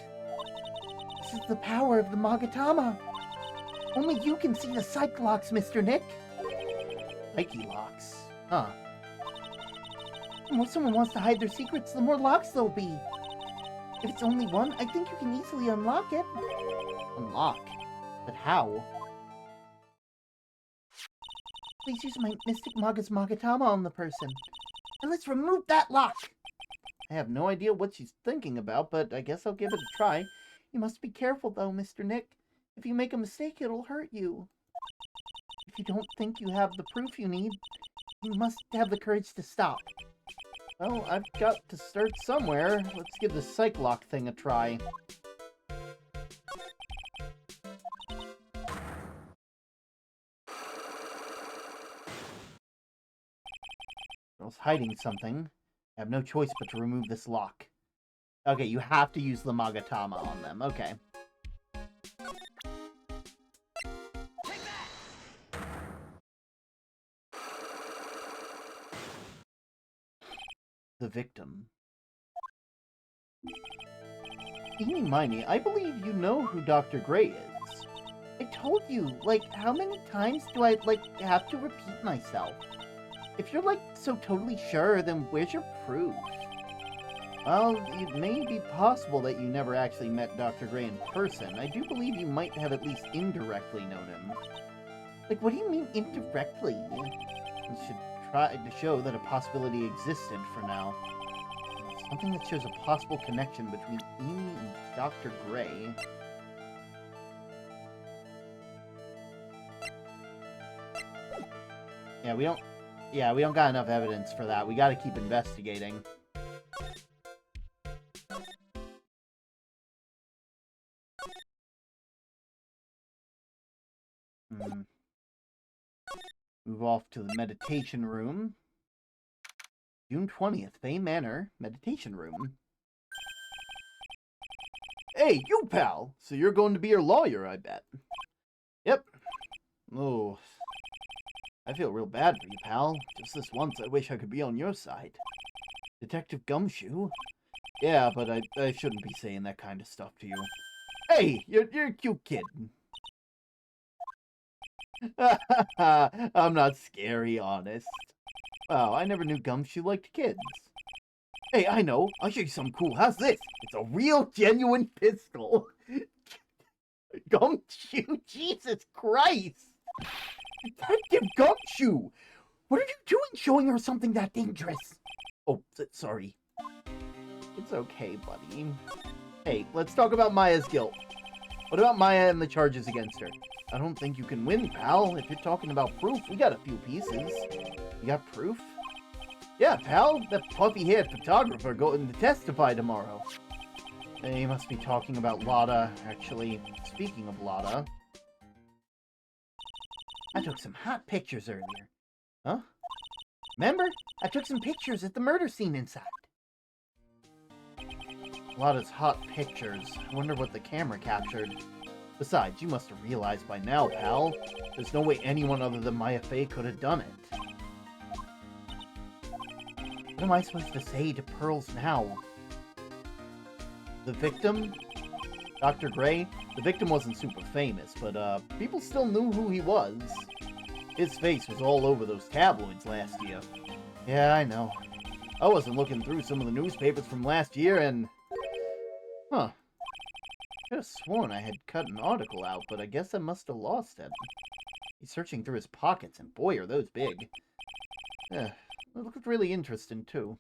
This is the power of the Magatama. Only you can see the psych locks, Mr. Nick. Psyche locks? Huh. The more someone wants to hide their secrets, the more locks there'll be. If it's only one, I think you can easily unlock it. Unlock? But how? Please use my Mystic Maga's Magatama on the person. And let's remove that lock! I have no idea what she's thinking about, but I guess I'll give it a try. You must be careful, though, Mr. Nick. If you make a mistake, it'll hurt you. If you don't think you have the proof you need, you must have the courage to stop. Well, I've got to start somewhere. Let's give the psych lock thing a try. Girl's hiding something. I have no choice but to remove this lock. Okay, you have to use the Magatama on them. Okay. The victim. Eeny Miny, I believe you know who Dr. Gray is. I told you, like, how many times do I, like, have to repeat myself? If you're, like, so totally sure, then where's your proof? Well, it may be possible that you never actually met Dr. Gray in person. I do believe you might have at least indirectly known him. Like, what do you mean indirectly? You should try to show that a possibility existed for now. Something that shows a possible connection between Amy and Dr. Gray. Yeah, we don't got enough evidence for that. We gotta keep investigating. Move off to the meditation room. June 20th, Bay Manor, meditation room. Hey, you pal! So you're going to be your lawyer, I bet. Yep. Oh, I feel real bad for you, pal. Just this once, I wish I could be on your side. Detective Gumshoe? Yeah, but I shouldn't be saying that kind of stuff to you. Hey, you're a cute kid. I'm not scary, honest. Wow, I never knew Gumshoe liked kids. Hey, I know. I'll show you something cool. How's this? It's a real, genuine pistol. Gumshoe, Jesus Christ! Detective Gumshoe! What are you doing showing her something that dangerous? Oh, sorry. It's okay, buddy. Hey, let's talk about Maya's guilt. What about Maya and the charges against her? I don't think you can win, pal. If you're talking about proof, we got a few pieces. You got proof? Yeah, pal. That puffy-haired photographer going to testify tomorrow. They must be talking about Lada, actually. Speaking of Lada... I took some hot pictures earlier. Huh? Remember? I took some pictures at the murder scene inside. Lada's hot pictures. I wonder what the camera captured. Besides, you must have realized by now, pal. There's no way anyone other than Maya Fey could have done it. What am I supposed to say to Pearls now? The victim? Dr. Gray? The victim wasn't super famous, but people still knew who he was. His face was all over those tabloids last year. Yeah, I know. I wasn't looking through some of the newspapers from last year and... Huh. I could have sworn I had cut an article out, but I guess I must have lost it. He's searching through his pockets, and boy, are those big. Yeah, it looked really interesting, too.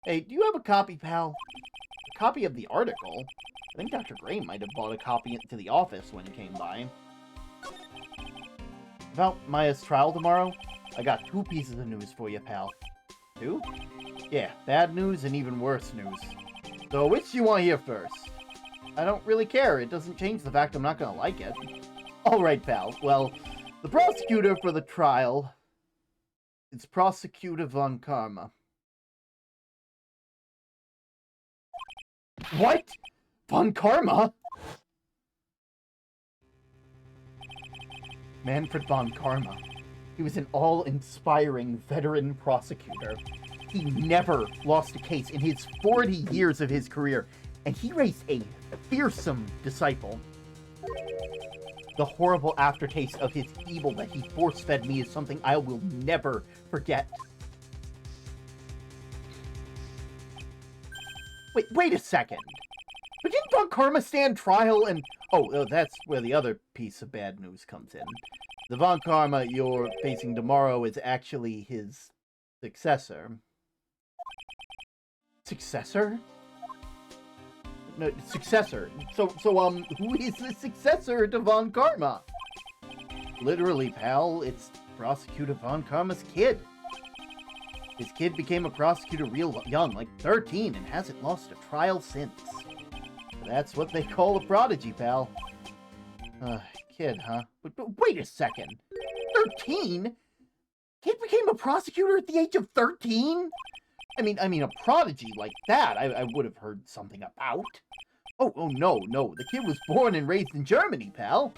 Hey, do you have a copy, pal? A copy of the article? I think Dr. Gray might have bought a copy into the office when he came by. About Maya's trial tomorrow, I got 2 pieces of news for you, pal. 2? Yeah, bad news and even worse news. So, which do you want to hear first? I don't really care. It doesn't change the fact I'm not gonna like it. Alright, pal. Well, the prosecutor for the trial... It's Prosecutor Von Karma. What? Von Karma? Manfred Von Karma. He was an all-inspiring veteran prosecutor. He never lost a case in his 40 years of his career, and he raised a a fearsome disciple. The horrible aftertaste of his evil that he force-fed me is something I will never forget. Wait a second. But didn't Von Karma stand trial and... Oh, that's where the other piece of bad news comes in. The Von Karma you're facing tomorrow is actually his successor. Successor? No, successor. So, who is the successor to Von Karma? Literally, pal, it's Prosecutor Von Karma's kid. His kid became a prosecutor real young, like 13, and hasn't lost a trial since. That's what they call a prodigy, pal. Kid, huh? But wait a second. 13? Kid became a prosecutor at the age of 13? I mean, a prodigy like that, I would have heard something about. Oh, no. The kid was born and raised in Germany, pal.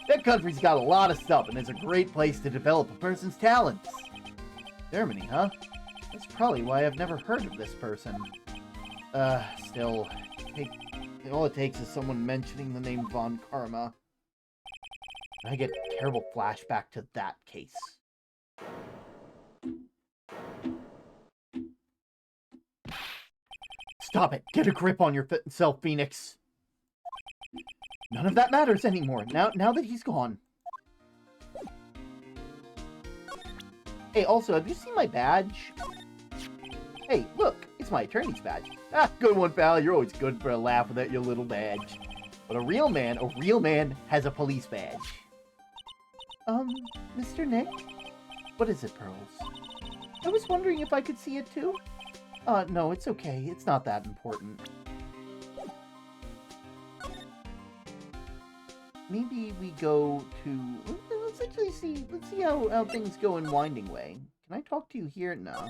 That country's got a lot of stuff, and it's a great place to develop a person's talents. Germany, huh? That's probably why I've never heard of this person. Still, all it takes is someone mentioning the name Von Karma. I get a terrible flashback to that case. Stop it! Get a grip on yourself, Phoenix! None of that matters anymore, now that he's gone. Hey, also, have you seen my badge? Hey, look, it's my attorney's badge. Ah, good one, pal. You're always good for a laugh with that your little badge. But a real man has a police badge. Mr. Nick? What is it, Pearls? I was wondering if I could see it too? No, it's okay. It's not that important. Maybe we go to... Let's see how things go in Winding Way. Can I talk to you here? No.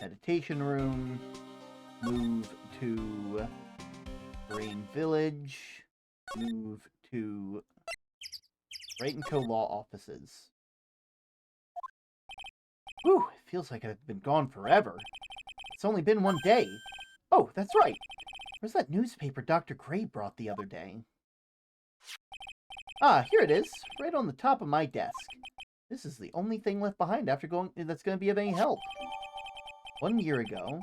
Meditation room. Move to Brain Village. Move to Wright & Co. Law Offices. Whew, it feels like I've been gone forever. It's only been one day. Oh, that's right. Where's that newspaper Dr. Gray brought the other day? Ah, here it is, right on the top of my desk. This is the only thing left behind after that's going to be of any help. 1 year ago,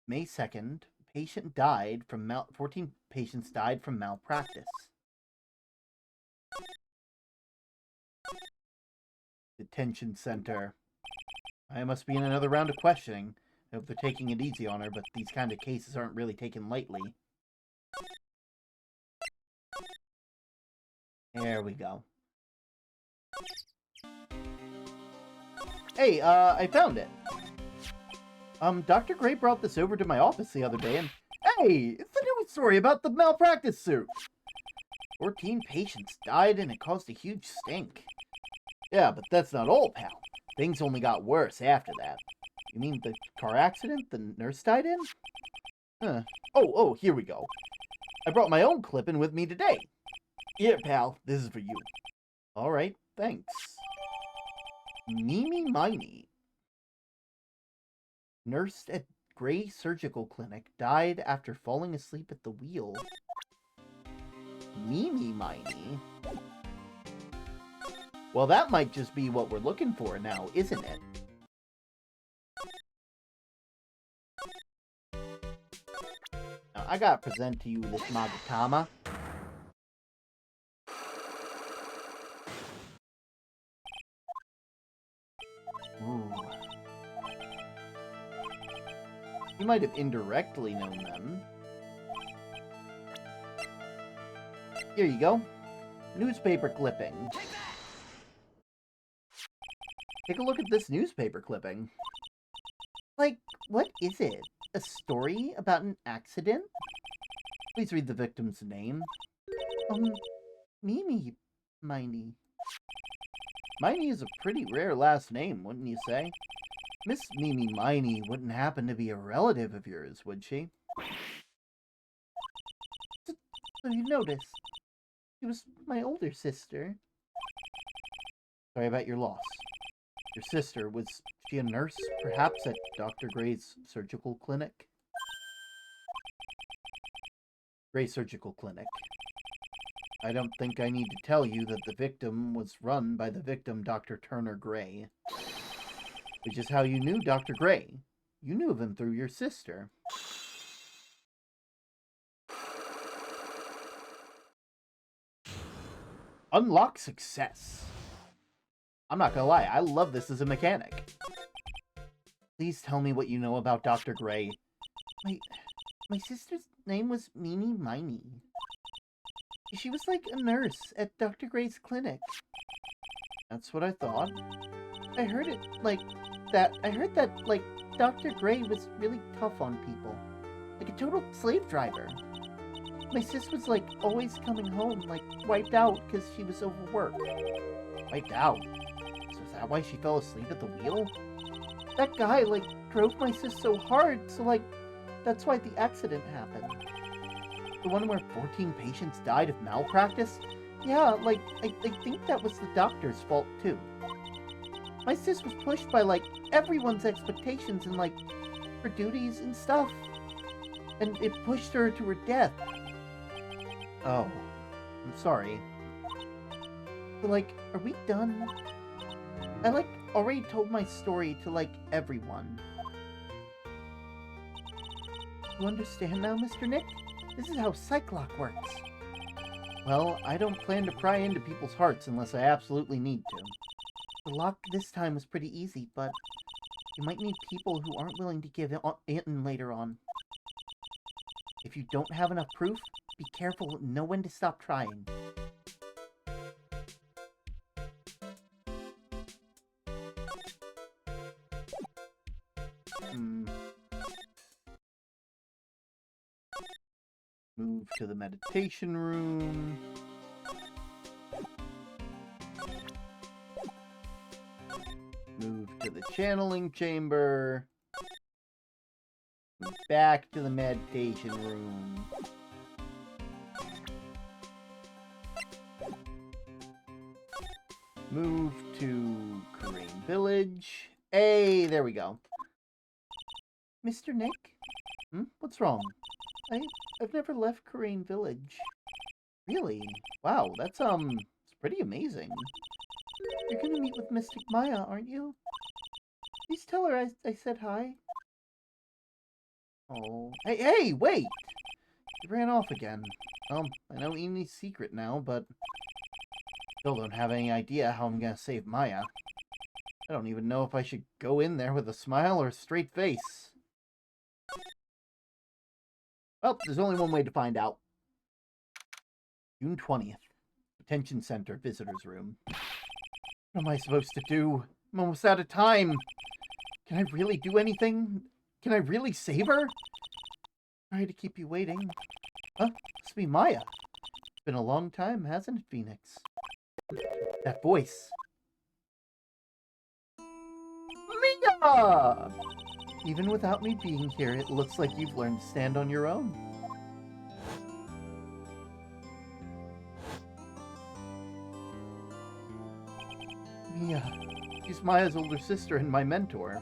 May 2nd, 14 patients died from malpractice. Detention center. I must be in another round of questioning. I hope they're taking it easy on her, but these kind of cases aren't really taken lightly. There we go. Hey, I found it. Dr. Gray brought this over to my office the other day, and hey, it's the new story about the malpractice suit. 14 patients died, and it caused a huge stink. Yeah, but that's not all, pal. Things only got worse after that. You mean the car accident the nurse died in? Huh. Oh, here we go. I brought my own clipping with me today. Here, pal, this is for you. Alright, thanks. Mimi Miney. Nurse at Gray Surgical Clinic died after falling asleep at the wheel. Mimi Miney? Well, that might just be what we're looking for now, isn't it? Now, I gotta present to you this Magatama. Ooh. You might have indirectly known them. Here you go. Newspaper clipping. Take a look at this newspaper clipping. Like, what is it? A story about an accident? Please read the victim's name. Mimi Miney. Miney is a pretty rare last name, wouldn't you say? Miss Mimi Miney wouldn't happen to be a relative of yours, would she? So you noticed. She was my older sister. Sorry about your loss. Your sister, was she a nurse, perhaps, at Dr. Gray's surgical clinic? Gray Surgical Clinic. I don't think I need to tell you that the victim was run by the victim, Dr. Turner Gray. Which is how you knew Dr. Gray. You knew of him through your sister. Unlock success. I'm not gonna lie, I love this as a mechanic. Please tell me what you know about Dr. Gray. My sister's name was Meanie Miney. She was like a nurse at Dr. Gray's clinic. That's what I thought. I heard that, like, Dr. Gray was really tough on people. Like a total slave driver. My sis was, like, always coming home, like, wiped out because she was overworked. Wiped out? So is that why she fell asleep at the wheel? That guy, like, drove my sis so hard, so, like, that's why the accident happened. The one where 14 patients died of malpractice? Yeah, like, I think that was the doctor's fault, too. My sis was pushed by, like, everyone's expectations and, like, her duties and stuff. And it pushed her to her death. Oh, I'm sorry. But, like, are we done? I, like, already told my story to, like, everyone. You understand now, Mr. Nick? This is how Psychlock works. Well, I don't plan to pry into people's hearts unless I absolutely need to. The lock this time was pretty easy, but you might need people who aren't willing to give in later on. If you don't have enough proof, be careful and know when to stop trying. Move to the meditation room. Move to the channeling chamber. Move back to the meditation room. Move to Crane Village. Hey, there we go. Mr. Nick? What's wrong? I've never left Crane Village. Really? Wow, that's it's pretty amazing. You're gonna meet with Mystic Maya, aren't you? Please tell her I said hi. Oh, hey, wait! He ran off again. I know Amy's secret now, but still don't have any idea how I'm gonna save Maya. I don't even know if I should go in there with a smile or a straight face. Well, there's only one way to find out. June 20th. Detention Center, Visitor's Room. What am I supposed to do? I'm almost out of time. Can I really do anything? Can I really save her? Sorry to keep you waiting. Huh? Must be Maya. It's been a long time, hasn't it, Phoenix? That voice. Mia! Even without me being here, it looks like you've learned to stand on your own. Mia. She's Maya's older sister and my mentor.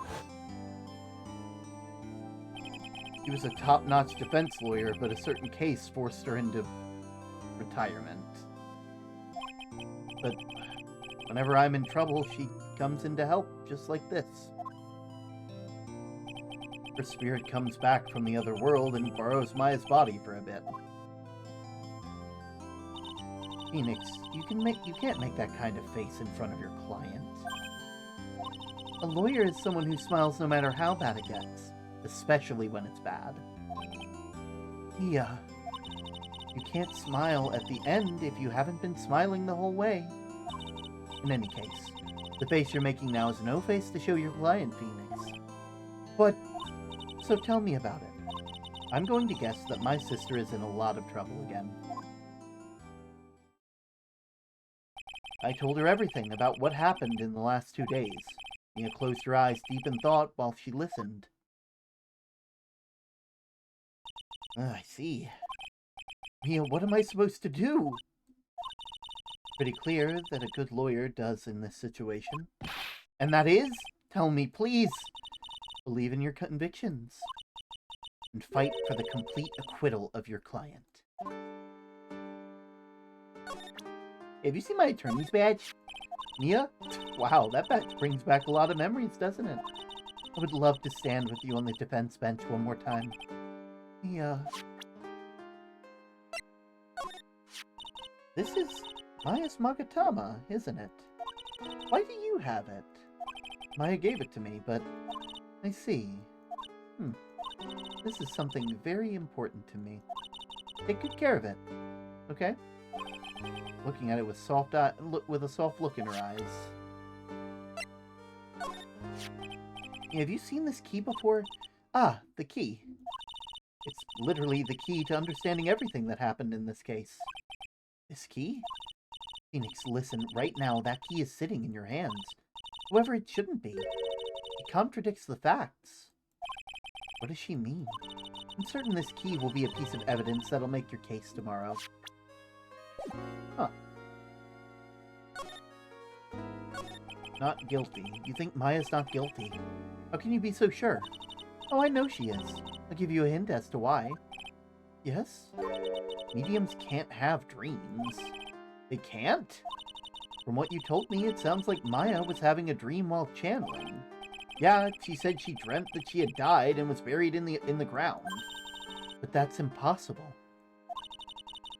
She was a top-notch defense lawyer, but a certain case forced her into retirement. But whenever I'm in trouble, she comes in to help, just like this. Her spirit comes back from the other world and borrows Maya's body for a bit. Phoenix, you can't make that kind of face in front of your client. A lawyer is someone who smiles no matter how bad it gets, especially when it's bad. Mia, you can't smile at the end if you haven't been smiling the whole way. In any case, the face you're making now is no face to show your client, Phoenix. But so tell me about it. I'm going to guess that my sister is in a lot of trouble again. I told her everything about what happened in the last 2 days. Mia closed her eyes deep in thought while she listened. I see. Mia, what am I supposed to do? Pretty clear that a good lawyer does in this situation. And that is? Tell me, please. Believe in your convictions. And fight for the complete acquittal of your client. Have you seen my attorney's badge? Mia? Wow, that badge brings back a lot of memories, doesn't it? I would love to stand with you on the defense bench one more time. Mia. This is Maya's Magatama, isn't it? Why do you have it? Maya gave it to me, but I see. This is something very important to me. Take good care of it, okay? Looking at it with with a soft look in her eyes. Have you seen this key before? Ah, the key. It's literally the key to understanding everything that happened in this case. This key? Phoenix, listen, right now that key is sitting in your hands. However, it shouldn't be. It contradicts the facts. What does she mean? I'm certain this key will be a piece of evidence that'll make your case tomorrow. Huh. Not guilty. You think Maya's not guilty? How can you be so sure? Oh, I know she is. I'll give you a hint as to why. Yes? Mediums can't have dreams. They can't? From what you told me, it sounds like Maya was having a dream while channeling. Yeah, she said she dreamt that she had died and was buried in the ground. But that's impossible.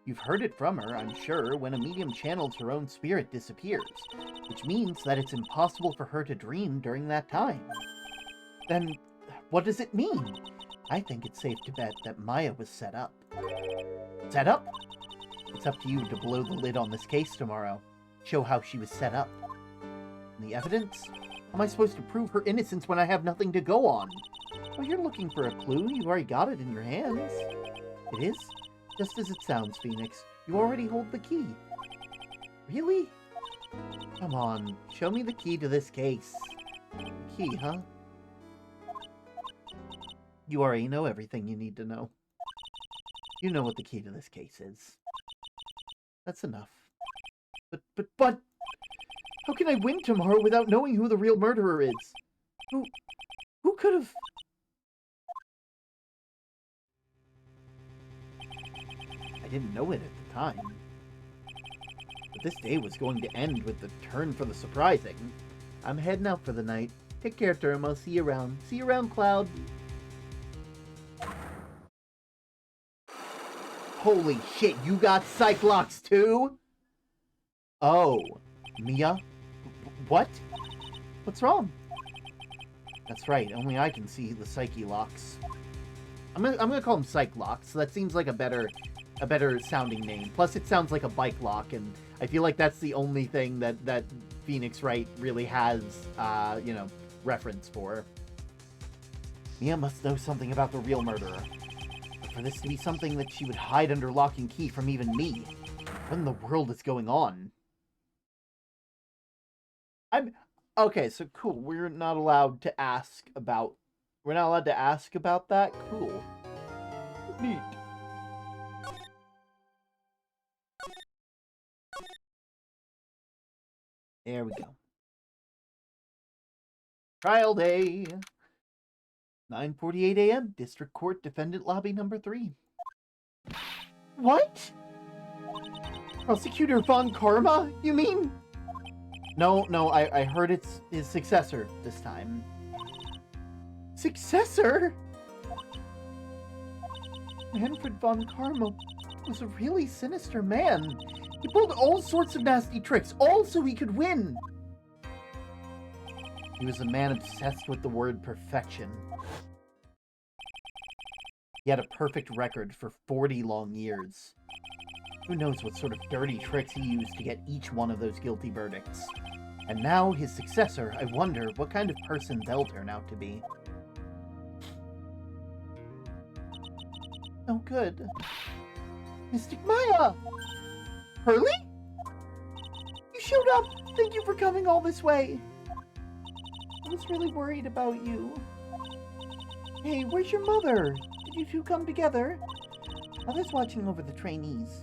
You've heard it from her, I'm sure, when a medium channels her own spirit disappears, which means that it's impossible for her to dream during that time. Then, what does it mean? I think it's safe to bet that Maya was set up. Set up? It's up to you to blow the lid on this case tomorrow. Show how she was set up. And the evidence? How am I supposed to prove her innocence when I have nothing to go on? Well, you're looking for a clue. You've already got it in your hands. It is? Just as it sounds, Phoenix. You already hold the key. Really? Come on, show me the key to this case. The key, huh? You already know everything you need to know. You know what the key to this case is. That's enough. But... How can I win tomorrow without knowing who the real murderer is? Who could have... I didn't know it at the time. But this day was going to end with the turn for the surprising. I'm heading out for the night. Take care, Termo. See you around. See you around, Cloud. Holy shit, you got Psyche-Locks too? Oh. Mia? What? What's wrong? That's right, only I can see the Psyche-Locks. I'm gonna call them Psyche-Locks, so that seems like a better sounding name. Plus, it sounds like a bike lock, and I feel like that's the only thing that Phoenix Wright really has, reference for. Mia must know something about the real murderer. But for this to be something that she would hide under lock and key from even me, what in the world is going on? Okay, so cool. We're not allowed to ask about that? Cool. Neat. There we go. Trial day. 9:48 a.m. District Court Defendant Lobby number 3. What? Prosecutor Von Karma, you mean? No, I heard it's his successor this time. Successor? Manfred Von Karma was a really sinister man. He pulled all sorts of nasty tricks, all so he could win. He was a man obsessed with the word perfection. He had a perfect record for 40 long years. Who knows what sort of dirty tricks he used to get each one of those guilty verdicts. And now, his successor, I wonder what kind of person they'll turn out to be. Oh, good. Mystic Maya! Hurley? You showed up! Thank you for coming all this way! I was really worried about you. Hey, where's your mother? Did you two come together? Mother's watching over the trainees.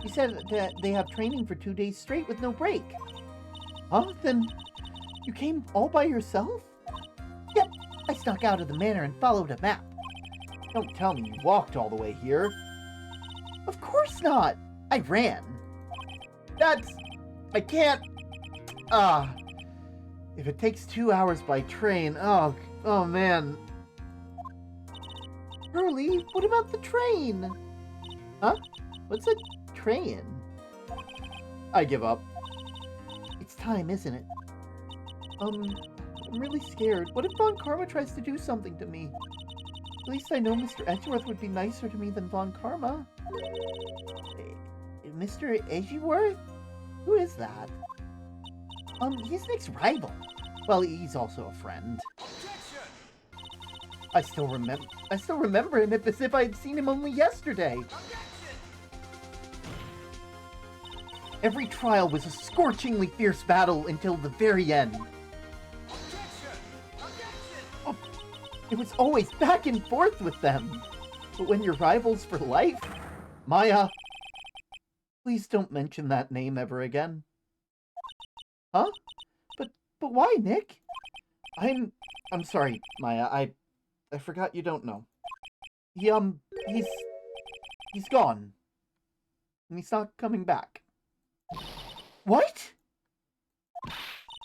She said that they have training for 2 days straight with no break. Huh? Then you came all by yourself? Yep, I snuck out of the manor and followed a map. Don't tell me you walked all the way here. Of course not. I ran. I can't. If it takes 2 hours by train, oh man. Hurley, what about the train? Huh? What's a train? I give up. It's time, isn't it? I'm really scared. What if Von Karma tries to do something to me? At least I know Mr. Edgeworth would be nicer to me than Von Karma. Mr. Edgeworth? Who is that? He's Nick's rival. Well, he's also a friend. I still remember him as if I had seen him only yesterday. Every trial was a scorchingly fierce battle until the very end. Oh, it was always back and forth with them. But when you're rivals for life, Maya, please don't mention that name ever again. Huh? But why, Nick? I'm sorry, Maya. I forgot you don't know. He's gone. And he's not coming back. What?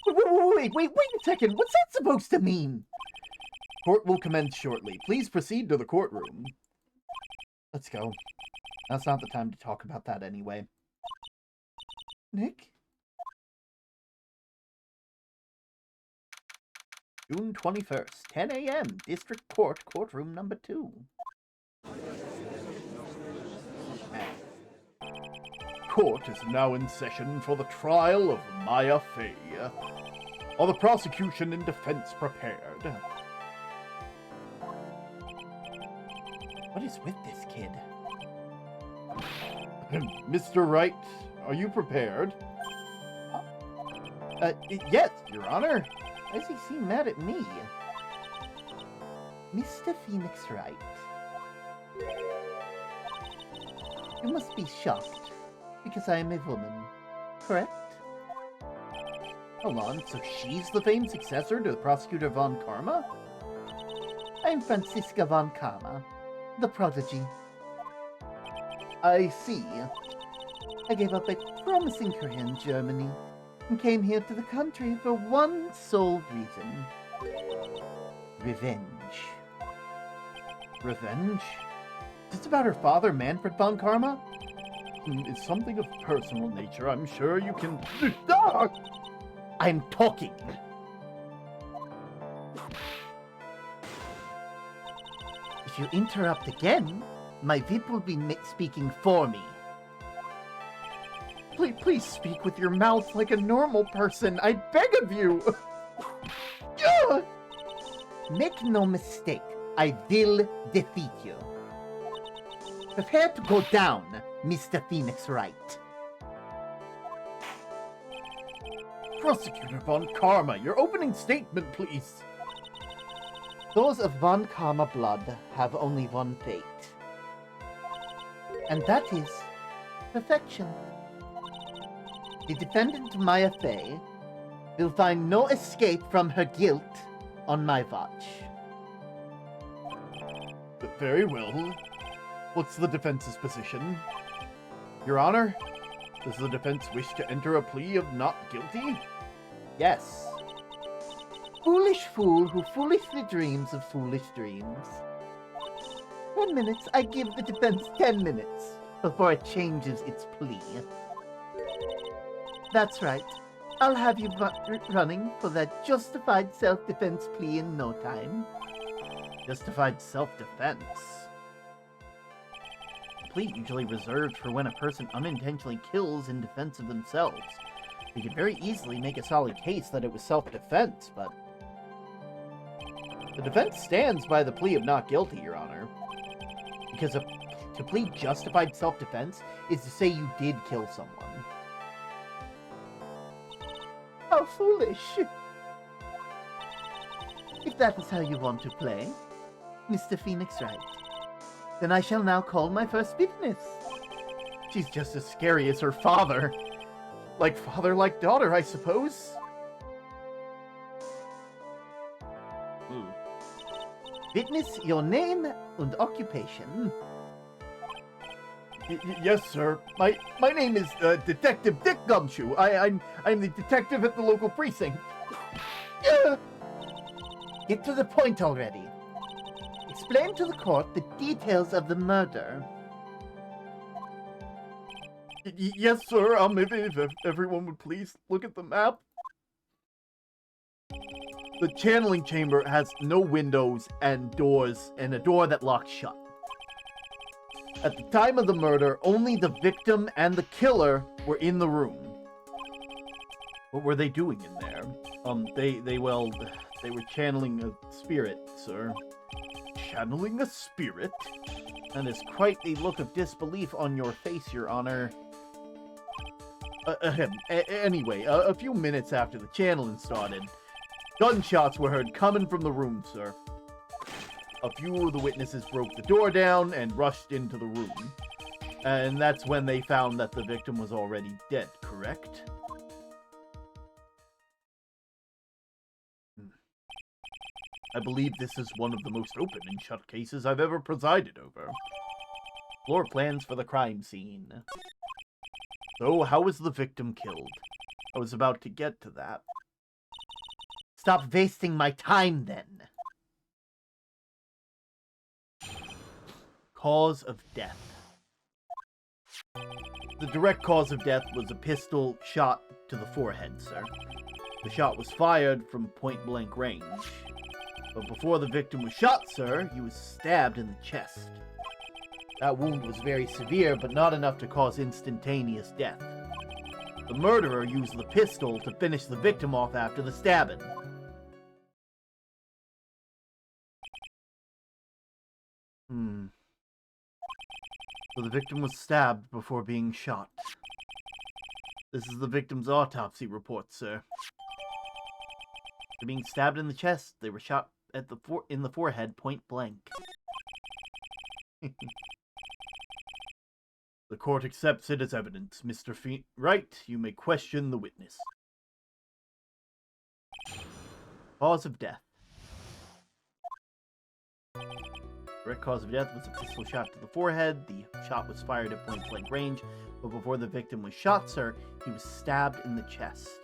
Wait a second. What's that supposed to mean? Court will commence shortly. Please proceed to the courtroom. Let's go. That's not the time to talk about that anyway. Nick? June 21st, 10 a.m., District Court, Courtroom Number 2. Court is now in session for the trial of Maya Fey. Are the prosecution and defense prepared? What is with this kid? Mr. Wright, are you prepared? Yes, Your Honor. Why does he seem mad at me? Mr. Phoenix Wright. You must be shocked, because I am a woman, correct? Hold on, so she's the famed successor to the prosecutor Von Karma? I'm Franziska Von Karma, the prodigy. I see. I gave up a promising career in Germany and came here to the country for one sole reason. Revenge. Revenge? Is this about her father, Manfred Von Karma? It's something of personal nature. I'm sure you can... I'm talking. If you interrupt again, my VIP will be speaking for me. Please speak with your mouth like a normal person. I beg of you. Make no mistake. I will defeat you. Prepare to go down, Mr. Phoenix Wright. Prosecutor Von Karma, your opening statement, please. Those of Von Karma blood have only one fate. And that is perfection. The defendant Maya Fey will find no escape from her guilt on my watch. Very well. What's the defense's position? Your Honor, does the defense wish to enter a plea of not guilty? Yes. Foolish fool who foolishly dreams of foolish dreams. 10 minutes. I give the defense 10 minutes before it changes its plea. That's right. I'll have you running for that justified self-defense plea in no time. Justified self-defense? A plea usually reserved for when a person unintentionally kills in defense of themselves. We could very easily make a solid case that it was self-defense, but... The defense stands by the plea of not guilty, Your Honor. Because to plead justified self-defense is to say you did kill someone. How foolish! If that is how you want to play, Mr. Phoenix Wright, then I shall now call my first witness. She's just as scary as her father. Like father, like daughter, I suppose. Witness your name and occupation. Yes, sir. My name is Detective Dick Gumshoe. I'm the detective at the local precinct. Yeah. Get to the point already. Explain to the court the details of the murder. Yes, sir. If everyone would please look at the map. The channeling chamber has no windows and doors, and a door that locks shut. At the time of the murder, only the victim and the killer were in the room. What were they doing in there? They were channeling a spirit, sir. Channeling a spirit? And there's quite the look of disbelief on your face, Your Honor. Anyway, a few minutes after the channeling started, gunshots were heard coming from the room, sir. A few of the witnesses broke the door down and rushed into the room. And that's when they found that the victim was already dead, correct? I believe this is one of the most open and shut cases I've ever presided over. Floor plans for the crime scene. So, how was the victim killed? I was about to get to that. Stop wasting my time, then. Cause of death. The direct cause of death was a pistol shot to the forehead, sir. The shot was fired from point-blank range. But before the victim was shot, sir, he was stabbed in the chest. That wound was very severe, but not enough to cause instantaneous death. The murderer used the pistol to finish the victim off after the stabbing. So the victim was stabbed before being shot. This is the victim's autopsy report, sir. After being stabbed in the chest, they were shot at in the forehead point blank. The court accepts it as evidence. Mr. Wright, you may question the witness. Cause of death. Direct cause of death was a pistol shot to the forehead. The shot was fired at point-blank range, but before the victim was shot, sir, he was stabbed in the chest.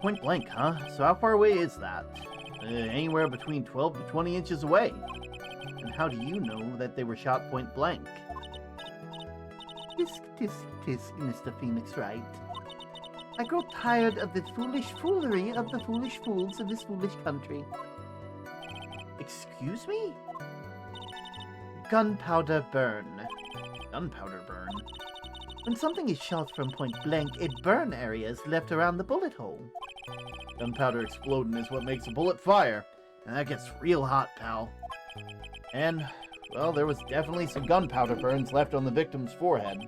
Point blank, huh? So how far away is that? Anywhere between 12 to 20 inches away. And how do you know that they were shot point blank? Tisk, tisk, tisk, Mr. Phoenix Wright. I grow tired of the foolish foolery of the foolish fools of this foolish country. Excuse me? Gunpowder burn. Gunpowder burn? When something is shot from point blank, a burn area is left around the bullet hole. Gunpowder exploding is what makes a bullet fire, and that gets real hot, pal. And, well, there was definitely some gunpowder burns left on the victim's forehead.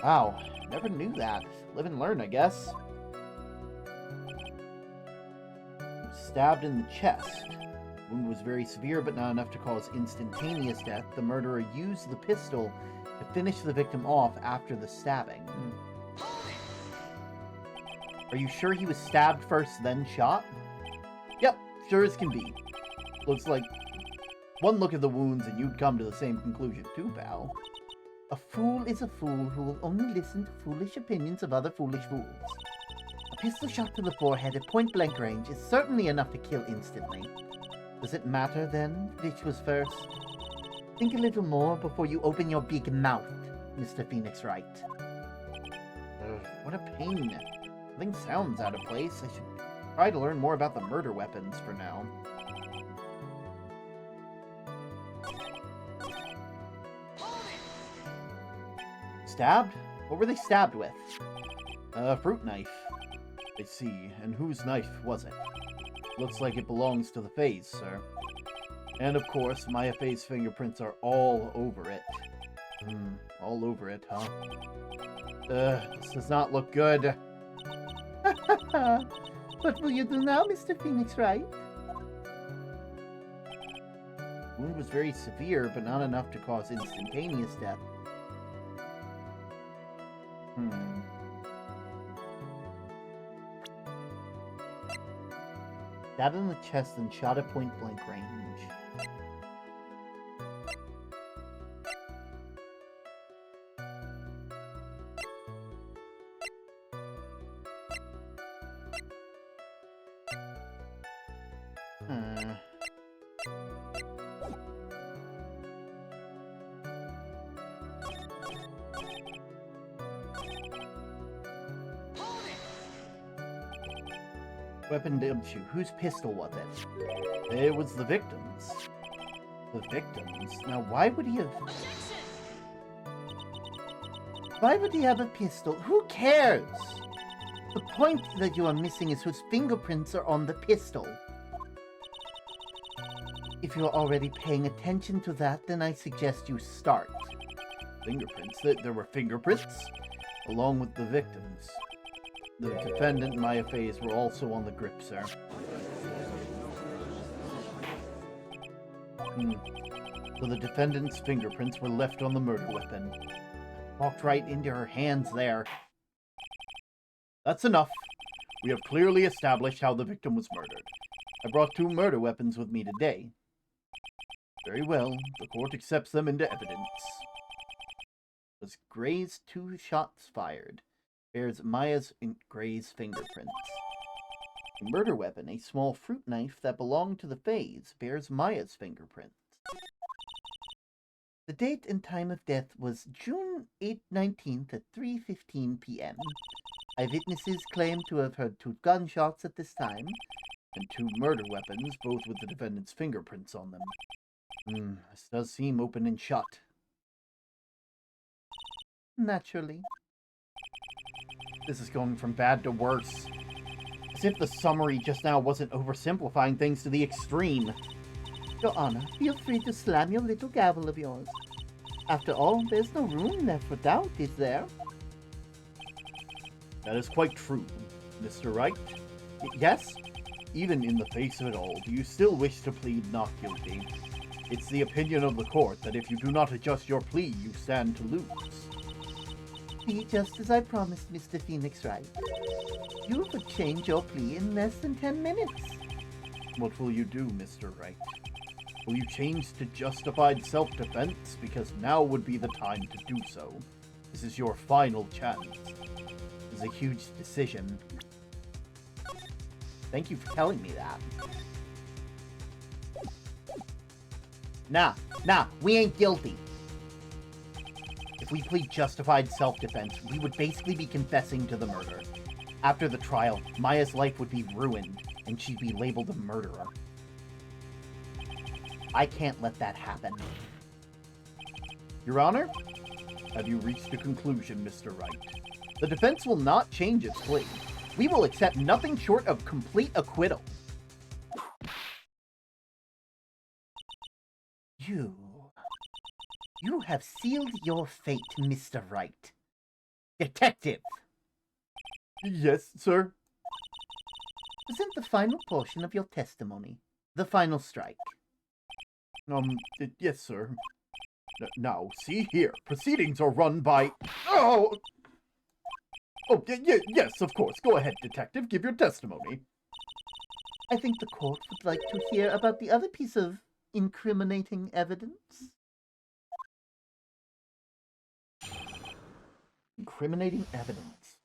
Wow, never knew that. Live and learn, I guess. Stabbed in the chest. The wound was very severe, but not enough to cause instantaneous death. The murderer used the pistol to finish the victim off after the stabbing. Are you sure he was stabbed first, then shot? Yep, sure as can be. Looks like one look at the wounds and you'd come to the same conclusion too, pal. A fool is a fool who will only listen to foolish opinions of other foolish fools. A pistol shot to the forehead at point-blank range is certainly enough to kill instantly. Does it matter, then, which was first? Think a little more before you open your big mouth, Mr. Phoenix Wright. What a pain. Everything sounds out of place. I should try to learn more about the murder weapons for now. Stabbed? What were they stabbed with? A fruit knife. I see. And whose knife was it? Looks like it belongs to the Fae's, sir. And of course, Maya Fae's fingerprints are all over it. All over it, huh? This does not look good. What will you do now, Mr. Phoenix Wright? The wound was very severe, but not enough to cause instantaneous death. Stabbed in the chest and shot at point-blank range. Weapon didn't shoot. Whose pistol was it? It was the victim's. The victim's? Now, why would he have... Why would he have a pistol? Who cares? The point that you are missing is whose fingerprints are on the pistol. If you're already paying attention to that, then I suggest you start. Fingerprints? There were fingerprints? Along with the victims. The defendant and Maya Faze were also on the grip, sir. So the defendant's fingerprints were left on the murder weapon. Walked right into her hands there. That's enough. We have clearly established how the victim was murdered. I brought 2 murder weapons with me today. Very well. The court accepts them into evidence. Was Gray's 2 shots fired? Bears Maya's and Gray's fingerprints. The murder weapon, a small fruit knife that belonged to the Faze, bears Maya's fingerprints. The date and time of death was June 19th at 3:15 p.m. Eyewitnesses claim to have heard 2 gunshots at this time, and 2 murder weapons, both with the defendant's fingerprints on them. This does seem open and shut. Naturally. This is going from bad to worse. As if the summary just now wasn't oversimplifying things to the extreme. Your Honor, feel free to slam your little gavel of yours. After all, there's no room left for doubt, is there? That is quite true, Mr. Wright. Yes? Even in the face of it all, do you still wish to plead not guilty? It's the opinion of the court that if you do not adjust your plea, you stand to lose. Be just as I promised, Mr. Phoenix Wright. You would change your plea in less than 10 minutes. What will you do, Mr. Wright? Will you change to justified self-defense? Because now would be the time to do so. This is your final chance. This is a huge decision. Thank you for telling me that. Nah, we ain't guilty. If we plead justified self-defense, we would basically be confessing to the murder. After the trial, Maya's life would be ruined, and she'd be labeled a murderer. I can't let that happen. Your Honor, have you reached a conclusion, Mr. Wright? The defense will not change its plea. We will accept nothing short of complete acquittal. You have sealed your fate, Mr. Wright. Detective! Yes, sir? Present the final portion of your testimony. The final strike. Yes, sir. Now, see here. Proceedings are run by... Oh, yes, of course. Go ahead, detective. Give your testimony. I think the court would like to hear about the other piece of incriminating evidence. Incriminating evidence.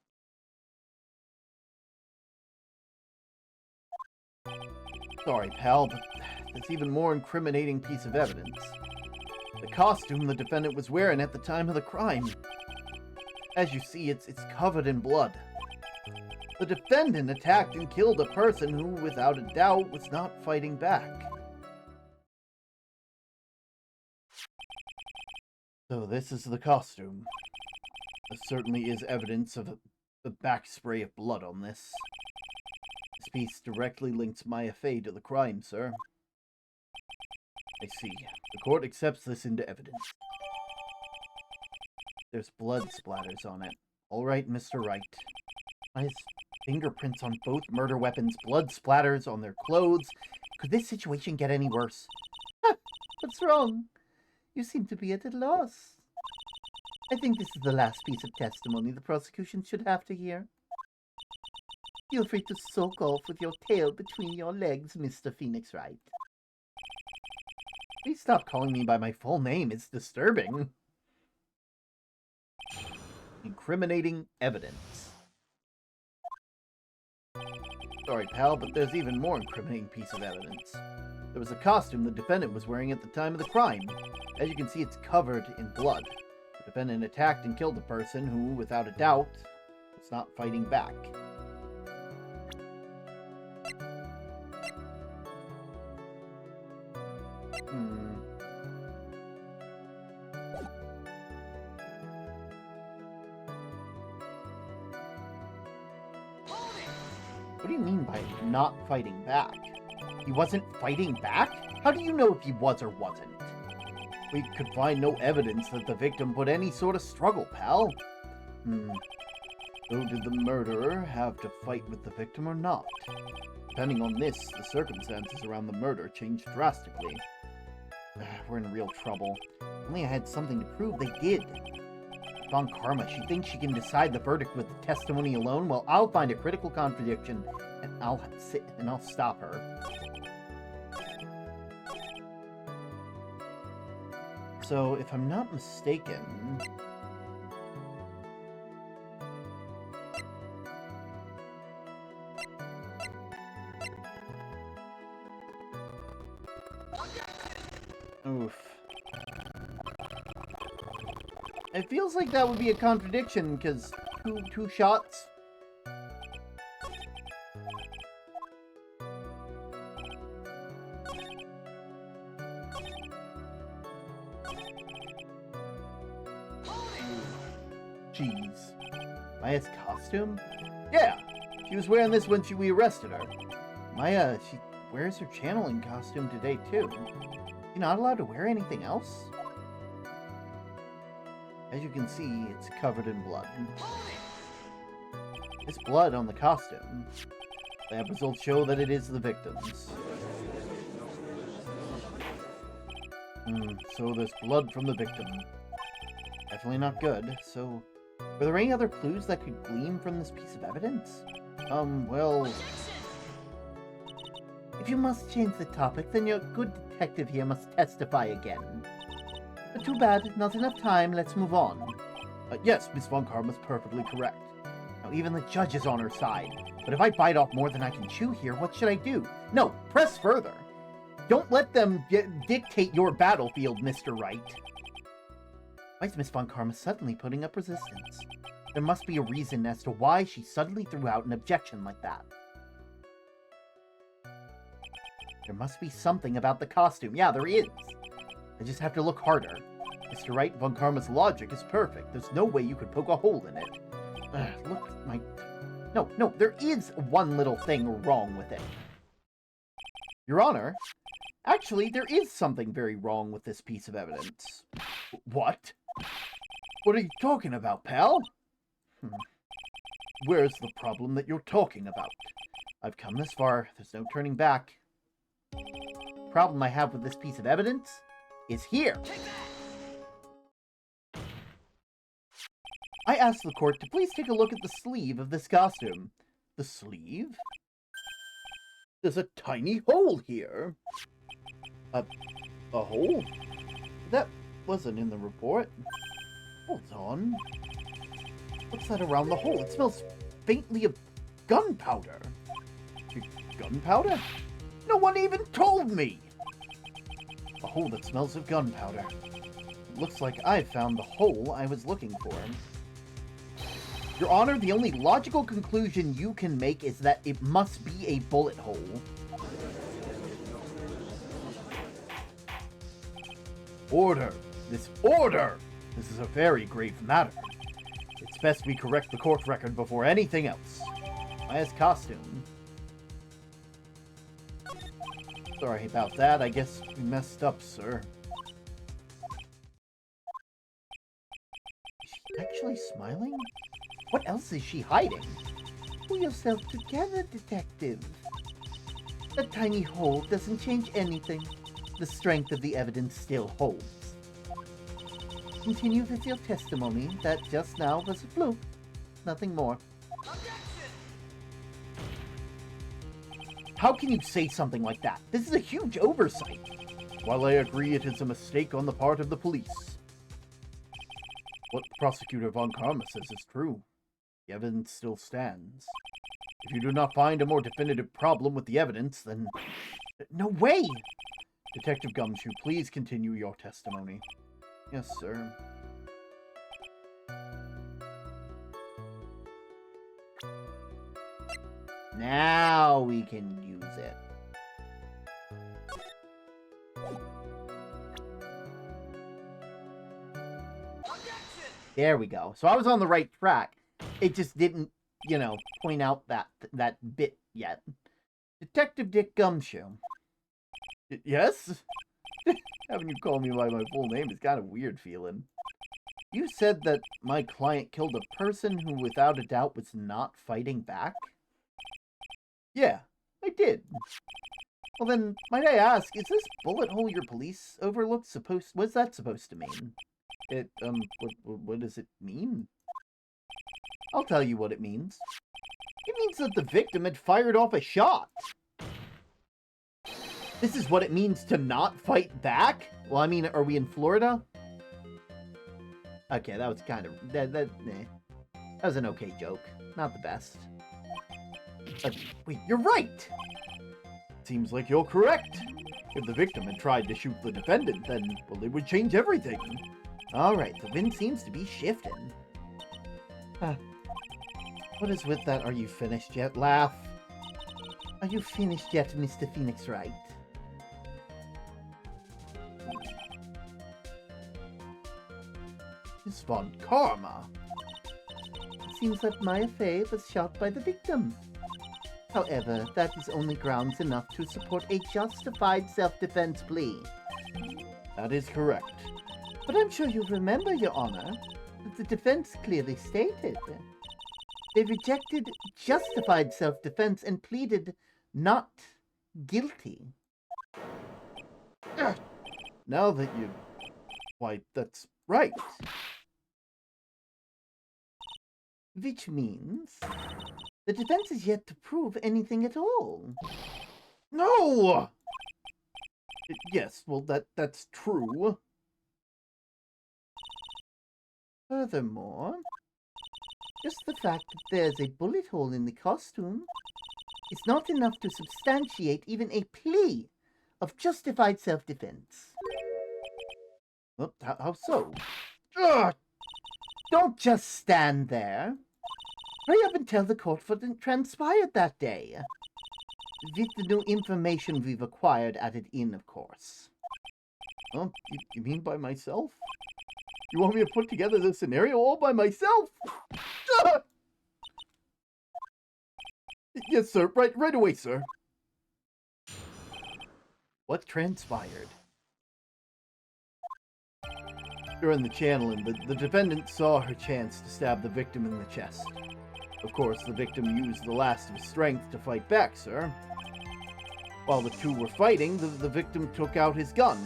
Sorry, pal, but there's even more incriminating piece of evidence. The costume the defendant was wearing at the time of the crime. As you see, it's covered in blood. The defendant attacked and killed a person who, without a doubt, was not fighting back. So this is the costume. There certainly is evidence of a back spray of blood on this. This piece directly links Maya Fey to the crime, sir. I see. The court accepts this into evidence. There's blood splatters on it. All right, Mr. Wright. Maya's fingerprints on both murder weapons, blood splatters on their clothes. Could this situation get any worse? What's wrong? You seem to be at a loss. I think this is the last piece of testimony the prosecution should have to hear. Feel free to sulk off with your tail between your legs, Mr. Phoenix Wright. Please stop calling me by my full name. It's disturbing. Incriminating evidence. Sorry, pal, but there's even more incriminating piece of evidence. There was a costume the defendant was wearing at the time of the crime. As you can see, it's covered in blood. The defendant attacked and killed the person who, without a doubt, was not fighting back. What do you mean by not fighting back? He wasn't fighting back? How do you know if he was or wasn't? We could find no evidence that the victim put any sort of struggle, pal. So did the murderer have to fight with the victim or not? Depending on this, the circumstances around the murder changed drastically. We're in real trouble. If only I had something to prove they did. Von Karma, she thinks she can decide the verdict with the testimony alone? Well, I'll find a critical contradiction, and I'll stop her. So, if I'm not mistaken... Oof. It feels like that would be a contradiction, because two shots. Jeez. Maya's costume? Yeah! She was wearing this when we arrested her. Maya, she wears her channeling costume today, too. You're not allowed to wear anything else? As you can see, it's covered in blood. There's blood on the costume. Lab results show that it is the victim's. So there's blood from the victim. Definitely not good. So, were there any other clues that could gleam from this piece of evidence? Well... If you must change the topic, then your good detective here must testify again. But too bad, not enough time, let's move on. Yes, Miss Von Karma's perfectly correct. Now, even the judge is on her side. But if I bite off more than I can chew here, what should I do? No, press further. Don't let them dictate your battlefield, Mr. Wright. Why is Miss Von Karma suddenly putting up resistance? There must be a reason as to why she suddenly threw out an objection like that. There must be something about the costume. Yeah, there is. I just have to look harder. Mr. Wright, Von Karma's logic is perfect. There's no way you could poke a hole in it. Look, my... No, there is one little thing wrong with it. Your Honor, actually, there is something very wrong with this piece of evidence. What? What are you talking about, pal? Where's the problem that you're talking about? I've come this far. There's no turning back. The problem I have with this piece of evidence is here. I asked the court to please take a look at the sleeve of this costume. The sleeve? There's a tiny hole here. A hole? That wasn't in the report. Hold on. What's that around the hole? It smells faintly of gunpowder. Gunpowder? No one even told me! A hole that smells of gunpowder. Looks like I found the hole I was looking for. Your Honor, the only logical conclusion you can make is that it must be a bullet hole. Order! Order! This is a very grave matter. It's best we correct the court record before anything else. Maya's costume. Sorry about that. I guess we messed up, sir. Is she actually smiling? What else is she hiding? Pull yourself together, detective. The tiny hole doesn't change anything. The strength of the evidence still holds. Continue with your testimony that just now was a fluke. Nothing more. How can you say something like that? This is a huge oversight. While I agree it is a mistake on the part of the police, what Prosecutor Von Karma says is true. The evidence still stands. If you do not find a more definitive problem with the evidence, then... No way! Detective Gumshoe, please continue your testimony. Yes, sir. Now we can use it. There we go. So I was on the right track. It just didn't, you know, point out that bit yet. Detective Dick Gumshoe. Yes? Having you call me by my full name is kind of weird feeling. You said that my client killed a person who without a doubt was not fighting back? Yeah, I did. Well then, might I ask, is this bullet hole your police overlook what's that supposed to mean? What does it mean? I'll tell you what it means. It means that the victim had fired off a shot. This is what it means to not fight back? Well, I mean, are we in Florida? Okay, that was kind of... That was an okay joke. Not the best. Wait, you're right! Seems like you're correct. If the victim had tried to shoot the defendant, then, well, it would change everything. Alright, the wind seems to be shifting. What is with that "are you finished yet" laugh? Are you finished yet, Mr. Phoenix Wright? Miss Von Karma. It seems that Maya Fey was shot by the victim. However, that is only grounds enough to support a justified self-defense plea. That is correct. But I'm sure you remember, Your Honor, that the defense clearly stated they rejected justified self-defense and pleaded not guilty. Now that you... Why, that's right. Which means the defense is yet to prove anything at all. No! Yes, well, that's true. Furthermore, just the fact that there's a bullet hole in the costume is not enough to substantiate even a plea of justified self-defense. Well, how so? Ugh! Don't just stand there. Hurry up and tell the court what transpired that day. With the new information we've acquired added in, of course. Oh, you mean by myself? You want me to put together this scenario all by myself? Yes, sir. Right away, sir. What transpired? During the channeling, the defendant saw her chance to stab the victim in the chest. Of course, the victim used the last of his strength to fight back, sir. While the two were fighting, the victim took out his gun.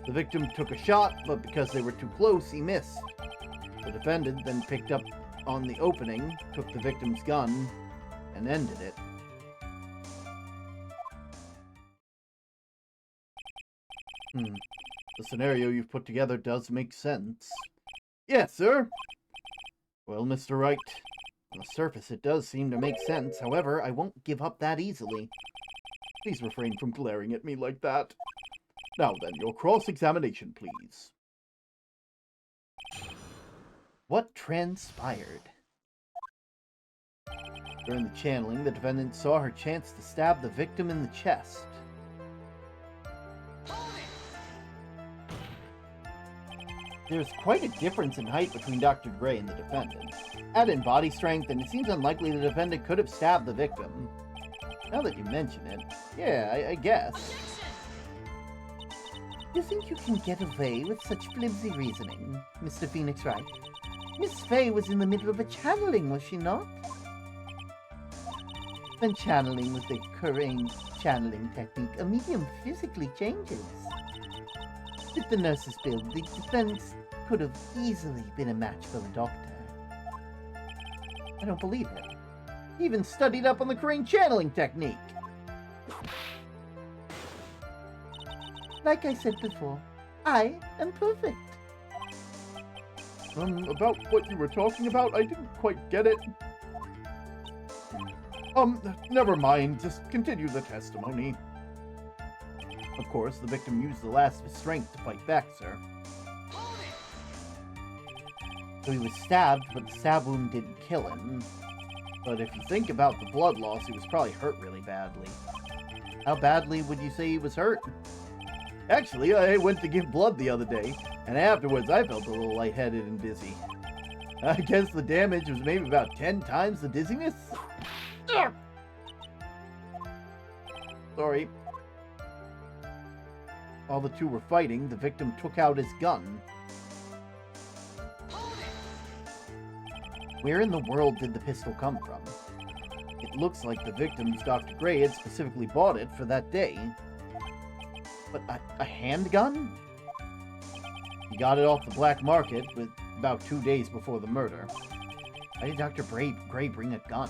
The victim took a shot, but because they were too close, he missed. The defendant then picked up on the opening, took the victim's gun, and ended it. The scenario you've put together does make sense. Yes, sir. Well, Mr. Wright, on the surface it does seem to make sense. However, I won't give up that easily. Please refrain from glaring at me like that. Now then, your cross-examination, please. What transpired? During the channeling, the defendant saw her chance to stab the victim in the chest. There's quite a difference in height between Dr. Gray and the defendant. Add in body strength, and it seems unlikely the defendant could have stabbed the victim. Now that you mention it, yeah, I guess. You think you can get away with such flimsy reasoning, Mr. Phoenix Wright? Miss Fay was in the middle of a channeling, was she not? When channeling with the Kurain channeling technique, a medium physically changes. With the nurse's build, the defense could have easily been a match for the doctor. I don't believe it. He even studied up on the Kurain channeling technique. Like I said before, I am perfect. About what you were talking about, I didn't quite get it. Never mind. Just continue the testimony. Of course, the victim used the last of his strength to fight back, sir. So he was stabbed, but the stab wound didn't kill him. But if you think about the blood loss, he was probably hurt really badly. How badly would you say he was hurt? Actually, I went to give blood the other day, and afterwards I felt a little lightheaded and dizzy. I guess the damage was maybe about 10 times the dizziness? Sorry. While the two were fighting, the victim took out his gun. Where in the world did the pistol come from? It looks like the victim's Dr. Gray had specifically bought it for that day. But a handgun? He got it off the black market with about 2 days before the murder. Why did Dr. Gray bring a gun?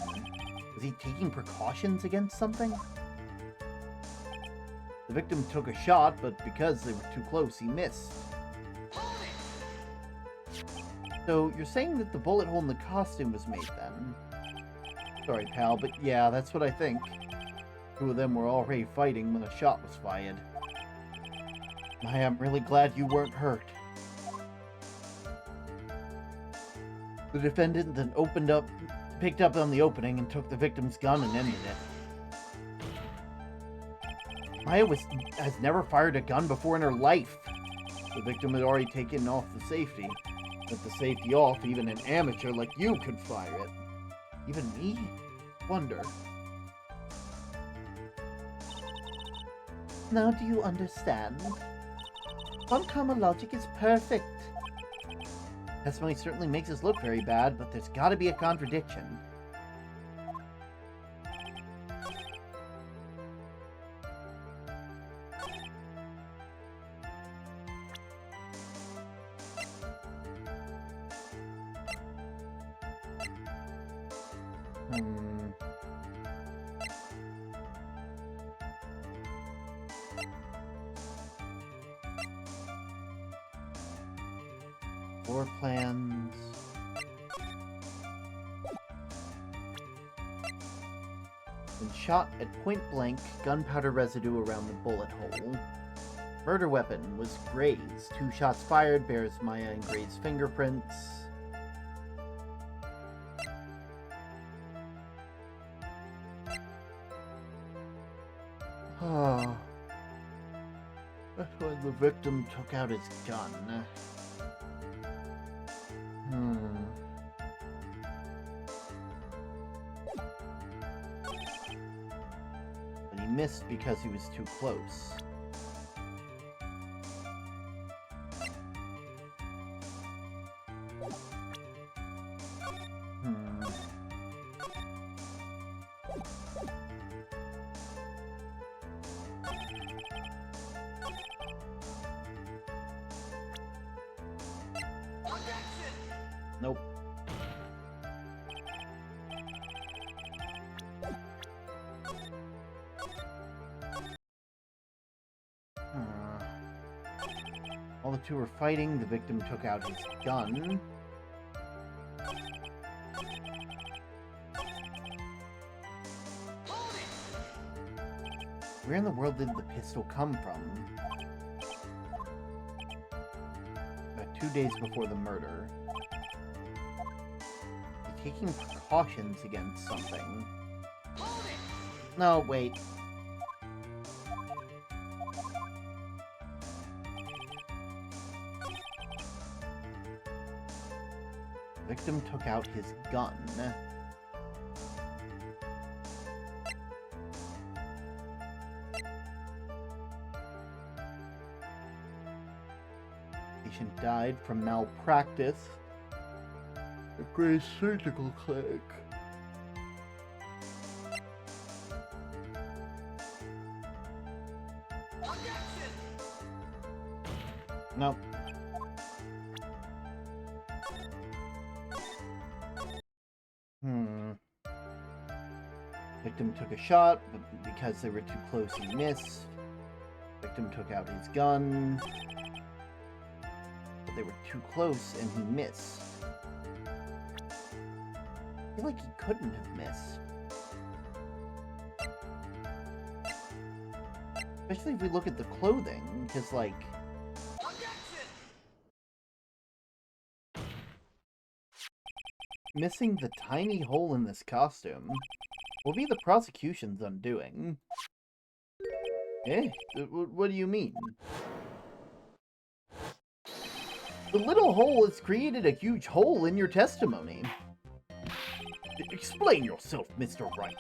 Was he taking precautions against something? The victim took a shot, but because they were too close, he missed. So, you're saying that the bullet hole in the costume was made then? Sorry, pal, but yeah, that's what I think. Two of them were already fighting when a shot was fired. I am really glad you weren't hurt. The defendant then picked up on the opening and took the victim's gun and ended it. Maya has never fired a gun before in her life. The victim had already taken off the safety. With the safety off, even an amateur like you could fire it. Even me? Wonder. Now do you understand? Uncommon logic is perfect. Testimony certainly makes us look very bad, but there's gotta be a contradiction. Floor plans. Been shot at point blank, gunpowder residue around the bullet hole. Murder weapon was Gray's. 2 shots fired, bears Maya and Gray's fingerprints. Oh. That's when the victim took out his gun. But he missed because he was too close. Nope. While the two were fighting, the victim took out his gun. Where in the world did the pistol come from? About 2 days before the murder. Taking precautions against something. No, wait. The victim took out his gun. Patient died from malpractice. A great surgical clinic. No. Victim took a shot, but because they were too close, he missed. Victim took out his gun. But they were too close, and he missed. I feel like he couldn't have missed. Especially if we look at the clothing, because, like... Missing the tiny hole in this costume will be the prosecution's undoing. Eh? What do you mean? The little hole has created a huge hole in your testimony. Explain yourself, Mr. Wright.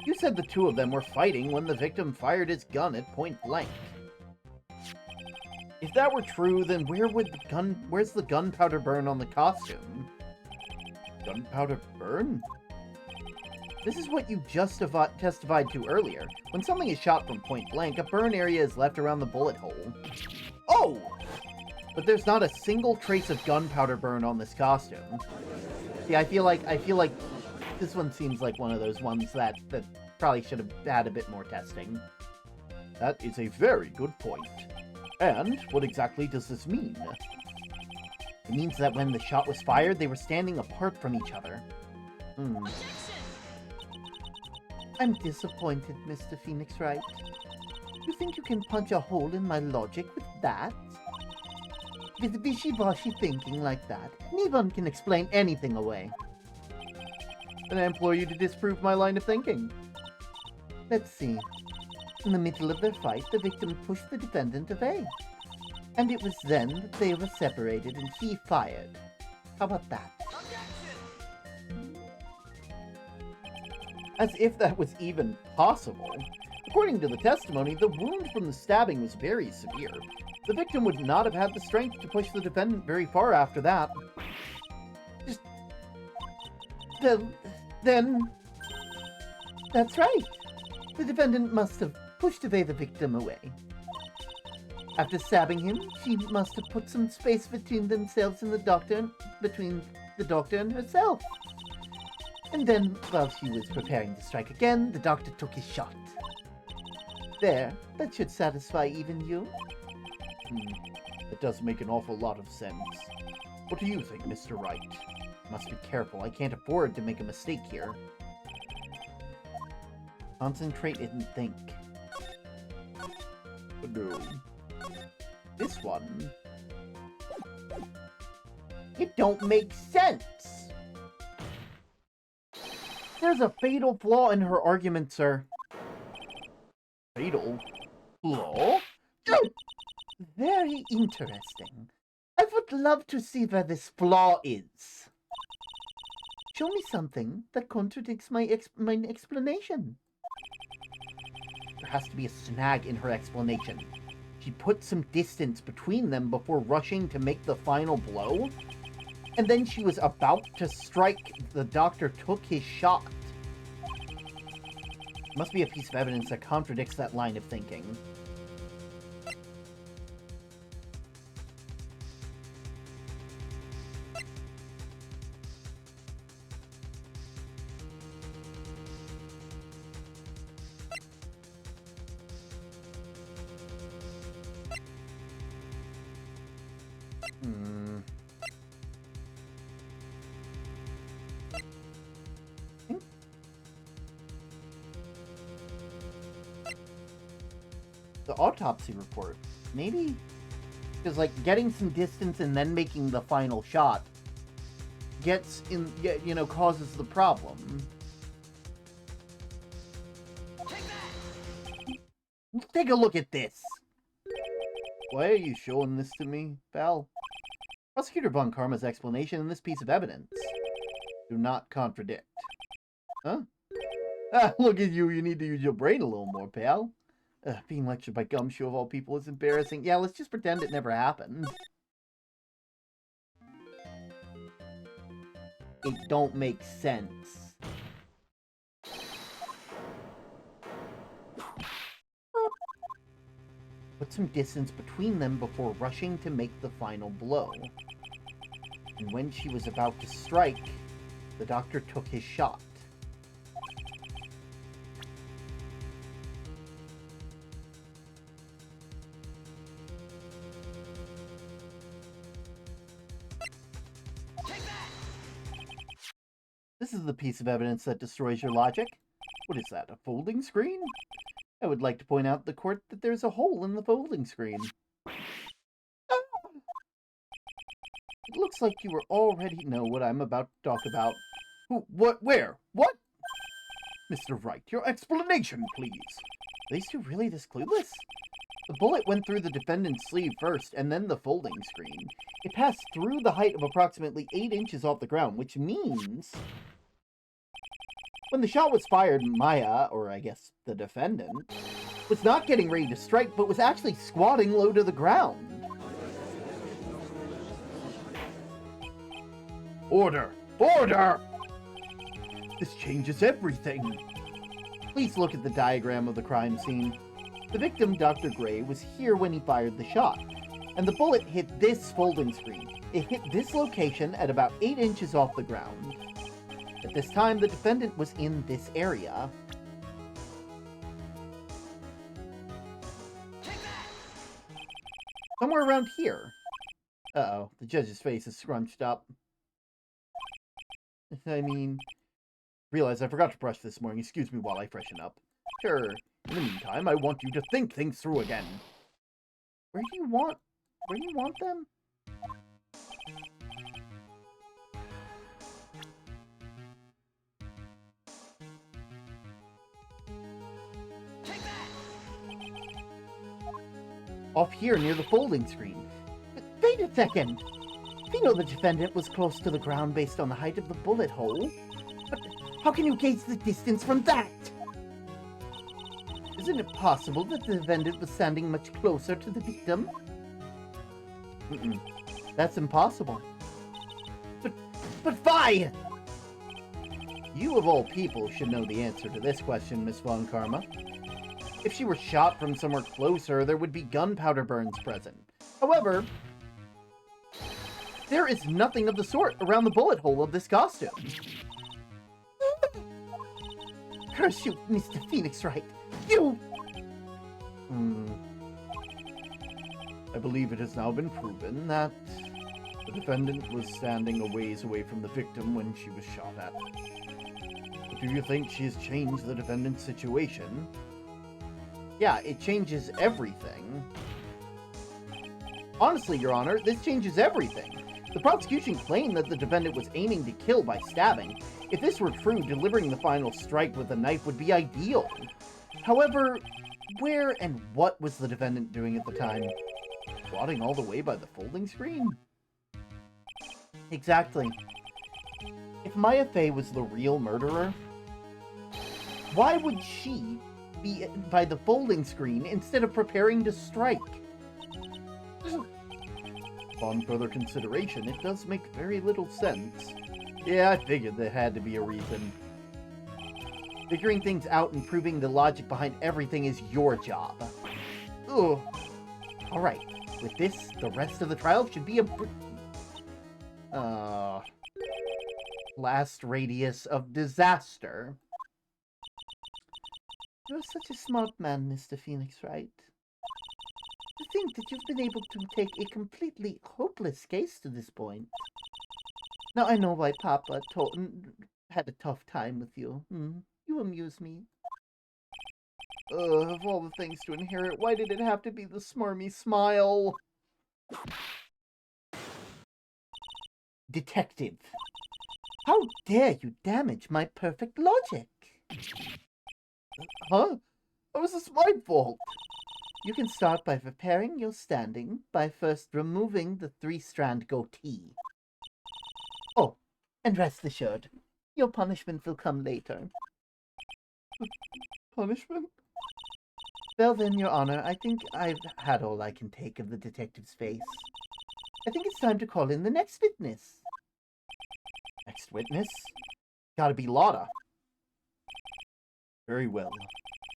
You said the two of them were fighting when the victim fired his gun at point blank. If that were true, then where's the gunpowder burn on the costume? Gunpowder burn? This is what you just testified to earlier. When something is shot from point blank, a burn area is left around the bullet hole. Oh! But there's not a single trace of gunpowder burn on this costume. See, I feel like this one seems like one of those ones that probably should have had a bit more testing. That is a very good point. And what exactly does this mean? It means that when the shot was fired, they were standing apart from each other. I'm disappointed, Mr. Phoenix Wright. You think you can punch a hole in my logic with that? With wishy-washy thinking like that, anyone can explain anything away. Then I implore you to disprove my line of thinking. Let's see. In the middle of their fight, the victim pushed the defendant away. And it was then that they were separated and he fired. How about that? As if that was even possible. According to the testimony, the wound from the stabbing was very severe. The victim would not have had the strength to push the defendant very far after that. Then... That's right. The defendant must have pushed the victim away. After stabbing him, she must have put some space between themselves and between the doctor and herself. And then, while she was preparing to strike again, the doctor took his shot. There, that should satisfy even you. That does make an awful lot of sense. What do you think, Mr. Wright? Must be careful, I can't afford to make a mistake here. Concentrate and think. No. This one... It don't make sense! There's a fatal flaw in her argument, sir. Fatal flaw? Very interesting. I would love to see where this flaw is. Show me something that contradicts my explanation. There has to be a snag in her explanation. She put some distance between them before rushing to make the final blow, and then she was about to strike. The doctor took his shot. Must be a piece of evidence that contradicts that line of thinking. The autopsy report. Maybe? Because, like, getting some distance and then making the final shot causes the problem. Take a look at this! Why are you showing this to me, pal? Prosecutor Von Karma's explanation and this piece of evidence do not contradict. Huh? Ah, look at you. You need to use your brain a little more, pal. Being lectured by Gumshoe of all people is embarrassing. Yeah, let's just pretend it never happened. It don't make sense. Put some distance between them before rushing to make the final blow. And when she was about to strike, the doctor took his shot. This is the piece of evidence that destroys your logic. What is that, a folding screen? I would like to point out to the court that there's a hole in the folding screen. It looks like you already know what I'm about to talk about. Who, what, where, what? Mr. Wright, your explanation, please. Are these two really this clueless? The bullet went through the defendant's sleeve first, and then the folding screen. It passed through the height of approximately 8 inches off the ground, which means... when the shot was fired, Maya, or I guess the defendant, was not getting ready to strike, but was actually squatting low to the ground. Order! Order! This changes everything. Please look at the diagram of the crime scene. The victim, Dr. Gray, was here when he fired the shot, and the bullet hit this folding screen. It hit this location at about 8 inches off the ground. At this time, the defendant was in this area. Somewhere around here. Uh-oh, the judge's face is scrunched up. I mean, realize I forgot to brush this morning. Excuse me while I freshen up. Sure. In the meantime, I want you to think things through again. Where do you want them? Off here near the folding screen. Wait a second. We know the defendant was close to the ground based on the height of the bullet hole. But how can you gauge the distance from that? Isn't it possible that the defendant was standing much closer to the victim? That's impossible. But why? You of all people should know the answer to this question, Miss Von Karma. If she were shot from somewhere closer, there would be gunpowder burns present. However, there is nothing of the sort around the bullet hole of this costume. Curse you, Mr. Phoenix Wright. You! I believe it has now been proven that the defendant was standing a ways away from the victim when she was shot at. But do you think she has changed the defendant's situation? Yeah, it changes everything. Honestly, Your Honor, this changes everything. The prosecution claimed that the defendant was aiming to kill by stabbing. If this were true, delivering the final strike with a knife would be ideal. However, where and what was the defendant doing at the time? Squatting all the way by the folding screen? Exactly. If Maya Fey was the real murderer, why would she be by the folding screen instead of preparing to strike? Upon further consideration, it does make very little sense. Yeah, I figured there had to be a reason. Figuring things out and proving the logic behind everything is your job. Ugh. Alright, with this, the rest of the trial should be last radius of disaster. You're such a smart man, Mr. Phoenix Wright. To think that you've been able to take a completely hopeless case to this point. Now I know why Papa had a tough time with you. You amuse me. Of all the things to inherit, why did it have to be the smarmy smile? Detective, how dare you damage my perfect logic? Huh? How was this my fault? You can start by preparing your standing by first removing the 3-strand goatee. Oh, and rest assured, your punishment will come later. Punishment? Well then, Your Honor, I think I've had all I can take of the detective's face. I think it's time to call in the next witness. Next witness? Gotta be Lotta. Very well.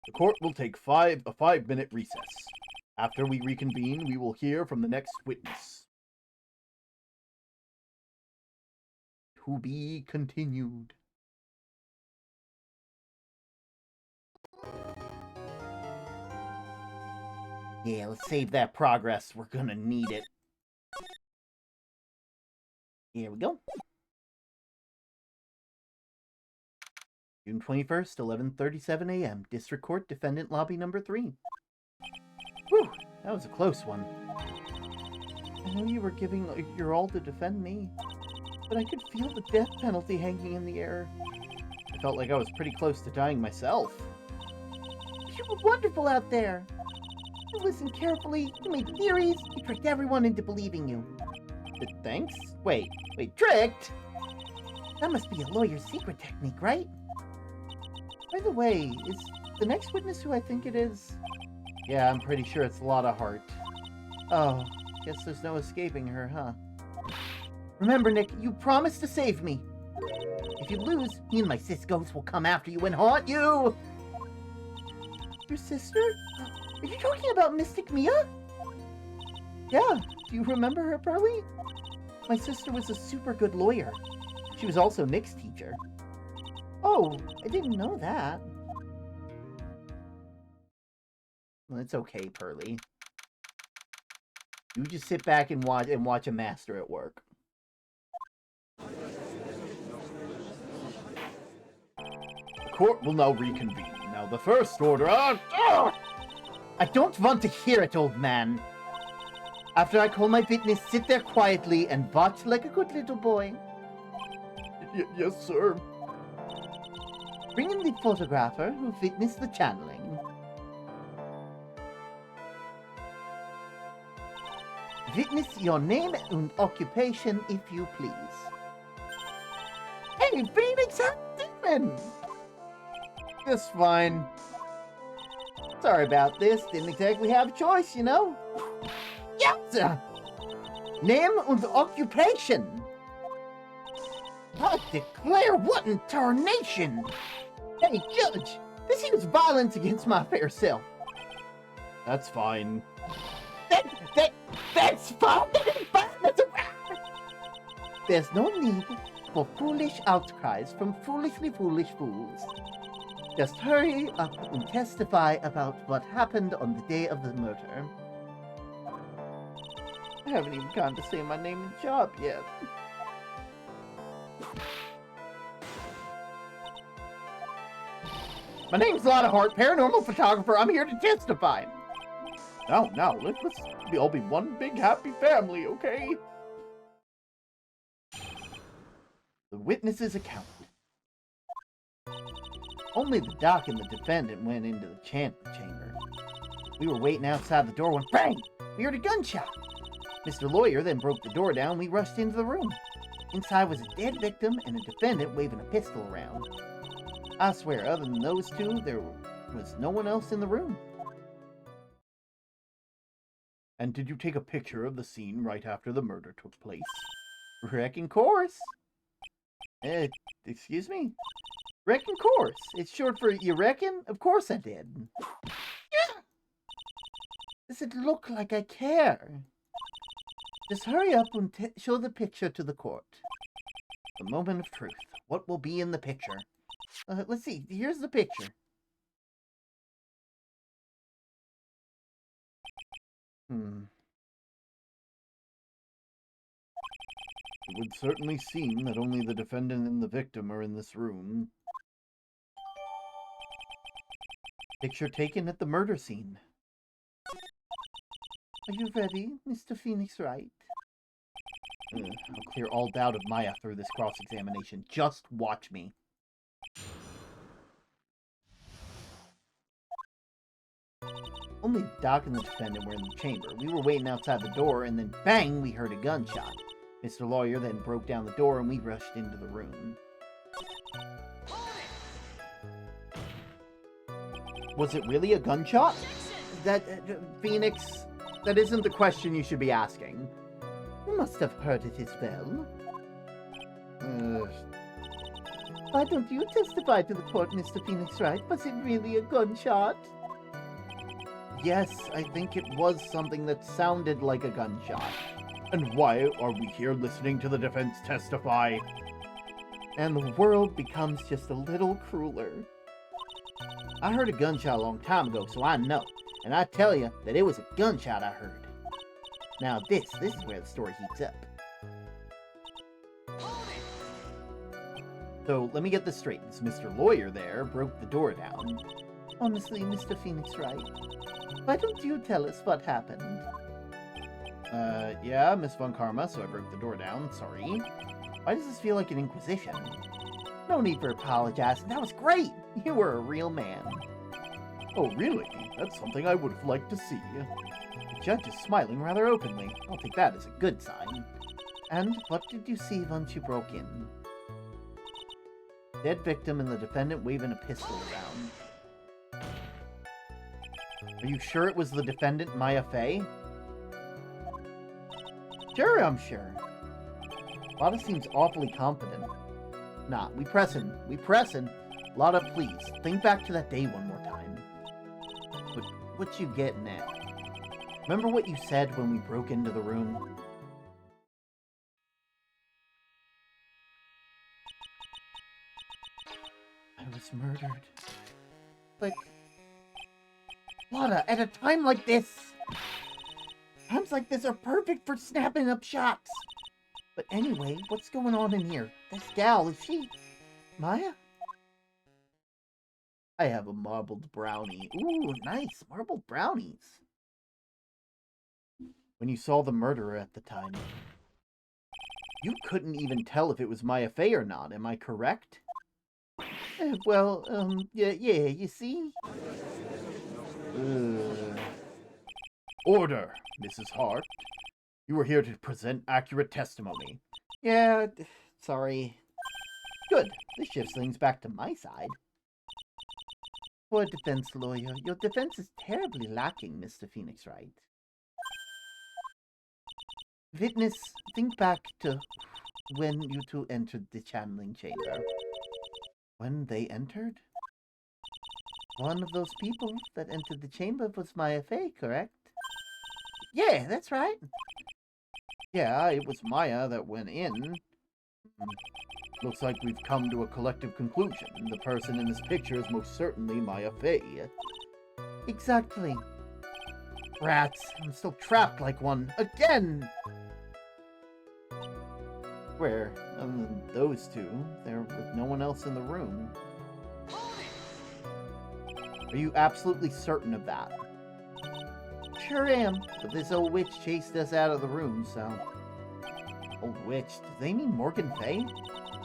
The court will take a 5-minute recess. After we reconvene, we will hear from the next witness. To be continued. Yeah, let's save that progress. We're gonna need it. Here we go. June 21st, 11:37 a.m. District Court, Defendant Lobby Number 3. Whew, that was a close one. I know you were giving your all to defend me, but I could feel the death penalty hanging in the air. I felt like I was pretty close to dying myself. You were wonderful out there. You listened carefully, you made theories, you tricked everyone into believing you. Thanks? Wait, tricked? That must be a lawyer's secret technique, right? By the way, is the next witness who I think it is? Yeah, I'm pretty sure it's Lotta Hart. Oh, guess there's no escaping her, huh? Remember, Nick, you promised to save me. If you lose, me and my sis ghosts will come after you and haunt you! Your sister? Are you talking about Mystic Mia? Yeah, do you remember her, Pearly? My sister was a super good lawyer. She was also Nick's teacher. Oh, I didn't know that. Well, it's okay, Pearly. You just sit back and watch a master at work. The court will now reconvene. Now the first order... I don't want to hear it, old man. After I call my witness, sit there quietly and watch like a good little boy. Yes, sir. Bring in the photographer who witnessed the channeling. Witness your name and occupation, if you please. Hey, Phoenix, how you doing? Just fine. Sorry about this. Didn't exactly have a choice, you know? Yes! Name and occupation. I declare what in tarnation! Hey, Judge, this is violence against my fair self. That's fine. That's fine! That's There's no need for foolish outcries from foolishly foolish fools. Just hurry up and testify about what happened on the day of the murder. I haven't even gotten to say my name and job yet. My name's Lotta Hart, paranormal photographer. I'm here to testify. Now, let's all be one big happy family, okay? The witness's account. Only the doc and the defendant went into the chamber. We were waiting outside the door when bang! We heard a gunshot. Mr. Lawyer then broke the door down. We rushed into the room. Inside was a dead victim and a defendant waving a pistol around. I swear, other than those two, there was no one else in the room. And did you take a picture of the scene right after the murder took place? Reckon course. Excuse me? Reckon course. It's short for you reckon? Of course I did. Does it look like I care? Just hurry up and show the picture to the court. The moment of truth. What will be in the picture? Let's see. Here's the picture. It would certainly seem that only the defendant and the victim are in this room. Picture taken at the murder scene. Are you ready, Mr. Phoenix Wright? I'll clear all doubt of Maya through this cross-examination. Just watch me. Only the doc and the defendant were in the chamber. We were waiting outside the door, and then bang, we heard a gunshot. Mr. Lawyer then broke down the door, and we rushed into the room. Was it really a gunshot? That, Phoenix, that isn't the question you should be asking. You must have heard it as well. Why don't you testify to the court, Mr. Phoenix Wright? Was it really a gunshot? Yes, I think it was something that sounded like a gunshot. And why are we here listening to the defense testify? And the world becomes just a little crueler. I heard a gunshot a long time ago, so I know. And I tell you that it was a gunshot I heard. Now this is where the story heats up. So let me get this straight. This Mr. Lawyer there broke the door down. Honestly, Mr. Phoenix Wright, why don't you tell us what happened? Yeah, Miss Von Karma, so I broke the door down. Sorry. Why does this feel like an inquisition? No need for apologizing. That was great. You were a real man. Oh, really? That's something I would have liked to see. The judge is smiling rather openly. I'll take that as a good sign. And what did you see once you broke in? Dead victim and the defendant waving a pistol around. Are you sure it was the defendant, Maya Fey? Sure, I'm sure. Lotta seems awfully confident. Nah, we pressin'. We pressin'. Lotta, please, think back to that day one more time. What you getting at? Remember what you said when we broke into the room? I was murdered. But... Lotta, at a time like this... Times like this are perfect for snapping up shots. But anyway, what's going on in here? This gal, is she... Maya? I have a marbled brownie. Ooh, nice. Marbled brownies. When you saw the murderer at the time, you couldn't even tell if it was Maya Fey or not, am I correct? Yeah, you see? Order, Mrs. Hart. You were here to present accurate testimony. Yeah, sorry. Good. This shifts things back to my side. Poor defense lawyer. Your defense is terribly lacking, Mr. Phoenix Wright. Witness, think back to when you two entered the channeling chamber. When they entered? One of those people that entered the chamber was Maya Fey, correct? Yeah, that's right. Yeah, it was Maya that went in. Looks like we've come to a collective conclusion. The person in this picture is most certainly Maya Fey. Exactly. Rats, I'm still trapped like one. Again! Where? Those two. There was no one else in the room. Are you absolutely certain of that? Sure am, but this old witch chased us out of the room, so... Old witch? Do they mean Morgan Fey?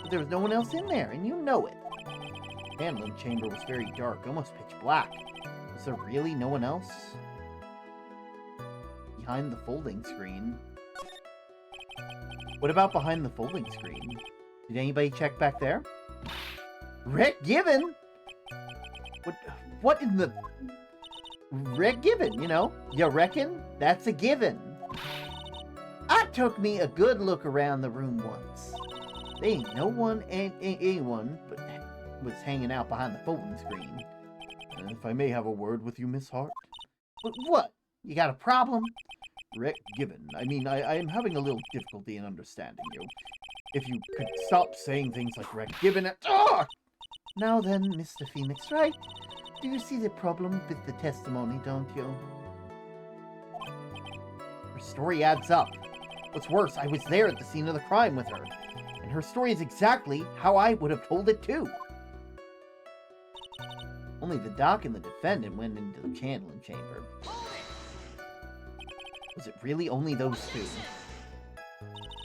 But there was no one else in there, and you know it. The handling chamber was very dark, almost pitch black. Was there really no one else? Behind the folding screen? What about behind the folding screen? Did anybody check back there? Rick Given? What in the... Rick Given, you know? You reckon? That's a given. I took me a good look around the room once. There ain't no one and anyone but was hanging out behind the folding screen. If I may have a word with you, Miss Hart? But what? You got a problem? Rick Given. I mean, I am having a little difficulty in understanding you. If you could stop saying things like Rick Given... Now then, Mr. Phoenix Wright, do you see the problem with the testimony, don't you? Her story adds up. What's worse, I was there at the scene of the crime with her. And her story is exactly how I would have told it too. Only the doc and the defendant went into the channeling chamber. Was it really only those two?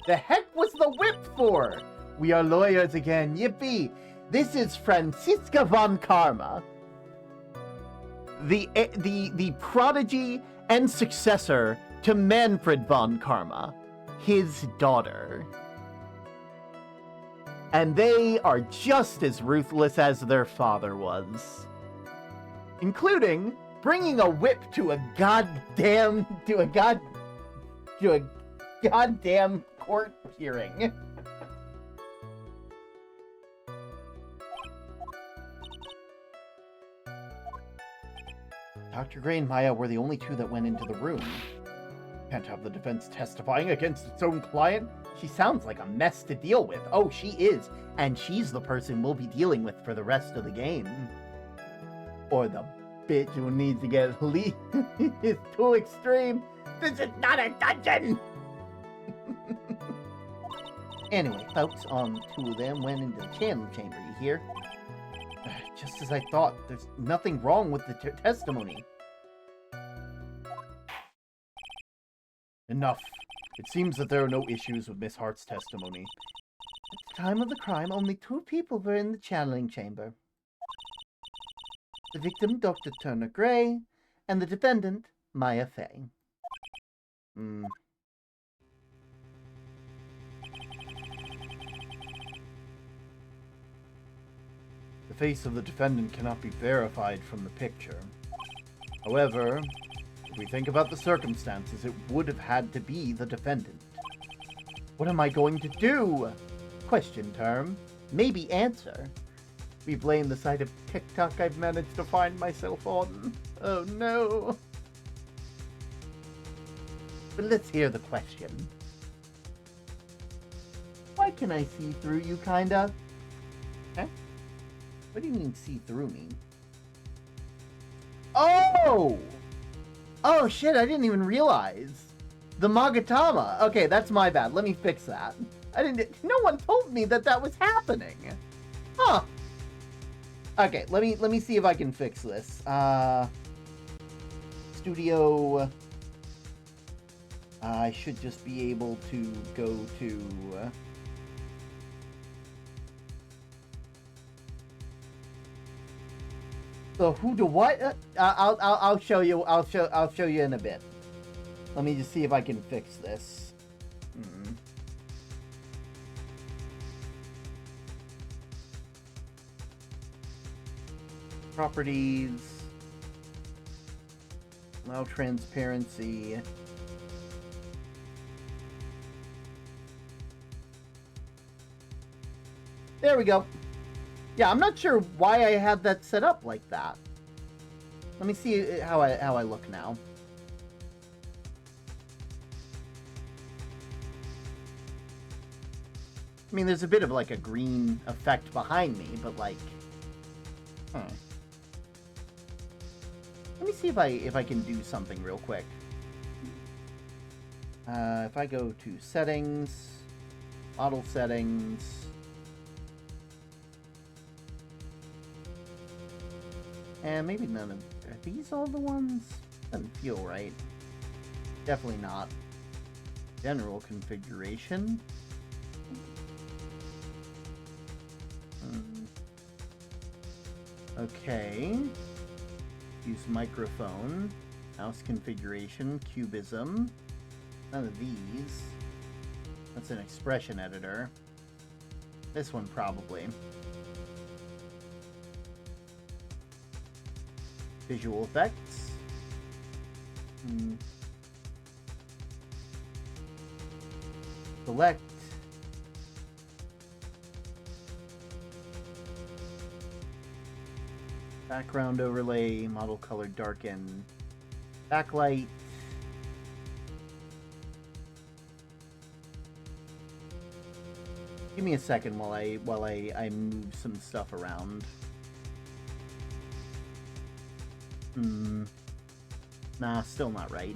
The heck was the whip for? We are lawyers again, yippee! This is Franziska von Karma. The prodigy and successor to Manfred von Karma, his daughter. And they are just as ruthless as their father was. Including bringing a whip to a goddamn court hearing. Dr. Gray and Maya were the only two that went into the room. Can't have the defense testifying against its own client. She sounds like a mess to deal with. Oh, she is. And she's the person we'll be dealing with for the rest of the game. Or the bitch who needs to get it's too extreme. This is not a dungeon! Anyway, folks, two of them went into the channel chamber, you hear? Just as I thought, there's nothing wrong with the testimony. Enough. It seems that there are no issues with Miss Hart's testimony. At the time of the crime, only 2 people were in the channeling chamber. The victim, Dr. Turner Gray, and the defendant, Maya Fey. The face of the defendant cannot be verified from the picture. However, if we think about the circumstances, it would have had to be the defendant. What am I going to do? Question term. Maybe answer. We blame the site of TikTok I've managed to find myself on. Oh no. But let's hear the question. Why can I see through you, kinda? Huh? What do you mean, see through me? Oh! Oh shit, I didn't even realize. The Magatama. Okay, that's my bad. Let me fix that. No one told me that was happening. Huh. Okay, let me see if I can fix this. Studio. I should just be able to go to. So who do what? I'll show you. I'll show you in a bit. Let me just see if I can fix this. Properties. Allow transparency. There we go. Yeah, I'm not sure why I had that set up like that. Let me see how I look now. I mean, there's a bit of like a green effect behind me, but like, Let me see if I can do something real quick. If I go to settings, model settings. And maybe none of... Are these all the ones? Doesn't feel right. Definitely not. General configuration. Okay. Use microphone. Mouse configuration. Cubism. None of these. That's an expression editor. This one probably. Visual effects. Select. Background overlay, model color darken. Backlight. Give me a second while I move some stuff around. Nah, still not right.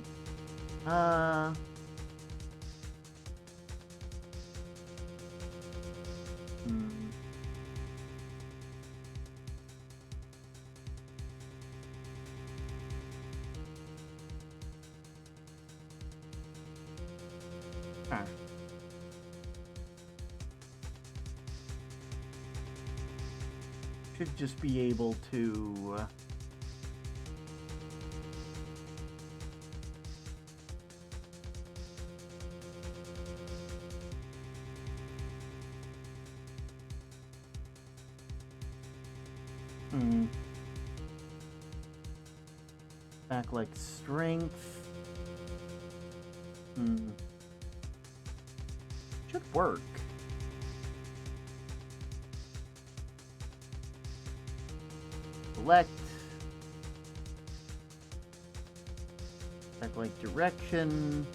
Should just be able to... Backlight strength. Should work. Select. Backlight direction.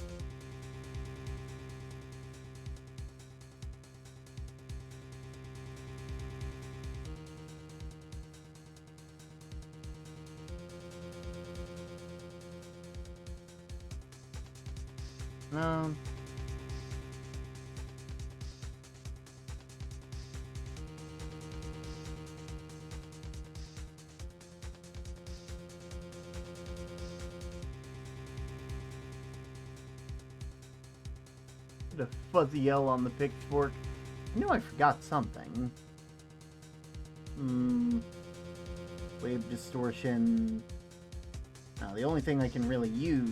The fuzzy L on the pitchfork. I knew I forgot something. Wave distortion. Now, the only thing I can really use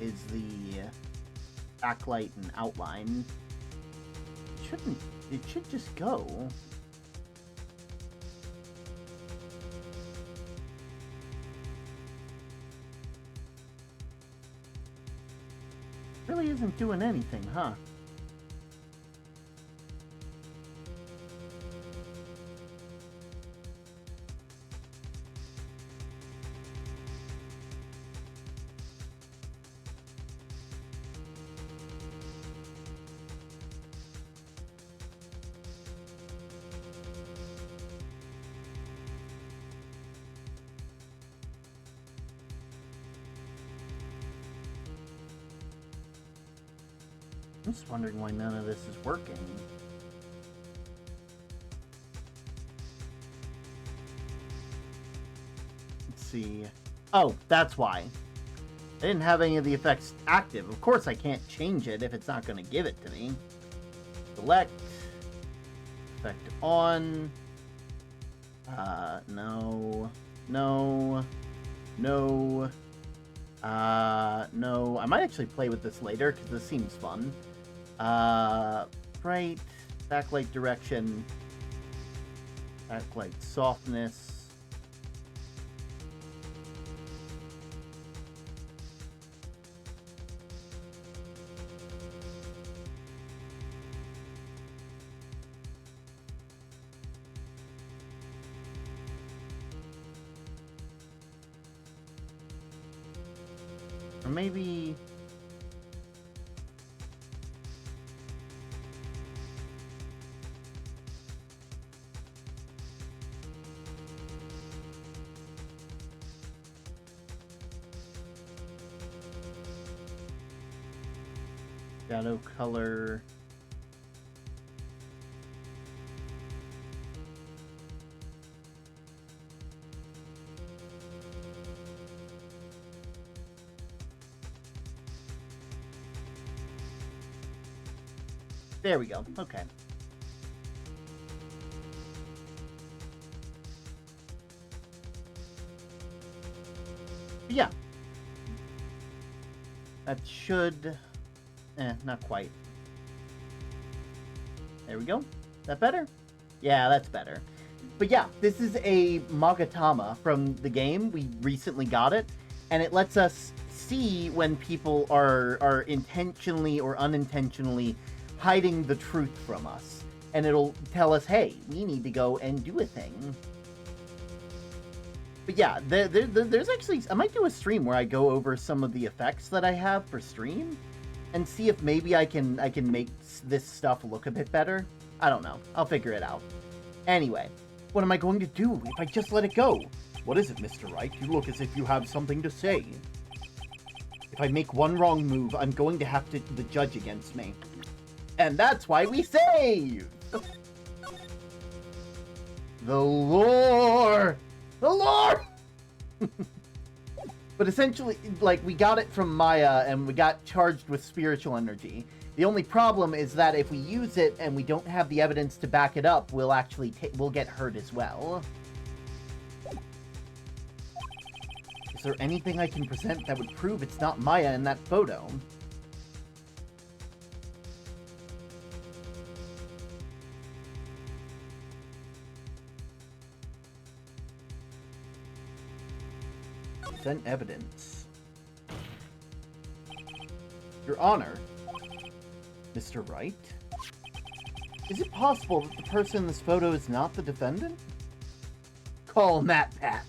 is the backlight and outline. It should just go. Really isn't doing anything, huh? I'm just wondering why none of this is working. Let's see. Oh, that's why. I didn't have any of the effects active. Of course I can't change it if it's not going to give it to me. Select. Effect on. No. No. No. No. I might actually play with this later, because this seems fun. Bright, backlight direction, backlight softness. Or maybe... shadow color. There we go. Okay. Yeah. That should... not quite. There we go. That better? Yeah, that's better. But yeah, this is a Magatama from the game. We recently got it, and it lets us see when people are intentionally or unintentionally hiding the truth from us. And it'll tell us, hey, we need to go and do a thing. But yeah, there's actually... I might do a stream where I go over some of the effects that I have for stream, and see if maybe I can make this stuff look a bit better. I don't know. I'll figure it out. Anyway, what am I going to do if I just let it go? What is it, Mr. Wright? You look as if you have something to say. If I make one wrong move, I'm going to have the judge against me. And that's why we save! The lore! The lore! But essentially, like, we got it from Maya, and we got charged with spiritual energy. The only problem is that if we use it and we don't have the evidence to back it up, we'll actually we'll get hurt as well. Is there anything I can present that would prove it's not Maya in that photo? Present evidence. Your Honor, Mr. Wright, is it possible that the person in this photo is not the defendant? Call Matt Pat.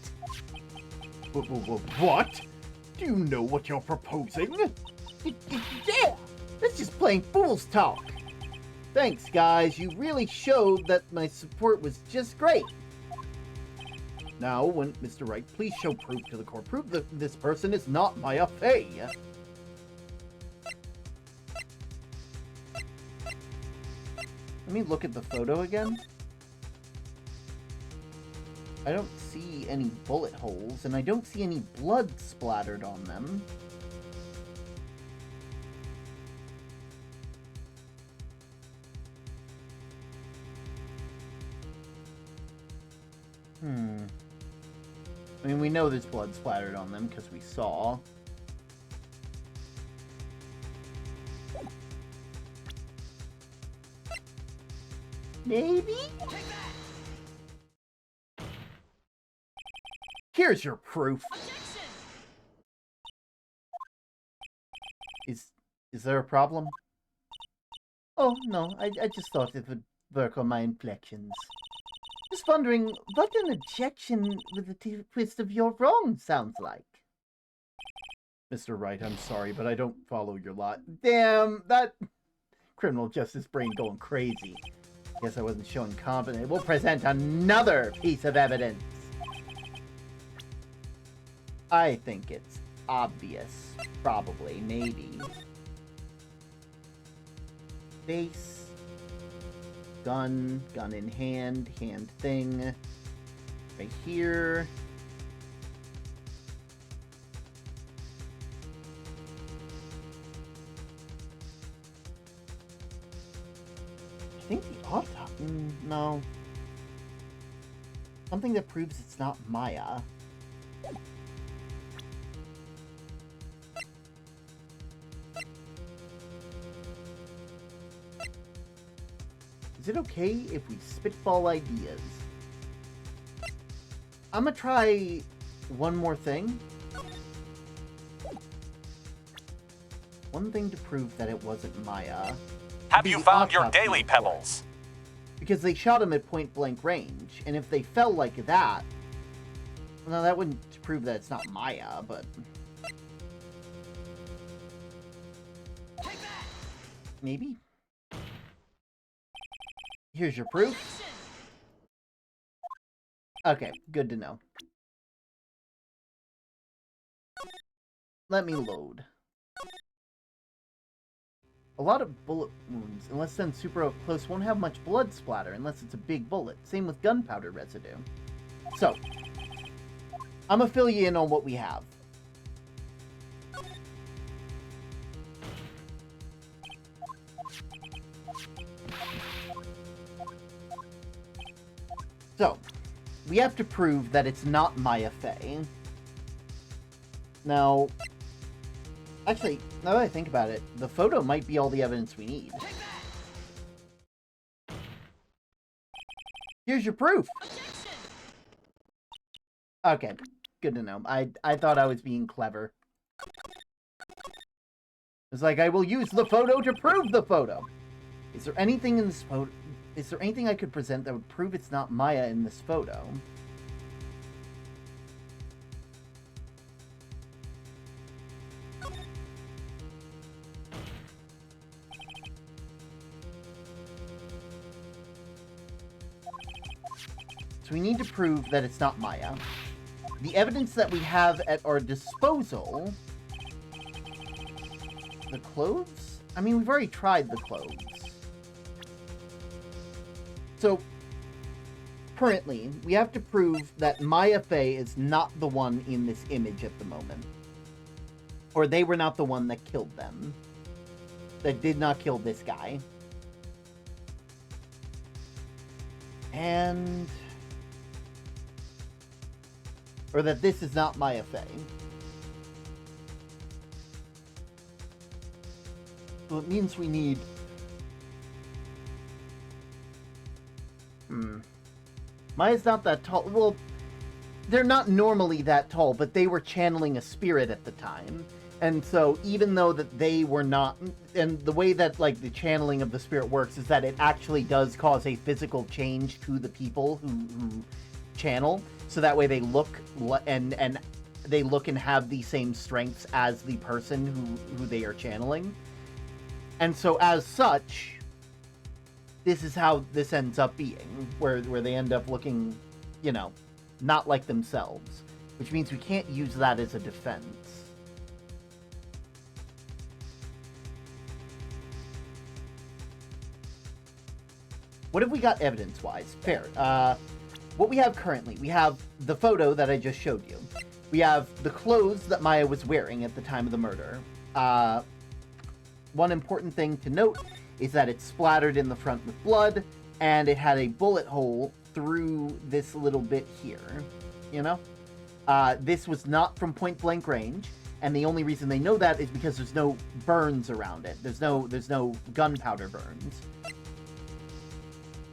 What? Do you know what you're proposing? Yeah! That's just plain fool's talk. Thanks, guys. You really showed that my support was just great. Now, when Mr. Wright, please show proof to the court. Prove that this person is not Maya Fey. Let me look at the photo again. I don't see any bullet holes, and I don't see any blood splattered on them. I mean, we know there's blood splattered on them because we saw. Maybe? Here's your proof. Is there a problem? Oh, no, I just thought it would work on my inflections. Just wondering what an objection with the twist of your wrong sounds like. Mr. Wright, I'm sorry, but I don't follow your lot. Damn, that criminal justice brain going crazy. Guess I wasn't showing confidence. We'll present another piece of evidence. I think it's obvious. Probably, maybe. Face. Gun in hand thing. Right here. I think the autopsy. No. Something that proves it's not Maya. Is it okay if we spitball ideas? I'm gonna try one more thing. One thing to prove that it wasn't Maya. Have The you found your autopsy daily report. pebbles? Because they shot him at point blank range, and if they fell like that, well, that wouldn't prove that it's not Maya, but maybe. Here's your proof. Okay, good to know. Let me load. A lot of bullet wounds, unless done super up close, won't have much blood splatter unless it's a big bullet. Same with gunpowder residue. So, I'm gonna fill you in on what we have. So, we have to prove that it's not Maya Fey. Now, actually, now that I think about it, the photo might be all the evidence we need. Here's your proof! Okay, good to know. I thought I was being clever. It's like, I will use the photo to prove the photo! Is there anything in this photo... Is there anything I could present that would prove it's not Maya in this photo? So we need to prove that it's not Maya. The evidence that we have at our disposal... The clothes? I mean, we've already tried the clothes. So, currently, we have to prove that Maya Fey is not the one in this image at the moment. Or they were not the one that killed them. That did not kill this guy. And... Or that this is not Maya Fey. So it means we need... Maya's not that tall. Well, they're not normally that tall, but they were channeling a spirit at the time. And so even though that they were not... And the way that, like, the channeling of the spirit works is that it actually does cause a physical change to the people who channel. So that way they look and they look and have the same strengths as the person who they are channeling. And so as such... This is how this ends up being, where they end up looking, you know, not like themselves. Which means we can't use that as a defense. What have we got evidence-wise? Fair. What we have currently, we have the photo that I just showed you. We have the clothes that Maya was wearing at the time of the murder. One important thing to note is that it's splattered in the front with blood, and it had a bullet hole through this little bit here, you know? This was not from point blank range, and the only reason they know that is because there's no burns around it. There's no gunpowder burns.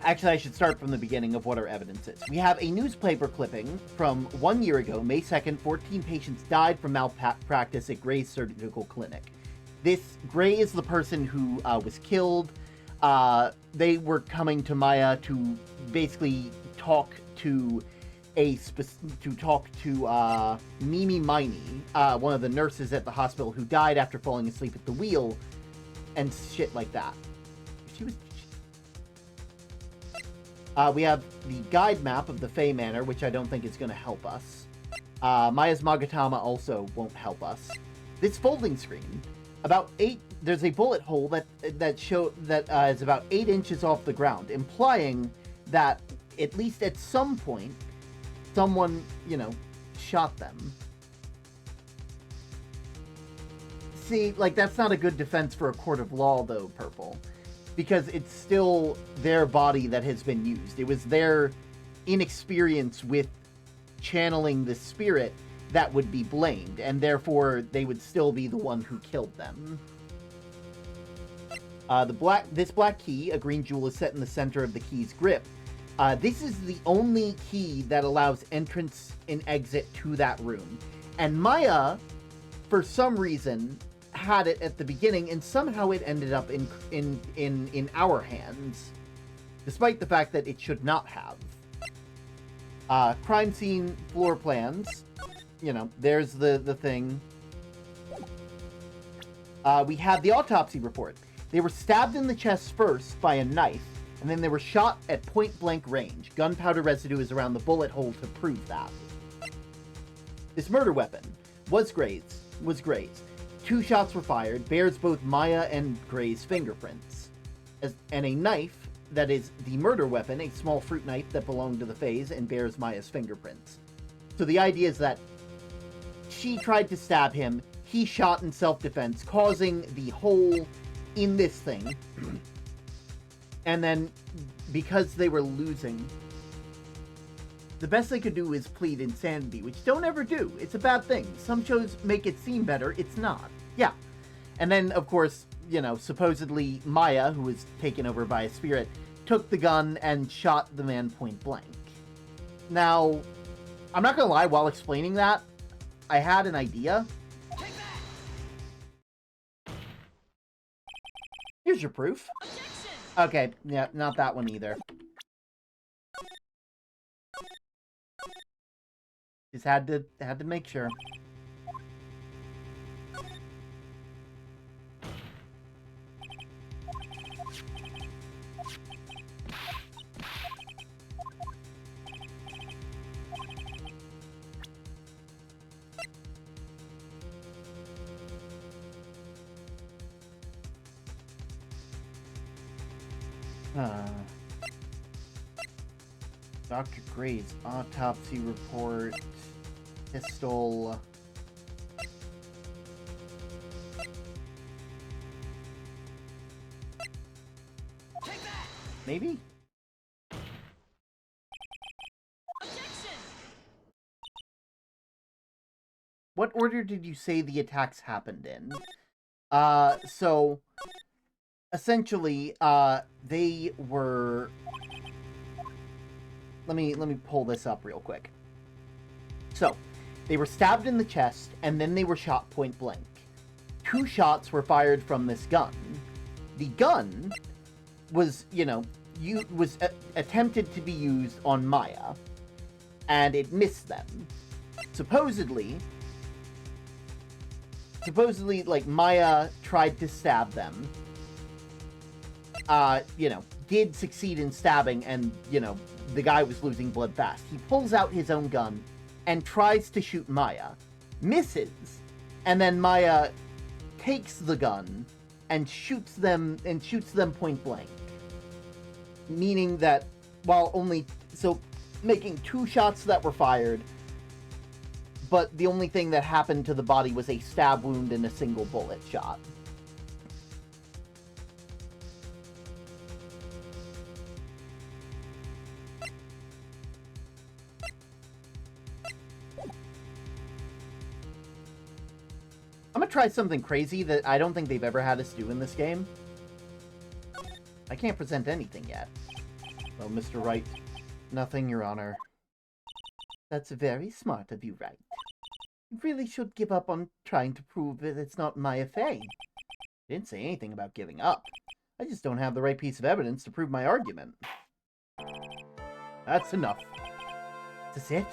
Actually, I should start from the beginning of what our evidence is. We have a newspaper clipping from 1 year ago, May 2nd, 14 patients died from malpractice at Gray's Surgical Clinic. Gray is the person who was killed. They were coming to Maya to basically talk to Mimi Miney, one of the nurses at the hospital who died after falling asleep at the wheel, and shit like that. We have the guide map of the Fey Manor, which I don't think is going to help us. Maya's Magatama also won't help us. This folding screen, there's a bullet hole that is about 8 inches off the ground, implying that at least at some point, someone, shot them. See, that's not a good defense for a court of law, though, Purple. Because it's still their body that has been used. It was their inexperience with channeling the spirit that would be blamed, and therefore they would still be the one who killed them. This black key, a green jewel, is set in the center of the key's grip. This is the only key that allows entrance and exit to that room. And Maya, for some reason, had it at the beginning, and somehow it ended up in our hands, despite the fact that it should not have. Crime scene floor plans. There's the thing. We have the autopsy report. They were stabbed in the chest first by a knife, and then they were shot at point-blank range. Gunpowder residue is around the bullet hole to prove that. This murder weapon was Gray's. 2 shots were fired, bears both Maya and Gray's fingerprints. And a knife that is the murder weapon, a small fruit knife that belonged to the Fays, and bears Maya's fingerprints. So the idea is that she tried to stab him, he shot in self-defense, causing the hole in this thing. And then, because they were losing, the best they could do is plead insanity, which don't ever do. It's a bad thing. Some shows make it seem better. It's not. Yeah. And then, of course, supposedly Maya, who was taken over by a spirit, took the gun and shot the man point blank. Now, I'm not going to lie, while explaining that, I had an idea. Here's your proof. Okay, yeah, not that one either. Just had to make sure. Dr. Gray's autopsy report, pistol. Maybe? What order did you say the attacks happened in? So essentially, they were... Let me pull this up real quick. So, they were stabbed in the chest, and then they were shot point blank. 2 shots were fired from this gun. The gun was, attempted to be used on Maya, and it missed them. Supposedly, Maya tried to stab them. Did succeed in stabbing, and, the guy was losing blood fast. He pulls out his own gun and tries to shoot Maya. Misses. And then Maya takes the gun and shoots them point blank. Meaning that making 2 shots that were fired, but the only thing that happened to the body was a stab wound and a single bullet shot. try something crazy that I don't think they've ever had us do in this game. I can't present anything yet. Well, Mr. Wright, nothing, Your Honor. That's very smart of you, Wright. You really should give up on trying to prove that it's not my affair. I didn't say anything about giving up. I just don't have the right piece of evidence to prove my argument. That's enough. Is this it?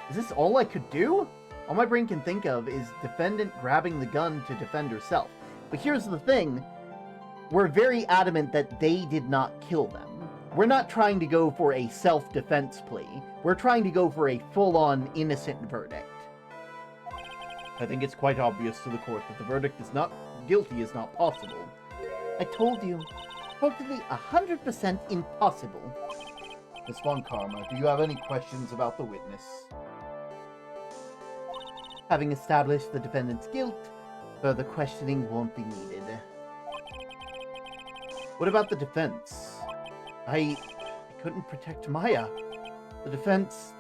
Is this all I could do? All my brain can think of is defendant grabbing the gun to defend herself. But here's the thing. We're very adamant that they did not kill them. We're not trying to go for a self-defense plea. We're trying to go for a full-on innocent verdict. I think it's quite obvious to the court that the verdict is not guilty is not possible. I told you. Totally 100% impossible. Miss Von Karma, do you have any questions about the witness? Having established the defendant's guilt, further questioning won't be needed. What about the defense? I couldn't protect Maya. The defense...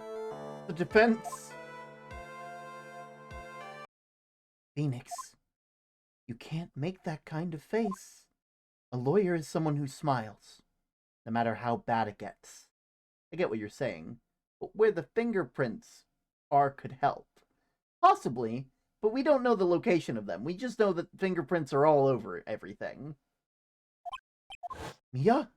Phoenix, you can't make that kind of face. A lawyer is someone who smiles, no matter how bad it gets. I get what you're saying, but where the fingerprints are could help. Possibly, but we don't know the location of them. We just know that fingerprints are all over everything. Mia?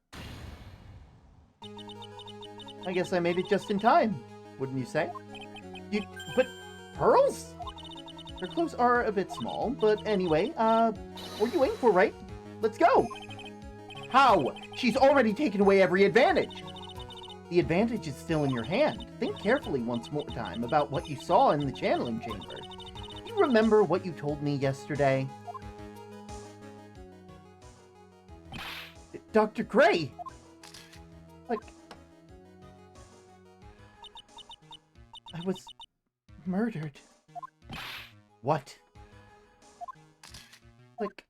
I guess I made it just in time, wouldn't you say? But pearls? Her clothes are a bit small, but anyway, what are you waiting for, right? Let's go! How? She's already taken away every advantage! The advantage is still in your hand. Think carefully once more time about what you saw in the channeling chamber. Do you remember what you told me yesterday? Dr. Gray! Like... I was murdered. What? Like...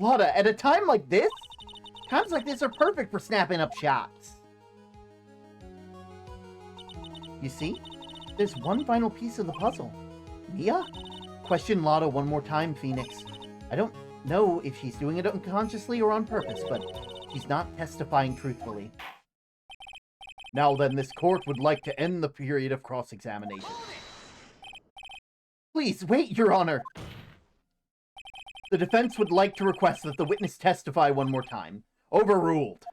Lotta, at a time like this? Times like this are perfect for snapping up shots. You see? There's one final piece of the puzzle. Mia? Question Lotta one more time, Phoenix. I don't know if she's doing it unconsciously or on purpose, but she's not testifying truthfully. Now then, this court would like to end the period of cross-examination. Please, wait, Your Honor! The defense would like to request that the witness testify one more time. Overruled.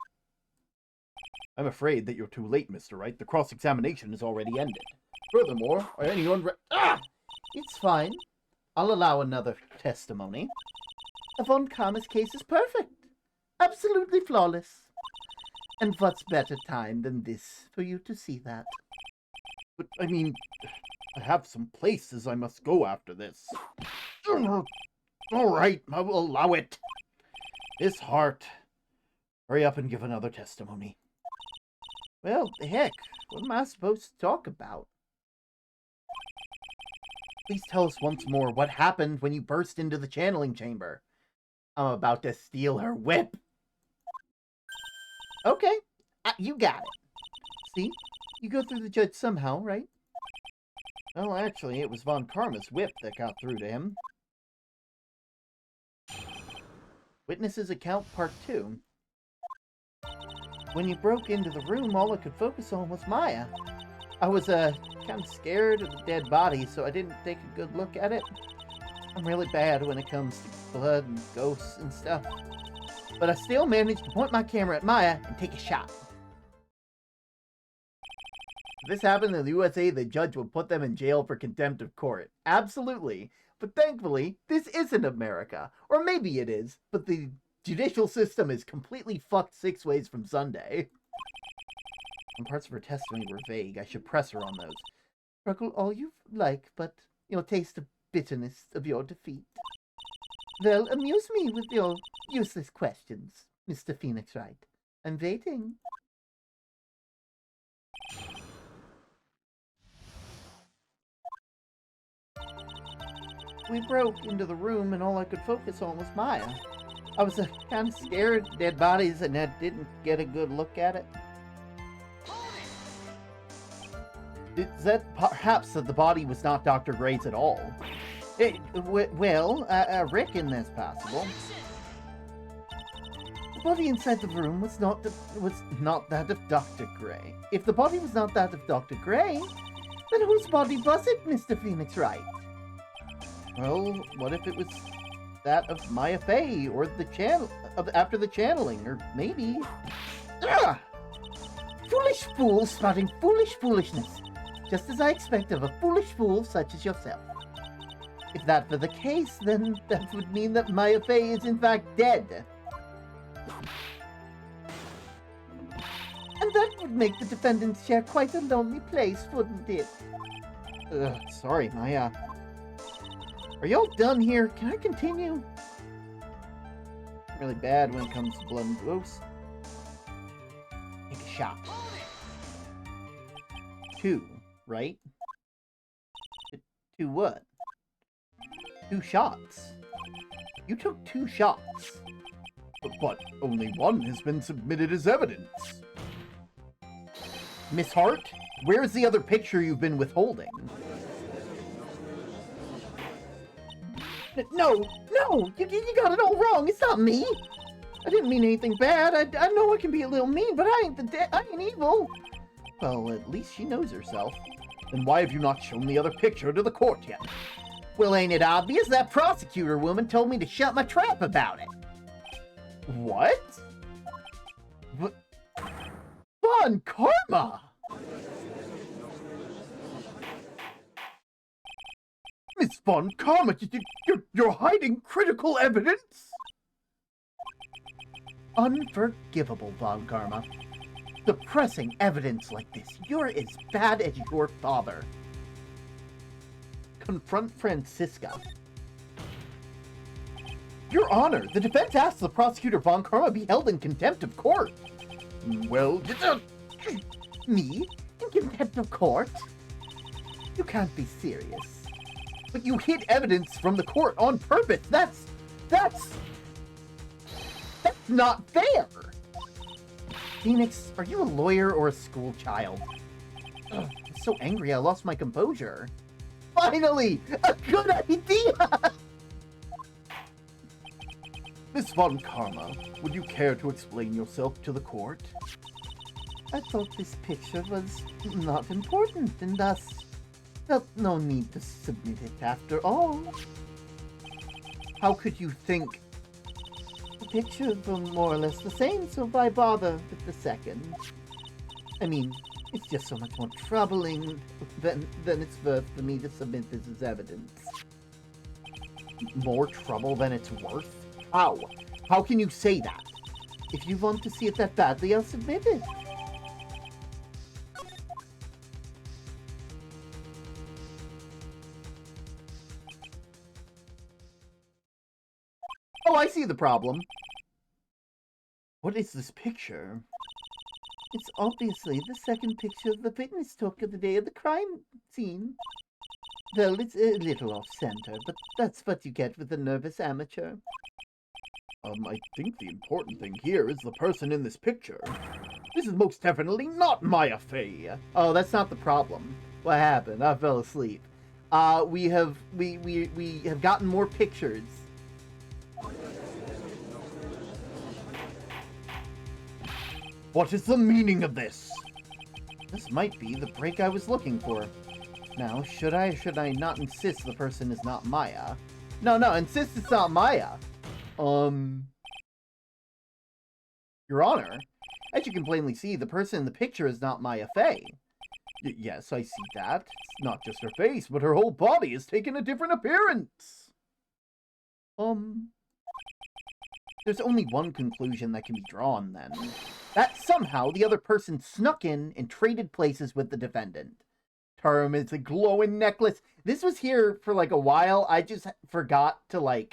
I'm afraid that you're too late, Mr. Wright. The cross-examination is already ended. Furthermore, are anyone It's fine. I'll allow another testimony. The Von Karma's case is perfect. Absolutely flawless. And what's better time than this for you to see that? But, I mean, I have some places I must go after this. All right, I will allow it. Miss Hart, hurry up and give another testimony. Well, heck, what am I supposed to talk about? Please tell us once more what happened when you burst into the channeling chamber. I'm about to steal her whip. Okay, you got it. See? You go through the judge somehow, right? Well, actually, it was Von Karma's whip that got through to him. Witnesses account part 2. When you broke into the room, all I could focus on was Maya. I was, kind of scared of the dead body, so I didn't take a good look at it. I'm really bad when it comes to blood and ghosts and stuff. But I still managed to point my camera at Maya and take a shot. If this happened in the USA, the judge would put them in jail for contempt of court. Absolutely. But thankfully, this isn't America. Or maybe it is, but the judicial system is completely fucked 6 ways from Sunday. Some parts of her testimony were vague. I should press her on those. Struggle all you like, but you'll taste the bitterness of your defeat. Well, amuse me with your useless questions, Mr. Phoenix Wright. I'm waiting. We broke into the room and all I could focus on was Maya. I was kind of scared of dead bodies and I didn't get a good look at it. Is that perhaps that the body was not Dr. Gray's at all? Well, I reckon that's possible. The body inside the room was not that of Dr. Gray. If the body was not that of Dr. Gray, then whose body was it, Mr. Phoenix Wright? Well, what if it was that of Maya Fey, or after the channeling, or maybe... Ugh! Foolish fool spouting foolish foolishness, just as I expect of a foolish fool such as yourself. If that were the case, then that would mean that Maya Fey is in fact dead. And that would make the defendants share quite a lonely place, wouldn't it? Sorry, Maya. Are y'all done here? Can I continue? Really bad when it comes to blood and ghosts. Take a shot. 2, right? 2 what? 2 shots. You took 2 shots. But only one has been submitted as evidence. Miss Hart, where's the other picture you've been withholding? No, you got it all wrong. It's not me. I didn't mean anything bad. I know I can be a little mean, but I ain't evil. Well, at least she knows herself. Then why have you not shown the other picture to the court yet? Well, ain't it obvious? That prosecutor woman told me to shut my trap about it. What? Von Karma! Miss Von Karma, you're hiding critical evidence? Unforgivable, Von Karma. Suppressing evidence like this. You're as bad as your father. Confront Francisca. Your Honor, The defense asks the prosecutor Von Karma be held in contempt of court. well, Me? In contempt of court? You can't be serious. but you hid evidence from the court on purpose. That's not fair! Phoenix, are you a lawyer or a school child? Ugh, I'm so angry I lost my composure. Finally! A good idea! Miss Von Karma, would you care to explain yourself to the court? I thought this picture was not important, and thus felt no need to submit it after all. How could you think? The pictures were more or less the same, so why bother with the second? I mean, it's just so much more troubling than it's worth for me to submit this as evidence. More trouble than it's worth? How? How can you say that? If you want to see it that badly, I'll submit it. Oh, I see the problem. What is this picture? It's obviously the second picture the witness took of the day of the crime scene. Well, it's a little off-center, but that's what you get with a nervous amateur. I think the important thing here is the person in this picture. This is most definitely not Maya Fey. Oh, that's not the problem. What happened? I fell asleep. We have gotten more pictures. What is the meaning of this? This might be the break I was looking for. Now, should I or should I not insist the person is not Maya? No, insist it's not Maya. Your Honor, as you can plainly see, the person in the picture is not Maya Fey. Yes, I see that. It's not just her face, but her whole body has taken a different appearance. There's only one conclusion that can be drawn, then. That somehow the other person snuck in and traded places with the defendant. Term is a glowing necklace. This was here for like a while. I just forgot to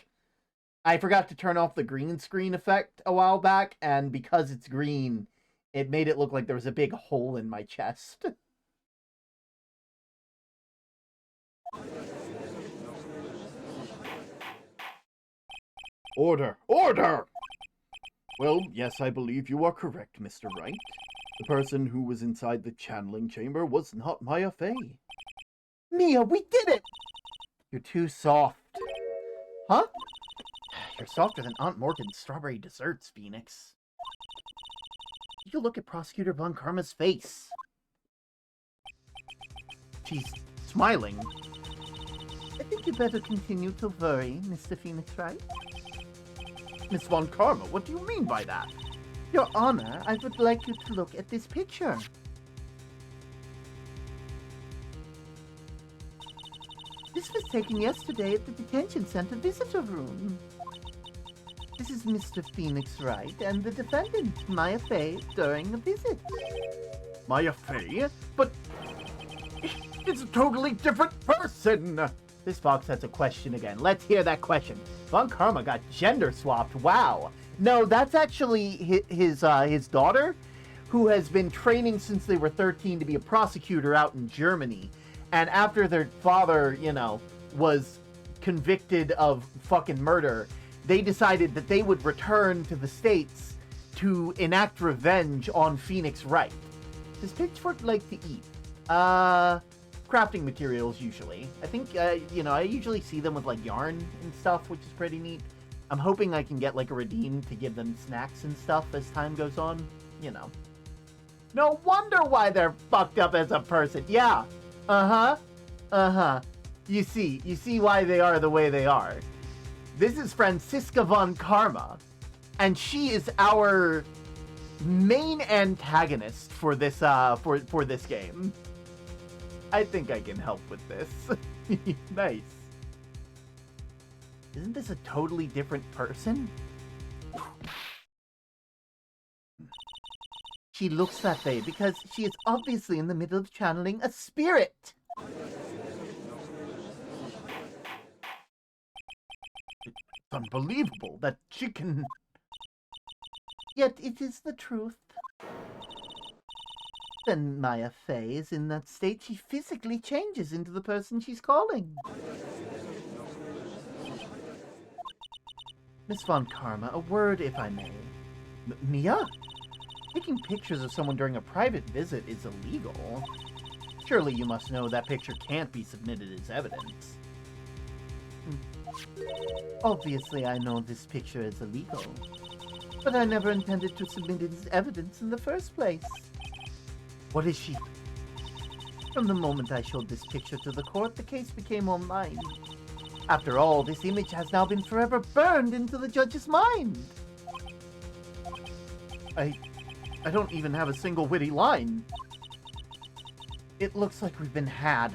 I forgot to turn off the green screen effect a while back, and because it's green, it made it look like there was a big hole in my chest. Order! Order! Well, yes, I believe you are correct, Mr. Wright. The person who was inside the channeling chamber was not Maya Fey. Mia, we did it! You're too soft. Huh? You're softer than Aunt Morgan's strawberry desserts, Phoenix. You look at Prosecutor Von Karma's face. She's smiling. I think you better continue to worry, Mr. Phoenix Wright. Miss Von Karma, what do you mean by that? Your Honor, I would like you to look at this picture. This was taken yesterday at the detention center visitor room. This is Mr. Phoenix Wright and the defendant, Maya Fey, during a visit. Maya Fey? But it's a totally different person! This fox has a question again. Let's hear that question. Von Karma got gender swapped. Wow. No, that's actually his daughter, who has been training since they were 13 to be a prosecutor out in Germany. And after their father, was convicted of fucking murder, they decided that they would return to the States to enact revenge on Phoenix Wright. Does Pitchfork like to eat? Crafting materials, usually. I think, I usually see them with, like, yarn and stuff, which is pretty neat. I'm hoping I can get, like, a redeem to give them snacks and stuff as time goes on. No wonder why they're fucked up as a person. Yeah. You see why they are the way they are. This is Franziska Von Karma, and she is our main antagonist for this for this game. I think I can help with this. Nice. Isn't this a totally different person? She looks that way because she is obviously in the middle of channeling a spirit. It's unbelievable that she can... Yet it is the truth. When Maya Fey is in that state, she physically changes into the person she's calling. Miss Von Karma, a word if I may. Mia? Taking pictures of someone during a private visit is illegal. Surely you must know that picture can't be submitted as evidence. Obviously I know this picture is illegal, but I never intended to submit it as evidence in the first place. What is she? From the moment I showed this picture to the court, the case became all mine. After all, this image has now been forever burned into the judge's mind. I don't even have a single witty line. It looks like we've been had.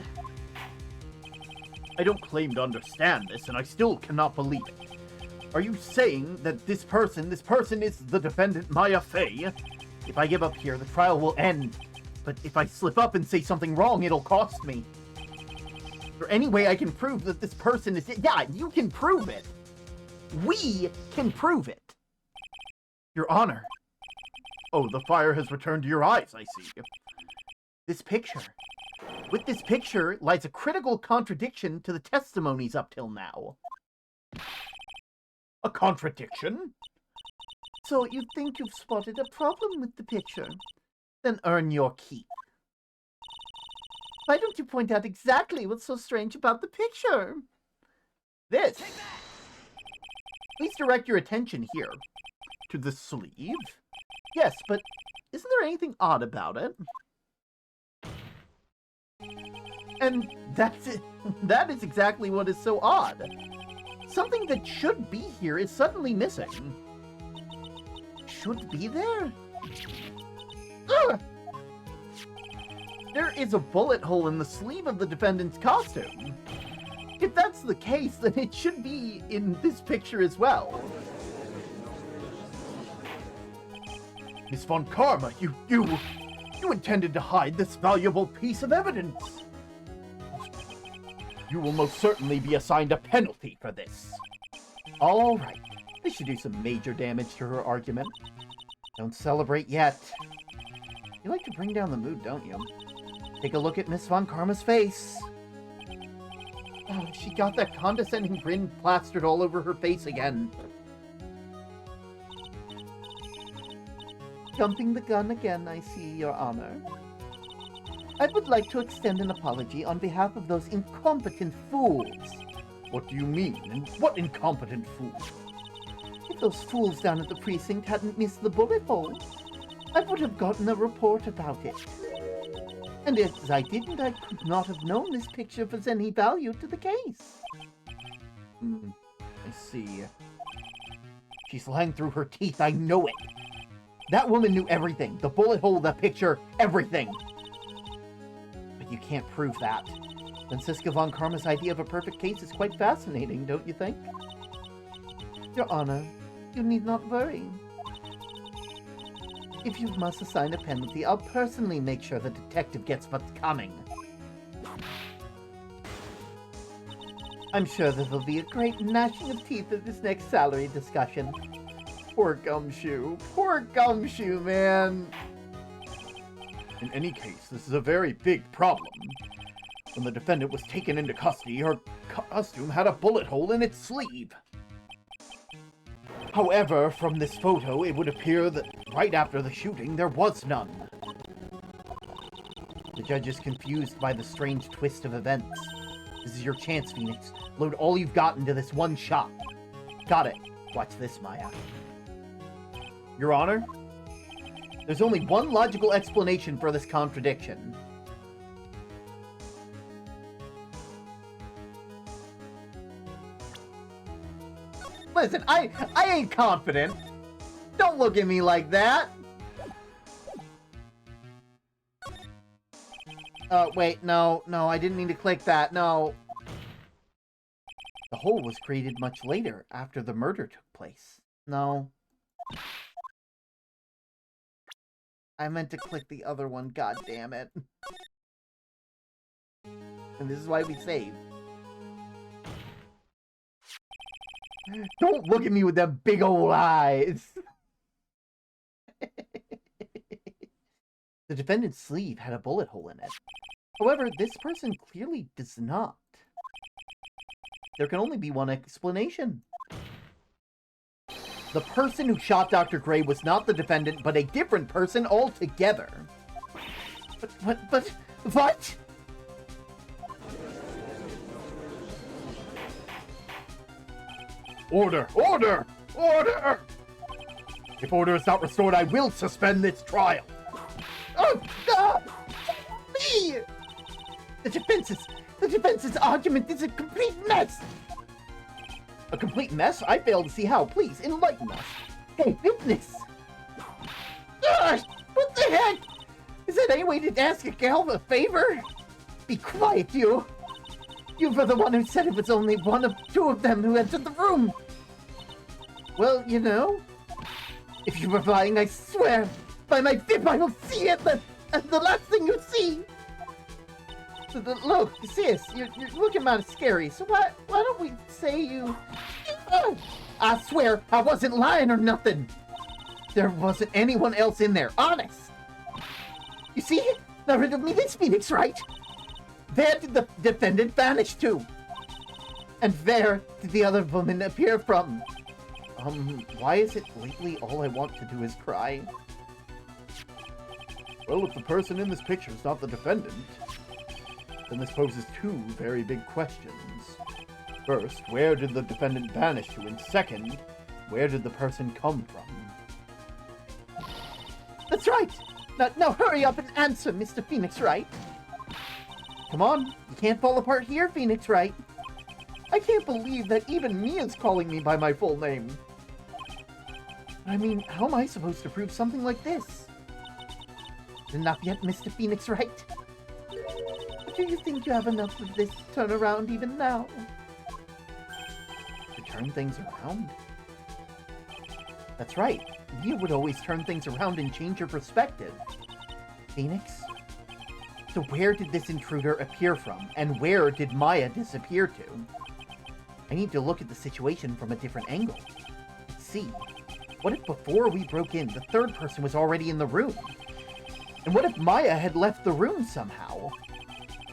I don't claim to understand this, and I still cannot believe it. Are you saying that this person is the defendant Maya Fey? If I give up here, the trial will end. But if I slip up and say something wrong, it'll cost me. Is there any way I can prove that this person is... Yeah, you can prove it. We can prove it. Your Honor. Oh, the fire has returned to your eyes, I see. This picture. With this picture lies a critical contradiction to the testimonies up till now. A contradiction? So you think you've spotted a problem with the picture? Then earn your keep. Why don't you point out exactly what's so strange about the picture? This. Please direct your attention here. To the sleeve? Yes, but isn't there anything odd about it? And that's it. That is exactly what is so odd. Something that should be here is suddenly missing. Should be there? Ugh! There is a bullet hole in the sleeve of the defendant's costume. If that's the case, then it should be in this picture as well. Miss Von Karma, you intended to hide this valuable piece of evidence. You will most certainly be assigned a penalty for this. All right. This should do some major damage to her argument. Don't celebrate yet. You like to bring down the mood, don't you? Take a look at Miss Von Karma's face. Oh, she got that condescending grin plastered all over her face again. Jumping the gun again, I see, Your Honor. I would like to extend an apology on behalf of those incompetent fools. What do you mean? And what incompetent fool? If those fools down at the precinct hadn't missed the bullet hole, I would have gotten a report about it. And as I didn't, I could not have known this picture was any value to the case. I see. She's lying through her teeth, I know it. That woman knew everything. The bullet hole, the picture, everything. But you can't prove that. Franziska von Karma's idea of a perfect case is quite fascinating, don't you think? Your Honor, you need not worry. If you must assign a penalty, I'll personally make sure the detective gets what's coming. I'm sure there will be a great gnashing of teeth at this next salary discussion. Poor Gumshoe. Poor Gumshoe, man. In any case, this is a very big problem. When the defendant was taken into custody, her costume had a bullet hole in its sleeve. However, from this photo, it would appear that right after the shooting, there was none. The judge is confused by the strange twist of events. This is your chance, Phoenix. Load all you've got into this one shot. Got it. Watch this, Maya. Your Honor, there's only one logical explanation for this contradiction. Listen, I ain't confident. Don't look at me like that. Wait, no, I didn't mean to click that, no. The hole was created much later, after the murder took place. No. I meant to click the other one, god damn it. And this is why we save. Don't look at me with them big old eyes! The defendant's sleeve had a bullet hole in it. However, this person clearly does not. There can only be one explanation. The person who shot Dr. Gray was not the defendant, but a different person altogether. But, what? Order! Order! Order! If order is not restored, I will suspend this trial. Oh, God! Me! The defense's argument is a complete mess! A complete mess? I fail to see how. Please, enlighten us. Hey, witness! Gosh, what the heck? Is that any way to ask a gal a favor? Be quiet, you! You were the one who said it was only one of two of them who entered the room! Well, you know, if you were lying, I swear, by my fib, I will see it, the last thing you see! Look, sis, you're looking kind of scary, so why don't we say you... I swear, I wasn't lying or nothing! There wasn't anyone else in there, honest! You see? Now riddle me this, Phoenix, right? Where did the defendant vanish to? And where did the other woman appear from? Why is it lately all I want to do is cry? Well, if the person in this picture is not the defendant, then this poses two very big questions. First, where did the defendant vanish to? And second, where did the person come from? That's right! Now hurry up and answer, Mr. Phoenix Wright. Come on, you can't fall apart here, Phoenix Wright. I can't believe that even Mia's calling me by my full name. I mean, how am I supposed to prove something like this? Enough yet, Mr. Phoenix Wright? Do you think you have enough of this to turn around even now? To turn things around? That's right. Mia would always turn things around and change her perspective. Phoenix? So where did this intruder appear from? And where did Maya disappear to? I need to look at the situation from a different angle. Let's see. What if before we broke in, the third person was already in the room? And what if Maya had left the room somehow?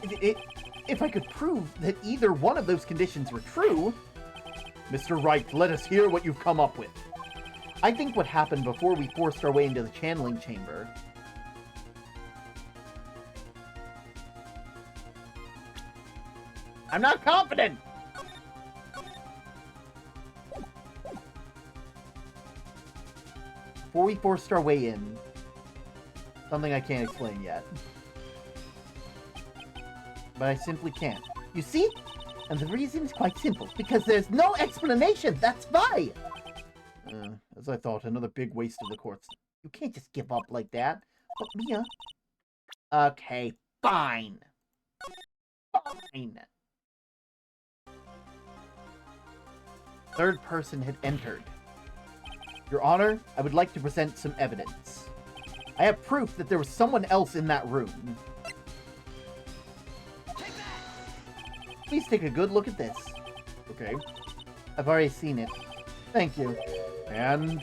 If I could prove that either one of those conditions were true... Mr. Wright, let us hear what you've come up with. I think what happened before we forced our way into the channeling chamber I'm not confident! Before we forced our way in, something I can't explain yet. But I simply can't. You see? And the reason is quite simple. Because there's no explanation. That's why. As I thought, another big waste of the courts. You can't just give up like that. But Mia... Okay, fine. Fine. Third person had entered. Your Honor, I would like to present some evidence. I have proof that there was someone else in that room. Please take a good look at this. Okay. I've already seen it. Thank you. And?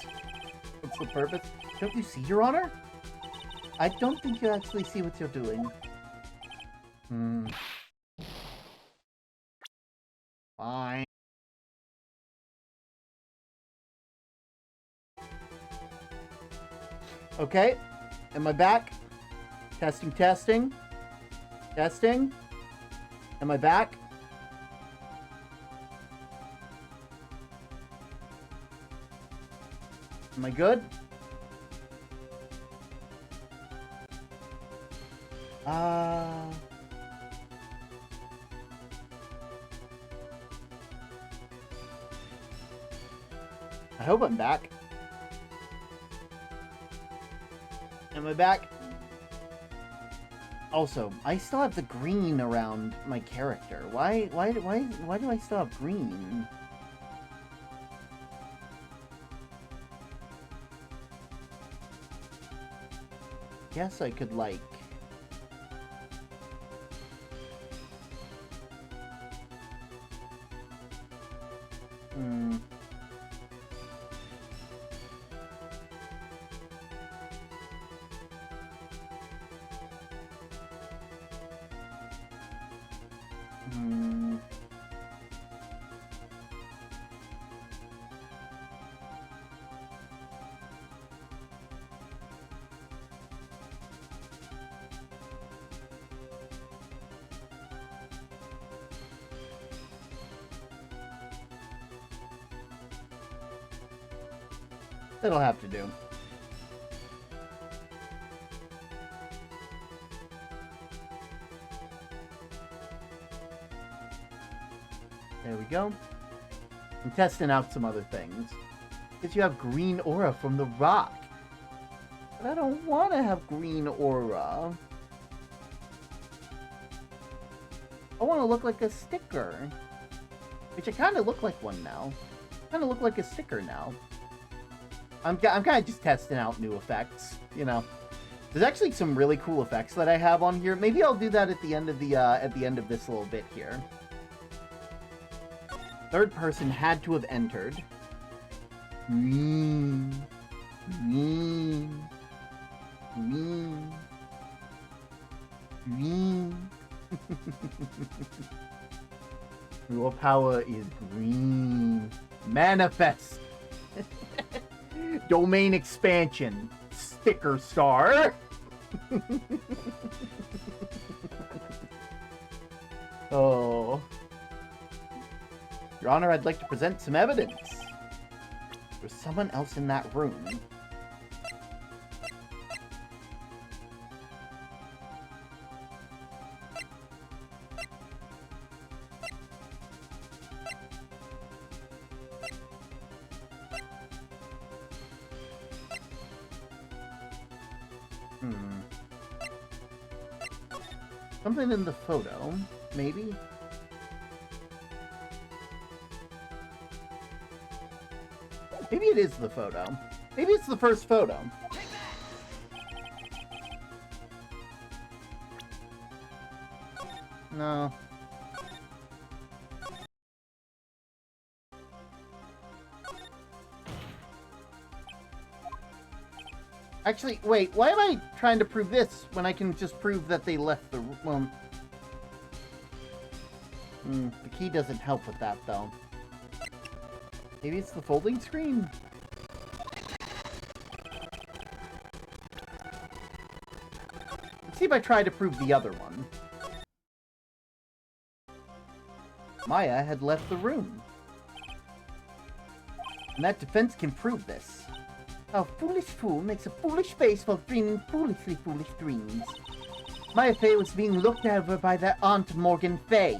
What's the purpose? Don't you see, Your Honor? I don't think you actually see what you're doing. Fine. Okay. Am I back? Testing, testing. Testing. Am I back? Am I good? I hope I'm back. Am I back? Also, I still have the green around my character. Why do I still have green? Guess I could, like... That'll have to do. There we go. I'm testing out some other things. Because you have green aura from the rock. But I don't want to have green aura. I want to look like a sticker. Which I kind of look like one now. Kind of look like a sticker now. I'm kind of just testing out new effects, you know. There's actually some really cool effects that I have on here. Maybe I'll do that at the end of this little bit here. Third person had to have entered. Your power is green. Manifest. Domain expansion. Sticker star. Oh. Your Honor, I'd like to present some evidence. There's someone else in that room. Something in the photo, maybe? Maybe it is the photo. Maybe it's the first photo. No. Actually, wait, why am I trying to prove this when I can just prove that they left the... Well... the key doesn't help with that, though. Maybe it's the folding screen? Let's see if I try to prove the other one. Maya had left the room. And that defense can prove this. A foolish fool makes a foolish face while dreaming foolishly foolish dreams. Maya Fey was being looked over by that Aunt Morgan Fey.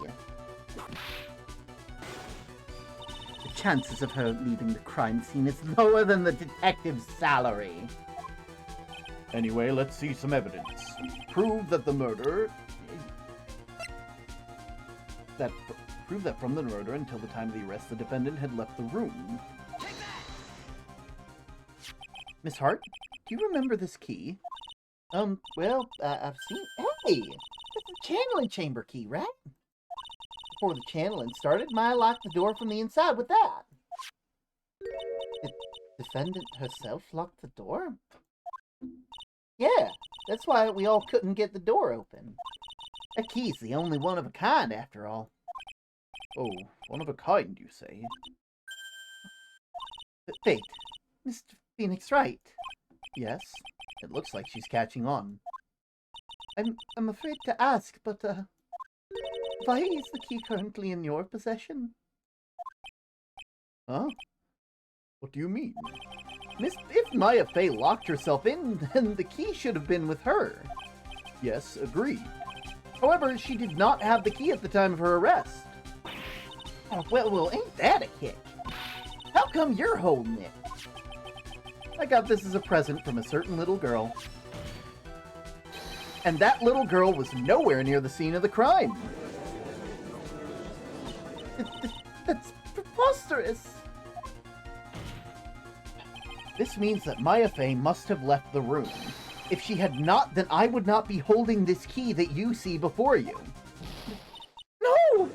The chances of her leaving the crime scene is lower than the detective's salary. Anyway, let's see some evidence. Prove that the murder... Prove that from the murder until the time of the arrest, the defendant had left the room. Miss Hart, do you remember this key? Well, I've seen... Hey! That's the channeling chamber key, right? Before the channeling started, Maya locked the door from the inside with that. The defendant herself locked the door? Yeah, that's why we all couldn't get the door open. That key's the only one of a kind, after all. Oh, one of a kind, you say? Wait, Mr. Phoenix Wright. Yes, it looks like she's catching on. I'm afraid to ask, but, why is the key currently in your possession? Huh? What do you mean? If Maya Fey locked herself in, then the key should have been with her. Yes, agreed. However, she did not have the key at the time of her arrest. Oh, well, ain't that a kick? How come you're holding it? I got this as a present from a certain little girl. And that little girl was nowhere near the scene of the crime. That's preposterous. This means that Maya Fey must have left the room. If she had not, then I would not be holding this key that you see before you. No!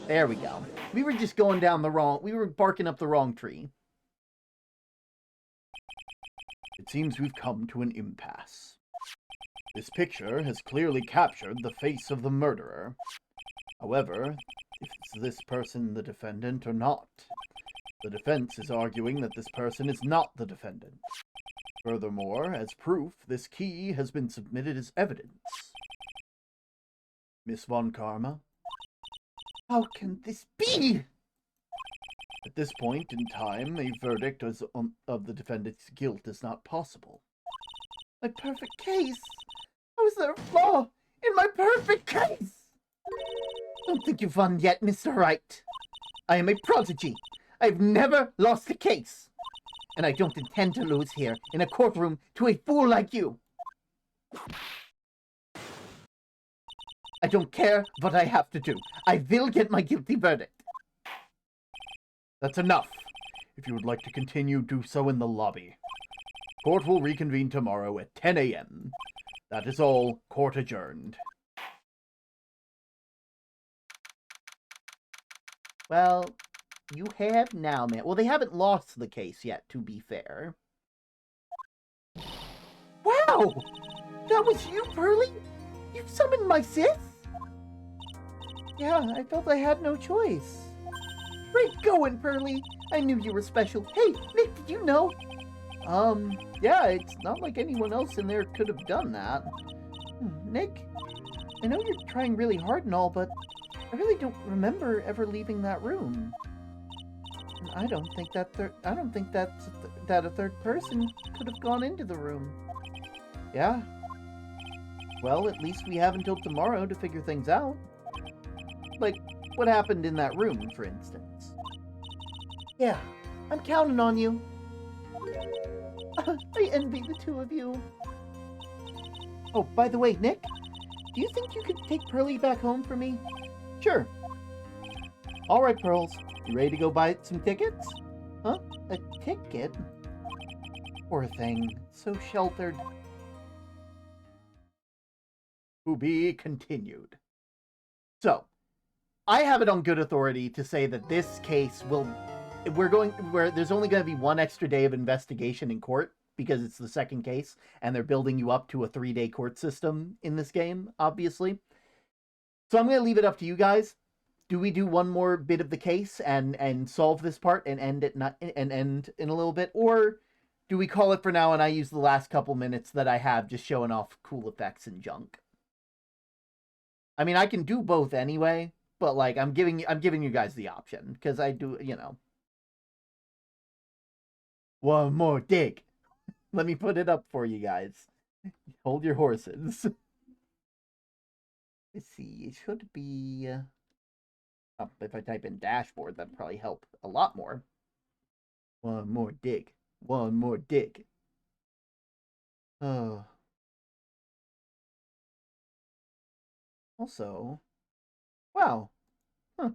There we go. We were just going down the wrong... We were barking up the wrong tree. It seems we've come to an impasse. This picture has clearly captured the face of the murderer. However, is this person the defendant or not? The defense is arguing that this person is not the defendant. Furthermore, as proof, this key has been submitted as evidence. Miss Von Karma? How can this be? At this point in time, a verdict of the defendant's guilt is not possible. My perfect case? How is there a flaw in my perfect case? Don't think you've won yet, Mr. Wright. I am a prodigy. I've never lost a case. And I don't intend to lose here in a courtroom to a fool like you. I don't care what I have to do. I will get my guilty verdict. That's enough. If you would like to continue, do so in the lobby. Court will reconvene tomorrow at 10 a.m. That is all. Court adjourned. Well, you have now, man. Well, they haven't lost the case yet, to be fair. Wow! That was you, Pearly? You summoned my Sith? Yeah, I felt I had no choice. Great going, Pearly. I knew you were special. Hey, Nick, did you know? Yeah, it's not like anyone else in there could have done that. Nick, I know you're trying really hard and all, but I really don't remember ever leaving that room. And I don't think that a third person could have gone into the room. Yeah. Well, at least we have until tomorrow to figure things out. Like, what happened in that room, for instance? Yeah, I'm counting on you. I envy the two of you. Oh, by the way, Nick, do you think you could take Pearly back home for me? Sure. All right, Pearls. You ready to go buy some tickets? Huh? A ticket? Poor thing. So sheltered. To be continued. So, I have it on good authority to say that this case will... there's only going to be one extra day of investigation in court because it's the second case, and they're building you up to a 3-day court system in this game, obviously. So I'm going to leave it up to you guys. Do we do one more bit of the case and solve this part and end in a little bit, or do we call it for now and I use the last couple minutes that I have just showing off cool effects and junk? I mean, I can do both anyway, but like I'm giving you guys the option because I do, you know. One more dig. Let me put it up for you guys. Hold your horses. Let's see. It should be. If I type in dashboard, that'd probably help a lot more. One more dig. One more dig. Oh. Also, wow. Huh.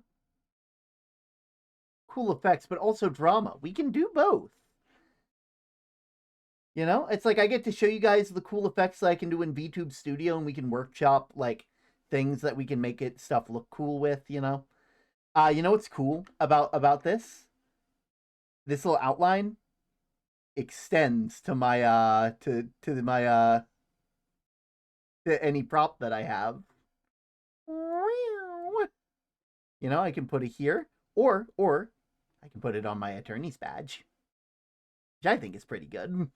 Cool effects, but also drama. We can do both. You know, it's like I get to show you guys the cool effects that I can do in VTube Studio, and we can workshop like things that we can make it stuff look cool with. You know, you know what's cool about this? This little outline extends to my my to any prop that I have. You know, I can put it here, or I can put it on my attorney's badge, which I think is pretty good.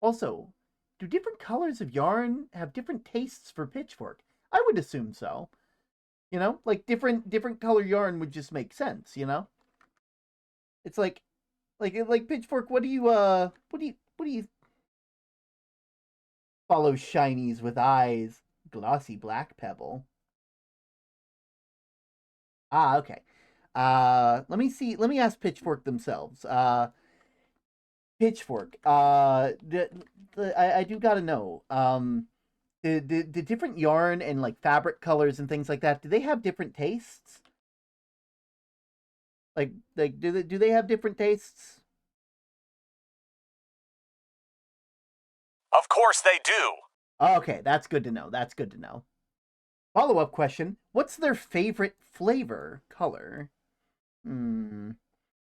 Also, do different colors of yarn have different tastes for Pitchfork? I would assume so. You know, like different color yarn would just make sense, you know? It's like Pitchfork, what do you follow shinies with eyes, glossy black pebble. Ah, okay. Let me see. Let me ask Pitchfork themselves. Pitchfork. I do gotta know. The different yarn and like fabric colors and things like that. Do they have different tastes? Like do they have different tastes? Of course they do. Okay, that's good to know. That's good to know. Follow-up question: what's their favorite flavor color? Hmm.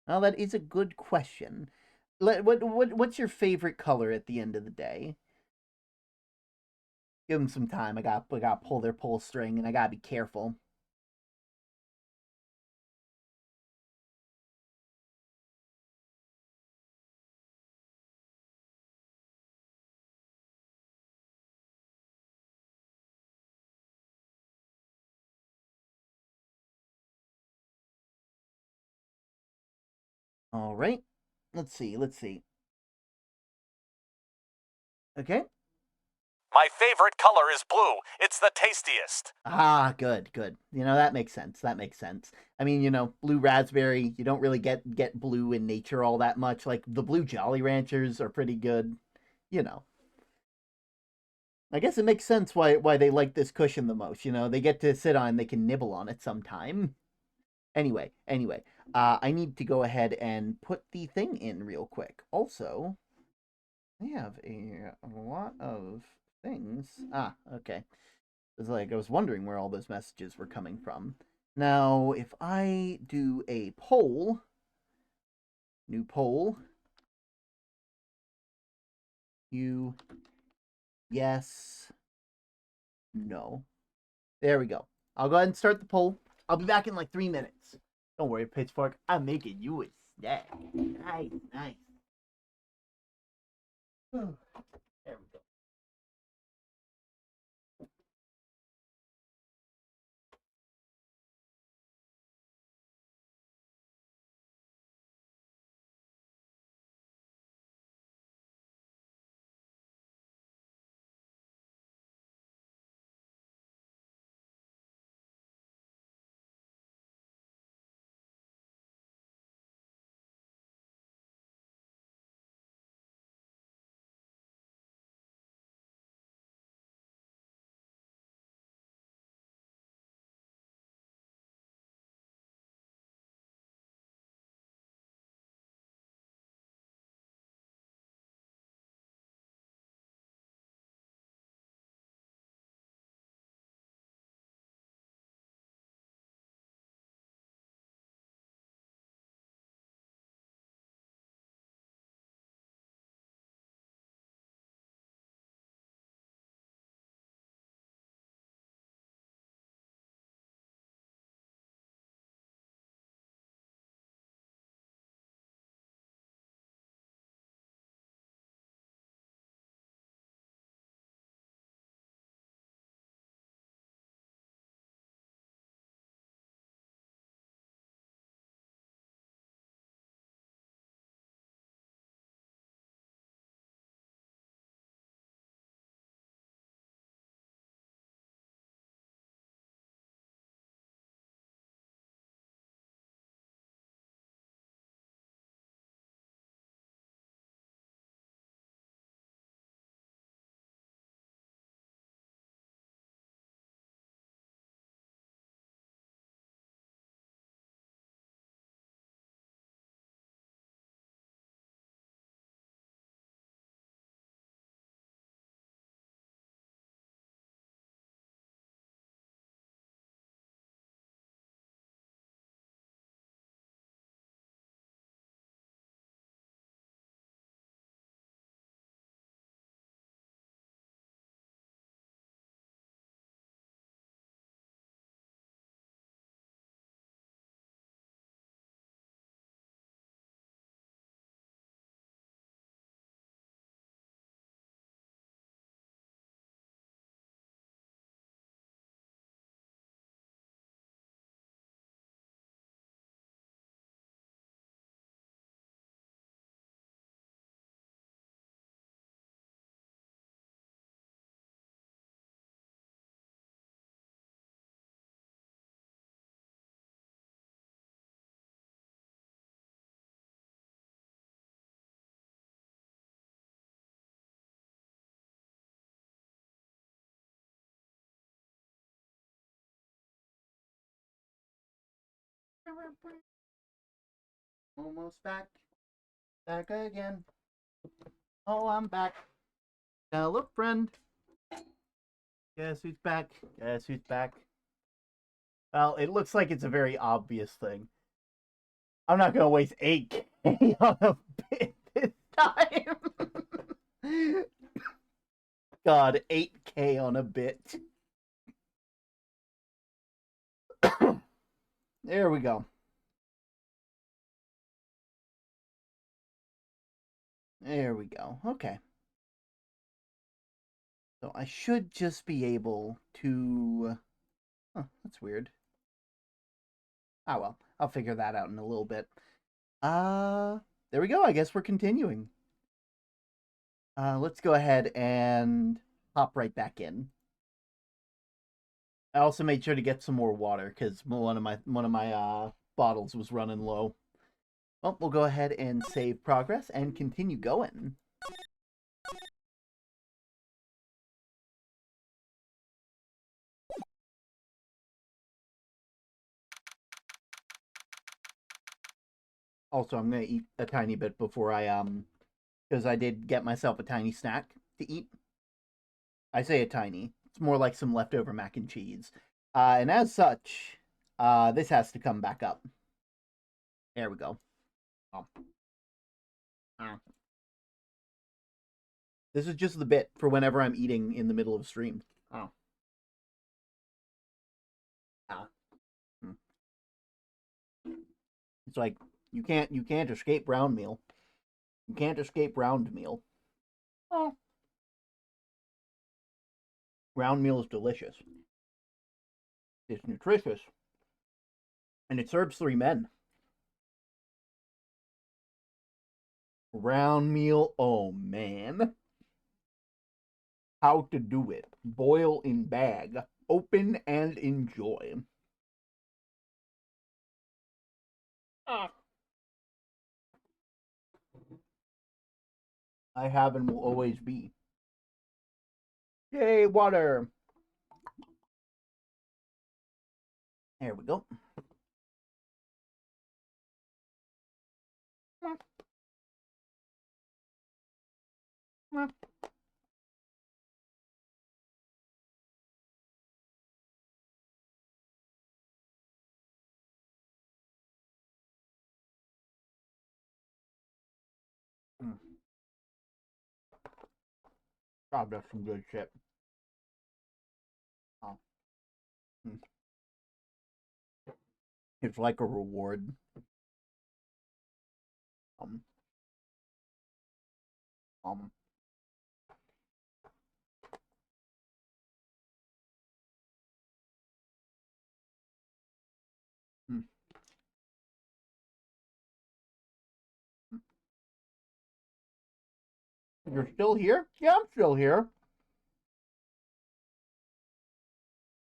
Well, that is a good question. What's your favorite color at the end of the day? Give them some time. I got to pull their pull string, and I gotta be careful. All right. Let's see. Let's see. Okay. My favorite color is blue. It's the tastiest. Ah, good, good. You know, that makes sense. That makes sense. I mean, you know, blue raspberry, you don't really get blue in nature all that much. Like the blue Jolly Ranchers are pretty good, you know. I guess it makes sense why they like this cushion the most, you know. They get to sit on, they can nibble on it sometime. Anyway, I need to go ahead and put the thing in real quick. Also, I have a lot of things. Ah, okay. It's like I was wondering where all those messages were coming from. Now, if I do a poll, new poll, you, yes, no. There we go. I'll go ahead and start the poll. I'll be back in like 3 minutes. Don't worry, Pitchfork. I'm making you a snack. Nice, nice. There we go. Almost back. Back again. Oh, I'm back. Now look, friend. Guess who's back? Guess who's back? Well, it looks like it's a very obvious thing. I'm not gonna waste 8K on a bit this time. God, 8K on a bit. There we go. There we go. Okay. So I should just be able to... Huh, that's weird. Ah, well. I'll figure that out in a little bit. There we go. I guess we're continuing. Let's go ahead and hop right back in. I also made sure to get some more water because one of my bottles was running low. Well, we'll go ahead and save progress and continue going. Also, I'm gonna eat a tiny bit before because I did get myself a tiny snack to eat. I say a tiny. It's more like some leftover mac and cheese. And as such, this has to come back up. There we go. Oh. This is just the bit for whenever I'm eating in the middle of stream. Oh. It's like you can't escape brown meal. You can't escape round meal. Oh. Round meal is delicious. It's nutritious. And it serves 3 men. Round meal, oh man. How to do it. Boil in bag. Open and enjoy. I have and will always be. Yay, water. There we go. God, that's some good shit. Oh. It's like a reward. Um. You're still here? Yeah, I'm still here.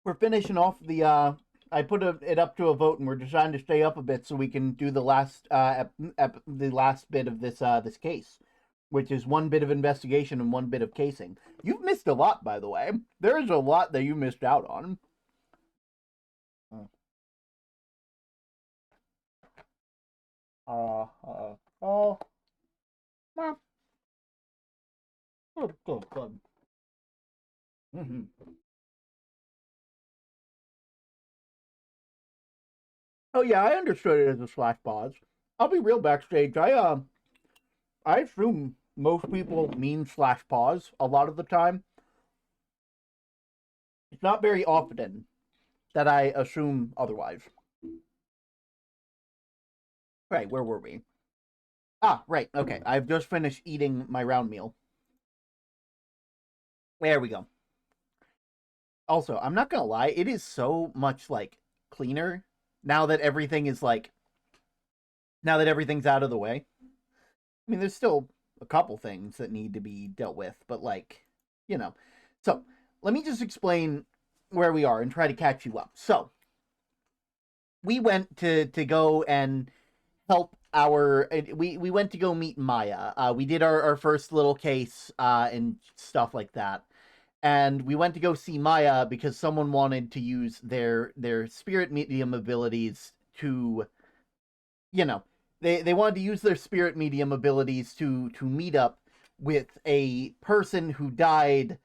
We're finishing off the I put it up to a vote, and we're deciding to stay up a bit so we can do the last the last bit of this case, which is 1 bit of investigation and 1 bit of casing. You've missed a lot, by the way. There is a lot that you missed out on. Good. Mm-hmm. Oh yeah, I understood it as a slash pause. I'll be real backstage. I assume most people mean slash pause a lot of the time. It's not very often that I assume otherwise. Right, where were we? Ah, right, okay. I've just finished eating my round meal. There we go. Also, I'm not gonna lie, it is so much, like, cleaner now that everything is, like, now that everything's out of the way. I mean, there's still a couple things that need to be dealt with, but, like, you know. So, let me just explain where we are and try to catch you up. So, we went to go and help we went to go meet Maya. We did our first little case and stuff like that. And we went to go see Maya because someone wanted to use their spirit medium abilities to you know, they wanted to use their spirit medium abilities to meet up with a person who died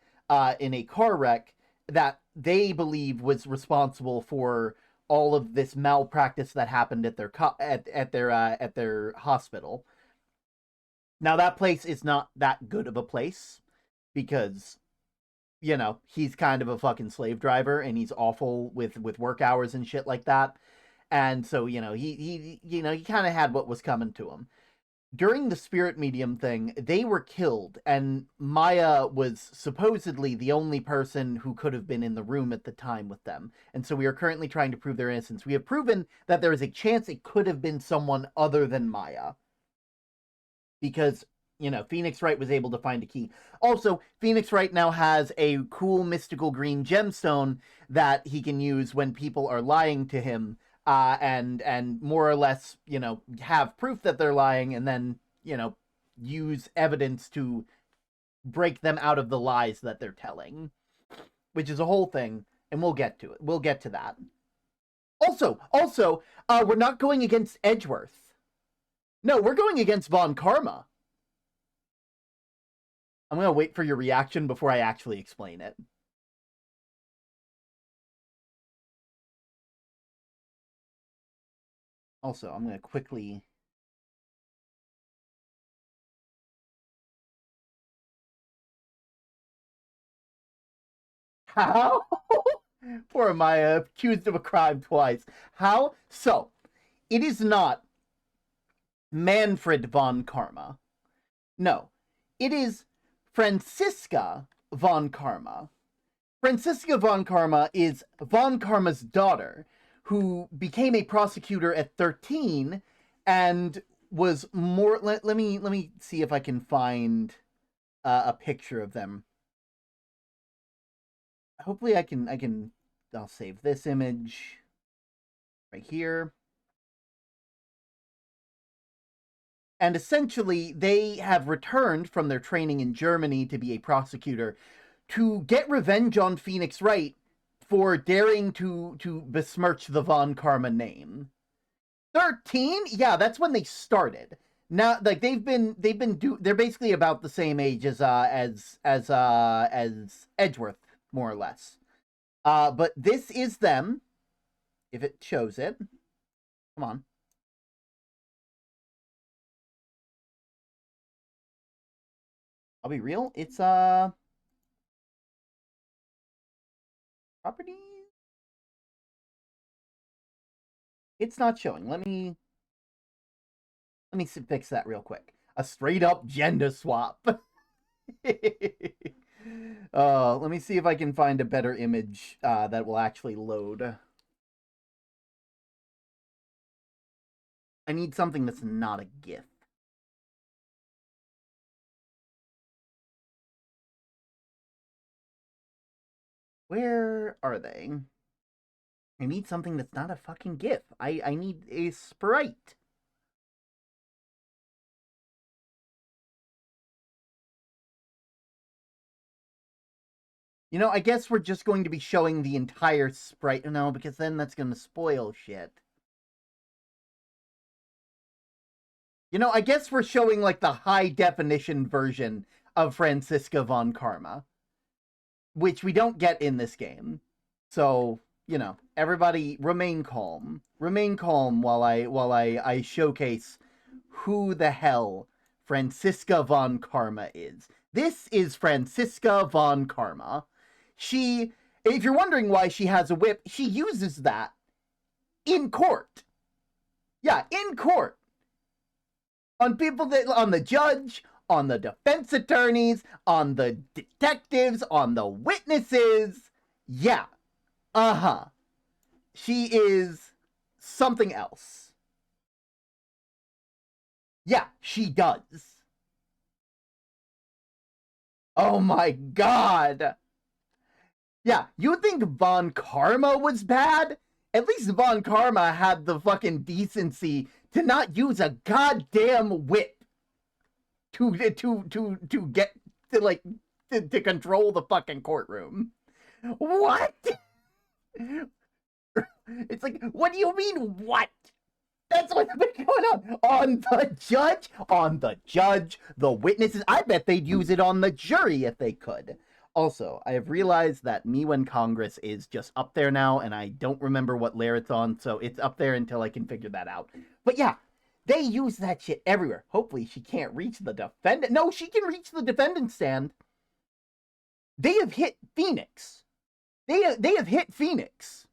in a car wreck that they believe was responsible for all of this malpractice that happened at their at their hospital. Now that place is not that good of a place because he's kind of a fucking slave driver and he's awful with work hours and shit like that. And so, he kind of had what was coming to him. During the spirit medium thing, they were killed, and Maya was supposedly the only person who could have been in the room at the time with them. And so we are currently trying to prove their innocence. We have proven that there is a chance it could have been someone other than Maya. Because, Phoenix Wright was able to find a key. Also, Phoenix Wright now has a cool mystical green gemstone that he can use when people are lying to him. And more or less, have proof that they're lying and then, use evidence to break them out of the lies that they're telling, which is a whole thing, and we'll get to it. We'll get to that. Also, we're not going against Edgeworth. No, we're going against Von Karma. I'm going to wait for your reaction before I actually explain it. Also, I'm going to quickly... How? Poor Maya, accused of a crime twice. How? So, it is not Manfred von Karma. No, it is Franziska von Karma. Franziska von Karma is von Karma's daughter, who became a prosecutor at 13 and was more... Let me see if I can find a picture of them. Hopefully I'll save this image right here. And essentially, they have returned from their training in Germany to be a prosecutor to get revenge on Phoenix Wright for daring to besmirch the Von Karma name. 13? Yeah, that's when they started. Now, like they're basically about the same age as Edgeworth, more or less. But this is them. If it shows it. Come on. I'll be real. It's properties. It's not showing. Let me fix that real quick. A straight up gender swap. Let me see if I can find a better image that will actually load. I need something that's not a GIF. Where are they? I need something that's not a fucking GIF. I need a sprite. I guess we're just going to be showing the entire sprite. No, because then that's going to spoil shit. I guess we're showing, like, the high-definition version of Franziska von Karma. Which we don't get in this game. So, everybody remain calm. Remain calm while I showcase who the hell Franziska von Karma is. This is Franziska von Karma. If you're wondering why she has a whip, she uses that in court. Yeah, in court. On the judge, on the defense attorneys, on the detectives, on the witnesses. Yeah. Uh-huh. She is something else. Yeah, she does. Oh my god. Yeah, you think Von Karma was bad? At least Von Karma had the fucking decency to not use a goddamn whip to get to control the fucking courtroom. What? It's like, what do you mean, what? That's what's been going on. On the judge, the witnesses. I bet they'd use it on the jury if they could. Also, I have realized that Me When Congress is just up there now, and I don't remember what layer it's on, so it's up there until I can figure that out. But yeah, they use that shit everywhere. Hopefully she can't reach the defendant. No, she can reach the defendant stand. They have hit Phoenix. They have hit Phoenix.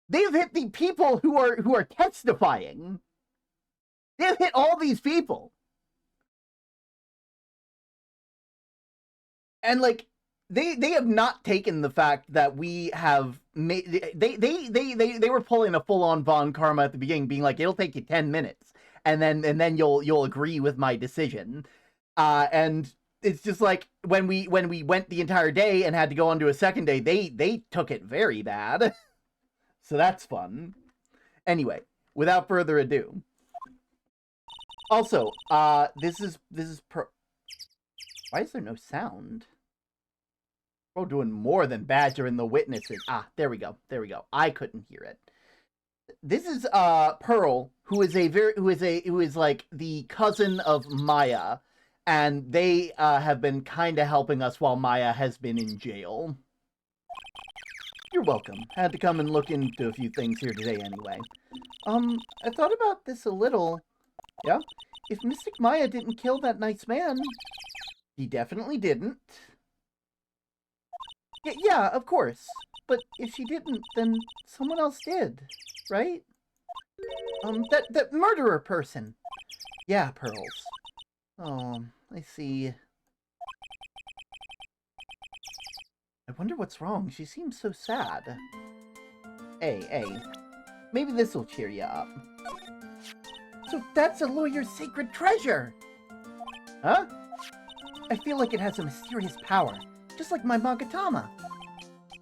They have hit the people who are testifying. They have hit all these people. And like they have not taken the fact that we have made they were pulling a full-on Von Karma at the beginning, being like, it'll take you 10 minutes and then you'll agree with my decision. And it's just like when we went the entire day and had to go on to a second day, they took it very bad. So that's fun. Anyway, without further ado. Also, this is why is there no sound? We're doing more than badgering the witnesses. Ah, there we go. I couldn't hear it. This is Pearl, who is like the cousin of Maya, and they have been kind of helping us while Maya has been in jail. You're welcome. Had to come and look into a few things here today anyway. I thought about this a little. Yeah? If Mystic Maya didn't kill that nice man, he definitely didn't. Yeah, of course. But if she didn't, then someone else did, right? That murderer person. Yeah, Pearls. Oh, I see. I wonder what's wrong. She seems so sad. Hey, maybe this'll cheer you up. So that's a lawyer's sacred treasure! Huh? I feel like it has a mysterious power, just like my Magatama.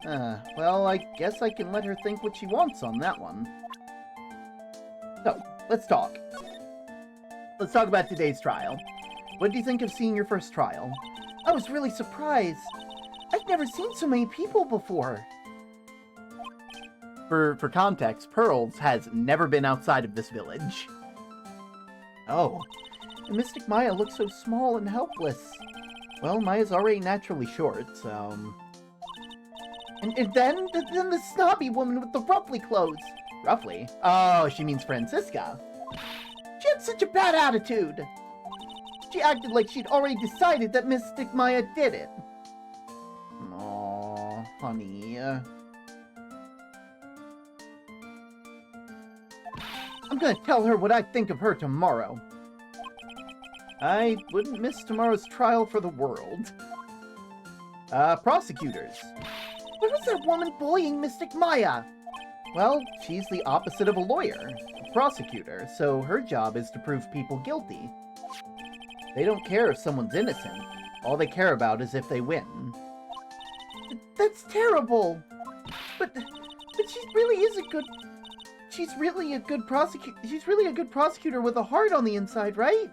Well, I guess I can let her think what she wants on that one. So, let's talk. Let's talk about today's trial. What do you think of seeing your first trial? I was really surprised. I've never seen so many people before. For context, Pearls has never been outside of this village. Oh, and Mystic Maya looks so small and helpless. Well, Maya's already naturally short, so... And then the snobby woman with the ruffly clothes. Ruffly? Oh, she means Francisca. She had such a bad attitude. She acted like she'd already decided that Mystic Maya did it. Aw, honey. I'm gonna tell her what I think of her tomorrow. I wouldn't miss tomorrow's trial for the world. Prosecutors. Where was that woman bullying Mystic Maya? Well, she's the opposite of a lawyer, a prosecutor, so her job is to prove people guilty. They don't care if someone's innocent. All they care about is if they win. That's terrible! But she really is a good... She's really a good prosecutor with a heart on the inside, right?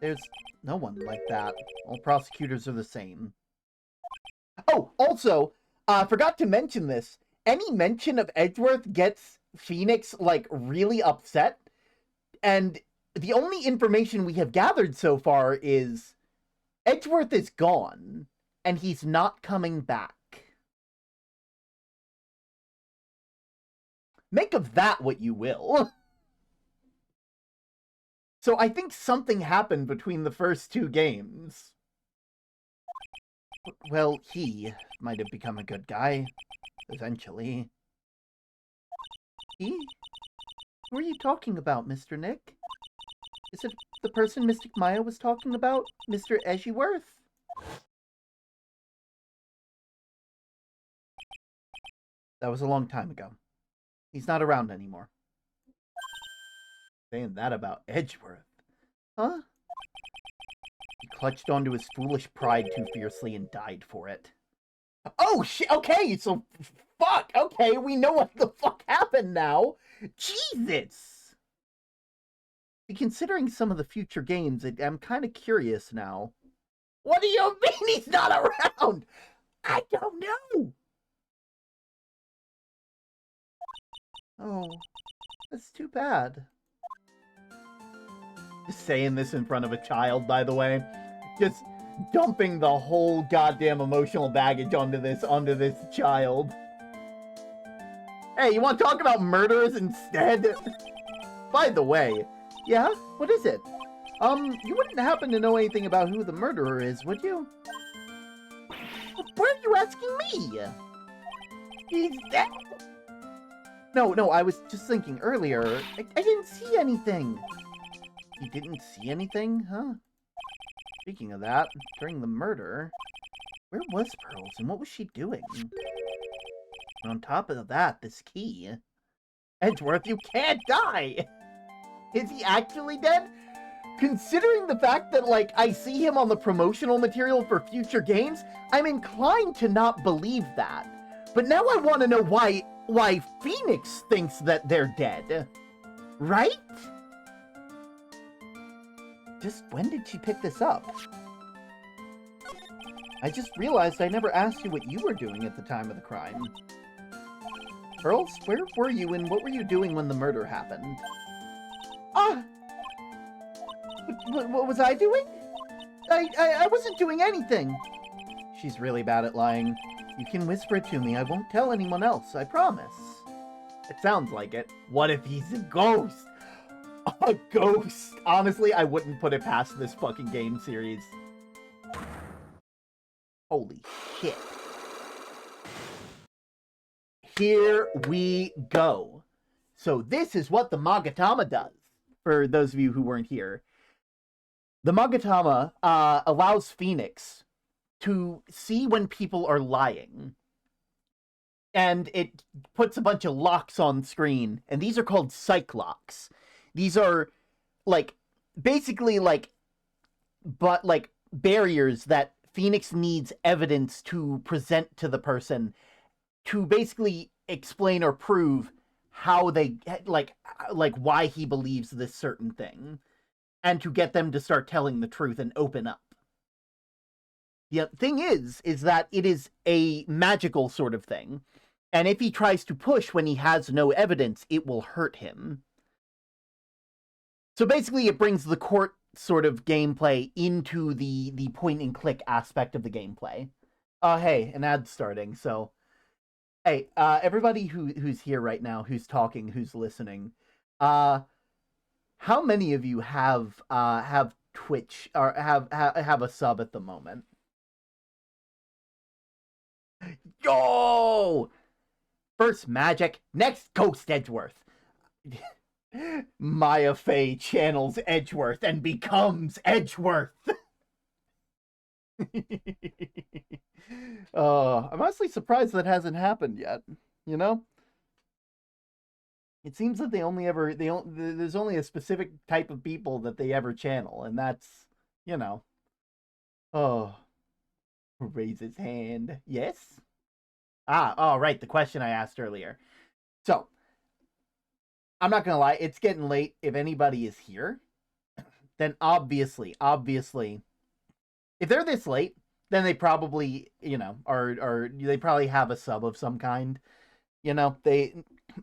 There's no one like that. All prosecutors are the same. Oh, also, forgot to mention this. Any mention of Edgeworth gets Phoenix, like, really upset. And the only information we have gathered so far is Edgeworth is gone, and he's not coming back. Make of that what you will. So I think something happened between the first two games. Well, he might have become a good guy, eventually. He? Who are you talking about, Mr. Nick? Is it the person Mystic Maya was talking about, Mr. Edgeworth? That was a long time ago. He's not around anymore. Saying that about Edgeworth. Huh? He clutched onto his foolish pride too fiercely and died for it. Oh, shit! Okay, so... Fuck! Okay, we know what the fuck happened now! Jesus! Considering some of the future games, I'm kind of curious now. What do you mean he's not around? I don't know! Oh, That's too bad. Just saying this in front of a child, by the way. Just dumping the whole goddamn emotional baggage onto this child. Hey, you want to talk about murderers instead? By the way, Yeah? What is it? You wouldn't happen to know anything about who the murderer is, would you? why are you asking me? He's dead. No, I was just thinking earlier. I didn't see anything. You didn't see anything, huh? Speaking of that, during the murder, where was Pearls and what was she doing? And on top of that, this key. Edgeworth, you can't die! Is he actually dead? Considering the fact that, like, I see him on the promotional material for future games, I'm inclined to not believe that. But now I want to know why Phoenix thinks that they're dead. Right? Just when did she pick this up? I just realized I never asked you what you were doing at the time of the crime. Pearls, where were you and what were you doing when the murder happened? Ah! What was I doing? I wasn't doing anything. She's really bad at lying. You can whisper it to me. I won't tell anyone else. I promise. It sounds like it. What if he's a ghost? A ghost! Honestly, I wouldn't put it past this fucking game series. Holy shit. Here we go. So this is what the Magatama does. For those of you who weren't here. The Magatama allows Phoenix to see when people are lying. And it puts a bunch of locks on screen. And these are called psych locks. These are, like, basically, like, barriers that Phoenix needs evidence to present to the person to basically explain or prove how they, like why he believes this certain thing. And to get them to start telling the truth and open up. The thing is that it is a magical sort of thing. And if he tries to push when he has no evidence, it will hurt him. So basically, it brings the court sort of gameplay into the point-and-click aspect of the gameplay. Hey, an ad's starting, so... Hey, everybody who's here right now, who's talking, who's listening, how many of you have Twitch, or have a sub at the moment? Yo! First Magic, next Ghost Edgeworth. Maya Fey channels Edgeworth and becomes Edgeworth. I'm honestly surprised that hasn't happened yet. You know, it seems that there's only a specific type of people that they ever channel, and that's, you know. Oh, raise his hand. Yes. Right. The question I asked earlier. So. I'm not gonna lie, it's getting late. If anybody is here, then obviously, if they're this late, then they probably, you know, are they probably have a sub of some kind. You know,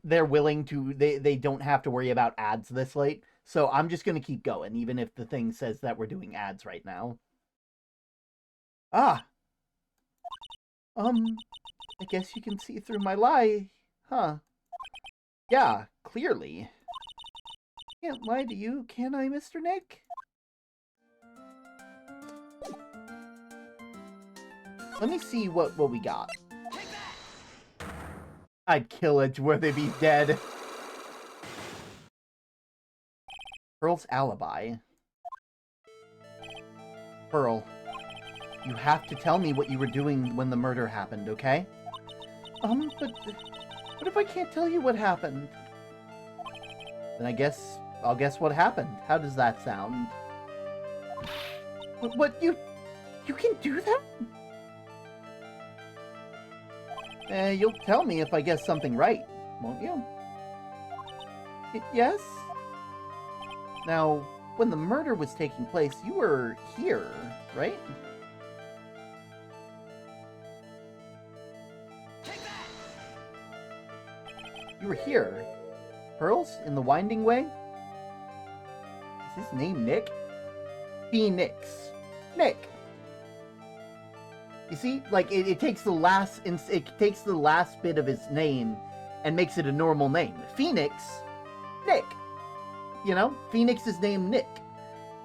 they're willing to, they don't have to worry about ads this late. So I'm just gonna keep going, even if the thing says that we're doing ads right now. I guess you can see through my lie, huh? Yeah, clearly. Can't lie to you, can I, Mr. Nick? Let me see what we got. I'd kill Edgeworth if he's dead. Pearl's alibi. Pearl, you have to tell me what you were doing when the murder happened, okay? But what if I can't tell you what happened? Then I'll guess what happened. How does that sound? What you can do that? You'll tell me if I guess something right, won't you? Yes? Now, when the murder was taking place, you were here, right? You were here. pearls in the Winding Way? Is his name Nick? Phoenix. Nick. You see, like it takes the last bit of his name and makes it a normal name. Phoenix, Nick. You know, Phoenix is named Nick.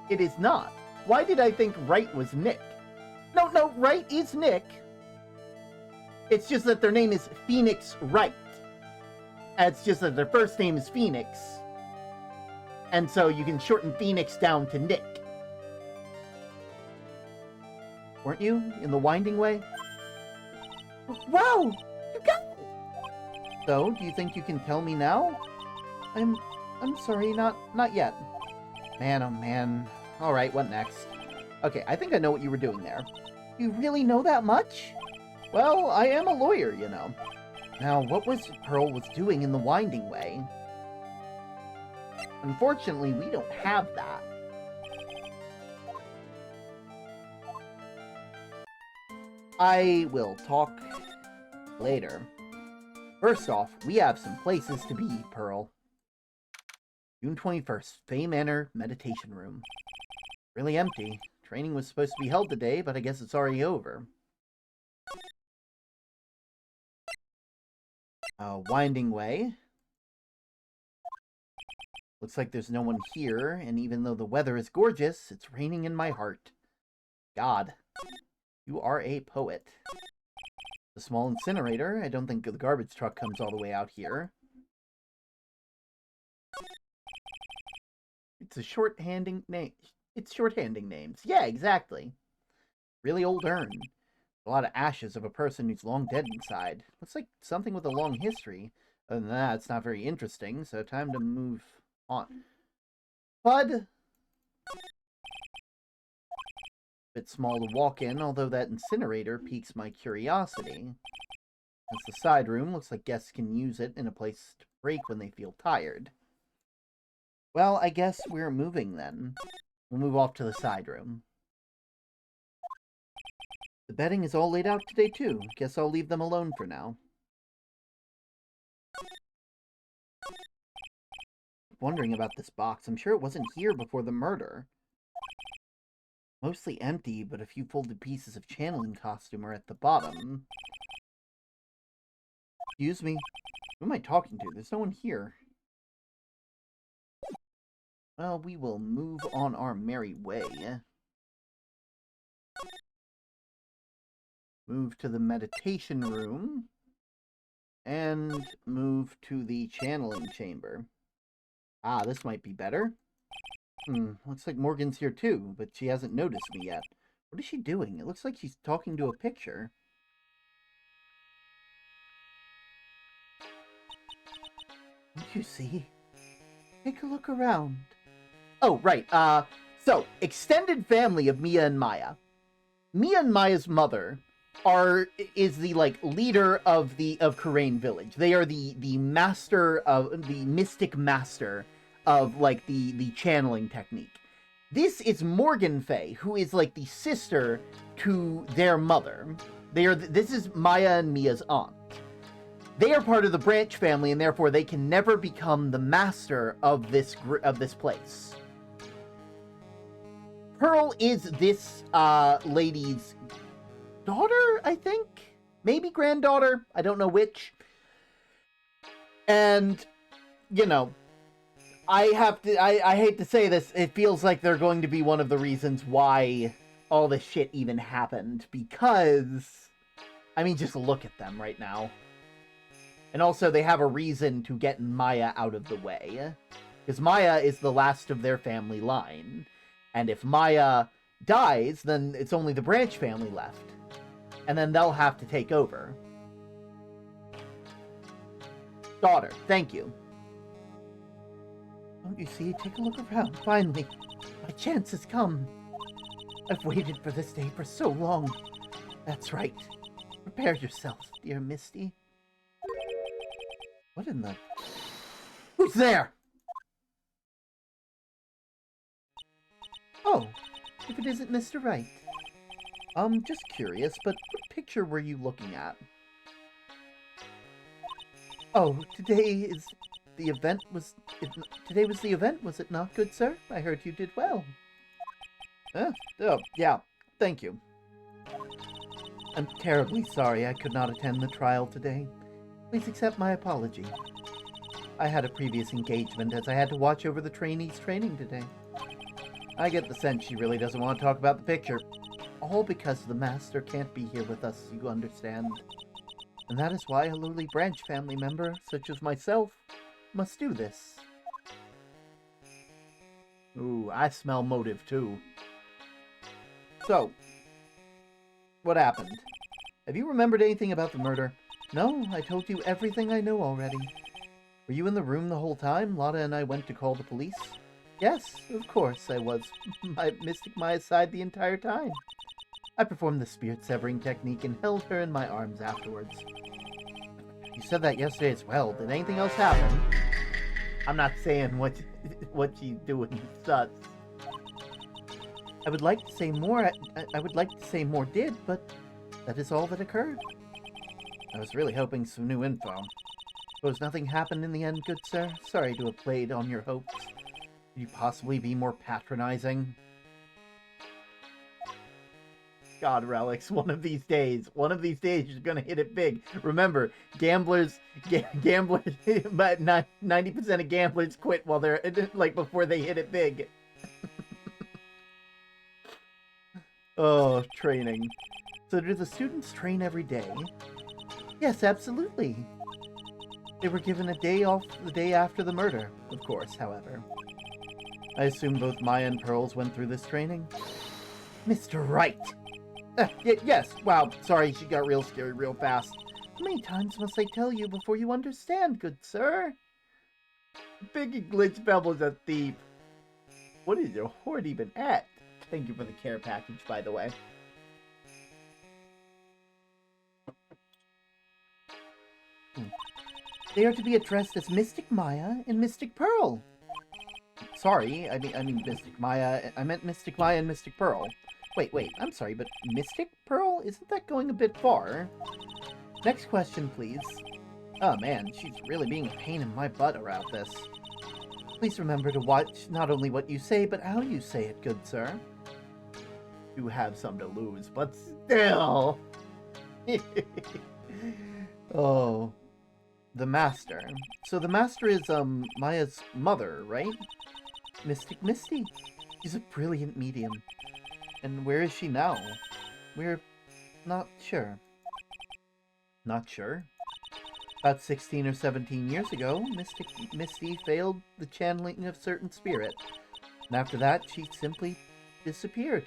It is not. Why did I think Wright was Nick? No, Wright is Nick. It's just that their name is Phoenix Wright. It's just that their first name is Phoenix. And so you can shorten Phoenix down to Nick. Weren't you in the Winding Way? Wow! You got it! So, do you think you can tell me now? I'm sorry, not yet. Man, oh man. Alright, what next? Okay, I think I know what you were doing there. You really know that much? Well, I am a lawyer, you know. Now, what was Pearl was doing in the Winding Way? Unfortunately, we don't have that. I will talk later. First off, we have some places to be, Pearl. June 21st, Fay Manor Meditation Room. Really empty. Training was supposed to be held today, but I guess it's already over. Winding Way. Looks like there's no one here, and even though the weather is gorgeous, it's raining in my heart. God, you are a poet. The small incinerator. I don't think the garbage truck comes all the way out here. It's a shorthanding name. It's shorthanding names. Yeah, exactly. Really old urn. A lot of ashes of a person who's long dead inside. Looks like something with a long history. Other than that, it's not very interesting, so time to move on. Bud! Bit small to walk in, although that incinerator piques my curiosity. That's the side room. Looks like guests can use it in a place to break when they feel tired. Well, I guess we're moving then. We'll move off to the side room. The bedding is all laid out today, too. Guess I'll leave them alone for now. Wondering about this box. I'm sure it wasn't here before the murder. Mostly empty, but a few folded pieces of channeling costume are at the bottom. Excuse me. Who am I talking to? There's no one here. Well, we will move on our merry way. Move to the meditation room. And move to the channeling chamber. Ah, this might be better. Looks like Morgan's here too, but she hasn't noticed me yet. What is she doing? It looks like she's talking to a picture. Don't you see? Take a look around. Oh, right. So, extended family of Mia and Maya. Mia and Maya's mother is the, like, leader of Kurain Village. They are the master of, the mystic master of, like, the channeling technique. This is Morgan Fay, who is, like, the sister to their mother. This is Maya and Mia's aunt. They are part of the branch family, and therefore they can never become the master of this place. Pearl is this lady's daughter, I think? Maybe granddaughter? I don't know which. And, you know, I hate to say this, it feels like they're going to be one of the reasons why all this shit even happened. Because, I mean, just look at them right now. And also, they have a reason to get Maya out of the way. Because Maya is the last of their family line. And if Maya dies, then it's only the branch family left. And then they'll have to take over. Daughter, thank you. Don't you see? Take a look around. Finally, my chance has come. I've waited for this day for so long. That's right. Prepare yourself, dear Misty. What in the... Who's there? Oh, if it isn't Mr. Wright. Just curious, but what picture were you looking at? Oh, today is the event was... today was the event, was it not, good sir? I heard you did well. Oh, yeah. Thank you. I'm terribly sorry I could not attend the trial today. Please accept my apology. I had a previous engagement as I had to watch over the trainees' training today. I get the sense she really doesn't want to talk about the picture. All because the master can't be here with us, you understand. And that is why a lowly branch family member, such as myself, must do this. Ooh, I smell motive too. So, what happened? Have you remembered anything about the murder? No, I told you everything I know already. Were you in the room the whole time Lotta and I went to call the police? Yes, of course I was. My Mystic Maya's side the entire time. I performed the spirit-severing technique and held her in my arms afterwards. You said that yesterday as well. Did anything else happen? I'm not saying what she's doing sus. I would like to say more. I would like to say more did, but that is all that occurred. I was really hoping some new info. Suppose nothing happened in the end, good sir. Sorry to have played on your hopes. Could you possibly be more patronizing? God, Relics, one of these days you're gonna hit it big. Remember, gamblers, but 90% of gamblers quit while they're, like, before they hit it big. Oh, training. So do the students train every day? Yes, absolutely. They were given a day off the day after the murder, of course, however. I assume both Maya and Pearls went through this training? Mr. Wright! Yes, wow, sorry, she got real scary real fast. How many times must I tell you before you understand, good sir? Big Glitch Bevel's a thief. What is your hoard even at? Thank you for the care package, by the way. They are to be addressed as Mystic Maya and Mystic Pearl. Sorry, I mean Mystic Maya. I meant Mystic Maya and Mystic Pearl. Wait, I'm sorry, but Mystic Pearl? Isn't that going a bit far? Next question, please. Oh man, she's really being a pain in my butt about this. Please remember to watch not only what you say, but how you say it, good sir. You have some to lose, but still. Oh. The Master. So the Master is, Maya's mother, right? Mystic Misty. She's a brilliant medium. And where is she now? We're not sure. Not sure? About 16 or 17 years ago, Mystic Misty failed the channeling of certain spirit. And after that, she simply disappeared.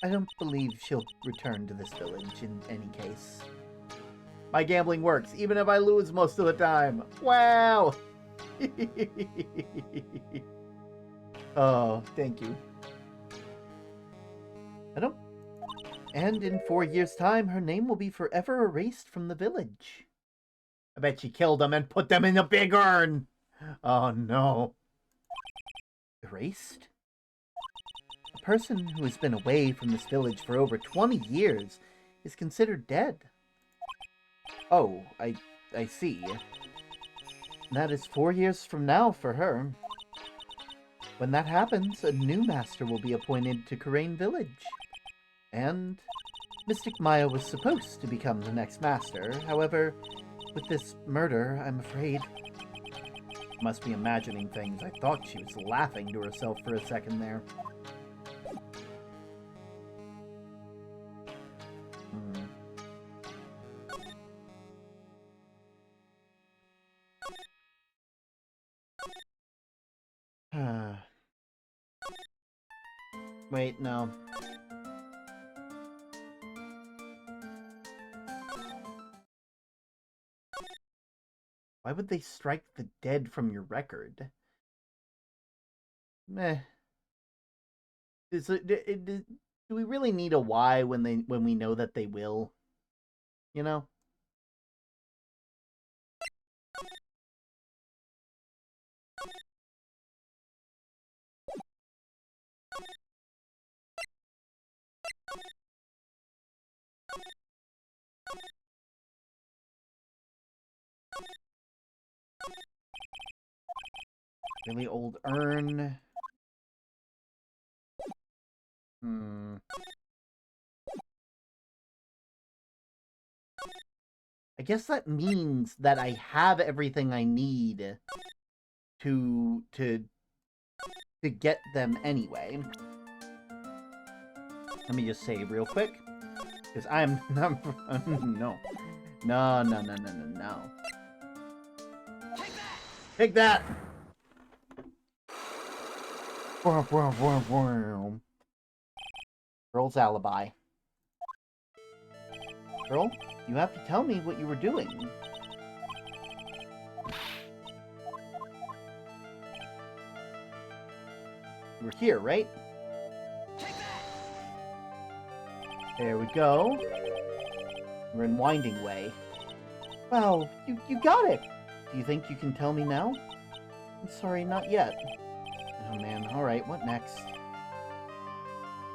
I don't believe she'll return to this village in any case. My gambling works, even if I lose most of the time. Wow! Oh, thank you. And in 4 years' time, her name will be forever erased from the village. I bet she killed them and put them in a big urn. Oh, no. Erased? A person who has been away from this village for over 20 years is considered dead. Oh, I see. That is 4 years from now for her. When that happens, a new master will be appointed to Karain Village. And Mystic Maya was supposed to become the next master. However, with this murder, I'm afraid... Must be imagining things. I thought she was laughing to herself for a second there. Wait, no. Why would they strike the dead from your record? Meh. Do we really need a why when we know that they will? You know? Really old urn. I guess that means that I have everything I need to get them anyway. Let me just save real quick. Because I'm not... no. No, no, no, no, no, no. Take that! Girl's alibi. Girl, you have to tell me what you were doing. You were here, right? There we go. We're in Winding Way. Wow, you got it! Do you think you can tell me now? I'm sorry, not yet. Oh man, alright, what next?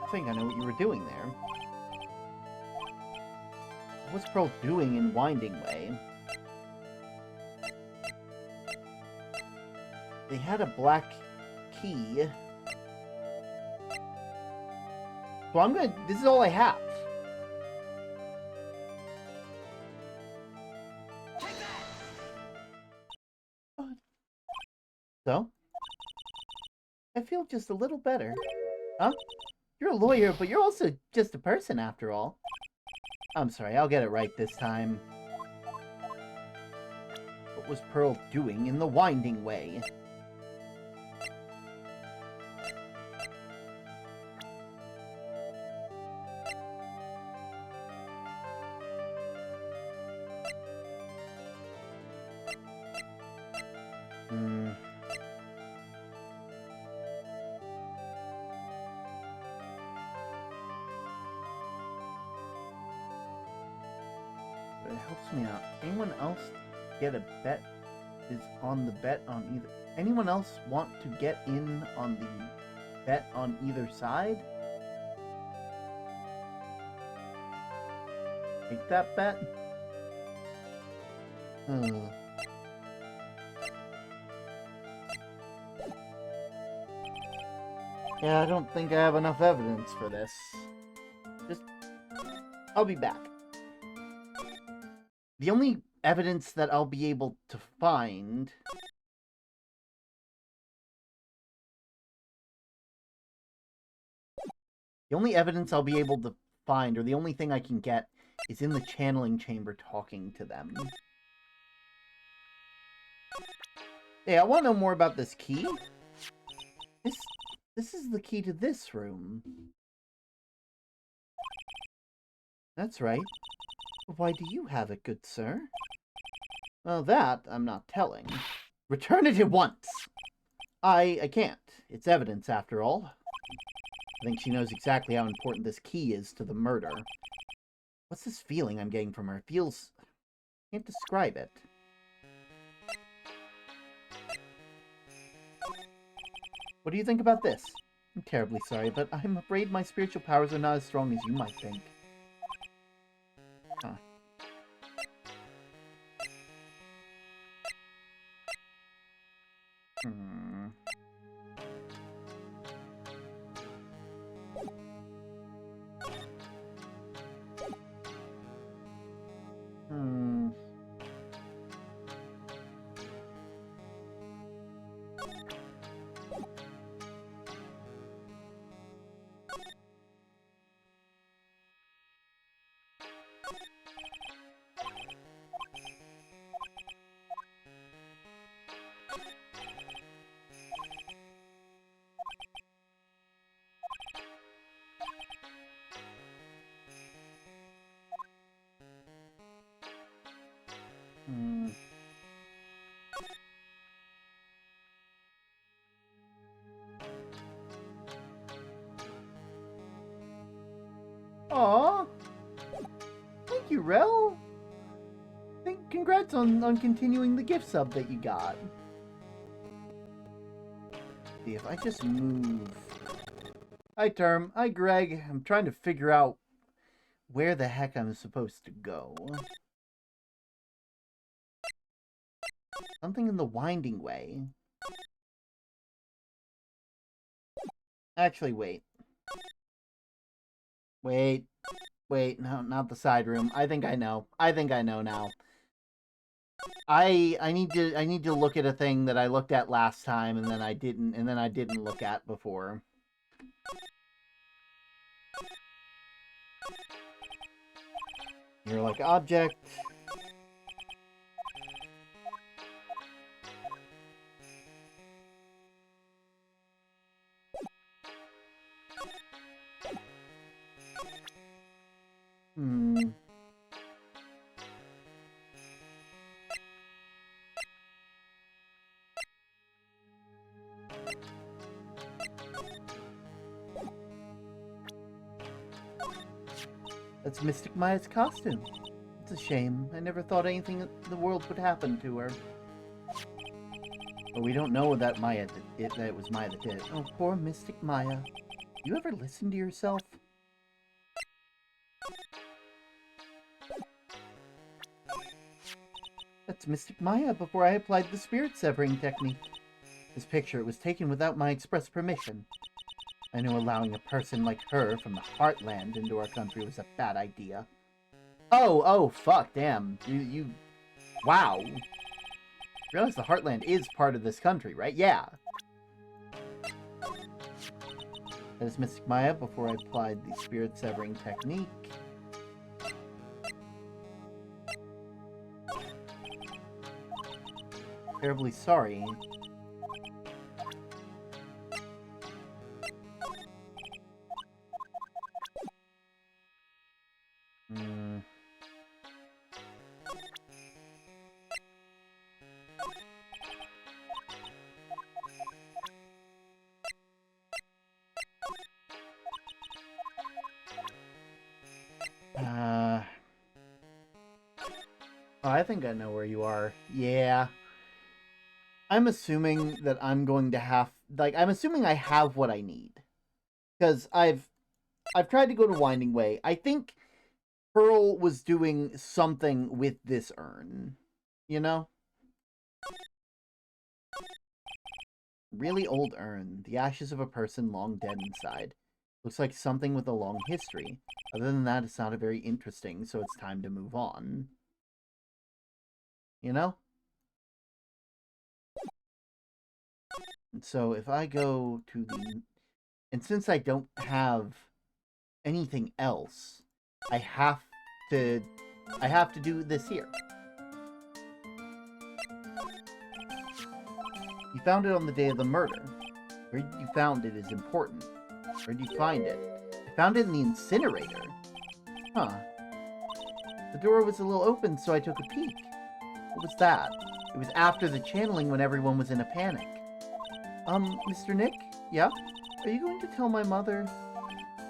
I think I know what you were doing there. What's Pearl doing in Winding Way? They had a black key. So I'm gonna... This is all I have. So? I feel just a little better. Huh? You're a lawyer, but you're also just a person after all. I'm sorry, I'll get it right this time. What was Pearl doing in the Winding Way? It helps me out. Anyone else get a bet? Is on the bet on either... Anyone else want to get in on the bet on either side? Take that bet? Yeah, I don't think I have enough evidence for this. I'll be back. The only evidence that I'll be able to find... The only evidence I'll be able to find, or the only thing I can get, is in the channeling chamber talking to them. Hey, I want to know more about this key. This is the key to this room. That's right. Why do you have it, good sir? Well, that I'm not telling. Return it at once! I can't. It's evidence, after all. I think she knows exactly how important this key is to the murder. What's this feeling I'm getting from her? It feels... I can't describe it. What do you think about this? I'm terribly sorry, but I'm afraid my spiritual powers are not as strong as you might think. Huh. Aw! Thank you, Rel! Congrats on continuing the gift sub that you got. See, if I just move... Hi, Term. Hi, Greg. I'm trying to figure out where the heck I'm supposed to go. Something in the Winding Way. Actually, wait. Wait. Wait, no, not the side room. I think I know. I think I know now. I need to look at a thing that I looked at last time and then I didn't look at before. You're like object. Hmm. That's Mystic Maya's costume. It's a shame. I never thought anything in the world would happen to her. But we don't know that that it was Maya that did it. Oh, poor Mystic Maya. You ever listen to yourself? That's Mystic Maya before I applied the spirit severing technique. This picture was taken without my express permission. I knew allowing a person like her from the Heartland into our country was a bad idea. Oh, fuck, damn. You... Wow. You realize the Heartland is part of this country, right? Yeah. That is Mystic Maya before I applied the spirit severing technique. Terribly sorry. Oh, I think I know where you are. Yeah. I'm assuming that I'm going to have... Like, I'm assuming I have what I need. Because I've tried to go to Winding Way. I think Pearl was doing something with this urn. You know? Really old urn. The ashes of a person long dead inside. Looks like something with a long history. Other than that, it's not very interesting, so it's time to move on. You know? And so if I go to the... And since I don't have anything else, I have to do this here. You found it on the day of the murder. Where you found it is important. Where did you find it? I found it in the incinerator. Huh. The door was a little open, so I took a peek. What was that? It was after the channeling when everyone was in a panic. Mr. Nick? Yeah? Are you going to tell my mother?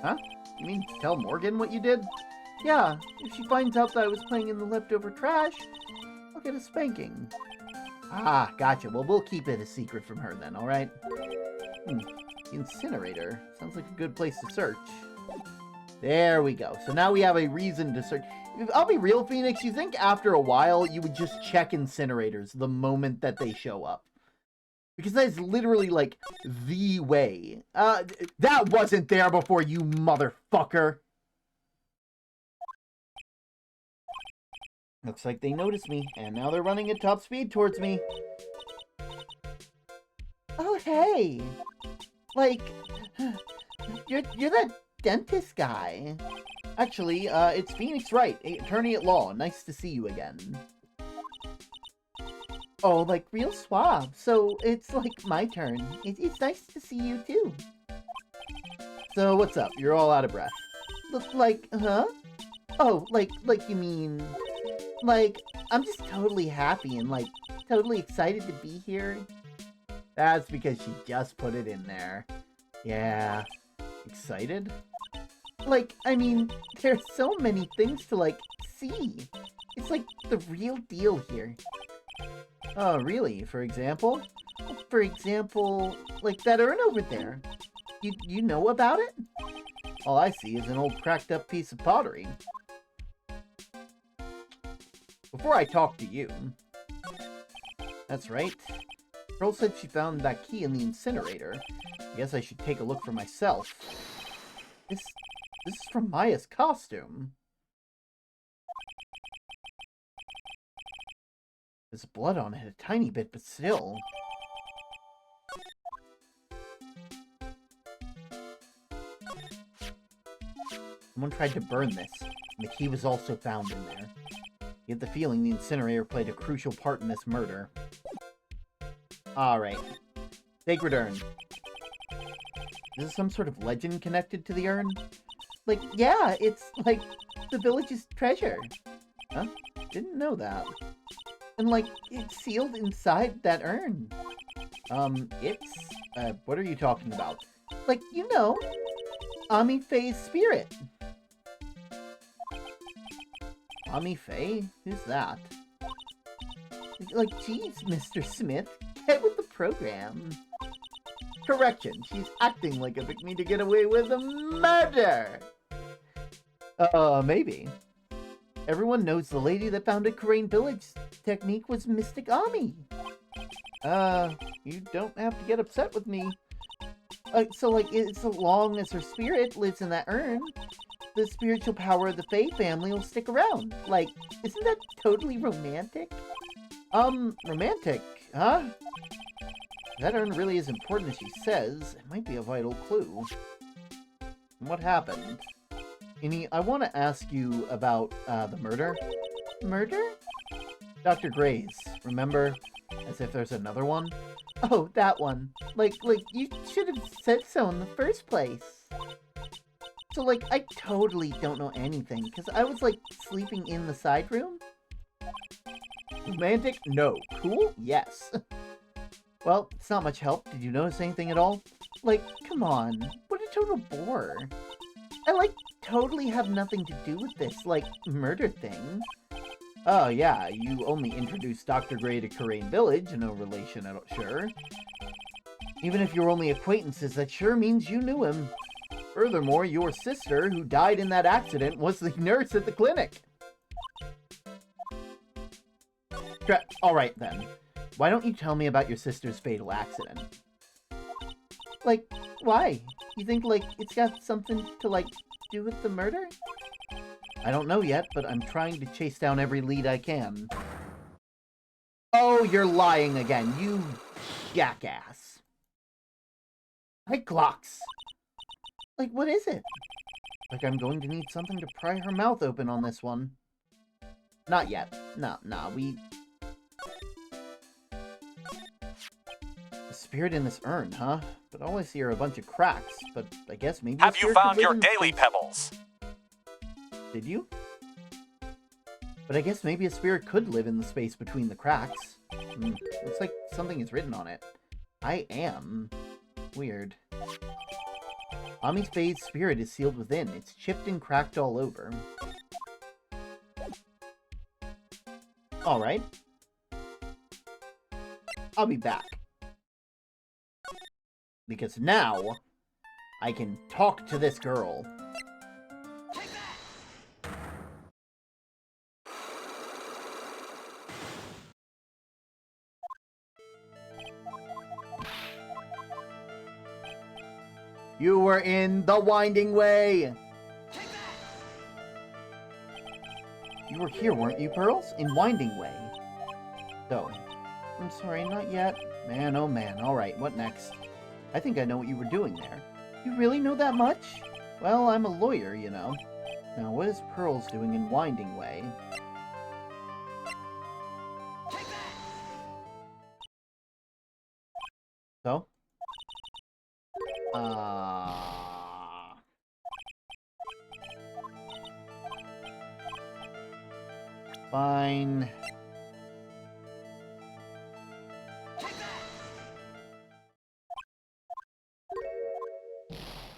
Huh? You mean tell Morgan what you did? Yeah, if she finds out that I was playing in the leftover trash, I'll get a spanking. Ah, gotcha. Well, we'll keep it a secret from her then, alright? The incinerator. Sounds like a good place to search. There we go. So now we have a reason to search. I'll be real, Phoenix. You think after a while you would just check incinerators the moment that they show up? Because that is literally, like, the way. That wasn't there before, you motherfucker. Looks like they noticed me, and now they're running at top speed towards me. Oh, hey. Like, you're that dentist guy. Actually, it's Phoenix Wright, attorney at law. Nice to see you again. Oh, like, real suave. So, it's, like, my turn. It's nice to see you, too. So, what's up? You're all out of breath. Look like, huh? Oh, like you mean... Like, I'm just totally happy and, like, totally excited to be here. That's because she just put it in there. Yeah. Excited? Like, I mean, there's so many things to, like, see. It's, like, the real deal here. Oh, really? For example? For example, like that urn over there. You know about it? All I see is an old cracked up piece of pottery. Before I talk to you... That's right. Pearl said she found that key in the incinerator. I guess I should take a look for myself. This is from Maya's costume. There's blood on it a tiny bit, but still. Someone tried to burn this, and the key was also found in there. You get the feeling the incinerator played a crucial part in this murder. Alright. Sacred urn. Is this some sort of legend connected to the urn? Like, yeah, it's like the village's treasure. Huh? Didn't know that. And like, it's sealed inside that urn. What are you talking about? Like, you know, Ami Faye's spirit. Ami Faye? Who's that? Like, geez, Mr. Smith, get with the program. Correction, she's acting like a victim to get away with a murder! Maybe. Everyone knows the lady that founded Karain Village technique was Mystic Ami. You don't have to get upset with me. So, like, as long as her spirit lives in that urn, the spiritual power of the Faye family will stick around. Like, isn't that totally romantic? Romantic, huh? If that urn really is important as she says, it might be a vital clue. And what happened? Innie, I want to ask you about, the murder. Murder? Dr. Gray's, remember? As if there's another one? Oh, that one. Like, you should have said so in the first place. So, like, I totally don't know anything, because I was, like, sleeping in the side room. Romantic? No. Cool? Yes. Well, it's not much help. Did you notice anything at all? Like, come on. What a total bore. I, like, totally have nothing to do with this, like, murder thing. Oh, yeah, you only introduced Dr. Gray to Karain Village, no relation at all, sure. Even if you're only acquaintances, that sure means you knew him. Furthermore, your sister, who died in that accident, was the nurse at the clinic. Alright then. Why don't you tell me about your sister's fatal accident? Like, why? You think, like, it's got something to, like, do with the murder? I don't know yet, but I'm trying to chase down every lead I can. Oh, you're lying again, you jackass. Hey, Glocks! Like, what is it? Like I'm going to need something to pry her mouth open on this one. Not yet. Nah, we... The spirit in this urn, huh? But all I see are a bunch of cracks, but I guess maybe... Have you found your daily pebbles? Did you? But I guess maybe a spirit could live in the space between the cracks. Looks like something is written on it. I am. Weird. Ami Faye's spirit is sealed within. It's chipped and cracked all over. Alright. I'll be back. Because now, I can talk to this girl. You were in the winding way! You were here, weren't you, Pearls? In Winding Way. So, I'm sorry, not yet. Man, oh man. Alright, what next? I think I know what you were doing there. You really know that much? Well, I'm a lawyer, you know. Now, what is Pearls doing in Winding Way? So? Fine.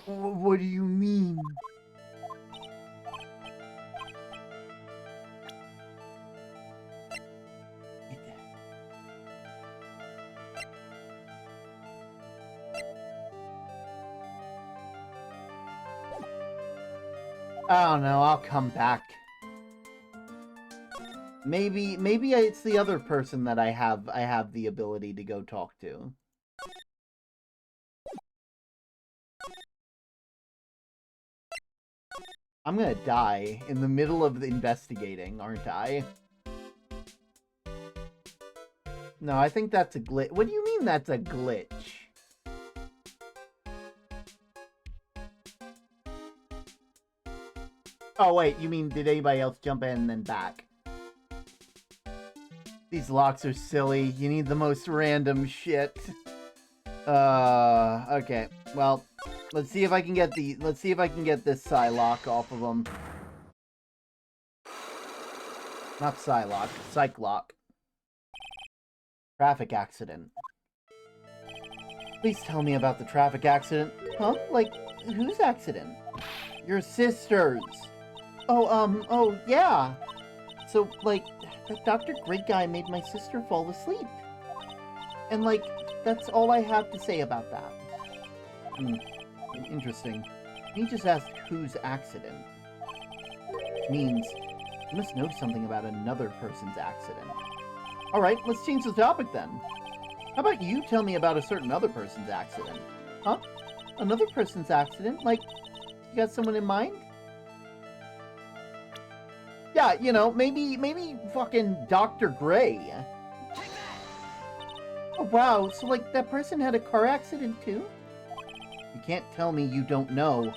What do you mean? I don't know, I'll come back. Maybe it's the other person that I have the ability to go talk to. I'm gonna die in the middle of the investigating, aren't I? No, I think that's a glitch. What do you mean that's a glitch? Oh, wait, you mean did anybody else jump in and then back? These locks are silly. You need the most random shit. Okay. Well, let's see if I can get this Psylock off of them. Not Psylock, Psychlock. Traffic accident. Please tell me about the traffic accident. Huh? Like, whose accident? Your sister's. Oh, yeah. So, like, that Dr. Great guy made my sister fall asleep. And, like, that's all I have to say about that. Interesting. He just asked whose accident. Which means you must know something about another person's accident. Alright, let's change the topic then. How about you tell me about a certain other person's accident? Huh? Another person's accident? Like, you got someone in mind? Yeah, you know, maybe fucking Dr. Gray. Oh, wow, so, like, that person had a car accident, too? You can't tell me you don't know.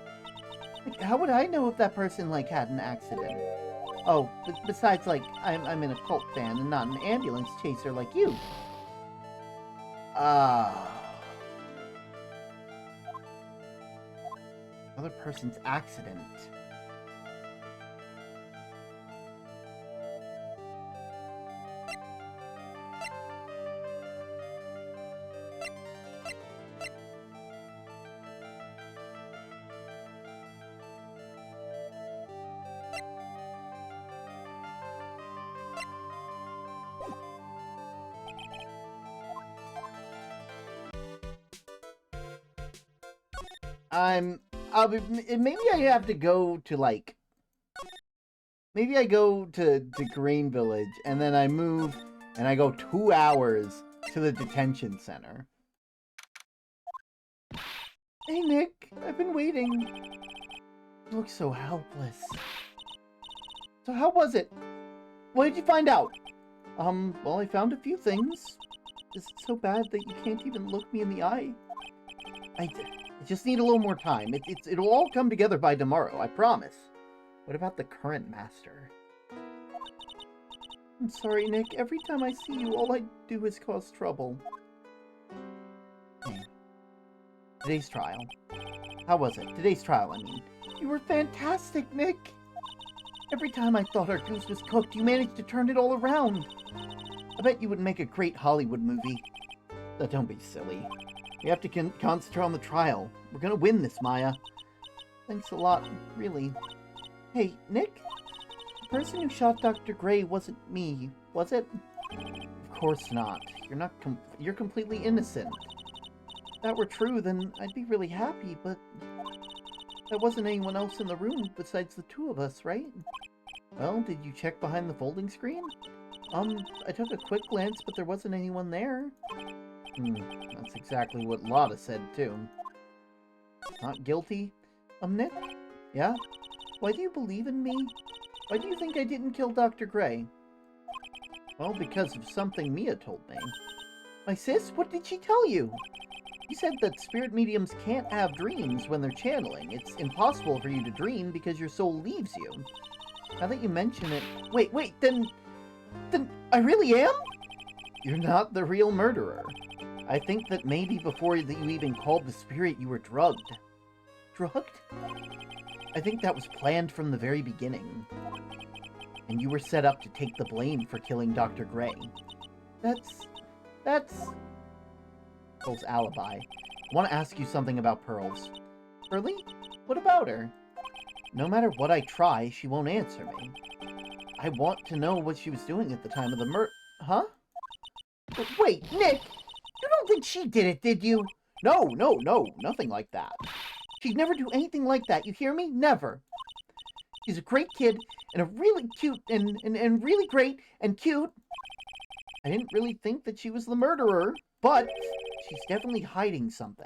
Like, how would I know if that person, like, had an accident? Oh, besides, like, I'm an occult fan and not an ambulance chaser like you. Another person's accident. Maybe I have to go to, like, maybe I go to Green Village, and then I move, and I go 2 hours to the detention center. Hey, Nick, I've been waiting. You look so helpless. So how was it? What did you find out? Well, I found a few things. Is it so bad that you can't even look me in the eye? I just need a little more time. It'll all come together by tomorrow, I promise. What about the current master? I'm sorry, Nick. Every time I see you, all I do is cause trouble. Today's trial. How was it? Today's trial, I mean. You were fantastic, Nick! Every time I thought our goose was cooked, you managed to turn it all around. I bet you would make a great Hollywood movie. But don't be silly. We have to concentrate on the trial. We're gonna win this, Maya. Thanks a lot, really. Hey, Nick? The person who shot Dr. Gray wasn't me, was it? Of course not. You're completely innocent. If that were true, then I'd be really happy, but there wasn't anyone else in the room besides the two of us, right? Well, did you check behind the folding screen? I took a quick glance, but there wasn't anyone there. That's exactly what Lotta said, too. Not guilty? Nick? Yeah? Why do you believe in me? Why do you think I didn't kill Dr. Gray? Well, because of something Mia told me. My sis? What did she tell you? She said that spirit mediums can't have dreams when they're channeling. It's impossible for you to dream because your soul leaves you. Now that you mention it... Wait, then I really am? You're not the real murderer. I think that maybe before you even called the spirit, you were drugged. Drugged? I think that was planned from the very beginning. And you were set up to take the blame for killing Dr. Gray. That's... Pearl's alibi. I want to ask you something about Pearl's. Pearly? What about her? No matter what I try, she won't answer me. I want to know what she was doing at the time of the murder. Huh? But wait, Nick! You don't think she did it, did you? No, nothing like that. She'd never do anything like that, you hear me? Never. She's a great kid, and a really cute, and really great, and cute. I didn't really think that she was the murderer, but she's definitely hiding something.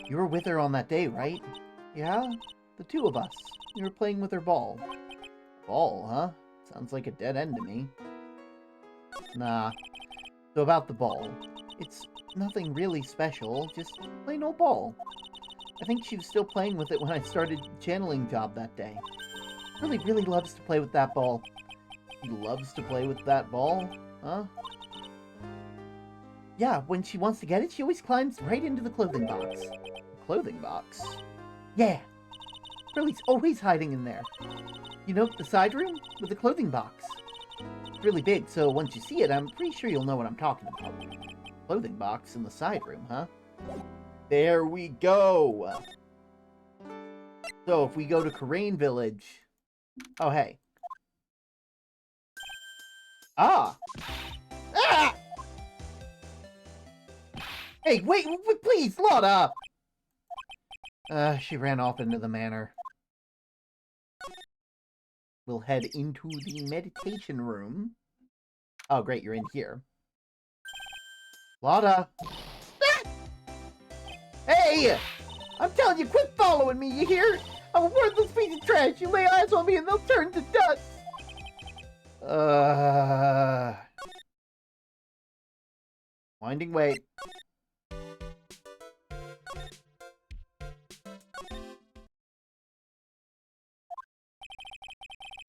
You were with her on that day, right? Yeah? The two of us. We were playing with her ball. Ball, huh? Sounds like a dead end to me. Nah. So about the ball. It's nothing really special, just plain old ball. I think she was still playing with it when I started channeling job that day. Really, really loves to play with that ball. He loves to play with that ball? Huh? Yeah, when she wants to get it, she always climbs right into the clothing box. Clothing box? Yeah. Curly's always hiding in there. You know, the side room with the clothing box. It's really big, so once you see it, I'm pretty sure you'll know what I'm talking about. Clothing box in the side room, huh? There we go! So, if we go to Karain Village... Oh, hey. Ah! Ah! Hey, wait, please, Lotta! She ran off into the manor. We'll head into the meditation room. Oh, great, you're in here. Lotta! Ah! Hey! I'm telling you, quit following me, you hear? I'm a worthless piece of trash. You lay eyes on me and they'll turn to dust. Winding way.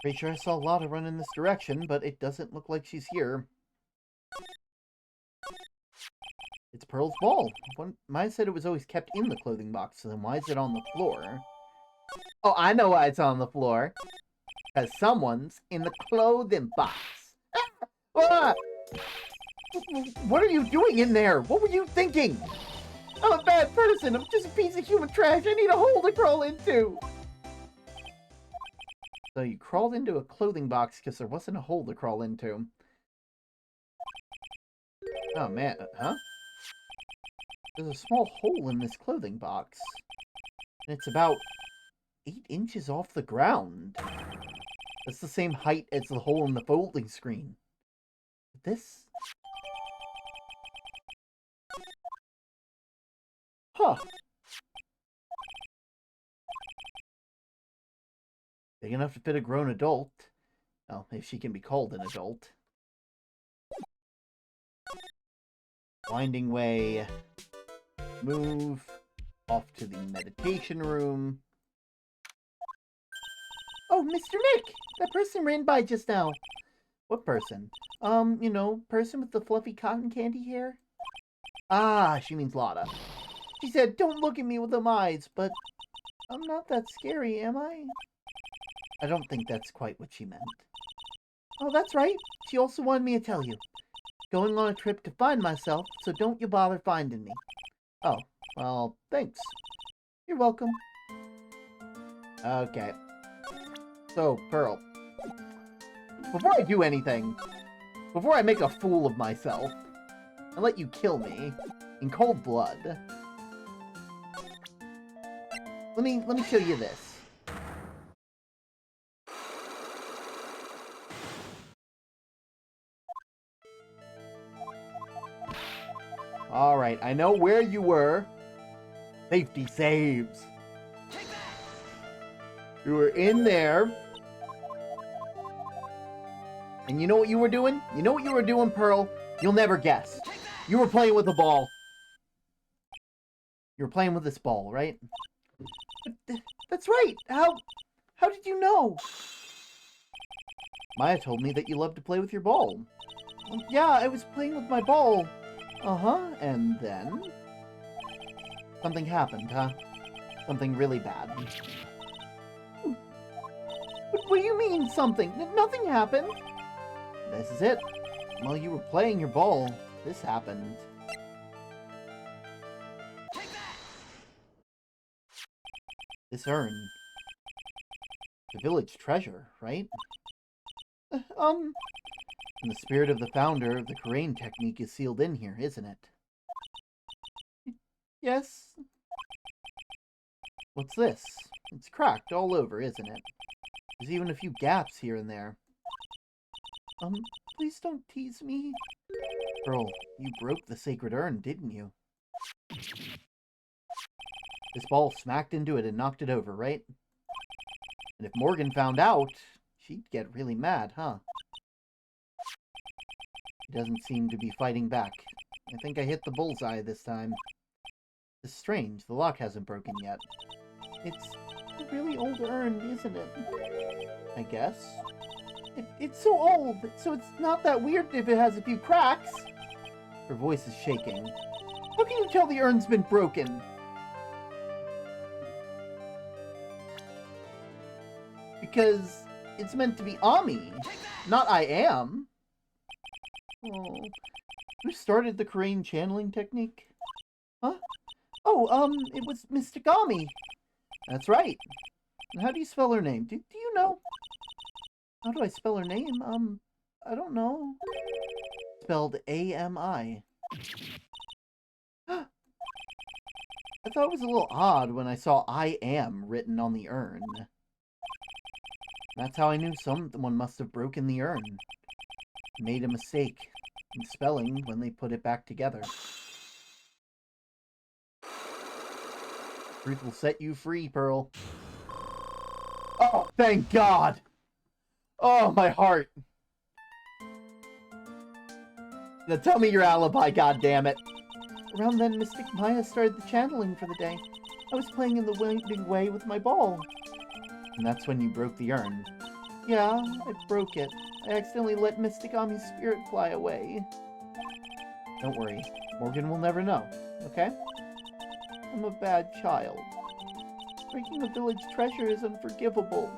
Pretty sure I saw Lotta run in this direction, but it doesn't look like she's here. It's Pearl's ball. Mine said it was always kept in the clothing box, so then why is it on the floor? Oh, I know why it's on the floor. Because someone's in the clothing box. Ah! What are you doing in there? What were you thinking? I'm a bad person. I'm just a piece of human trash. I need a hole to crawl into. So you crawled into a clothing box because there wasn't a hole to crawl into. Oh, man. Huh? There's a small hole in this clothing box. And it's about 8 inches off the ground. That's the same height as the hole in the folding screen. This... Huh. Big enough to fit a grown adult. Well, if she can be called an adult. Winding way. Move. Off to the meditation room. Oh, Mr. Nick! That person ran by just now. What person? You know, person with the fluffy cotton candy hair? Ah, she means Lotta. She said, don't look at me with them eyes, but I'm not that scary, am I? I don't think that's quite what she meant. Oh, that's right. She also wanted me to tell you. Going on a trip to find myself, so don't you bother finding me. Oh, well, thanks. You're welcome. Okay. So, Pearl. Before I do anything, before I make a fool of myself, and let you kill me in cold blood, let me show you this. Alright, I know where you were. Safety saves. You were in there. And you know what you were doing? You know what you were doing, Pearl? You'll never guess. You were playing with a ball. You were playing with this ball, right? That's right. How did you know? Maya told me that you love to play with your ball. Well, yeah, I was playing with my ball. Uh-huh, and then? Something happened, huh? Something really bad. What do you mean, something? Nothing happened. This is it. While you were playing your ball, this happened. This urn. The village treasure, right? And the spirit of the founder of the Karain technique is sealed in here, isn't it? Yes. What's this? It's cracked all over, isn't it? There's even a few gaps here and there. Please don't tease me. Pearl, you broke the sacred urn, didn't you? This ball smacked into it and knocked it over, right? And if Morgan found out, she'd get really mad, huh? He doesn't seem to be fighting back. I think I hit the bullseye this time. It's strange, the lock hasn't broken yet. It's a really old urn, isn't it? I guess. It's so old, so it's not that weird if it has a few cracks. Her voice is shaking. How can you tell the urn's been broken? Because it's meant to be Ami, not I am. Oh, who started the Korean channeling technique? Huh? Oh, it was Mystic Ami. That's right. And how do you spell her name? Do you know? How do I spell her name? I don't know. Spelled A-M-I. I thought it was a little odd when I saw I am written on the urn. That's how I knew someone must have broken the urn. Made a mistake in spelling when they put it back together. Truth will set you free, Pearl. Oh, thank God! Oh, my heart! Now tell me your alibi, goddammit! Around then, Mystic Maya started the channeling for the day. I was playing in the winding way with my ball. And that's when you broke the urn. Yeah, I broke it. I accidentally let Mystic Ami's spirit fly away. Don't worry, Morgan will never know, okay? I'm a bad child. Breaking the village treasure is unforgivable.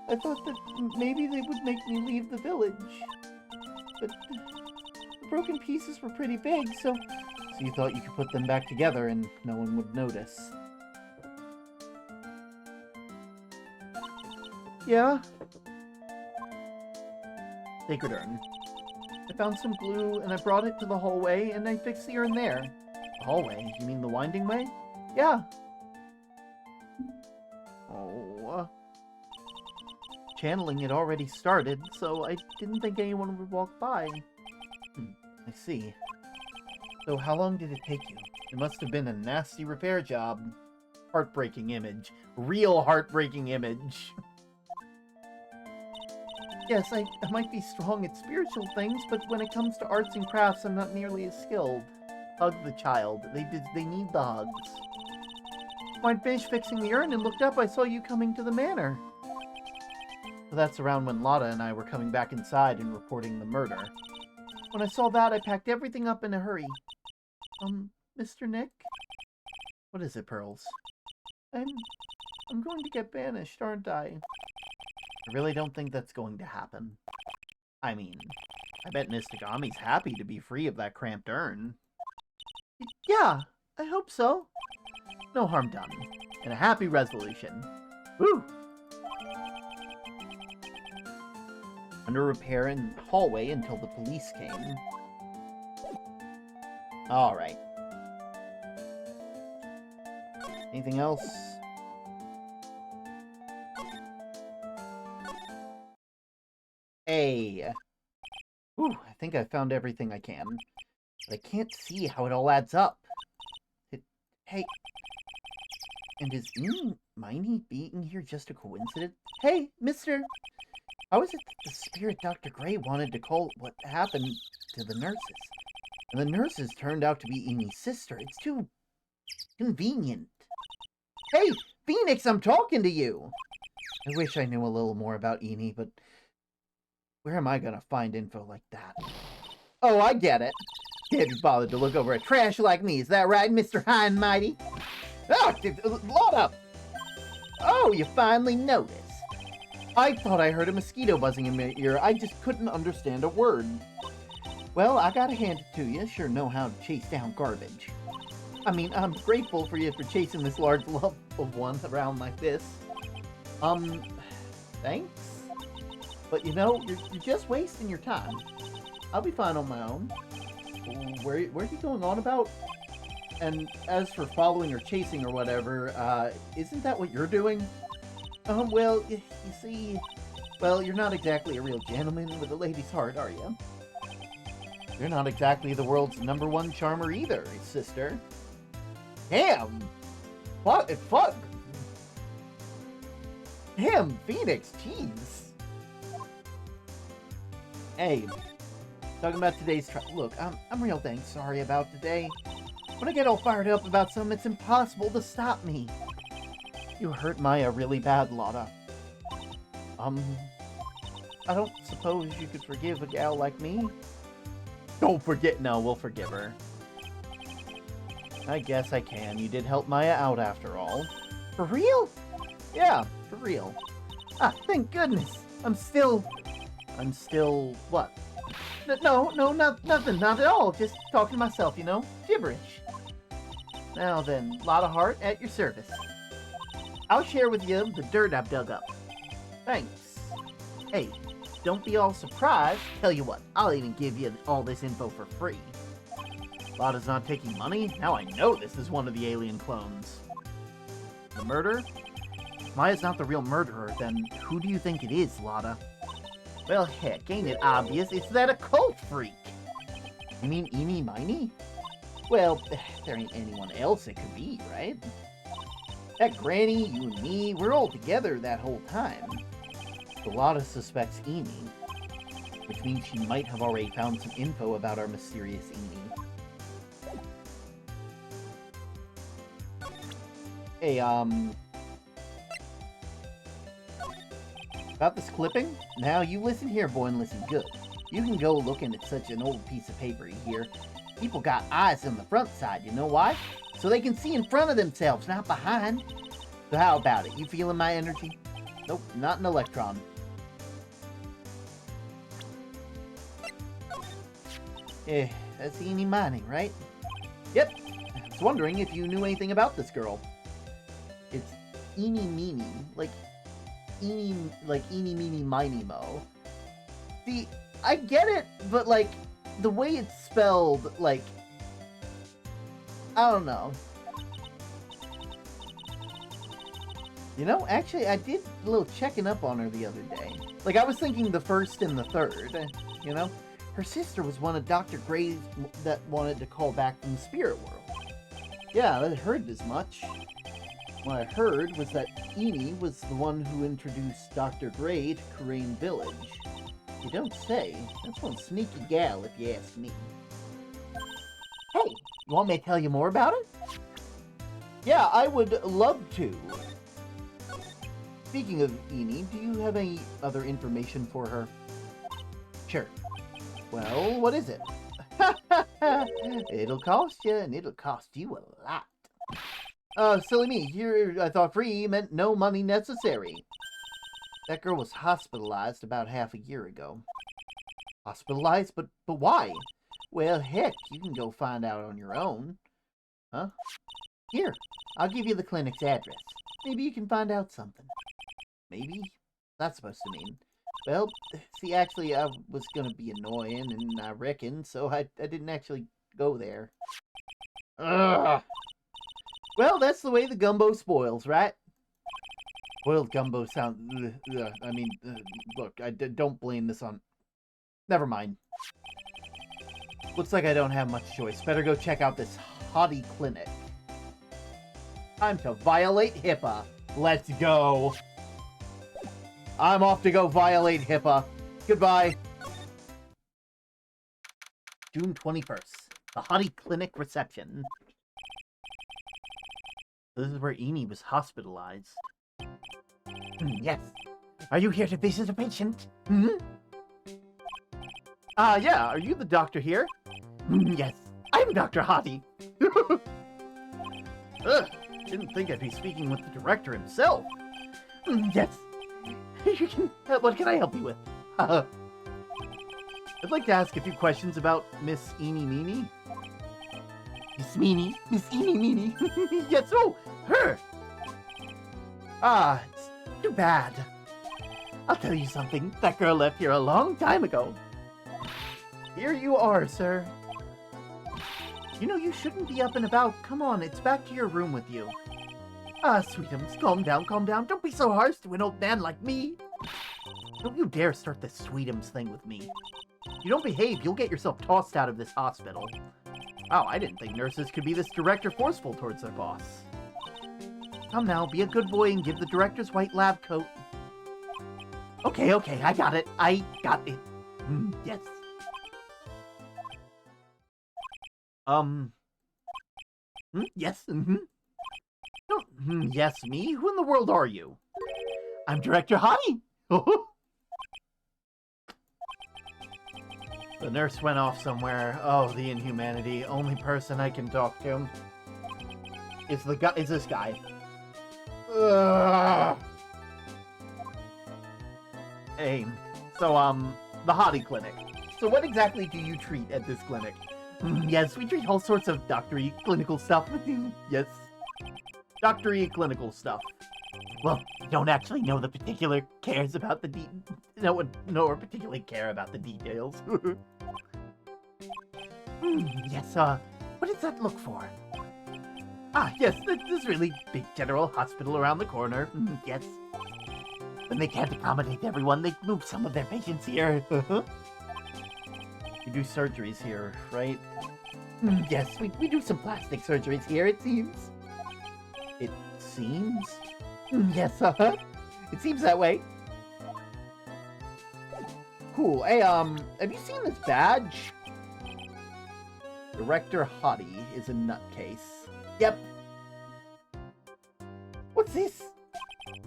I thought that maybe they would make me leave the village. But the broken pieces were pretty big, so you thought you could put them back together and no one would notice. Yeah? Sacred urn. I found some glue and I brought it to the hallway and I fixed the urn there. The hallway? You mean the winding way? Yeah. Oh. Channeling had already started, so I didn't think anyone would walk by. I see. So how long did it take you? It must have been a nasty repair job. Heartbreaking image. Real heartbreaking image. Yes, I might be strong at spiritual things, but when it comes to arts and crafts, I'm not nearly as skilled. Hug the child. They need the hugs. When I finished fixing the urn and looked up, I saw you coming to the manor. So that's around when Lotta and I were coming back inside and reporting the murder. When I saw that, I packed everything up in a hurry. Mr. Nick? What is it, Pearls? I'm going to get banished, aren't I? I really don't think that's going to happen. I mean, I bet Mystic Ami's happy to be free of that cramped urn. Yeah, I hope so. No harm done. And a happy resolution. Woo! Under repair in the hallway until the police came. Alright. Anything else? Hey. Ooh, I think I found everything I can. But I can't see how it all adds up. Hey. And is Miney being here just a coincidence? Hey, mister! How is it that the spirit Dr. Gray wanted to call what happened to the nurses? And the nurses turned out to be Amy's sister. It's too convenient. Hey, Phoenix, I'm talking to you! I wish I knew a little more about Amy, but where am I gonna find info like that? Oh, I get it. Can't be bothered to look over a trash like me, is that right, Mr. High and Mighty? Oh, load up! Oh, you finally noticed. I thought I heard a mosquito buzzing in my ear. I just couldn't understand a word. Well, I gotta hand it to you. Sure know how to chase down garbage. I mean, I'm grateful for you for chasing this large lump of one around like this. Thanks? But you know, you're just wasting your time. I'll be fine on my own. Where are you going on about? And as for following or chasing or whatever, isn't that what you're doing? Well, you see, well, you're not exactly a real gentleman with a lady's heart, are you? You're not exactly the world's #1 charmer either, sister. Damn! Fuck. Damn, Phoenix, jeez. Hey, talking about today's look, I'm real dang sorry about today. When I get all fired up about something, it's impossible to stop me. You hurt Maya really bad, Lotta. I don't suppose you could forgive a gal like me? Don't forget. No, we'll forgive her. I guess I can. You did help Maya out after all. For real? Yeah, for real. Ah, thank goodness. I'm still what? No, nothing, not at all. Just talking to myself, you know? Gibberish. Now then, Lotta Heart at your service. I'll share with you the dirt I've dug up. Thanks. Hey, don't be all surprised. Tell you what, I'll even give you all this info for free. Lotta's not taking money? Now I know this is one of the alien clones. The murder? If Maya's not the real murderer, then who do you think it is, Lotta? Well, heck, ain't it obvious? It's that occult freak. You mean Eeny Miny? Well, there ain't anyone else it could be, right? That Granny, you and me, we're all together that whole time. So Lotta suspects Eeny, which means she might have already found some info about our mysterious Eeny. Hey, about this clipping? Now you listen here, boy, and listen good. You can go looking at such an old piece of paper here. People got eyes on the front side, you know why? So they can see in front of themselves, not behind. So how about it? You feeling my energy? Nope, not an electron. Eh, that's eeny miny, right? Yep. I was wondering if you knew anything about this girl. It's eeny meeny, like eeny meeny miny mo. See, I get it, but like the way it's spelled, like I don't know. You know, actually, I did a little checking up on her the other day. Like, I was thinking the first and the third, you know? Her sister was one of Dr. Gray's that wanted to call back from the spirit world. Yeah, I heard as much. What I heard was that Eeny was the one who introduced Dr. Gray to Crane Village. You don't say. That's one sneaky gal, if you ask me. Hey, you want me to tell you more about it? Yeah, I would love to. Speaking of Eeny, do you have any other information for her? Sure. Well, what is it? It'll cost you, and it'll cost you a lot. Silly me. Here, I thought free meant no money necessary. That girl was hospitalized about half a year ago. Hospitalized? But why? Well, heck, you can go find out on your own. Huh? Here, I'll give you the clinic's address. Maybe you can find out something. Maybe? That's supposed to mean. Well, see, actually, I was gonna be annoying, and I reckon, so I didn't actually go there. Ugh. Well, that's the way the gumbo spoils, right? Boiled gumbo sounds... look, don't blame this on... Never mind. Looks like I don't have much choice. Better go check out this hottie clinic. Time to violate HIPAA. Let's go. I'm off to go violate HIPAA. Goodbye. June 21st. The Hottie Clinic reception. This is where Eeny was hospitalized. Yes. Are you here to visit a patient? Yeah. Are you the doctor here? Yes. I'm Dr. Hottie. Ugh. Didn't think I'd be speaking with the director himself. Yes. You can, what can I help you with? I'd like to ask a few questions about Miss Eeny Meeny. Miss Eeny Meeny. Yes, oh, her! Ah, it's too bad. I'll tell you something. That girl left here a long time ago. Here you are, sir. You know, you shouldn't be up and about. Come on, it's back to your room with you. Ah, Sweetums, calm down, calm down. Don't be so harsh to an old man like me. Don't you dare start this Sweetums thing with me. If you don't behave, you'll get yourself tossed out of this hospital. Wow, I didn't think nurses could be this direct or forceful towards their boss. Come now, be a good boy and give the director's white lab coat. Okay, I got it. Yes. Yes, Oh, yes, me? Who in the world are you? I'm Director Hottie. The nurse went off somewhere. Oh, the inhumanity. Only person I can talk to is this guy. Ugh. Hey, so, the Hottie Clinic. So what exactly do you treat at this clinic? Yes, we treat all sorts of doctory clinical stuff. Yes. Doctory clinical stuff. Well, I don't actually know the particular cares about the no one particularly care about the details. Yes, what does that look for? Ah, yes, this really big general hospital around the corner. Yes. When they can't accommodate everyone, they move some of their patients here. We do surgeries here, right? Yes, we do some plastic surgeries here, it seems. It seems? Yes, it seems that way. Cool. Hey, have you seen this badge? Director Hottie is a nutcase. Yep. What's this?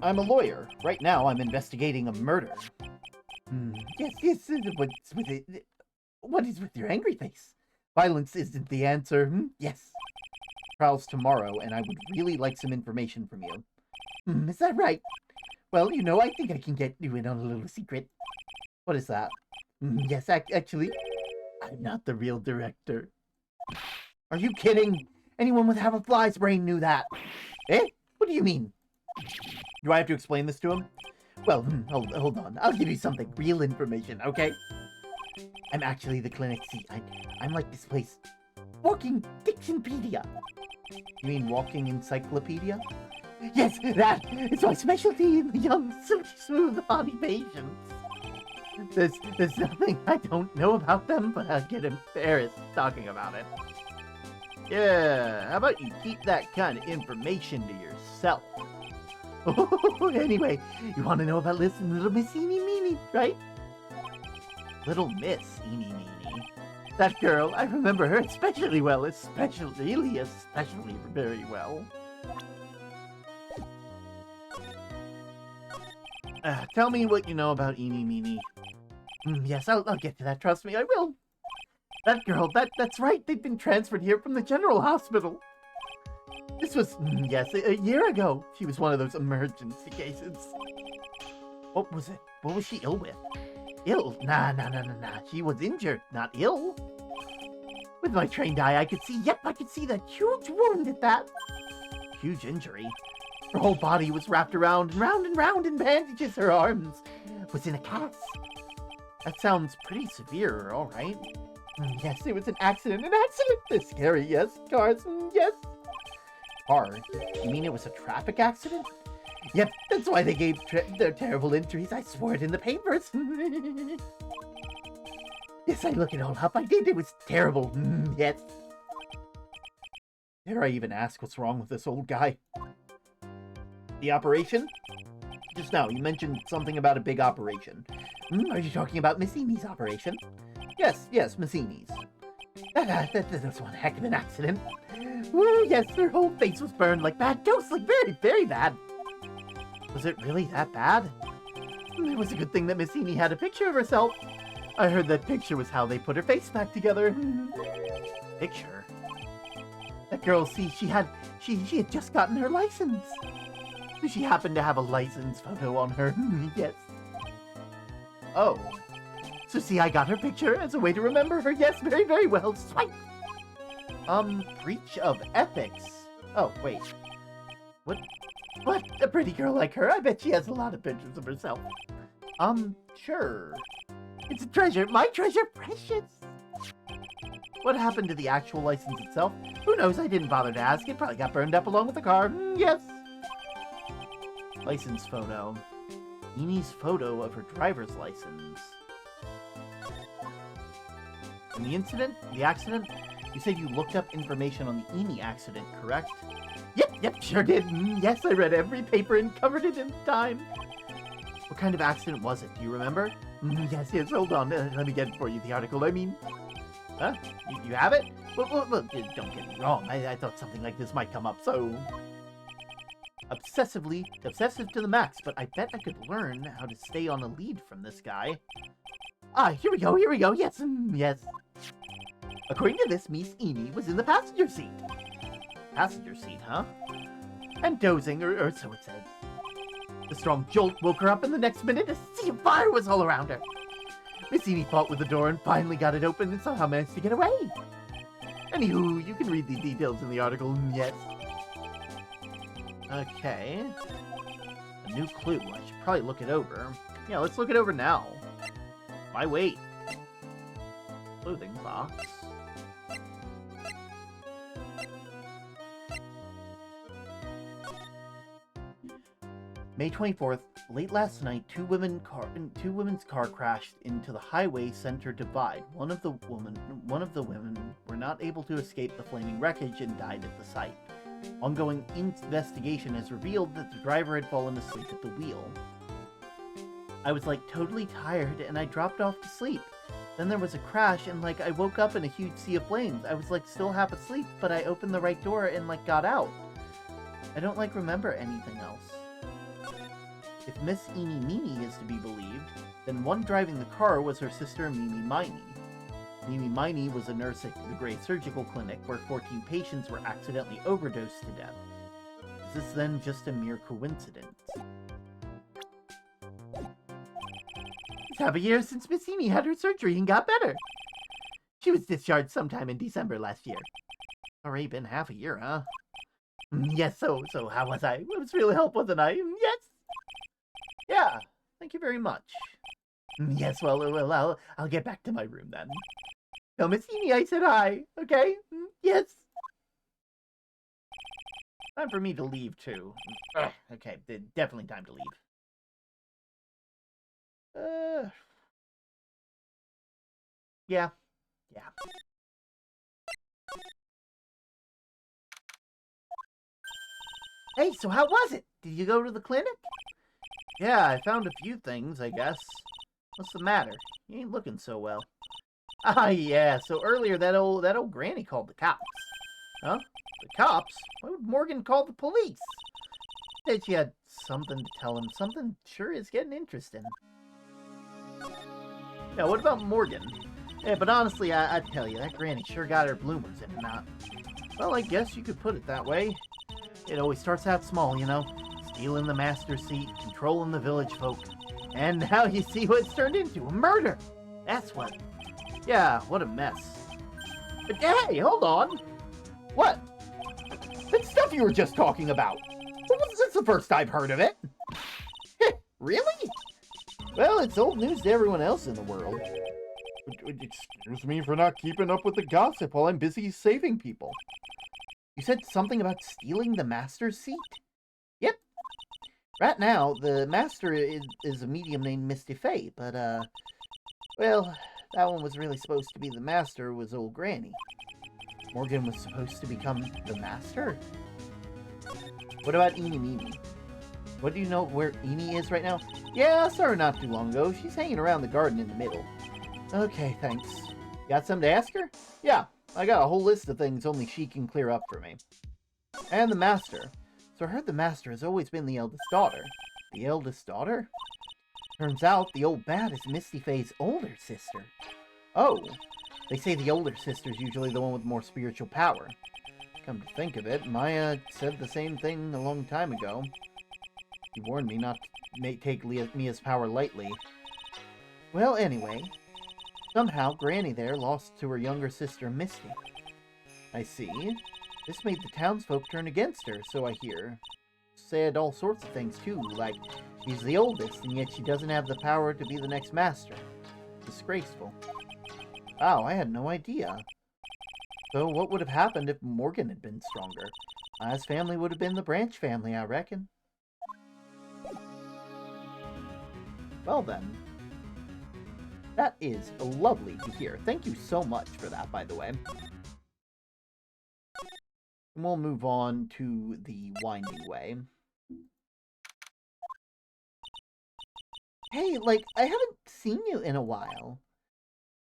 I'm a lawyer. Right now, I'm investigating a murder. Yes, what's with it? What is with your angry face? Violence isn't the answer. Yes. Trial's tomorrow, and I would really like some information from you. Is that right? Well, I think I can get you in on a little secret. What is that? Yes, actually, I'm not the real director. Are you kidding? Anyone with half a fly's brain knew that. Eh? What do you mean? Do I have to explain this to him? Well, hold on. I'll give you something. Real information, okay? I'm actually the clinic. See, I'm like this place. Walking Dictionpedia. You mean walking encyclopedia? Yes, that! It's my specialty in the young, silky smooth body patients. There's nothing I don't know about them, but I get embarrassed talking about it. Yeah, how about you keep that kind of information to yourself? Anyway, you want to know about Little Miss Eeny Meeny, right? Little Miss Eeny Meeny. That girl, I remember her especially well, especially very well. Tell me what you know about Eeny Meeny. Yes, I'll get to that, trust me, I will. That girl, that's right, they've been transferred here from the general hospital. This was, yes, a year ago. She was one of those emergency cases. What was it? What was she ill with? Ill? Nah. She was injured, not ill. With my trained eye, I could see that huge wound at that. Huge injury. Her whole body was wrapped around and round in bandages. Her arms was in a cast. That sounds pretty severe, all right. Yes, it was an accident. They're scary, yes. Cars, yes. Car? You mean it was a traffic accident? Yep, that's why they gave their terrible injuries. I swore it in the papers. Yes, I looked it all up. I did. It was terrible. Yes. Dare I even ask what's wrong with this old guy? The operation? Just now, you mentioned something about a big operation. Are you talking about Miss Eeny's operation? Yes, Miss Eeny's. That was one heck of an accident. Woo, yes, her whole face was burned like bad ghosts, like very, very bad. Was it really that bad? It was a good thing that Miss Eeny had a picture of herself. I heard that picture was how they put her face back together. Picture? That girl, see, she had just gotten her license. She happened to have a license photo on her. Yes. Oh. So see, I got her picture as a way to remember her. Yes, very, very well. Swipe. Breach of ethics. Oh, wait. What? A pretty girl like her? I bet she has a lot of pictures of herself. Sure. It's a treasure. My treasure, precious. What happened to the actual license itself? Who knows? I didn't bother to ask. It probably got burned up along with the car. Yes. License photo. Eeny's photo of her driver's license. And the accident? You said you looked up information on the Eeny accident, correct? Yep, Yep, sure did. Yes, I read every paper and covered it in time. What kind of accident was it? Do you remember? Yes, hold on. Let me get it for you, the article. I mean... Huh? You have it? Look, don't get me wrong. I thought something like this might come up, so... Obsessive to the max, but I bet I could learn how to stay on a lead from this guy. Ah, here we go, yes, yes. According to this, Miss Eni was in the passenger seat. Passenger seat, huh? And dozing, or so it said. The strong jolt woke her up, and the next minute, a sea of fire was all around her. Miss Eni fought with the door and finally got it open and somehow managed to get away. Anywho, you can read the details in the article, yes. Okay. A new clue. I should probably look it over. Yeah, let's look it over now. Why wait? Clothing box. May 24th, late last night, two women's car crashed into the highway center divide. One of the women were not able to escape the flaming wreckage and died at the site. Ongoing investigation has revealed that the driver had fallen asleep at the wheel. I was like totally tired and I dropped off to sleep. Then there was a crash and like I woke up in a huge sea of flames. I was like still half asleep, but I opened the right door and like got out. I don't like remember anything else. If Miss Eeny Meeny is to be believed, then one driving the car was her sister Mimi Miney. Mimi Miney was a nurse at the Gray Surgical Clinic where 14 patients were accidentally overdosed to death. Is this then just a mere coincidence? It's half a year since Miss Eeny had her surgery and got better. She was discharged sometime in December last year. Already been half a year, huh? Yes, so how was I? It was really helpful, wasn't I? Yes! Yeah, thank you very much. Yes, well, I'll get back to my room then. No, Miss Eeny, I said hi, okay? Yes. Time for me to leave, too. Okay, definitely time to leave. Yeah. Hey, so how was it? Did you go to the clinic? Yeah, I found a few things, I guess. What's the matter? You ain't looking so well. Ah, yeah, so earlier that old granny called the cops. Huh? The cops? Why would Morgan call the police? Said she had something to tell him. Something sure is getting interesting. Yeah, what about Morgan? Yeah, but honestly, I tell you, that granny sure got her bloomers in a knot. Well, I guess you could put it that way. It always starts out small, you know? Stealing the master's seat, controlling the village folk. And now you see what it's turned into, a murder! That's what. Yeah, what a mess. But hey, hold on! What? That stuff you were just talking about! This is the first I've heard of it! Really? Well, it's old news to everyone else in the world. Excuse me for not keeping up with the gossip while I'm busy saving people. You said something about stealing the master's seat? Yep. Right now, the master is a medium named Misty Faye, but, well, that one was really supposed to be the master, was old Granny. Morgan was supposed to become the master? What about Eeny Meeny? What do you know where Eeny is right now? Yeah, I saw her not too long ago. She's hanging around the garden in the middle. Okay, thanks. Got something to ask her? Yeah, I got a whole list of things only she can clear up for me. And the master. So I heard the master has always been the eldest daughter. The eldest daughter? Turns out the old bat is Misty Faye's older sister. Oh, they say the older sister's usually the one with more spiritual power. Come to think of it, Maya said the same thing a long time ago. He warned me not to take Mia's power lightly. Well, anyway, somehow Granny there lost to her younger sister, Misty. I see. This made the townsfolk turn against her, so I hear. Said all sorts of things, too, like she's the oldest, and yet she doesn't have the power to be the next master. Disgraceful. Wow, I had no idea. So what would have happened if Morgan had been stronger? Maya's family would have been the Branch family, I reckon. Well then. That is lovely to hear. Thank you so much for that, by the way. And we'll move on to the winding way. Hey, like, I haven't seen you in a while.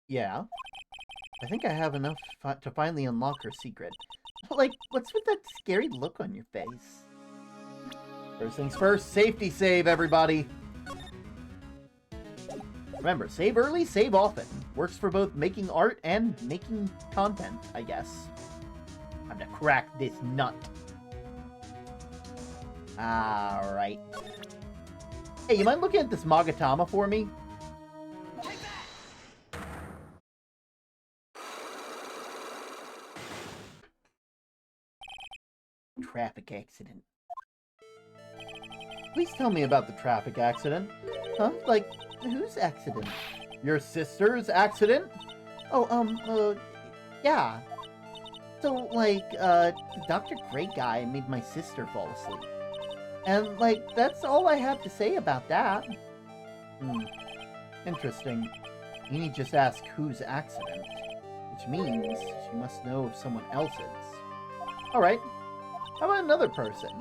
Yeah. I think I have enough to finally unlock her secret. Like, what's with that scary look on your face? First things first, safety save, everybody. Remember, save early, save often. Works for both making art and making content, I guess. I'm gonna crack this nut. Alright. Hey, you mind looking at this Magatama for me? Traffic accident. Please tell me about the traffic accident. Huh? Like, whose accident? Your sister's accident? Oh, yeah. So, like, the Dr. Gray guy made my sister fall asleep. And, like, that's all I have to say about that. Interesting. You need just ask whose accident, which means she must know of someone else's. Alright. How about another person?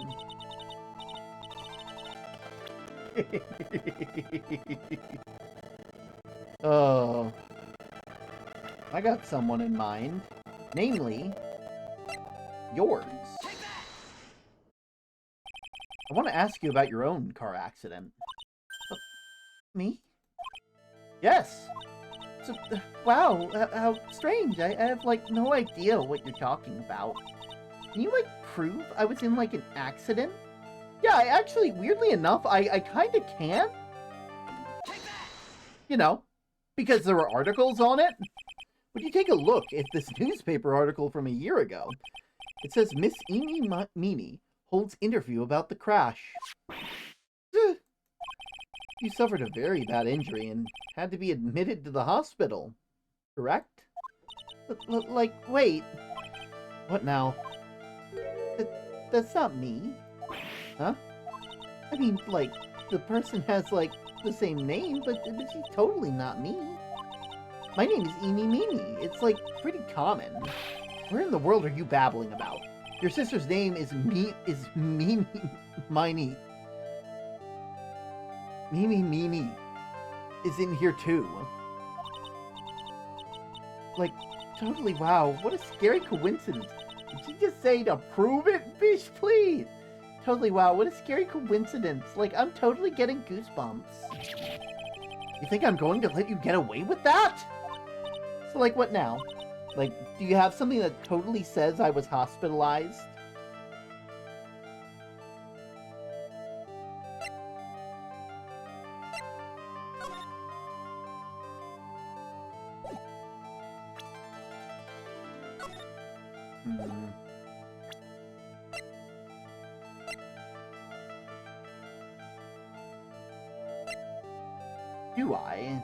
Oh. I got someone in mind. Namely, yours. I want to ask you about your own car accident. Me? Yes! So, wow, how strange. I have, like, no idea what you're talking about. Can you, like, prove I was in, like, an accident? Yeah, I actually, weirdly enough, I kind of can. You know, because there were articles on it. Would you take a look at this newspaper article from a year ago? It says Miss Amy Meany holds interview about the crash. You suffered a very bad injury and had to be admitted to the hospital, correct? Like, wait, What now? that's not me. Huh? I mean, like, the person has, like, the same name, but she's totally not me. My name is Eeny Meeny. It's, like, pretty common. Where in the world are you babbling about? Your sister's name is Mimi Miney. Mimi Meeny is in here too. Like, totally, wow, what a scary coincidence. Did she just say to prove it? Fish, please! Totally, wow, what a scary coincidence. Like, I'm totally getting goosebumps. You think I'm going to let you get away with that? So, like, what now? Like, do you have something that totally says I was hospitalized? Do I?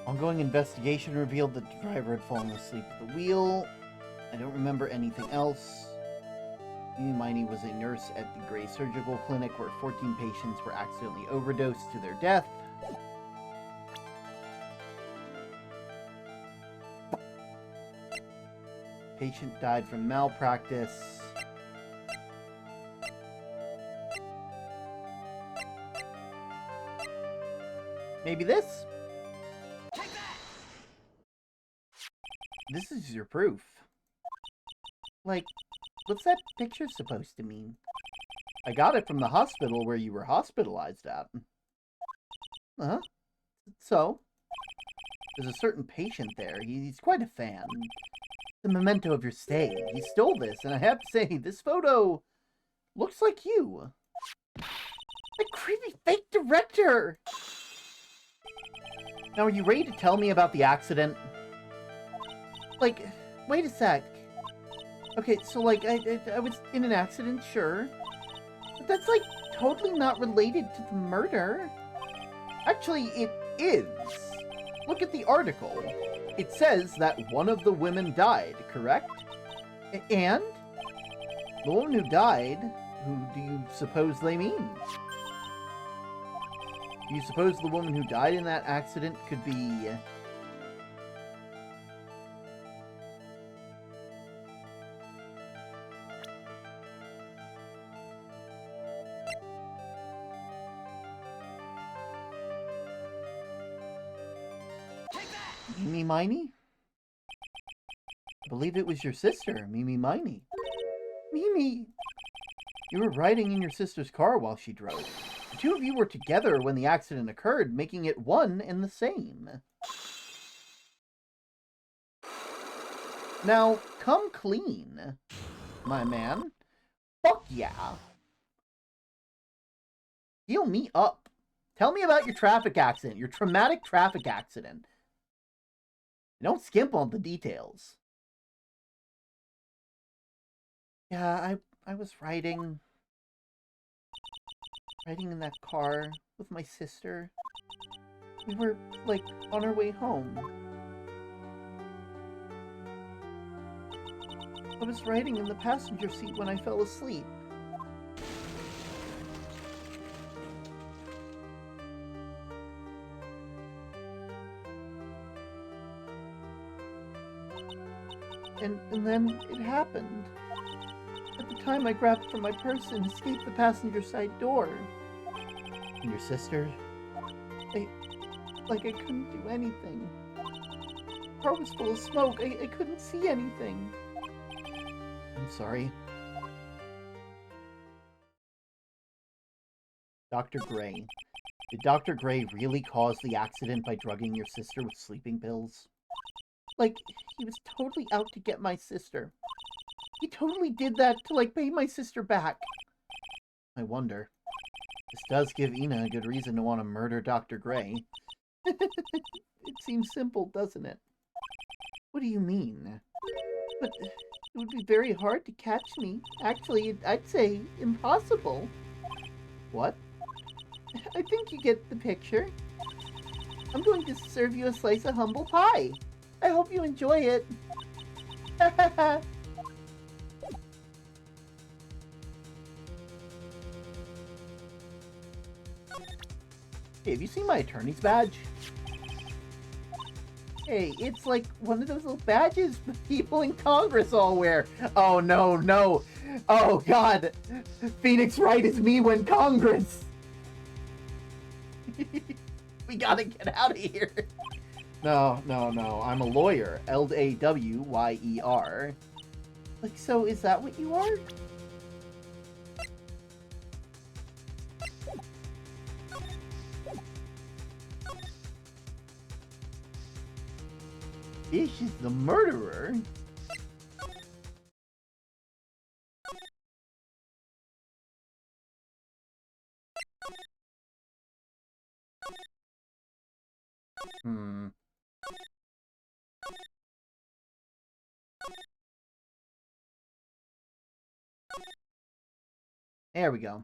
Ongoing investigation revealed that the driver had fallen asleep at the wheel. I don't remember anything else. Mimi Miney was a nurse at the Gray Surgical Clinic where 14 patients were accidentally overdosed to their death. Patient died from malpractice. Maybe this? This is your proof. Like, what's that picture supposed to mean? I got it from the hospital where you were hospitalized at. Huh? So? There's a certain patient there. He's quite a fan. The memento of your stay. He stole this, and I have to say, this photo looks like you. A creepy fake director! Now, are you ready to tell me about the accident? Like, wait a sec. Okay, so, like, I was in an accident, sure. But that's, like, totally not related to the murder. Actually, it is. Look at the article. It says that one of the women died, correct? And? The woman who died, who do you suppose they mean? Do you suppose the woman who died in that accident could be... Mimi Miney? I believe it was your sister, Mimi Miney. Mimi! You were riding in your sister's car while she drove. The two of you were together when the accident occurred, making it one and the same. Now, come clean, my man. Fuck yeah. Heal me up. Tell me about your traffic accident, your traumatic traffic accident. Don't skimp on the details. Yeah, I was riding in that car with my sister. We were, like, on our way home. I was riding in the passenger seat when I fell asleep. And then it happened. At the time, I grabbed for my purse and escaped the passenger side door. And your sister? I couldn't do anything. The car was full of smoke. I couldn't see anything. I'm sorry. Dr. Gray. Did Dr. Gray really cause the accident by drugging your sister with sleeping pills? Like, he was totally out to get my sister. He totally did that to, like, pay my sister back. I wonder. This does give Ina a good reason to want to murder Dr. Gray. It seems simple, doesn't it? What do you mean? But it would be very hard to catch me. Actually, I'd say impossible. What? I think you get the picture. I'm going to serve you a slice of humble pie. I hope you enjoy it. Hey, have you seen my attorney's badge? Hey, it's like one of those little badges people in Congress all wear. Oh, no, no. Oh, God. Phoenix Wright is me when Congress. We gotta get out of here. No. I'm a lawyer. L-A-W-Y-E-R. Like, so is that what you are? Ish is the murderer? There we go.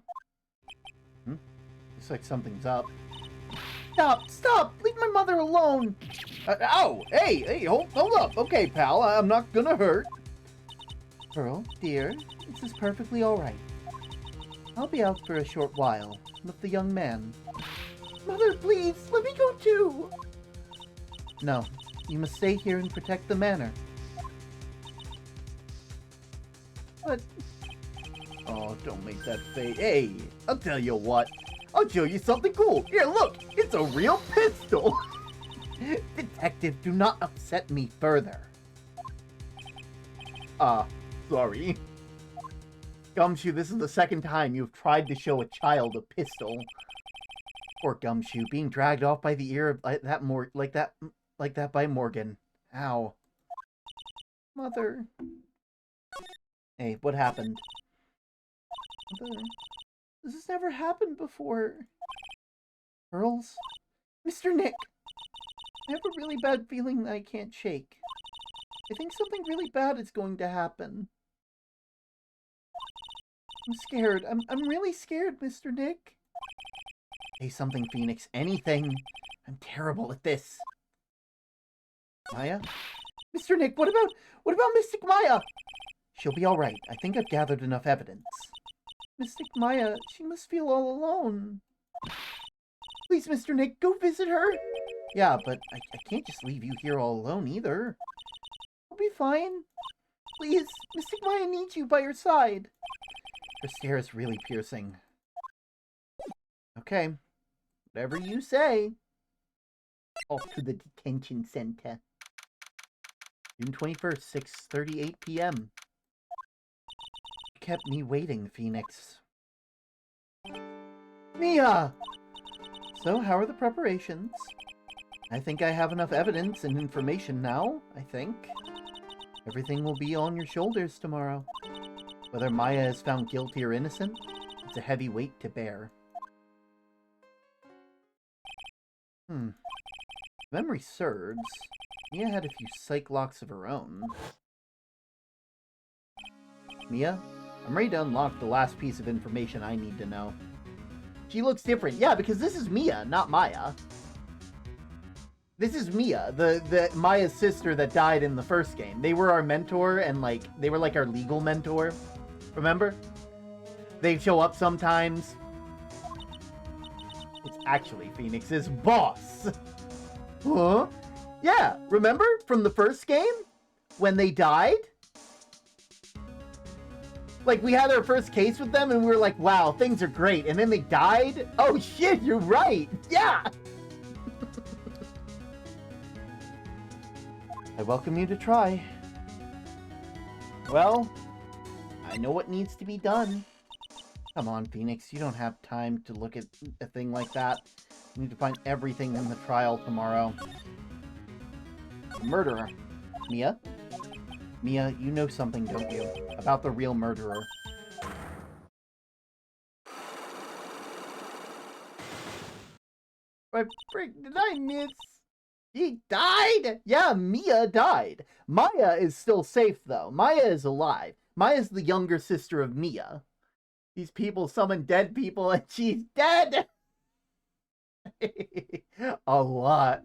Looks like something's up. Stop! Leave my mother alone! Ow! Hey, hold up! Okay, pal, I'm not gonna hurt. Pearl, dear, this is perfectly alright. I'll be out for a short while with the young man. Mother, please, let me go too! No, you must stay here and protect the manor. But... Oh, don't make that face. Hey, I'll tell you what. I'll show you something cool. Here, look. It's a real pistol. Detective, do not upset me further. Sorry. Gumshoe, this is the second time you've tried to show a child a pistol. Poor Gumshoe, being dragged off by the ear of like that by Morgan. Ow. Mother. Hey, what happened? Mother, this has never happened before. Girls? Mr. Nick! I have a really bad feeling that I can't shake. I think something really bad is going to happen. I'm scared. I'm really scared, Mr. Nick. Say something, Phoenix. Anything. I'm terrible at this. Maya? Mr. Nick, what about Mystic Maya? She'll be alright. I think I've gathered enough evidence. Mystic Maya, she must feel all alone. Please, Mr. Nick, go visit her. Yeah, but I can't just leave you here all alone either. I'll be fine. Please, Mystic Maya needs you by her side. Her stare is really piercing. Okay. Whatever you say. Off to the detention center. June 21st, 6:38 p.m. You kept me waiting, Phoenix. Mia! So, how are the preparations? I think I have enough evidence and information now, I think. Everything will be on your shoulders tomorrow. Whether Maya is found guilty or innocent, it's a heavy weight to bear. If memory serves, Mia had a few psych locks of her own. Mia, I'm ready to unlock the last piece of information I need to know. She looks different. Yeah, because this is Mia, not Maya. This is Mia, the Maya's sister that died in the first game. They were our mentor and like they were like our legal mentor. Remember? They show up sometimes. It's actually Phoenix's boss. Huh? Yeah, remember from the first game when they died? Like we had our first case with them and we were like, wow, things are great. And then they died? Oh shit, you're right. Yeah. I welcome you to try. Well, I know what needs to be done. Come on, Phoenix. You don't have time to look at a thing like that. You need to find everything in the trial tomorrow. The murderer. Mia? Mia, you know something, don't you? About the real murderer. What frick did I miss? He died? Yeah, Mia died. Maya is still safe, though. Maya is alive. Maya's the younger sister of Mia. These people summon dead people, and she's dead! A lot.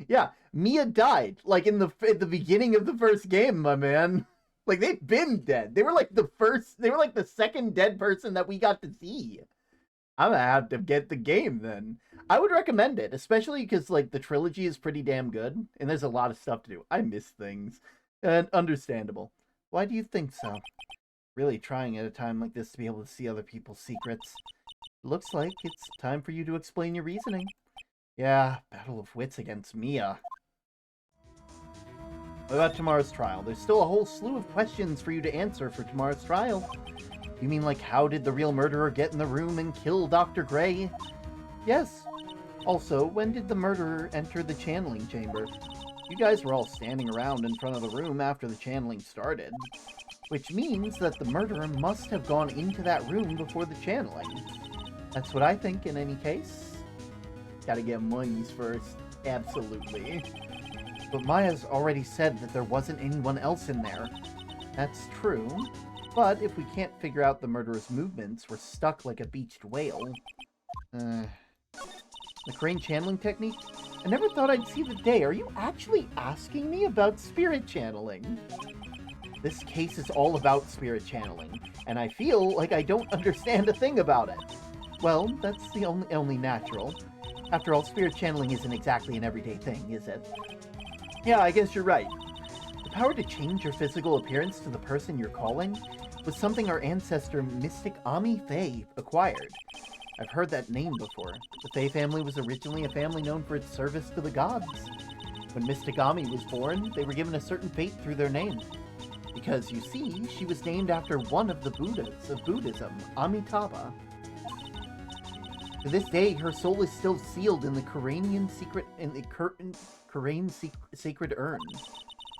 Yeah, Mia died, like, at the beginning of the first game, my man. Like, they've been dead. They were, like, the second dead person that we got to see. I'm gonna have to get the game then. I would recommend it, especially because like the trilogy is pretty damn good, and there's a lot of stuff to do. I miss things, and understandable. Why do you think so? Really trying at a time like this to be able to see other people's secrets. Looks like it's time for you to explain your reasoning. Yeah, battle of wits against Mia. What about tomorrow's trial? There's still a whole slew of questions for you to answer for tomorrow's trial. You mean like how did the real murderer get in the room and kill Dr. Gray? Yes. Also, when did the murderer enter the channeling chamber? You guys were all standing around in front of the room after the channeling started. Which means that the murderer must have gone into that room before the channeling. That's what I think in any case. Gotta get monies first. Absolutely. But Maya's already said that there wasn't anyone else in there. That's true. But if we can't figure out the murderer's movements, we're stuck like a beached whale. The crane channeling technique? I never thought I'd see the day. Are you actually asking me about spirit channeling? This case is all about spirit channeling, and I feel like I don't understand a thing about it. Well, that's the only natural. After all, spirit channeling isn't exactly an everyday thing, is it? Yeah, I guess you're right. The power to change your physical appearance to the person you're calling was something our ancestor Mystic Ami Faye acquired. I've heard that name before. The Faye family was originally a family known for its service to the gods. When Mystic Ami was born, they were given a certain fate through their name. Because, you see, she was named after one of the Buddhas of Buddhism, Amitabha. To this day, her soul is still sealed in the Quranian sacred urn.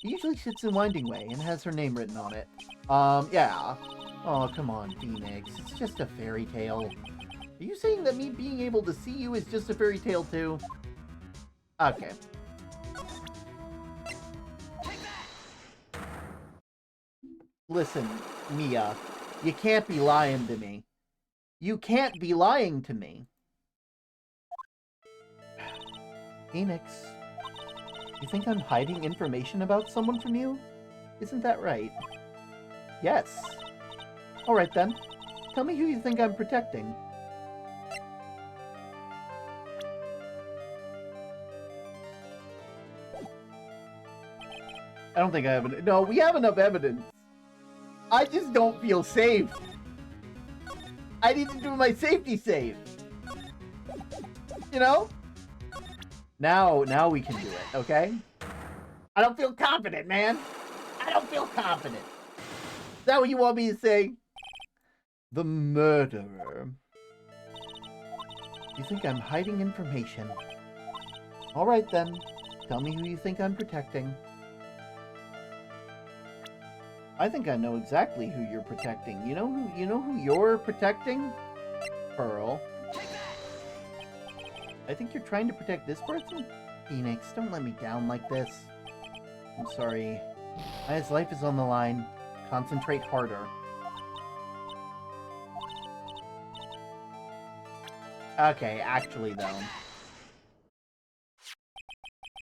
It usually sits in Winding Way and has her name written on it. Yeah. Oh, come on, Phoenix. It's just a fairy tale. Are you saying that me being able to see you is just a fairy tale too? Okay. Listen, Mia, you can't be lying to me. You can't be lying to me. Phoenix, you think I'm hiding information about someone from you? Isn't that right? Yes. Alright then. Tell me who you think I'm protecting. I don't think I have no, we have enough evidence. I just don't feel safe. I need to do my safety save. You know? Now we can do it, okay? I don't feel confident, man. I don't feel confident. Is that what you want me to say? The murderer. You think I'm hiding information? All right, then. Tell me who you think I'm protecting. I think I know exactly who you're protecting. You know who you're protecting? Pearl. I think you're trying to protect this person? Phoenix, don't let me down like this. I'm sorry. Maya's life is on the line. Concentrate harder. Okay, actually, though.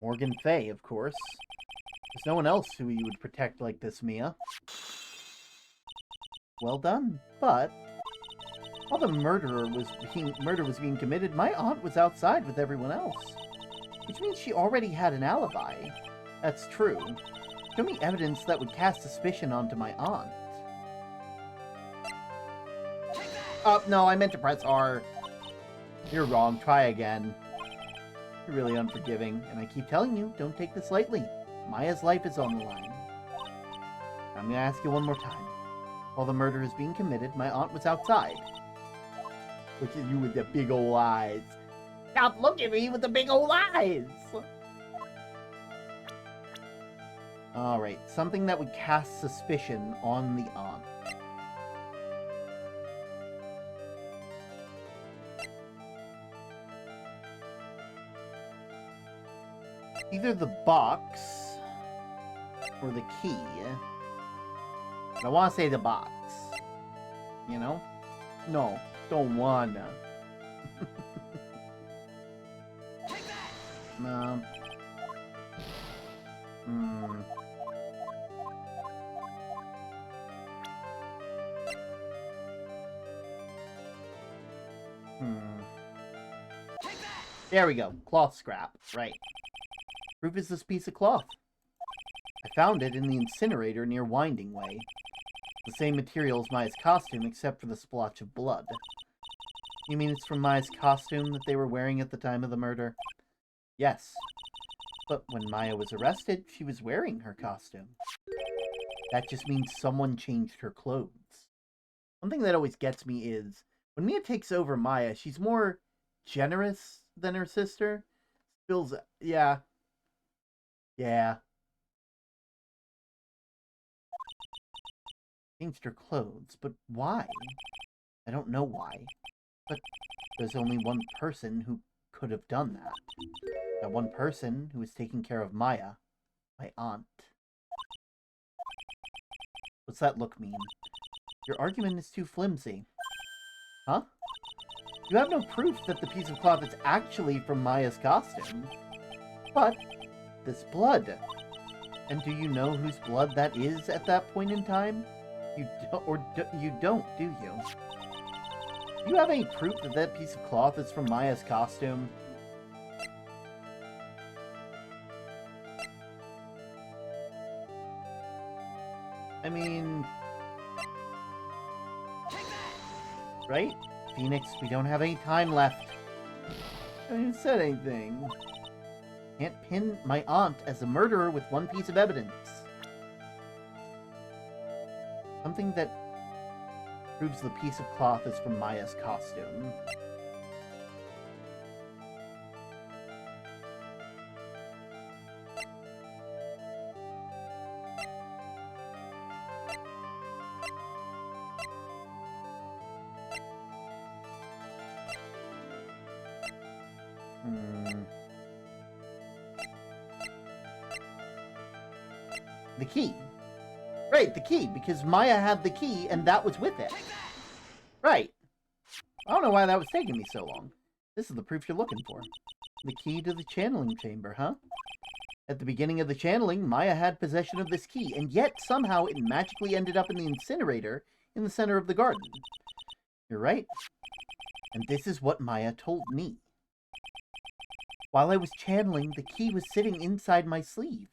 Morgan Fay, of course. There's no one else who you would protect like this, Mia. Well done, but while the murder was being committed, my aunt was outside with everyone else. Which means she already had an alibi. That's true. Show me evidence that would cast suspicion onto my aunt. Oh, no, I meant to press R. You're wrong. Try again. You're really unforgiving, and I keep telling you, don't take this lightly. Maya's life is on the line. I'm gonna ask you one more time. While the murder is being committed, my aunt was outside. Which is you with the big old eyes. Stop looking at me with the big old eyes! Alright, something that would cast suspicion on the aunt. Either the box or the key. I want to say the box. You know? No, don't wanna. No. There we go. Cloth scrap. Right. Proof is this piece of cloth. I found it in the incinerator near Winding Way. The same material as Maya's costume, except for the splotch of blood. You mean it's from Maya's costume that they were wearing at the time of the murder? Yes. But when Maya was arrested, she was wearing her costume. That just means someone changed her clothes. One thing that always gets me is, when Mia takes over Maya, she's more generous than her sister. Feels, yeah. Yeah. Changed her clothes, but why? I don't know why. But there's only one person who could have done that. That one person who was taking care of Maya. My aunt. What's that look mean? Your argument is too flimsy. Huh? You have no proof that the piece of cloth is actually from Maya's costume. But this blood. And do you know whose blood that is at that point in time? You don't, do you? Do you have any proof that that piece of cloth is from Maya's costume? I mean... Right? Phoenix, we don't have any time left. I haven't even said anything. Can't pin my aunt as a murderer with one piece of evidence. Something that proves the piece of cloth is from Maya's costume. The key. Right, the key, because Maya had the key and that was with it. Right. I don't know why that was taking me so long. This is the proof you're looking for. The key to the channeling chamber, huh? At the beginning of the channeling, Maya had possession of this key, and yet somehow it magically ended up in the incinerator in the center of the garden. You're right. And this is what Maya told me. While I was channeling, the key was sitting inside my sleeve.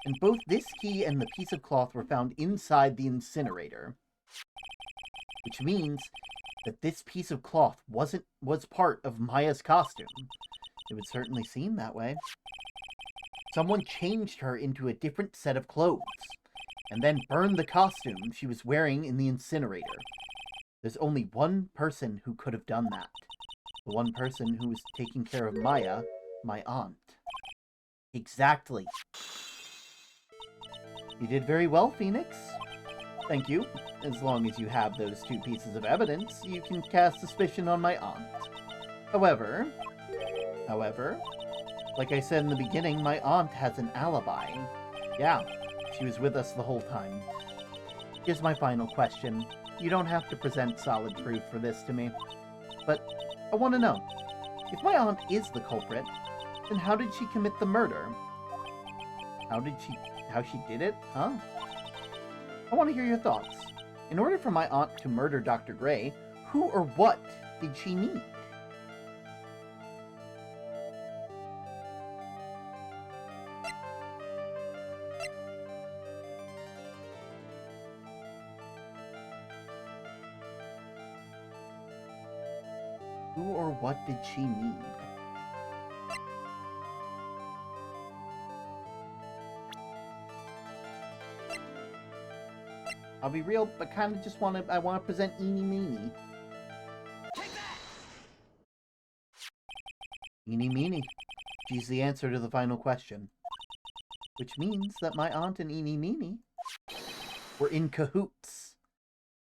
And both this key and the piece of cloth were found inside the incinerator. Which means that this piece of cloth was part of Maya's costume. It would certainly seem that way. Someone changed her into a different set of clothes, and then burned the costume she was wearing in the incinerator. There's only one person who could have done that. The one person who was taking care of Maya, my aunt. Exactly. You did very well, Phoenix. Thank you. As long as you have those two pieces of evidence, you can cast suspicion on my aunt. However, like I said in the beginning, my aunt has an alibi. Yeah, she was with us the whole time. Here's my final question. You don't have to present solid proof for this to me, but I want to know, if my aunt is the culprit, then how did she commit the murder? How she did it, huh? I want to hear your thoughts. In order for my aunt to murder Dr. Gray, who or what did she need? Who or what did she need? I'll be real, but kind of just I want to present Eeny Meeny. Eeny Meeny. She's the answer to the final question. Which means that my aunt and Eeny Meeny were in cahoots.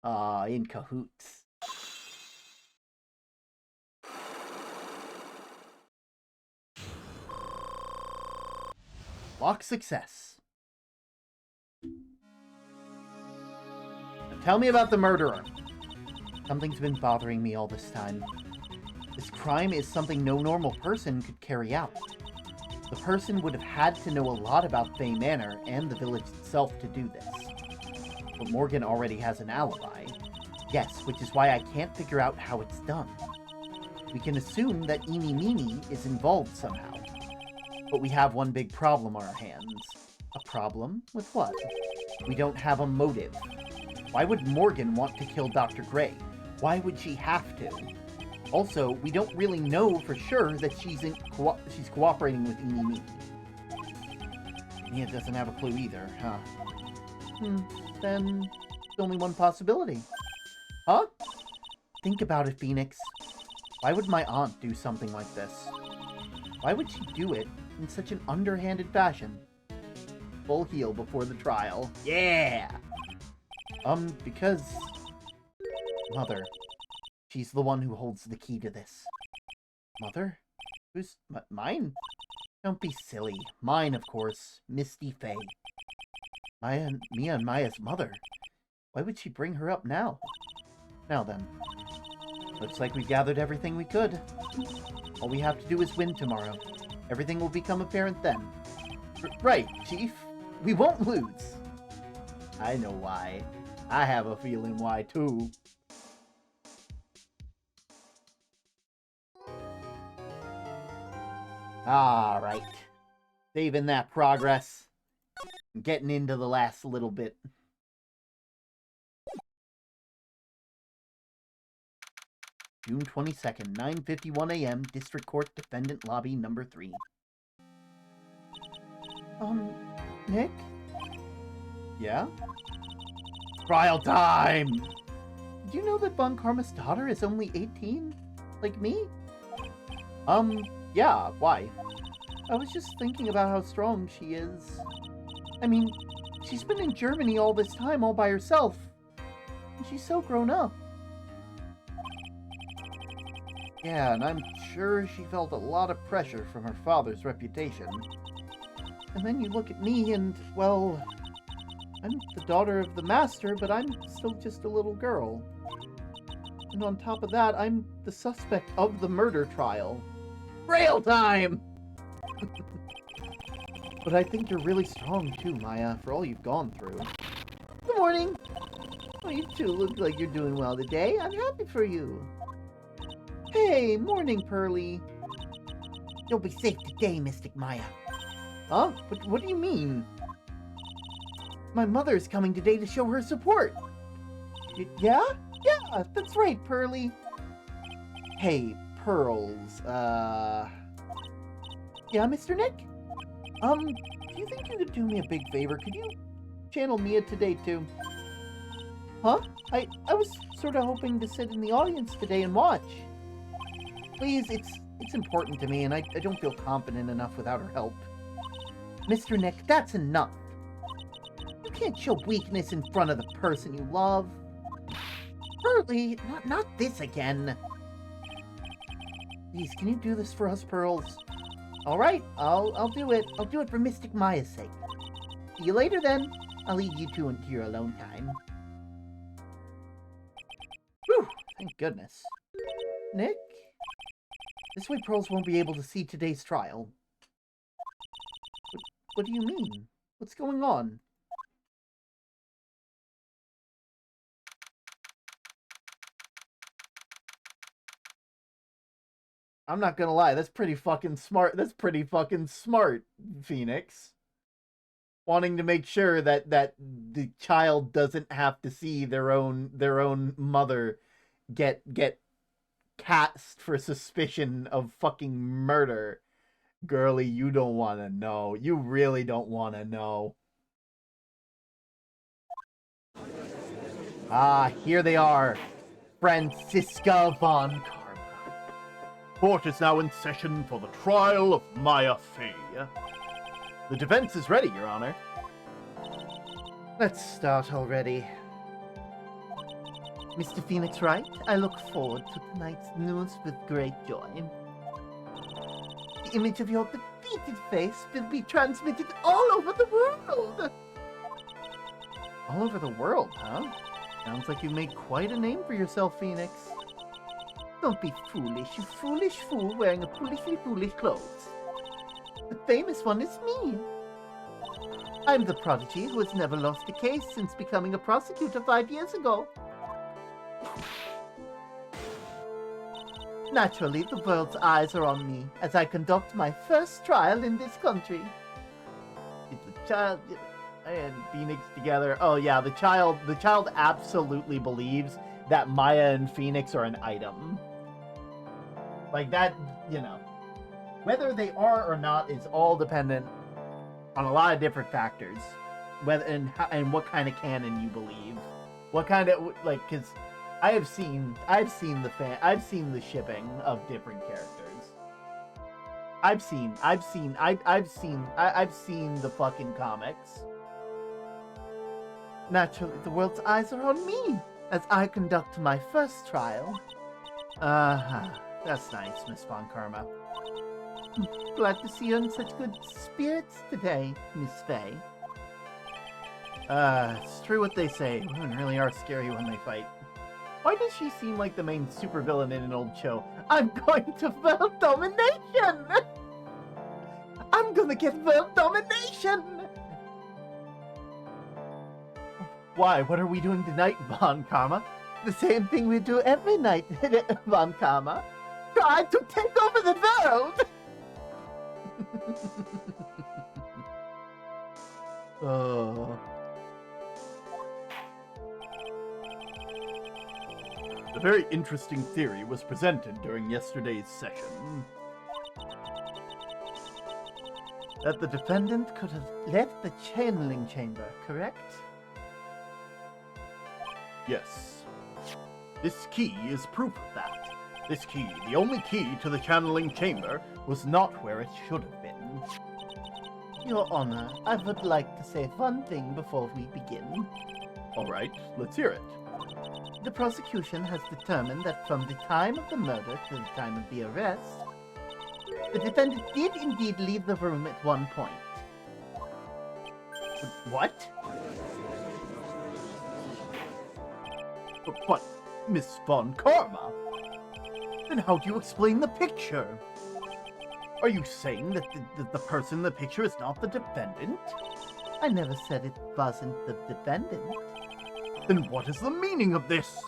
In cahoots. Lock success. Tell me about the murderer. Something's been bothering me all this time. This crime is something no normal person could carry out. The person would have had to know a lot about Fay Manor and the village itself to do this. But Morgan already has an alibi. Yes, which is why I can't figure out how it's done. We can assume that Eeny Meeny is involved somehow. But we have one big problem on our hands. A problem with what? We don't have a motive. Why would Morgan want to kill Dr. Gray? Why would she have to? Also, we don't really know for sure that she's cooperating with Eeny Meeny. Mia doesn't have a clue either, huh? Then there's only one possibility. Huh? Think about it, Phoenix. Why would my aunt do something like this? Why would she do it in such an underhanded fashion? Full heel before the trial. Yeah! Because... Mother. She's the one who holds the key to this. Mother? Who's... mine? Don't be silly. Mine, of course. Misty Fay. Mia and Maya's mother. Why would she bring her up now? Now then. Looks like we gathered everything we could. All we have to do is win tomorrow. Everything will become apparent then. Right, Chief. We won't lose. I know why. I have a feeling why, too. Alright. Saving that progress. Getting into the last little bit. June 22nd, 9:51 a.m., District Court, Defendant Lobby, number 3. Nick? Yeah? Trial time! Did you know that Von Karma's daughter is only 18? Like me? Yeah, why? I was just thinking about how strong she is. I mean, she's been in Germany all this time all by herself. And she's so grown up. Yeah, and I'm sure she felt a lot of pressure from her father's reputation. And then you look at me and, well, I'm the daughter of the master, but I'm still just a little girl. And on top of that, I'm the suspect of the murder trial. Rail time! But I think you're really strong too, Maya, for all you've gone through. Good morning! Oh, you two look like you're doing well today. I'm happy for you. Hey, morning, Pearly. You'll be safe today, Mystic Maya. Huh? What do you mean? My mother's coming today to show her support. Yeah? Yeah! That's right, Pearly. Hey, Pearls, Yeah, Mr. Nick? Do you think you could do me a big favor? Could you channel Mia today, too? Huh? I was sort of hoping to sit in the audience today and watch. Please, it's important to me, and I don't feel confident enough without her help. Mr. Nick, that's enough. You can't show weakness in front of the person you love. Pearly, not this again. Please, can you do this for us, Pearls? All right, I'll do it. I'll do it for Mystic Maya's sake. See you later, then. I'll leave you two into your alone time. Whew, thank goodness. Nick? This way Pearls won't be able to see today's trial. What do you mean? What's going on? I'm not gonna lie, that's pretty fucking smart. That's pretty fucking smart, Phoenix. Wanting to make sure that the child doesn't have to see their own mother get cast for suspicion of fucking murder. Girlie, you don't want to know. You really don't want to know. Ah, here they are. Franziska von Karma. Court is now in session for the trial of Maya Fey. The defense is ready, Your Honor. Let's start already. Mr. Phoenix Wright, I look forward to tonight's news with great joy. The image of your defeated face will be transmitted all over the world. All over the world, huh? Sounds like you've made quite a name for yourself, Phoenix. Don't be foolish, you foolish fool wearing a foolishly foolish clothes. The famous one is me. I'm the prodigy who has never lost a case since becoming a prosecutor 5 years ago. Naturally, the world's eyes are on me as I conduct my first trial in this country. It's the child and Phoenix together. Oh yeah, the child absolutely believes that Maya and Phoenix are an item. Like that, you know. Whether they are or not is all dependent on a lot of different factors. Whether and what kind of canon you believe. What kind of, like, because I've seen the shipping of different characters. I've seen the fucking comics. Naturally, the world's eyes are on me as I conduct my first trial. That's nice, Miss Von Karma. Glad to see you in such good spirits today, Miss Fey. It's true what they say. Women really are scary when they fight. Why does she seem like the main supervillain in an old show? I'm going to world domination! I'm gonna get world domination! Why? What are we doing tonight, Von Karma? The same thing we do every night, Von Karma. Try to take over the world! Oh. A very interesting theory was presented during yesterday's session. That the defendant could have left the channeling chamber, correct? Yes. This key is proof of that. This key, the only key to the channeling chamber, was not where it should have been. Your Honor, I would like to say one thing before we begin. All right, let's hear it. The prosecution has determined that from the time of the murder to the time of the arrest, the defendant did indeed leave the room at one point. What? But Miss Von Karma? Then how do you explain the picture? Are you saying that the person in the picture is not the defendant? I never said it wasn't the defendant. Then what is the meaning of this?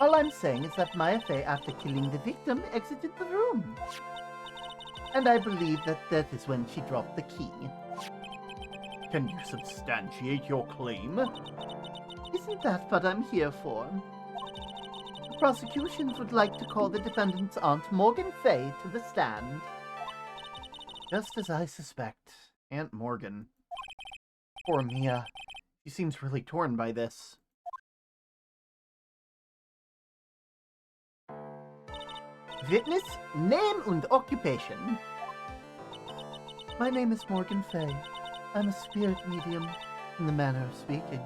All I'm saying is that Maya Fey, after killing the victim, exited the room. And I believe that is when she dropped the key. Can you substantiate your claim? Isn't that what I'm here for? prosecution would like to call the defendant's aunt, Morgan Fay, to the stand. Just as I suspect. Aunt Morgan. Poor Mia. She seems really torn by this. Witness, name and occupation. My name is Morgan Fay. I'm a spirit medium, in the manner of speaking.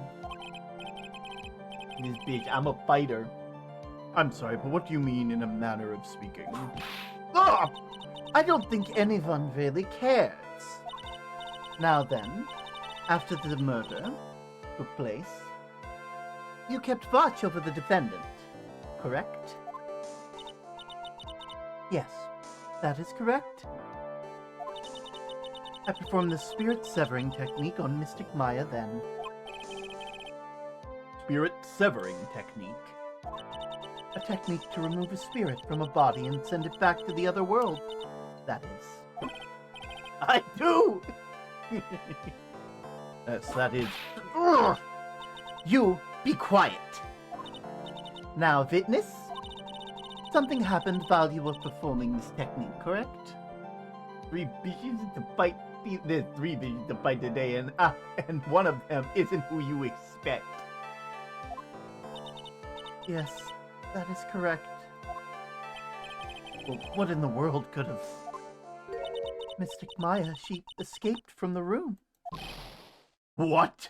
This bitch, I'm a fighter. I'm sorry, but what do you mean in a manner of speaking? Ah! I don't think anyone really cares. Now then, after the murder took place, you kept watch over the defendant, correct? Yes, that is correct. I performed the spirit severing technique on Mystic Maya then. Spirit severing technique. A technique to remove a spirit from a body and send it back to the other world, that is. I do! Yes, that is. Ugh! You be quiet. Now, witness, something happened while you were performing this technique, correct? There's 3 bitches to fight today, and one of them isn't who you expect. Yes, that is correct. Well, what in the world could have... Mystic Maya, she escaped from the room. What?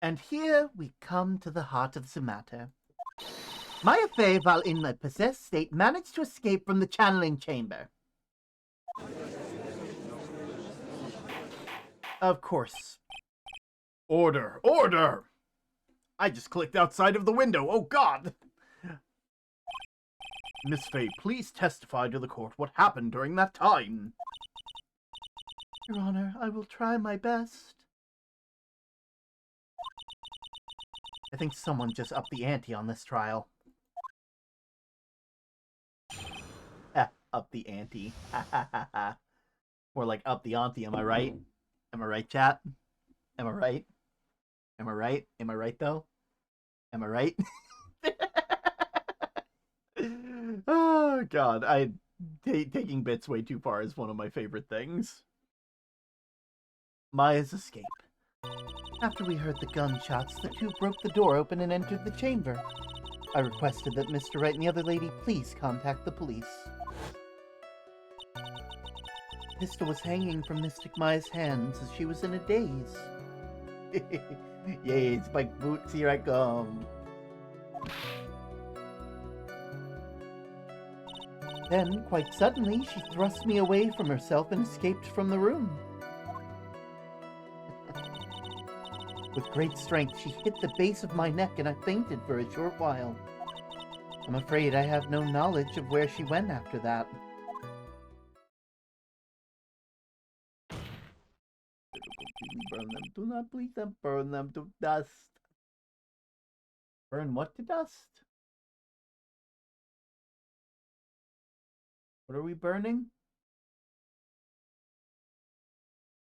And here we come to the heart of the matter. Maya Fey, while in a possessed state, managed to escape from the channeling chamber. Of course. Order! Order! I just clicked outside of the window. Oh, God! Miss Fay, please testify to the court what happened during that time. Your Honor, I will try my best. I think someone just upped the ante on this trial. Up the ante. More like up the ante, am I right? Am I right, chat? Am I right? Am I right? Am I right, though? Am I right? Oh, God. Taking bits way too far is one of my favorite things. Maya's escape. After we heard the gunshots, the two broke the door open and entered the chamber. I requested that Mr. Wright and the other lady please contact the police. The pistol was hanging from Mystic Maya's hands as she was in a daze. Yay, spiked boots, here I come. Then, quite suddenly, she thrust me away from herself and escaped from the room. With great strength, she hit the base of my neck and I fainted for a short while. I'm afraid I have no knowledge of where she went after that. Burn them. Do not please them. Burn them to dust. Burn what to dust? What are we burning?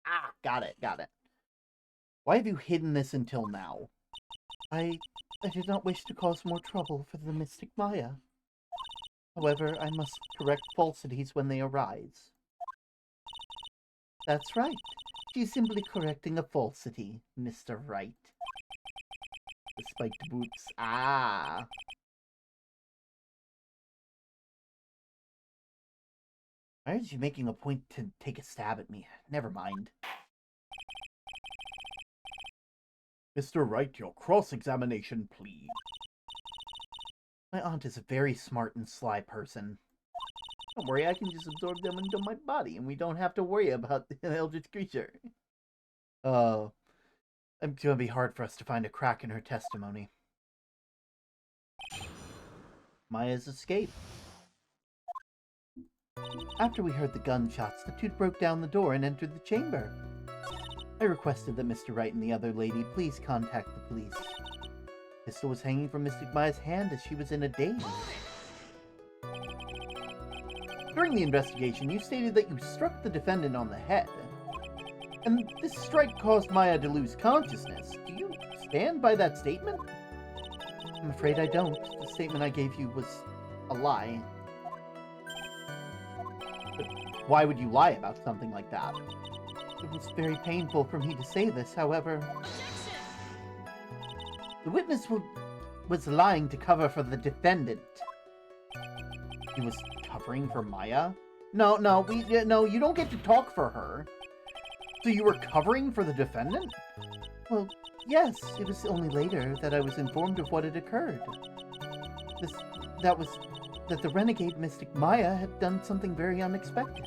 Ah, got it, got it. Why have you hidden this until now? I did not wish to cause more trouble for the Mystic Maya. However, I must correct falsities when they arise. That's right. She's simply correcting a falsity, Mr. Wright. The spiked boots. Ah. Why is she making a point to take a stab at me? Never mind. Mr. Wright, your cross-examination, please. My aunt is a very smart and sly person. Don't worry, I can just absorb them into my body, and we don't have to worry about an eldritch creature. Oh, it's gonna be hard for us to find a crack in her testimony. Maya's escape. After we heard the gunshots, the two broke down the door and entered the chamber. I requested that Mr. Wright and the other lady please contact the police. The pistol was hanging from Mystic Maya's hand as she was in a daze. During the investigation, you stated that you struck the defendant on the head. And this strike caused Maya to lose consciousness. Do you stand by that statement? I'm afraid I don't. The statement I gave you was a lie. But why would you lie about something like that? It was very painful for me to say this, however. The witness was lying to cover for the defendant. He was covering for Maya? No, you don't get to talk for her. So you were covering for the defendant? Well, yes, it was only later that I was informed of what had occurred. That the renegade mystic Maya had done something very unexpected.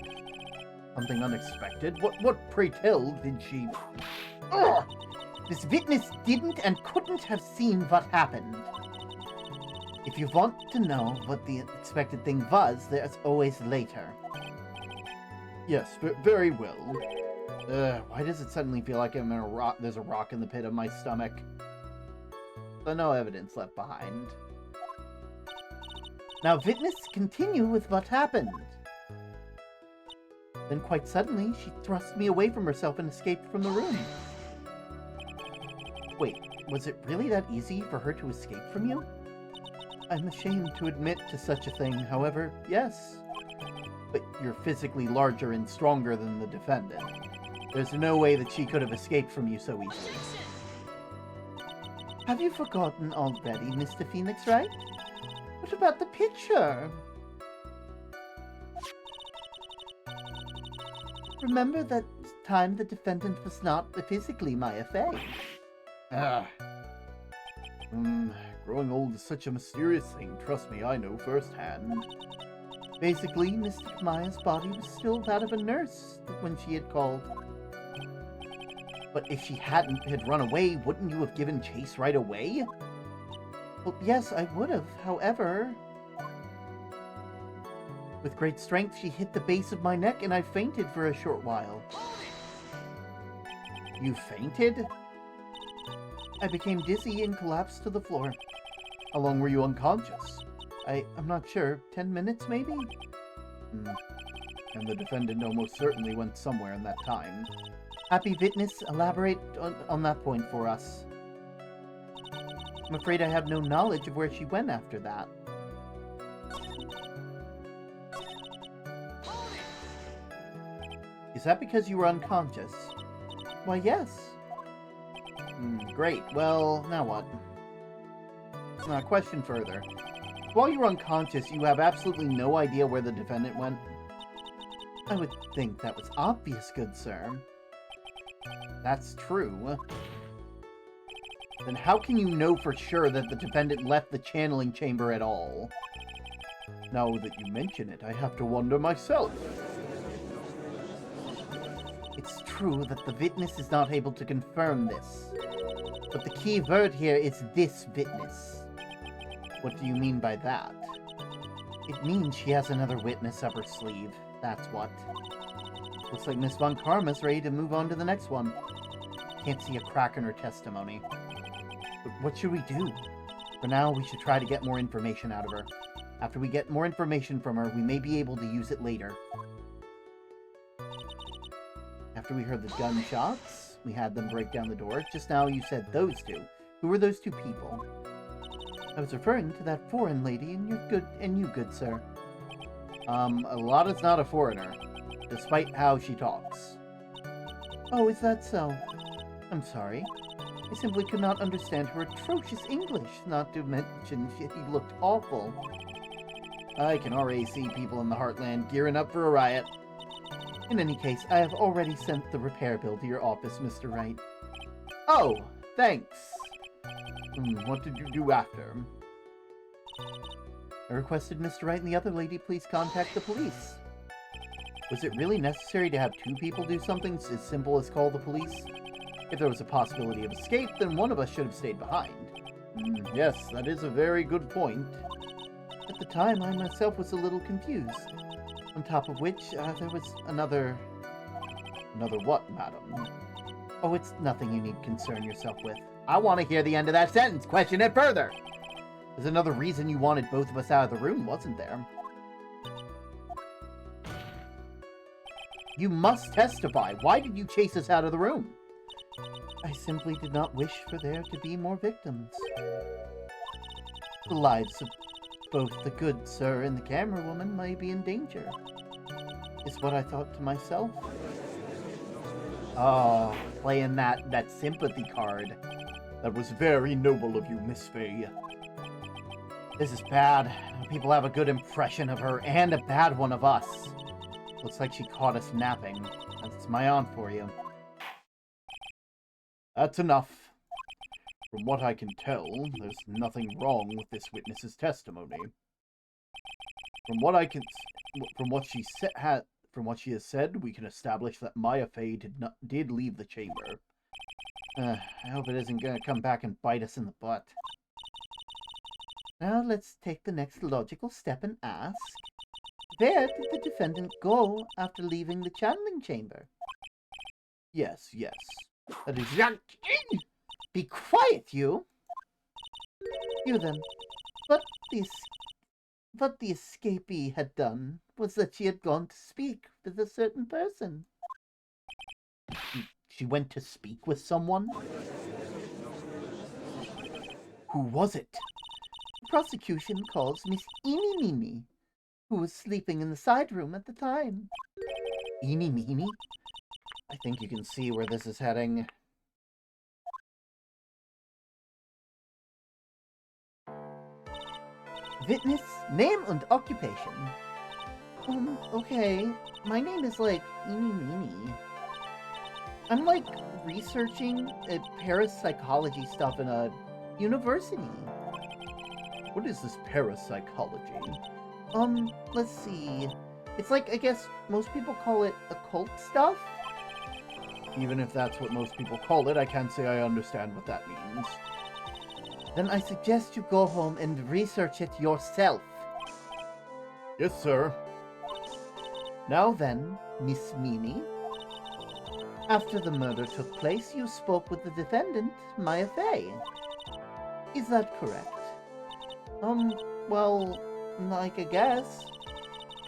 Something unexpected? What, pray tell, did she... Ugh! This witness didn't and couldn't have seen what happened. If you want to know what the unexpected thing was, there's always later. Yes, very well. Why does it suddenly feel like I'm in a rock? There's a rock in the pit of my stomach. So no evidence left behind. Now, witness, continue with what happened. Then quite suddenly, she thrust me away from herself and escaped from the room. Wait, was it really that easy for her to escape from you? I'm ashamed to admit to such a thing, however, yes. But you're physically larger and stronger than the defendant. There's no way that she could have escaped from you so easily. Have you forgotten already, Mr. Phoenix Wright? What about the picture? Remember that time the defendant was not physically Maya Fey? Growing old is such a mysterious thing. Trust me, I know firsthand. Basically, Mystic Maya's body was still that of a nurse when she had called. But if she had run away, wouldn't you have given chase right away? Well, yes, I would have. However, with great strength, she hit the base of my neck and I fainted for a short while. You fainted? I became dizzy and collapsed to the floor. How long were you unconscious? I'm not sure. 10 minutes, maybe? And the defendant almost certainly went somewhere in that time. Happy witness, elaborate on that point for us. I'm afraid I have no knowledge of where she went after that. Is that because you were unconscious? Why, yes. Great. Well, now what? Question further. While you were unconscious, you have absolutely no idea where the defendant went? I would think that was obvious, good sir. That's true. Then how can you know for sure that the defendant left the channeling chamber at all? Now that you mention it, I have to wonder myself. It's true that the witness is not able to confirm this. But the key word here is this witness. What do you mean by that? It means she has another witness up her sleeve. That's what. Looks like Miss Von Karma's ready to move on to the next one. Can't see a crack in her testimony. But what should we do? For now, we should try to get more information out of her. After we get more information from her, we may be able to use it later. After we heard the gunshots, we had them break down the door. Just now you said those two. Who were those two people? I was referring to that foreign lady and you, good sir. Lotta's not a foreigner, despite how she talks. Oh, is that so? I'm sorry. I simply could not understand her atrocious English, not to mention she looked awful. I can already see people in the Heartland gearing up for a riot. In any case, I have already sent the repair bill to your office, Mr. Wright. Oh, thanks. What did you do after? I requested Mr. Wright and the other lady please contact the police. Was it really necessary to have two people do something as simple as call the police? If there was a possibility of escape, then one of us should have stayed behind. Yes, that is a very good point. At the time, I myself was a little confused. On top of which, there was another... Another what, madam? Oh, it's nothing you need concern yourself with. I want to hear the end of that sentence. Question it further. There's another reason you wanted both of us out of the room, wasn't there? You must testify. Why did you chase us out of the room? I simply did not wish for there to be more victims. The lives of both the good sir and the camera woman might be in danger, is what I thought to myself. Oh, playing that sympathy card. That was very noble of you, Miss Fay. This is bad. People have a good impression of her and a bad one of us. Looks like she caught us napping. That's my aunt for you. That's enough. From what I can tell, there's nothing wrong with this witness's testimony. From what she has said, we can establish that Maya Fey did leave the chamber. I hope it isn't gonna come back and bite us in the butt. Now let's take the next logical step and ask, where did the defendant go after leaving the channeling chamber? Yes. That is... Be quiet, you! You then. What the escapee had done was that she had gone to speak with a certain person. She went to speak with someone? Who was it? The prosecution calls Miss Eeny Meeny, who was sleeping in the side room at the time. Eeny Meeny? I think you can see where this is heading. Witness, name and occupation. Okay. My name is, Eeny Meeny. I'm, researching parapsychology stuff in a university. What is this parapsychology? Let's see. It's I guess most people call it occult stuff. Even if that's what most people call it, I can't say I understand what that means. Then I suggest you go home and research it yourself. Yes, sir. Now then, Miss Meany, after the murder took place, you spoke with the defendant, Maya Fey. Is that correct? Well, I guess.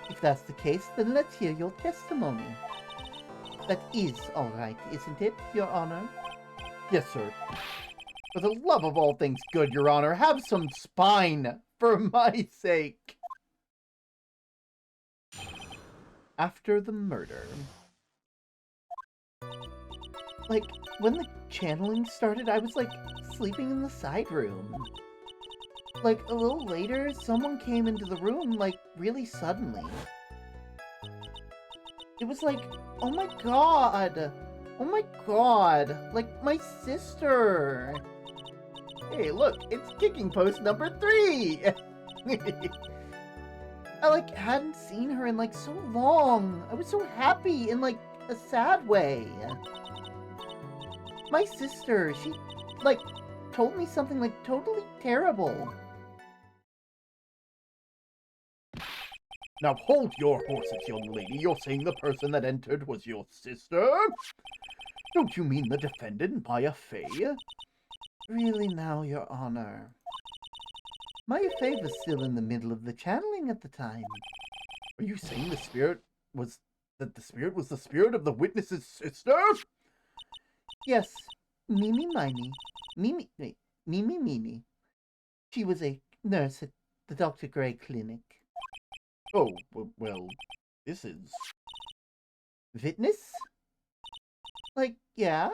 If that's the case, then let's hear your testimony. That is all right, isn't it, Your Honor? Yes, sir. For the love of all things good, Your Honor, have some spine, for my sake. After the murder. When the channeling started, I was, sleeping in the side room. A little later, someone came into the room, really suddenly. It was oh my god! Oh my god! My sister! Hey, look, it's kicking post number 3! I, hadn't seen her in, so long. I was so happy in, a sad way. My sister, she, told me something, totally terrible. Now hold your horses, young lady. You're saying the person that entered was your sister? Don't you mean the defendant, Maya Fey? Really now, Your Honor. Maya Fey was still in the middle of the channeling at the time. Are you saying the spirit was the spirit of the witness's sister? Yes, Mimi Miny. Mimi Meeny. She was a nurse at the Dr. Gray clinic. Oh, well, this is... Witness? Yeah?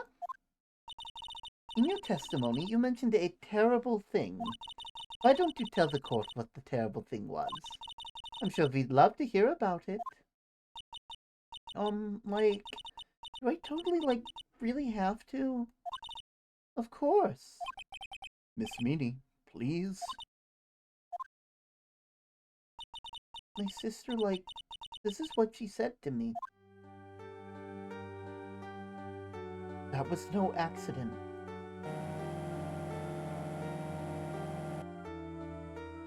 In your testimony, you mentioned a terrible thing. Why don't you tell the court what the terrible thing was? I'm sure we'd love to hear about it. Do I totally, really have to? Of course. Miss Meany, please. My sister, this is what she said to me. That was no accident.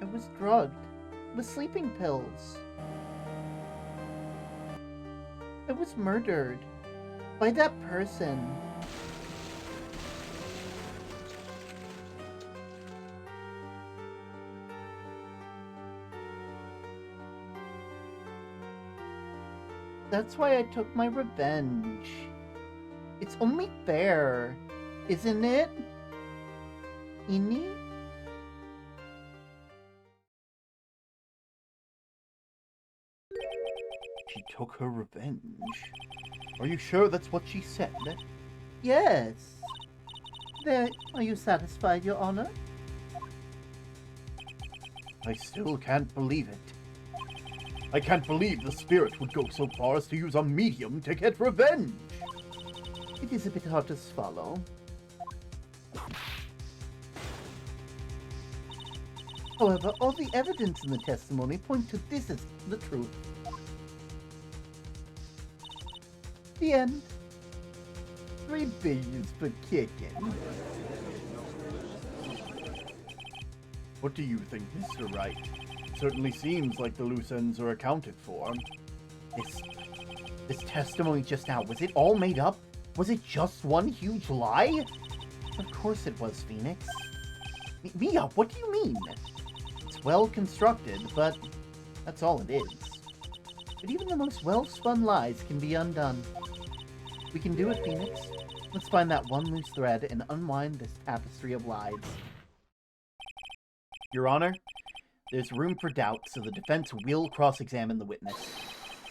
I was drugged with sleeping pills. I was murdered by that person. That's why I took my revenge. It's only fair. Isn't it? Inni? She took her revenge. Are you sure that's what she said? Yes. There, are you satisfied, Your Honor? I still can't believe it. I can't believe the spirit would go so far as to use a medium to get revenge. It is a bit hard to swallow. However, all the evidence in the testimony point to this as the truth. The end. 3 billions for kicking. What do you think, Mr. Wright? Certainly seems like the loose ends are accounted for. This testimony just now, was it all made up? Was it just one huge lie? Of course it was, Phoenix. Mia, what do you mean? It's well constructed, but that's all it is. But even the most well-spun lies can be undone. We can do it, Phoenix. Let's find that one loose thread and unwind this tapestry of lies. Your Honor, there's room for doubt, so the defense will cross-examine the witness.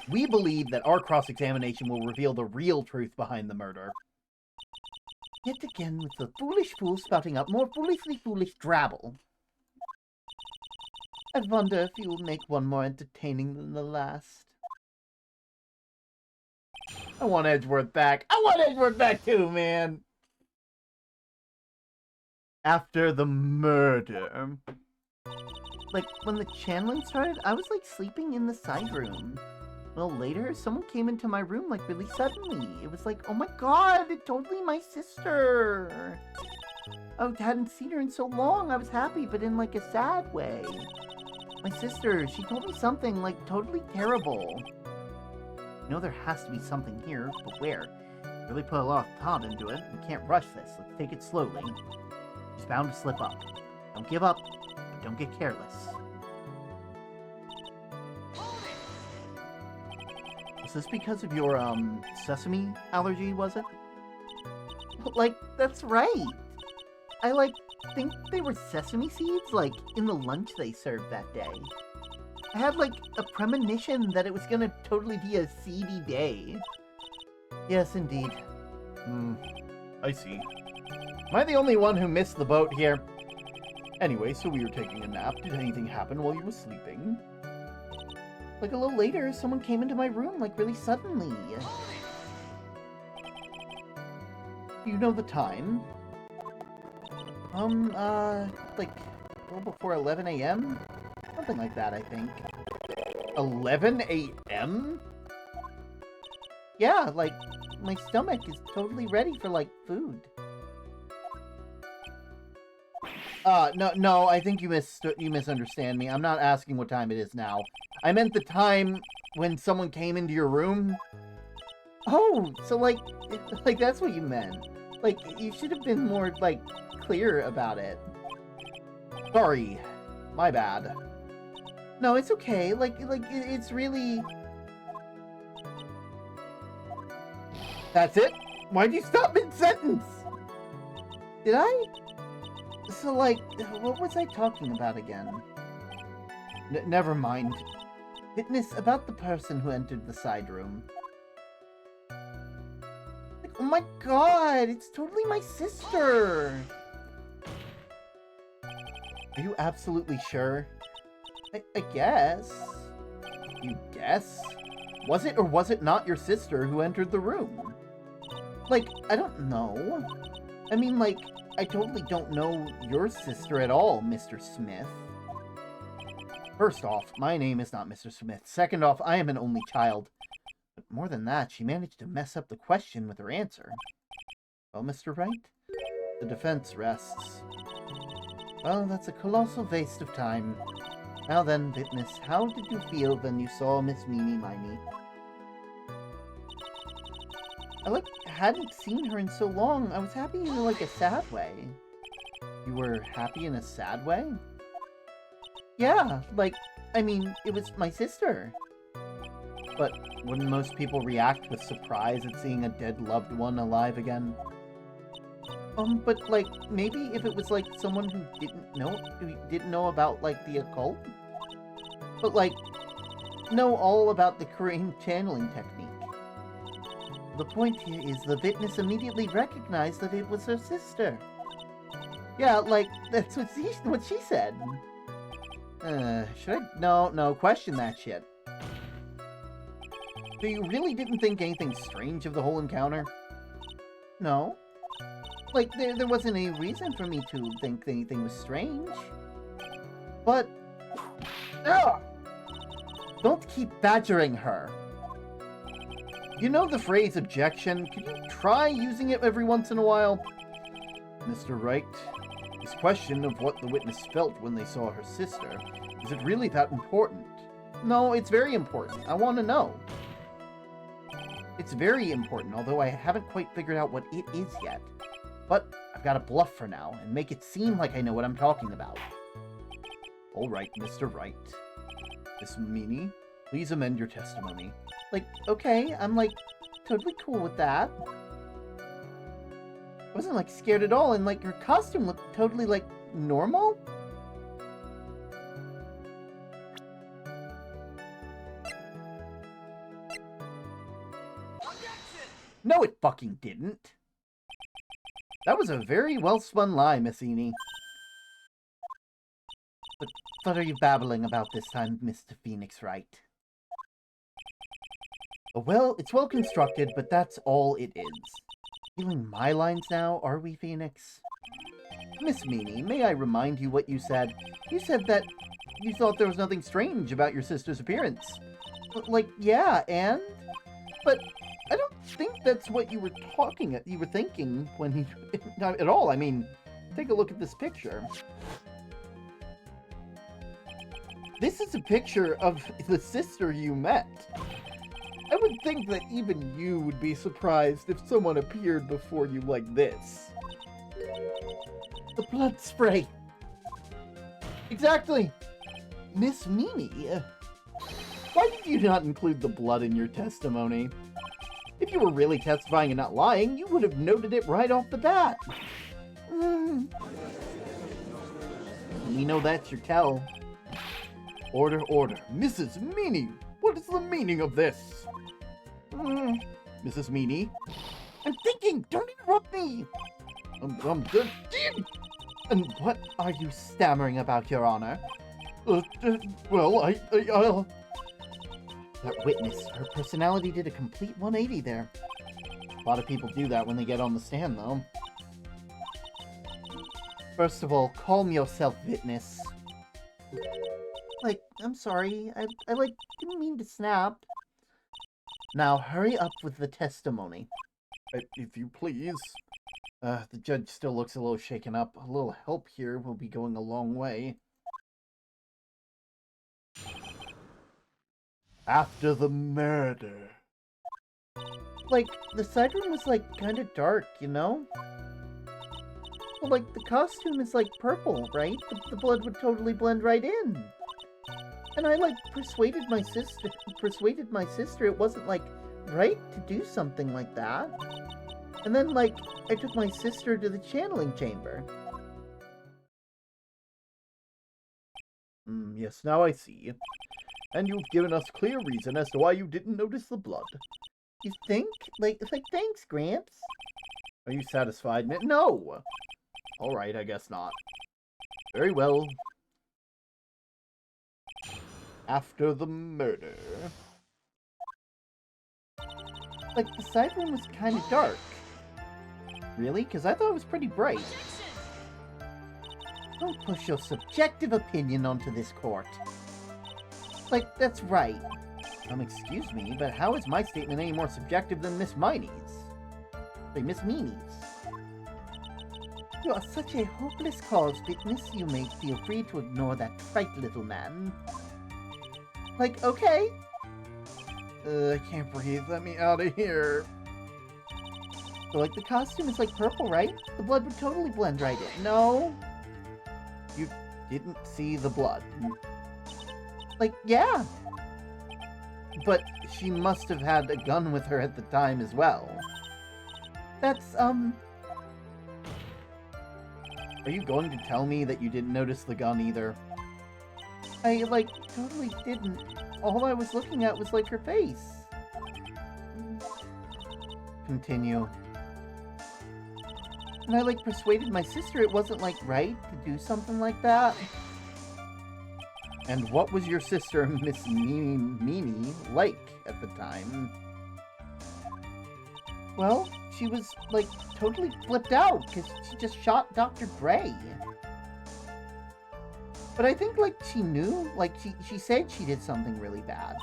We believe that our cross-examination will reveal the real truth behind the murder. Yet again, with the foolish fool spouting up more foolishly foolish drabble. I wonder if he will make one more entertaining than the last. I want Edgeworth back. I want Edgeworth back too, man. After the murder. Like, when the channeling started, I was, like, sleeping in the side room. Well, later, someone came into my room, like, really suddenly. It was like, oh my god, it's totally my sister. I hadn't seen her in so long. I was happy, but in, like, a sad way. My sister, she told me something, like, totally terrible. I know there has to be something here, but where? Really put a lot of thought into it. We can't rush this. Let's take it slowly. She's bound to slip up. Don't give up. Don't get careless. Was this because of your, sesame allergy, was it? Like, that's right. I, like, think they were sesame seeds, like, in the lunch they served that day. I had, like, a premonition that it was gonna totally be a seedy day. Yes, indeed. I see. Am I the only one who missed the boat here? Anyway, so we were taking a nap. Did anything happen while you were sleeping? Like, a little later, someone came into my room, like, really suddenly. Do you know the time? Like, a little before 11 a.m.? Something like that, I think. 11 a.m.? Yeah, like, my stomach is totally ready for, like, food. No, I think you misunderstand me. I'm not asking what time it is now. I meant the time when someone came into your room. Oh, so, like, that's what you meant. Like, you should have been more, like, clear about it. Sorry. My bad. No, it's okay. Like, it's really... That's it? Why'd you stop mid-sentence? Did I? So, like, what was I talking about again? Never mind. Witness about the person who entered the side room. Like, oh my god, it's totally my sister! Are you absolutely sure? I guess. You guess? Was it or was it not your sister who entered the room? Like, I don't know. I mean, like, I totally don't know your sister at all, Mr. Smith. First off, my name is not Mr. Smith. Second off, I am an only child. But more than that, she managed to mess up the question with her answer. Well, Mr. Wright, the defense rests. Well, that's a colossal waste of time. Now then, witness, how did you feel when you saw Miss Mimi Mimey? I, like, hadn't seen her in so long. I was happy in, like, a sad way. You were happy in a sad way? Yeah, like, I mean, it was my sister. But wouldn't most people react with surprise at seeing a dead loved one alive again? But like, maybe if it was like someone who didn't know about like the occult, but like, know all about the Korean channeling technique. The point here is the witness immediately recognized that it was her sister. Yeah, like, that's what she said. Should I? No, question that shit. So you really didn't think anything strange of the whole encounter? No. Like, there wasn't any reason for me to think anything was strange. But... Ugh! Don't keep badgering her. You know the phrase objection? Can you try using it every once in a while? Mr. Wright, this question of what the witness felt when they saw her sister, is it really that important? No, it's very important. I want to know. It's very important, although I haven't quite figured out what it is yet. But I've got to bluff for now, and make it seem like I know what I'm talking about. All right, Mr. Wright. Miss Meanie, please amend your testimony. Like, okay, I'm, like, totally cool with that. I wasn't, like, scared at all, and, like, her costume looked totally, like, normal? No, it fucking didn't. That was a very well-spun lie, Miss Meanie. But what are you babbling about this time, Mr. Phoenix Wright? Well, it's well constructed, but that's all it is. Stealing my lines now, are we, Phoenix? Miss Meanie, may I remind you what you said? You said that you thought there was nothing strange about your sister's appearance. Like, yeah, and? But I don't think that's what you were thinking when you... Not at all. I mean, take a look at this picture. This is a picture of the sister you met. I would think that even you would be surprised if someone appeared before you like this. The blood spray. Exactly. Miss Meanie, why did you not include the blood in your testimony? If you were really testifying and not lying, you would have noted it right off the bat. We know that's your tell. Order, order. Mrs. Meanie, what is the meaning of this? Mrs. Meanie? I'm thinking! Don't interrupt me! I'm good. And what are you stammering about, Your Honor? Well, I'll... That witness, her personality did a complete 180 there. A lot of people do that when they get on the stand, though. First of all, calm yourself, witness. Like, I'm sorry. I didn't mean to snap. Now, hurry up with the testimony. If you please. The judge still looks a little shaken up. A little help here will be going a long way. After the murder. Like, the side room was, like, kind of dark, you know? Well, like, the costume is, like, purple, right? The blood would totally blend right in. And I, like, persuaded my sister it wasn't, like, right to do something like that. And then, like, I took my sister to the channeling chamber. Yes, now I see. And you've given us clear reason as to why you didn't notice the blood. You think? Like, thanks, Gramps. Are you satisfied? No! Alright, I guess not. Very well. After the murder. Like, the side room was kind of dark. Really? Because I thought it was pretty bright. Don't push your subjective opinion onto this court. Like, that's right. Excuse me, but how is my statement any more subjective than Miss Miney's? Like, Miss Meanie's. You are such a hopeless cause, witness. You may feel free to ignore that trite little man. Like, okay. I can't breathe. Let me out of here. So, like, the costume is, like, purple, right? The blood would totally blend right in. No. You didn't see the blood. Like, yeah. But she must have had a gun with her at the time as well. That's, Are you going to tell me that you didn't notice the gun either? I, like, totally didn't. All I was looking at was, like, her face. Continue. And I, like, persuaded my sister it wasn't, like, right to do something like that. And what was your sister, Miss Mimi, like at the time? Well, she was, like, totally flipped out because she just shot Dr. Gray. But I think, like, she knew. Like, she said she did something really bad.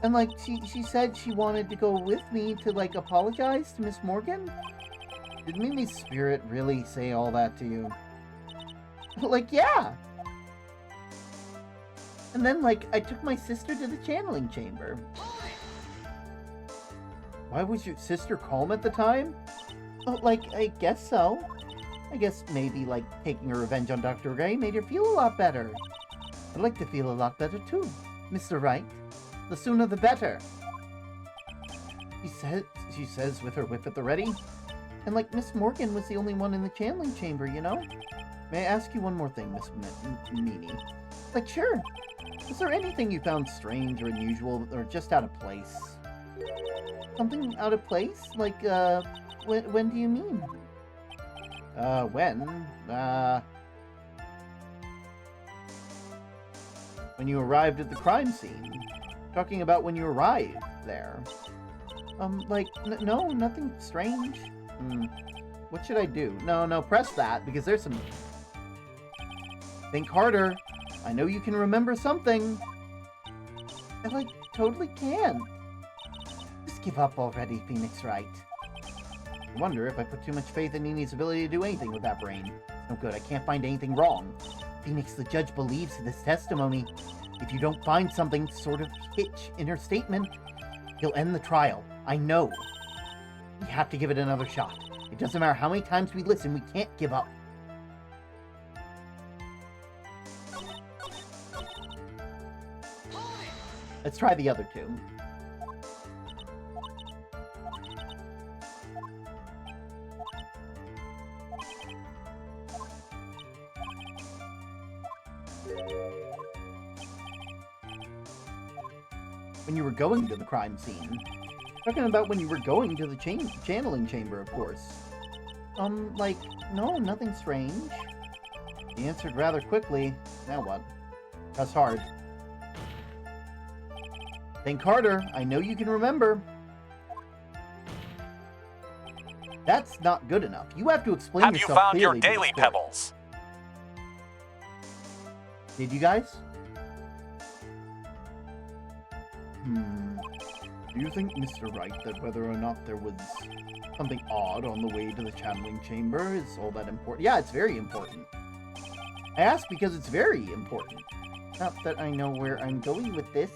And, like, she said she wanted to go with me to, like, apologize to Miss Morgan. Did Mimi's spirit really say all that to you? Like, yeah. And then, like, I took my sister to the channeling chamber. Why was your sister calm at the time? Oh, like, I guess so. I guess maybe, like, taking her revenge on Dr. Gray made her feel a lot better. I'd like to feel a lot better, too, Mr. Wright. The sooner the better. She says with her whip at the ready. And, like, Miss Morgan was the only one in the channeling chamber, you know? May I ask you one more thing, Miss Mimi? Like, sure. Was there anything you found strange or unusual or just out of place? Something out of place? Like, when do you mean? When you arrived at the crime scene. Talking about when you arrived there. Like, no, nothing strange. What should I do? No, press that, because there's some... Think harder. I know you can remember something. I, like, totally can't. Just give up already, Phoenix Wright. I wonder if I put too much faith in Nini's ability to do anything with that brain. No good, I can't find anything wrong. Phoenix, the judge believes this testimony. If you don't find something sort of hitch in her statement, he'll end the trial. I know. We have to give it another shot. It doesn't matter how many times we listen, we can't give up. Let's try the other two. When you were going to the crime scene. Talking about when you were going to the channeling chamber, of course. Like, no, nothing strange. He answered rather quickly. Now what? Press hard. Think harder. I know you can remember. That's not good enough. You have to explain Have you yourself found your clearly to the daily court. pebbles? Did you guys? Do you think, Mr. Wright, that whether or not there was something odd on the way to the channeling chamber is all that important? Yeah, it's very important. I ask because it's very important. Not that I know where I'm going with this.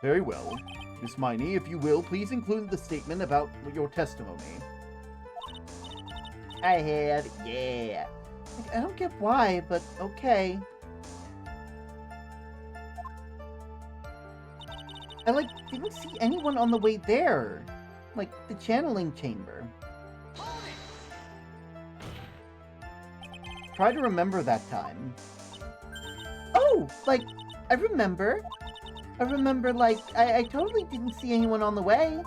Very well. Miss Miney, if you will, please include the statement about your testimony. I had, yeah. Like, I don't get why, but okay. I, like, didn't see anyone on the way there. Like, the channeling chamber. Try to remember that time. Oh, like, I remember. Like, I totally didn't see anyone on the way.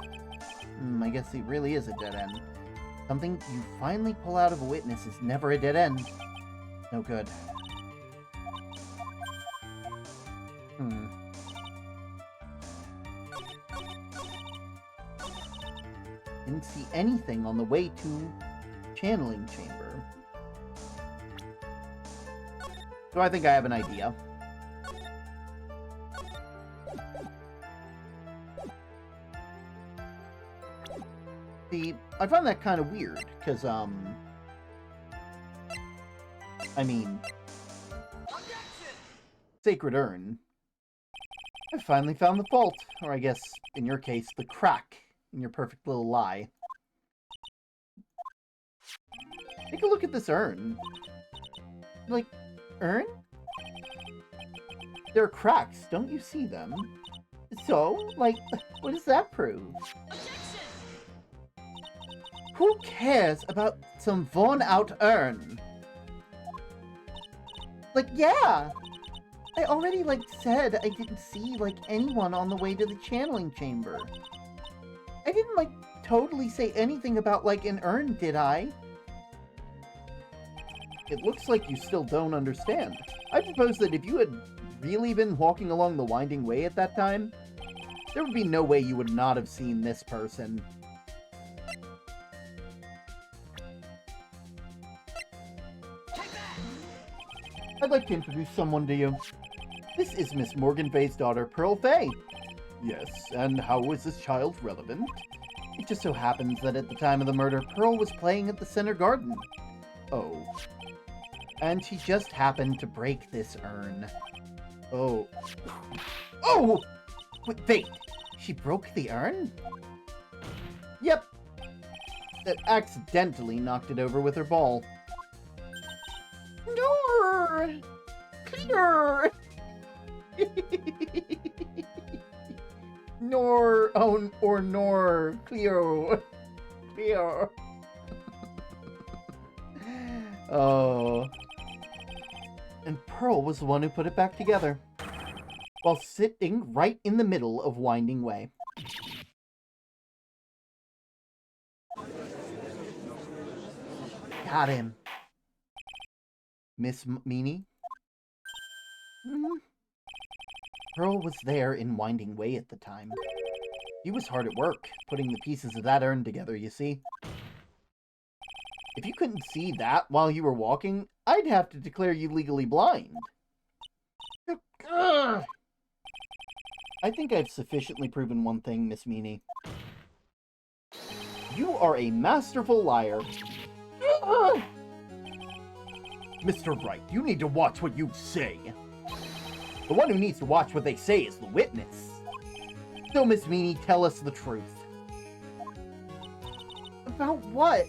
I guess it really is a dead end. Something you finally pull out of a witness is never a dead end. No good. Didn't see anything on the way to channeling chamber. So I think I have an idea. See, I find that kind of weird, because, I mean, Sacred Urn. I finally found the fault, or I guess, in your case, the crack in your perfect little lie. Take a look at this urn. Like, urn? There are cracks, don't you see them? So, like, what does that prove? Who cares about some worn-out urn? Like, yeah! I already, said I didn't see, anyone on the way to the channeling chamber. I didn't, totally say anything about, an urn, did I? It looks like you still don't understand. I propose that if you had really been walking along the winding way at that time, there would be no way you would not have seen this person. I'd like to introduce someone to you. This is Miss Morgan Fay's daughter, Pearl Fay. Yes, and how is this child relevant? It just so happens that at the time of the murder, Pearl was playing at the Center Garden. Oh. And she just happened to break this urn. Oh. Oh! Wait, she broke the urn? Yep. That accidentally knocked it over with her ball. Nor! Clear! Nor, oh, or nor, Cleo. Cleo. Oh. And Pearl was the one who put it back together, while sitting right in the middle of Winding Way. Got him. Miss Meanie? Pearl was there in Winding Way at the time. He was hard at work, putting the pieces of that urn together, you see. If you couldn't see that while you were walking, I'd have to declare you legally blind. I think I've sufficiently proven one thing, Miss Meanie. You are a masterful liar. Mr. Wright, you need to watch what you say. The one who needs to watch what they say is the witness. So, Miss Meanie, tell us the truth. About what?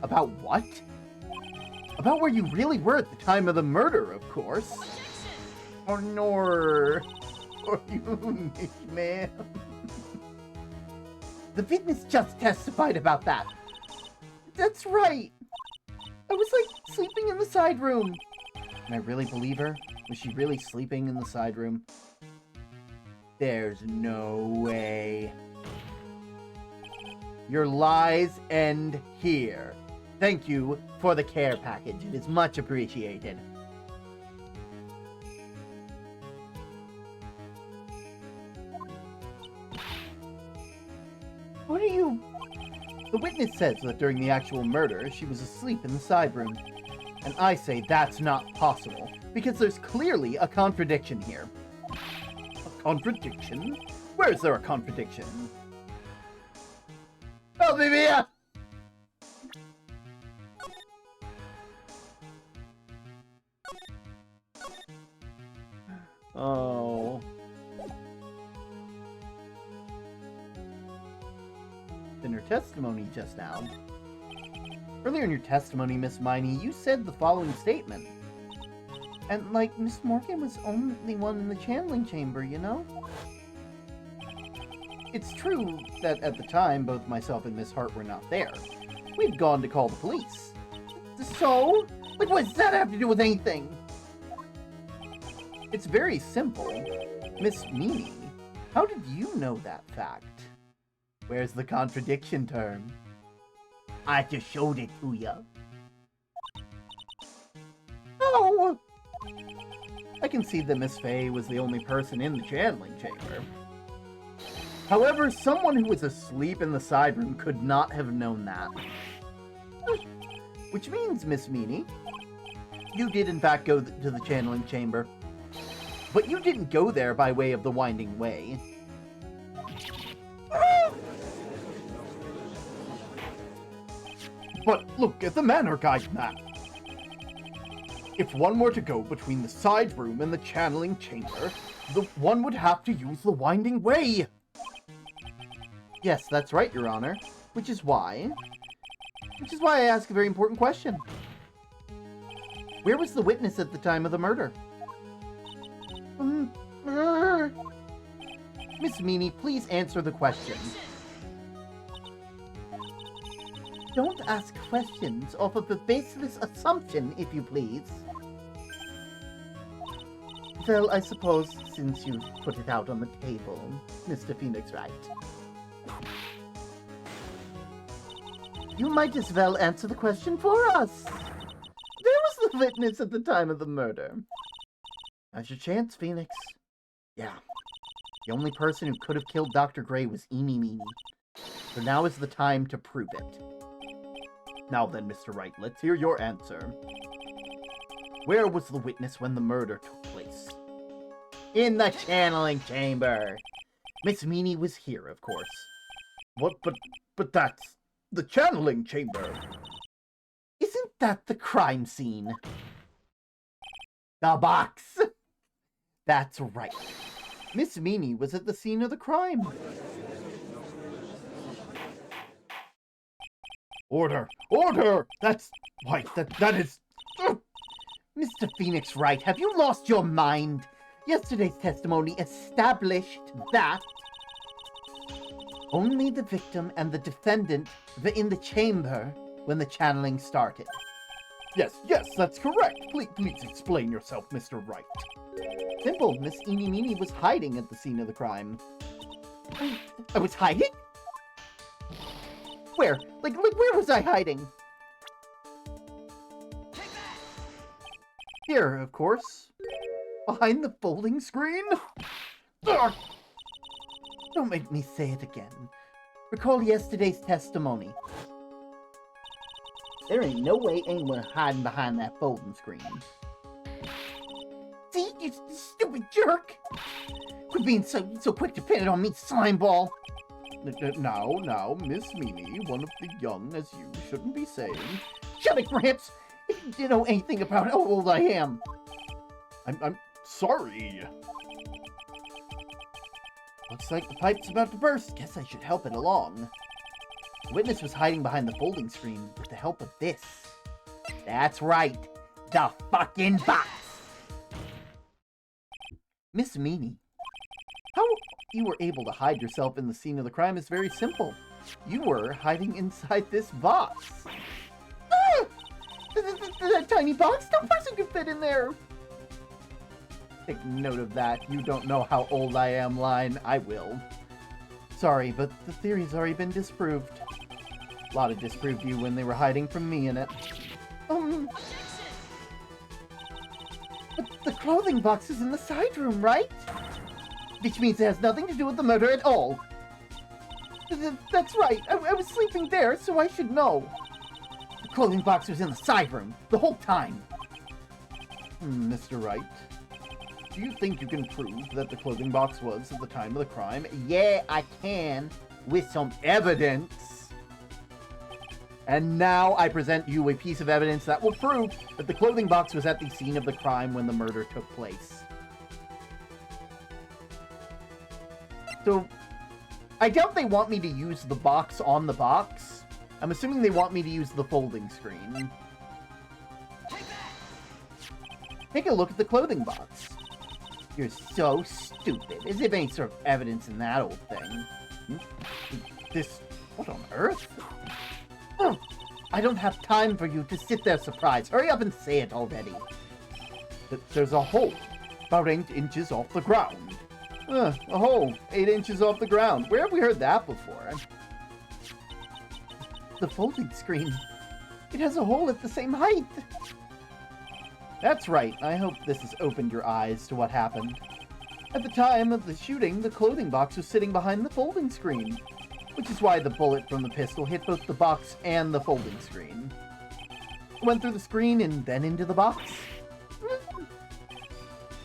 About what? About where you really were at the time of the murder, of course. Oh, nor. Or you, man. The witness just testified about that. That's right. I was, sleeping in the side room. Can I really believe her? Was she really sleeping in the side room? There's no way. Your lies end here. Thank you for the care package. It is much appreciated. What are you... The witness says that during the actual murder, she was asleep in the side room. And I say that's not possible, because there's clearly a contradiction here. A contradiction? Where is there a contradiction? Oh, baby! Oh. In her testimony just now. Earlier in your testimony, Miss Miney, you said the following statement. And, Miss Morgan was only one in the channeling chamber, you know? It's true that at the time, both myself and Miss Hart were not there. We'd gone to call the police. So? What does that have to do with anything? It's very simple. Miss Mimi, how did you know that fact? Where's the contradiction term? I just showed it to ya. Oh! I can see that Miss Fay was the only person in the channeling chamber. However, someone who was asleep in the side room could not have known that. Which means, Miss Meanie, you did in fact go to the channeling chamber. But you didn't go there by way of the Winding Way. But look at the Manor Guide map. If one were to go between the side room and the channeling chamber, the one would have to use the Winding Way. Yes, that's right, Your Honor. Which is why I ask a very important question. Where was the witness at the time of the murder? Miss Meanie, please answer the question. Don't ask questions off of a baseless assumption, if you please. Well, I suppose since you've put it out on the table, Mr. Phoenix Wright, you might as well answer the question for us. There was the witness at the time of the murder. Now's your chance, Phoenix. Yeah. The only person who could have killed Dr. Gray was Eeny Meeny. So now is the time to prove it. Now then, Mr. Wright, let's hear your answer. Where was the witness when the murder took place? In the channeling chamber. Miss Meany was here, of course. What? But that's the channeling chamber. Isn't that the crime scene? The box! That's right. Miss Meany was at the scene of the crime. Order! Order! Why, that is... Mr. Phoenix Wright, have you lost your mind? Yesterday's testimony established that only the victim and the defendant were in the chamber when the channeling started. Yes, that's correct. Please explain yourself, Mr. Wright. Simple. Miss Eeny Meeny was hiding at the scene of the crime. I was hiding? Where? Like where was I hiding? Here, of course. Behind the folding screen? Ugh. Don't make me say it again. Recall yesterday's testimony. There ain't no way anyone hiding behind that folding screen. See, you stupid jerk! Quit being so quick to pin it on me, slimeball! Now, Miss Meany, one of the young as you shouldn't be saying. Shut it, Gramps! If you didn't know anything about how old I am. I'm sorry. Looks like the pipe's about to burst. Guess I should help it along. The witness was hiding behind the folding screen with the help of this. That's right. The fucking box! Miss Meany, how you were able to hide yourself in the scene of the crime is very simple. You were hiding inside this box. Ah! That tiny box? No person could fit in there. Take note of that. You don't know how old I am line. I will. Sorry, but the theory's already been disproved. A lot of disproved you when they were hiding from me in it. But the clothing box is in the side room, right? Which means it has nothing to do with the murder at all. That's right. I was sleeping there, so I should know. The clothing box was in the side room the whole time. Mr. Wright, do you think you can prove that the clothing box was at the time of the crime? Yeah, I can. With some evidence. And now I present you a piece of evidence that will prove that the clothing box was at the scene of the crime when the murder took place. So, I doubt they want me to use the box on the box. I'm assuming they want me to use the folding screen. Take a look at the clothing box. You're so stupid. As if any sort of evidence in that old thing. What on earth? I don't have time for you to sit there surprised. Hurry up and say it already. There's a hole about 8 inches off the ground. A hole 8 inches off the ground. Where have we heard that before? The folding screen. It has a hole at the same height. That's right. I hope this has opened your eyes to what happened. At the time of the shooting, the clothing box was sitting behind the folding screen, which is why the bullet from the pistol hit both the box and the folding screen. It went through the screen and then into the box.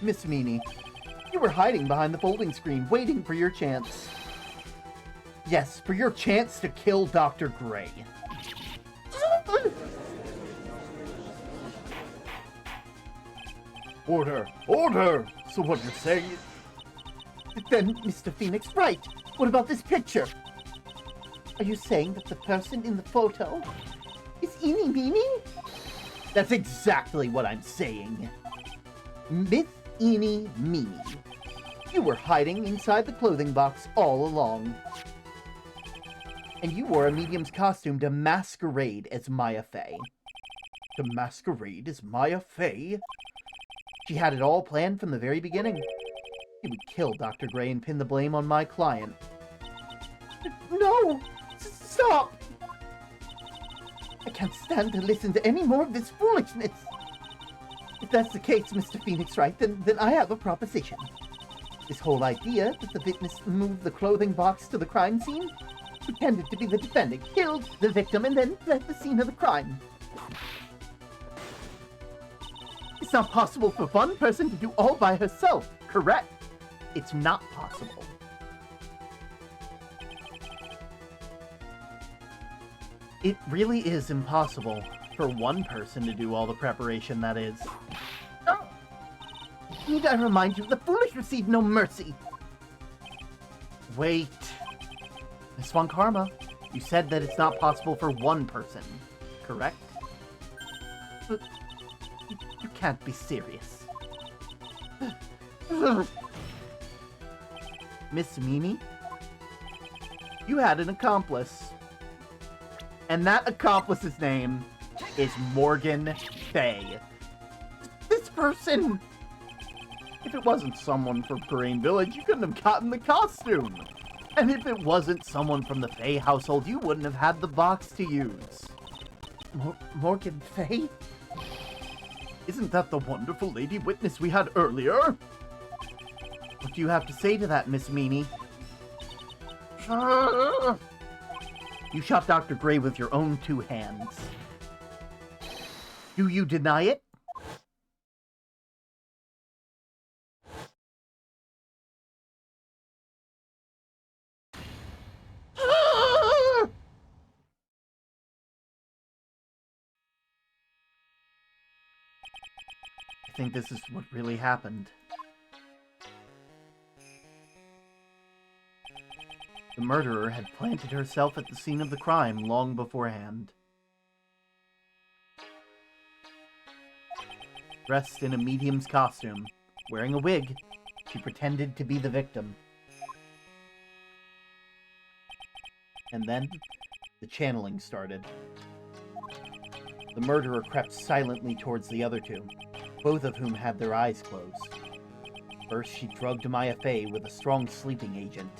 Miss Meany, you were hiding behind the folding screen, waiting for your chance. Yes, for your chance to kill Dr. Gray. Order! Order! So what you're saying is... Then, Mr. Phoenix Wright, what about this picture? Are you saying that the person in the photo is Eeny Meeny? That's exactly what I'm saying. Miss Eeny Meeny. You were hiding inside the clothing box all along. and you wore a medium's costume to masquerade as Maya Fey. To masquerade as Maya Fey? She had it all planned from the very beginning. She would kill Dr. Gray and pin the blame on my client. No! Stop! I can't stand to listen to any more of this foolishness. If that's the case, Mr. Phoenix Wright, then I have a proposition. This whole idea that the witness moved the clothing box to the crime scene, pretended to be the defendant, killed the victim, and then fled the scene of the crime. It's not possible for one person to do all by herself, correct? It's not possible. It really is impossible for one person to do all the preparation, that is. Oh. Need I remind you, the foolish receive no mercy. Wait. Miss Von Karma, you said that it's not possible for one person, correct? But you can't be serious. Miss Mimi, you had an accomplice. And that accomplice's name is Morgan Fay. This person! If it wasn't someone from Green Village, you couldn't have gotten the costume. And if it wasn't someone from the Fay household, you wouldn't have had the box to use. Morgan Fay? Isn't that the wonderful lady witness we had earlier? What do you have to say to that, Miss Meanie? You shot Dr. Gray with your own two hands. Do you deny it? I think this is what really happened. The murderer had planted herself at the scene of the crime long beforehand. Dressed in a medium's costume, wearing a wig, she pretended to be the victim. And then, the channeling started. The murderer crept silently towards the other two, both of whom had their eyes closed. First, she drugged Maya Fey with a strong sleeping agent.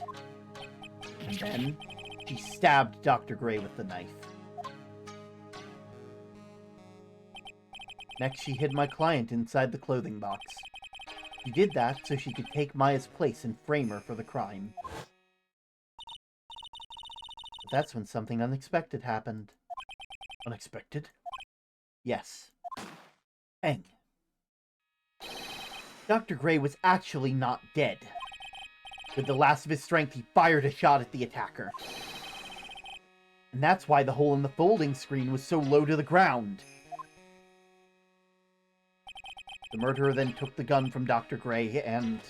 And then, she stabbed Dr. Gray with the knife. Next, she hid my client inside the clothing box. She did that so she could take Maya's place and frame her for the crime. But that's when something unexpected happened. Unexpected? Yes. Bang. Dr. Gray was actually not dead. With the last of his strength, he fired a shot at the attacker. And that's why the hole in the folding screen was so low to the ground. The murderer then took the gun from Dr. Gray and...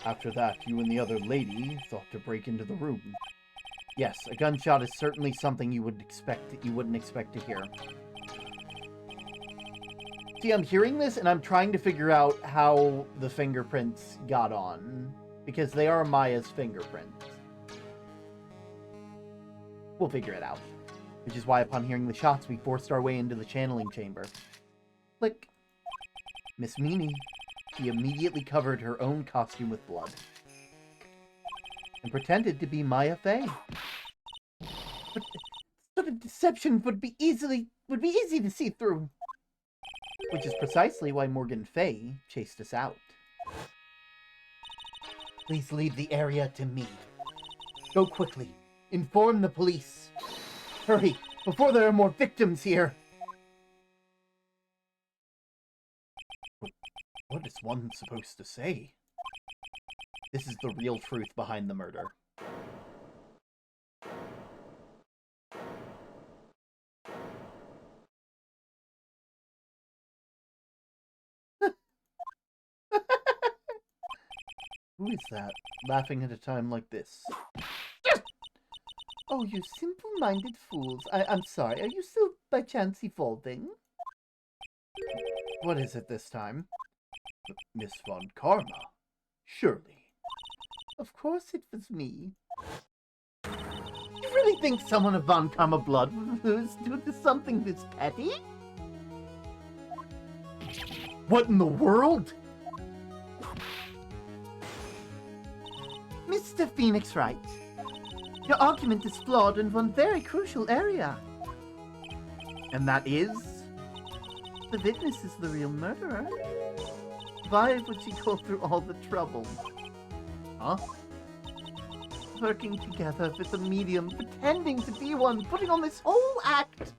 After that, you and the other lady thought to break into the room. Yes, a gunshot is certainly something you wouldn't expect to hear. See, I'm hearing this, and I'm trying to figure out how the fingerprints got on. Because they are Maya's fingerprints. We'll figure it out. Which is why, upon hearing the shots, we forced our way into the channeling chamber. Click. Miss Meanie. She immediately covered her own costume with blood. And pretended to be Maya Fey. But sort of deception would be easy to see through. Which is precisely why Morgan Fay chased us out. Please leave the area to me. Go quickly. Inform the police. Hurry, before there are more victims here. What is one supposed to say? This is the real truth behind the murder. Who is that, laughing at a time like this? Oh, you simple-minded fools. I'm sorry, are you still by chance evolving? What is it this time? Miss Von Karma? Surely. Of course it was me. You really think someone of Von Karma blood would lose due to something this petty? What in the world? Mr. Phoenix Wright, your argument is flawed in one very crucial area. And that is? The witness is the real murderer. Why would she go through all the trouble? Huh? Working together with a medium, pretending to be one, putting on this whole act.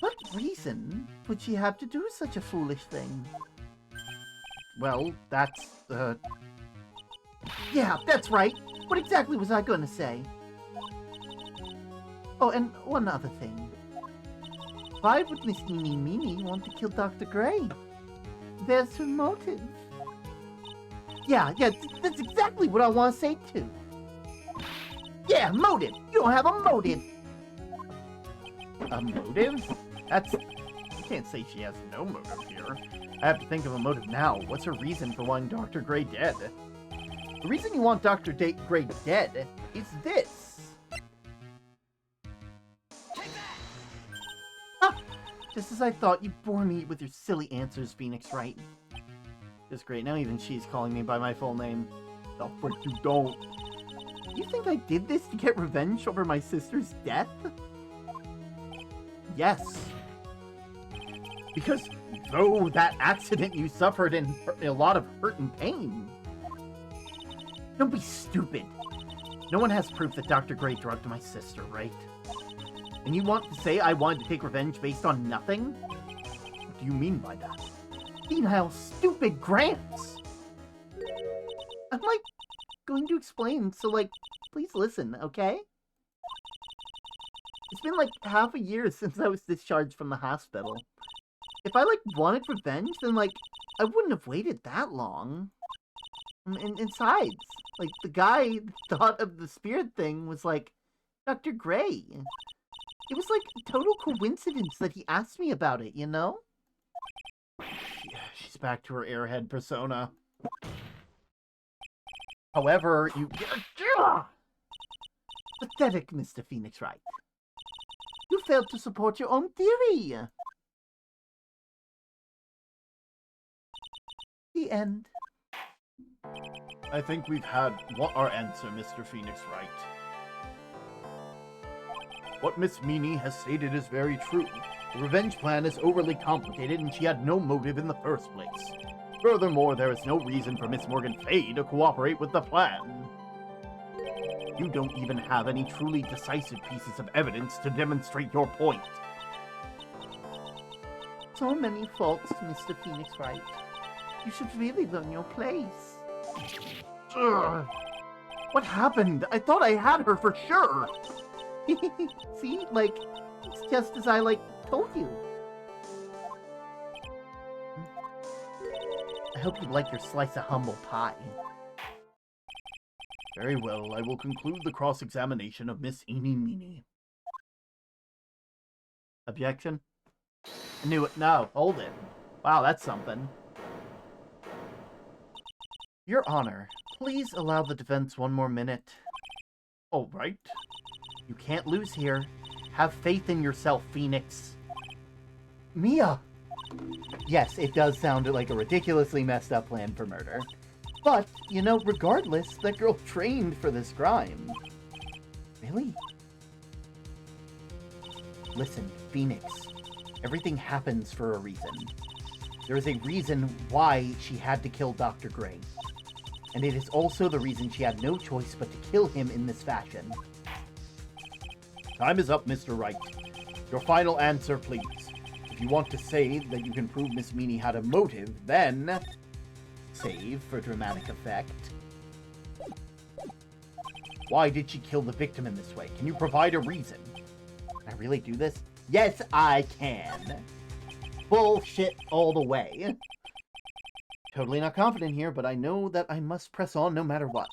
What reason would she have to do such a foolish thing? Well, that's, Yeah, that's right. What exactly was I going to say? Oh, and one other thing. Why would Miss Eeny Meeny want to kill Dr. Gray? There's her motive. Yeah, that's exactly what I want to say too. Yeah, motive! You don't have a motive! A motive? You can't say she has no motive here. I have to think of a motive now. What's her reason for wanting Dr. Gray dead? The reason you want Dr. Gray dead is this. Ah, just as I thought, you bore me with your silly answers, Phoenix Wright. Just great. Now even she's calling me by my full name. The frick you don't. You think I did this to get revenge over my sister's death? Yes. Because though that accident you suffered in a lot of hurt and pain. Don't be stupid. No one has proof that Dr. Gray drugged my sister, right? And you want to say I wanted to take revenge based on nothing? What do you mean by that? Penile, stupid Gramps! I'm, going to explain, so, please listen, okay? It's been, half a year since I was discharged from the hospital. If I, wanted revenge, then, I wouldn't have waited that long. And besides, the guy thought of the spirit thing was, Dr. Gray. It was, a total coincidence that he asked me about it, you know? Yeah, she's back to her airhead persona. However, you... Pathetic, Mr. Phoenix Wright. You failed to support your own theory. The end. I think we've had our answer, Mr. Phoenix Wright. What Miss Meany has stated is very true. The revenge plan is overly complicated and she had no motive in the first place. Furthermore, there is no reason for Miss Morgan Fay to cooperate with the plan. You don't even have any truly decisive pieces of evidence to demonstrate your point. So many faults, Mr. Phoenix Wright. You should really learn your place. Ugh. What happened? I thought I had her for sure. See, it's just as I, told you. I hope you like your slice of humble pie. Very well, I will conclude the cross-examination of Miss Eeny Meeny. Objection? I knew it. No, hold it. Wow, that's something. Your Honor, please allow the defense one more minute. All right. You can't lose here. Have faith in yourself, Phoenix. Mia! Yes, it does sound like a ridiculously messed up plan for murder. But, regardless, that girl trained for this crime. Really? Listen, Phoenix. Everything happens for a reason. There is a reason why she had to kill Dr. Gray. And it is also the reason she had no choice but to kill him in this fashion. Time is up, Mr. Wright. Your final answer, please. If you want to say that you can prove Miss Meany had a motive, then... Save for dramatic effect. Why did she kill the victim in this way? Can you provide a reason? Can I really do this? Yes, I can. Bullshit all the way. Totally not confident here, but I know that I must press on no matter what.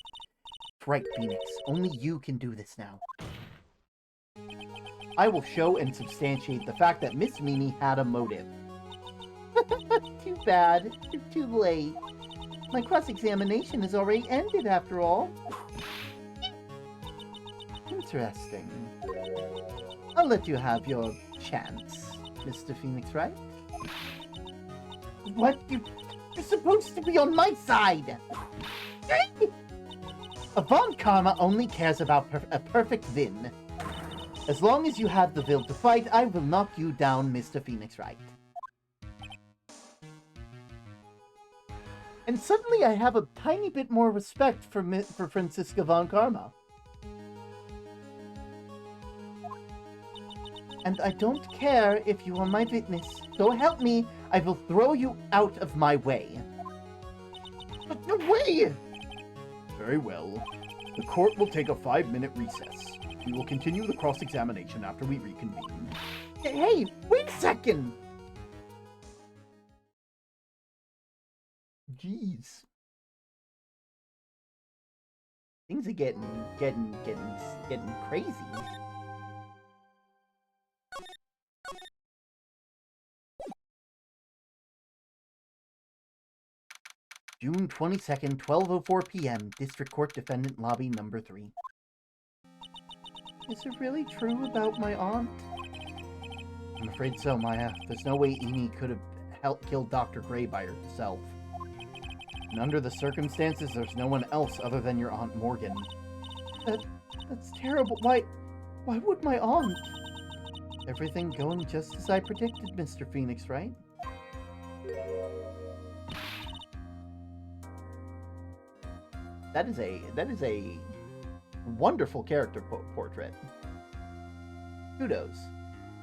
Right, Phoenix. Only you can do this now. I will show and substantiate the fact that Miss Meany had a motive. Too bad. You're too late. My cross-examination has already ended, after all. Interesting. I'll let you have your chance, Mr. Phoenix Wright. What? You're supposed to be on my side! Von Karma only cares about a perfect win. As long as you have the will to fight, I will knock you down, Mr. Phoenix Wright. And suddenly I have a tiny bit more respect for Franziska Von Karma. And I don't care if you are my witness. So help me, I will throw you out of my way. But no way! Very well. The court will take a 5-minute recess. We will continue the cross-examination after we reconvene. Hey, wait a second! Jeez. Things are getting crazy. June 22nd, 12:04 p.m., District Court Defendant Lobby Number 3. Is it really true about my aunt? I'm afraid so, Maya. There's no way Eni could have killed Dr. Gray by herself. And under the circumstances, there's no one else other than your Aunt Morgan. That's terrible. Why would my aunt? Everything going just as I predicted, Mr. Phoenix, right? That is a wonderful character portrait. Kudos.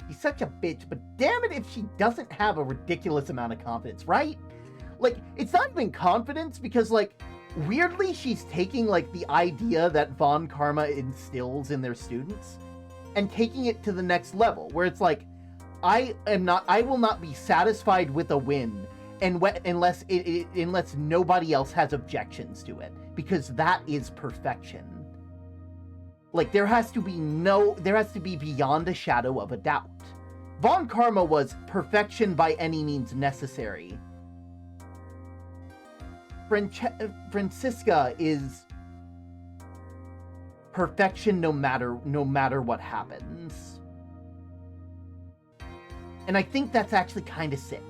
He's such a bitch, but damn it if she doesn't have a ridiculous amount of confidence, right? Like, it's not even confidence, because, like, weirdly she's taking, like, the idea that Von Karma instills in their students and taking it to the next level, where it's like, I will not be satisfied with a win unless nobody else has objections to it, because that is perfection. Like, there has to be beyond a shadow of a doubt. Von Karma was perfection by any means necessary. Franziska is perfection no matter what happens. And I think that's actually kind of sick.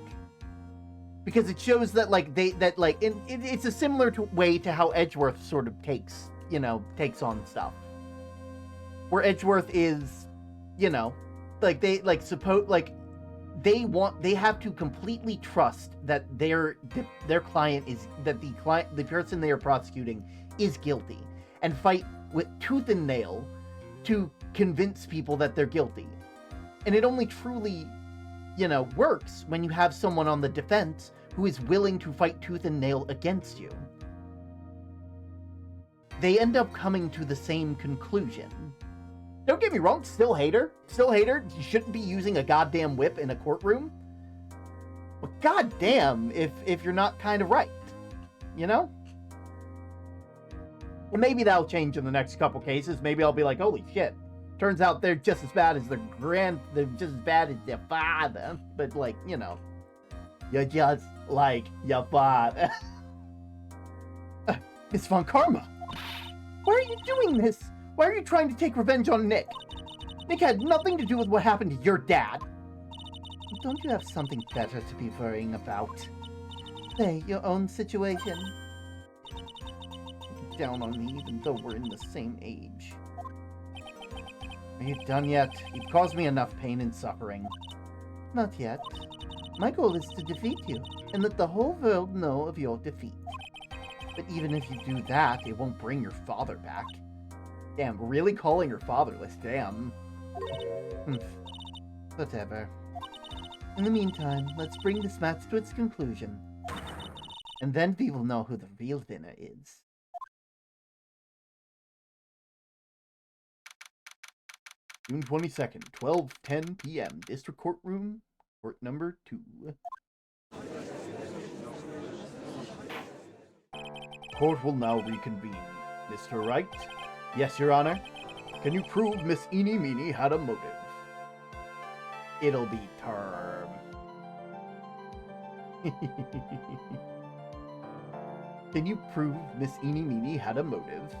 Because it shows that, like, it's a similar way to how Edgeworth sort of takes on stuff. Where Edgeworth is, like, they have to completely trust that their client is, that the person they are prosecuting is guilty, and fight with tooth and nail to convince people that they're guilty. And it only truly, works when you have someone on the defense who is willing to fight tooth and nail against you. They end up coming to the same conclusion. Don't get me wrong, still hater. You shouldn't be using a goddamn whip in a courtroom. But goddamn, if you're not kind of right, Well, maybe that'll change in the next couple cases. Maybe I'll be like, holy shit. Turns out they're just as bad as they're just as bad as their father. But, like, you're just like your father. Miss Von Karma, why are you doing this? Why are you trying to take revenge on Nick? Nick had nothing to do with what happened to your dad. Don't you have something better to be worrying about? Say, your own situation. Look down on me even though we're in the same age. Are you done yet? You've caused me enough pain and suffering. Not yet. My goal is to defeat you, and let the whole world know of your defeat. But even if you do that, it won't bring your father back. Damn, really calling her fatherless, damn. Whatever. In the meantime, let's bring this match to its conclusion. And then we will know who the real winner is. June 22nd, 12:10 p.m., District Courtroom, Court Number 2. Court will now reconvene. Mr. Wright? Yes, Your Honor. Can you prove Miss Eeny Meeny had a motive? It'll be term. Can you prove Miss Eeny Meeny had a motive?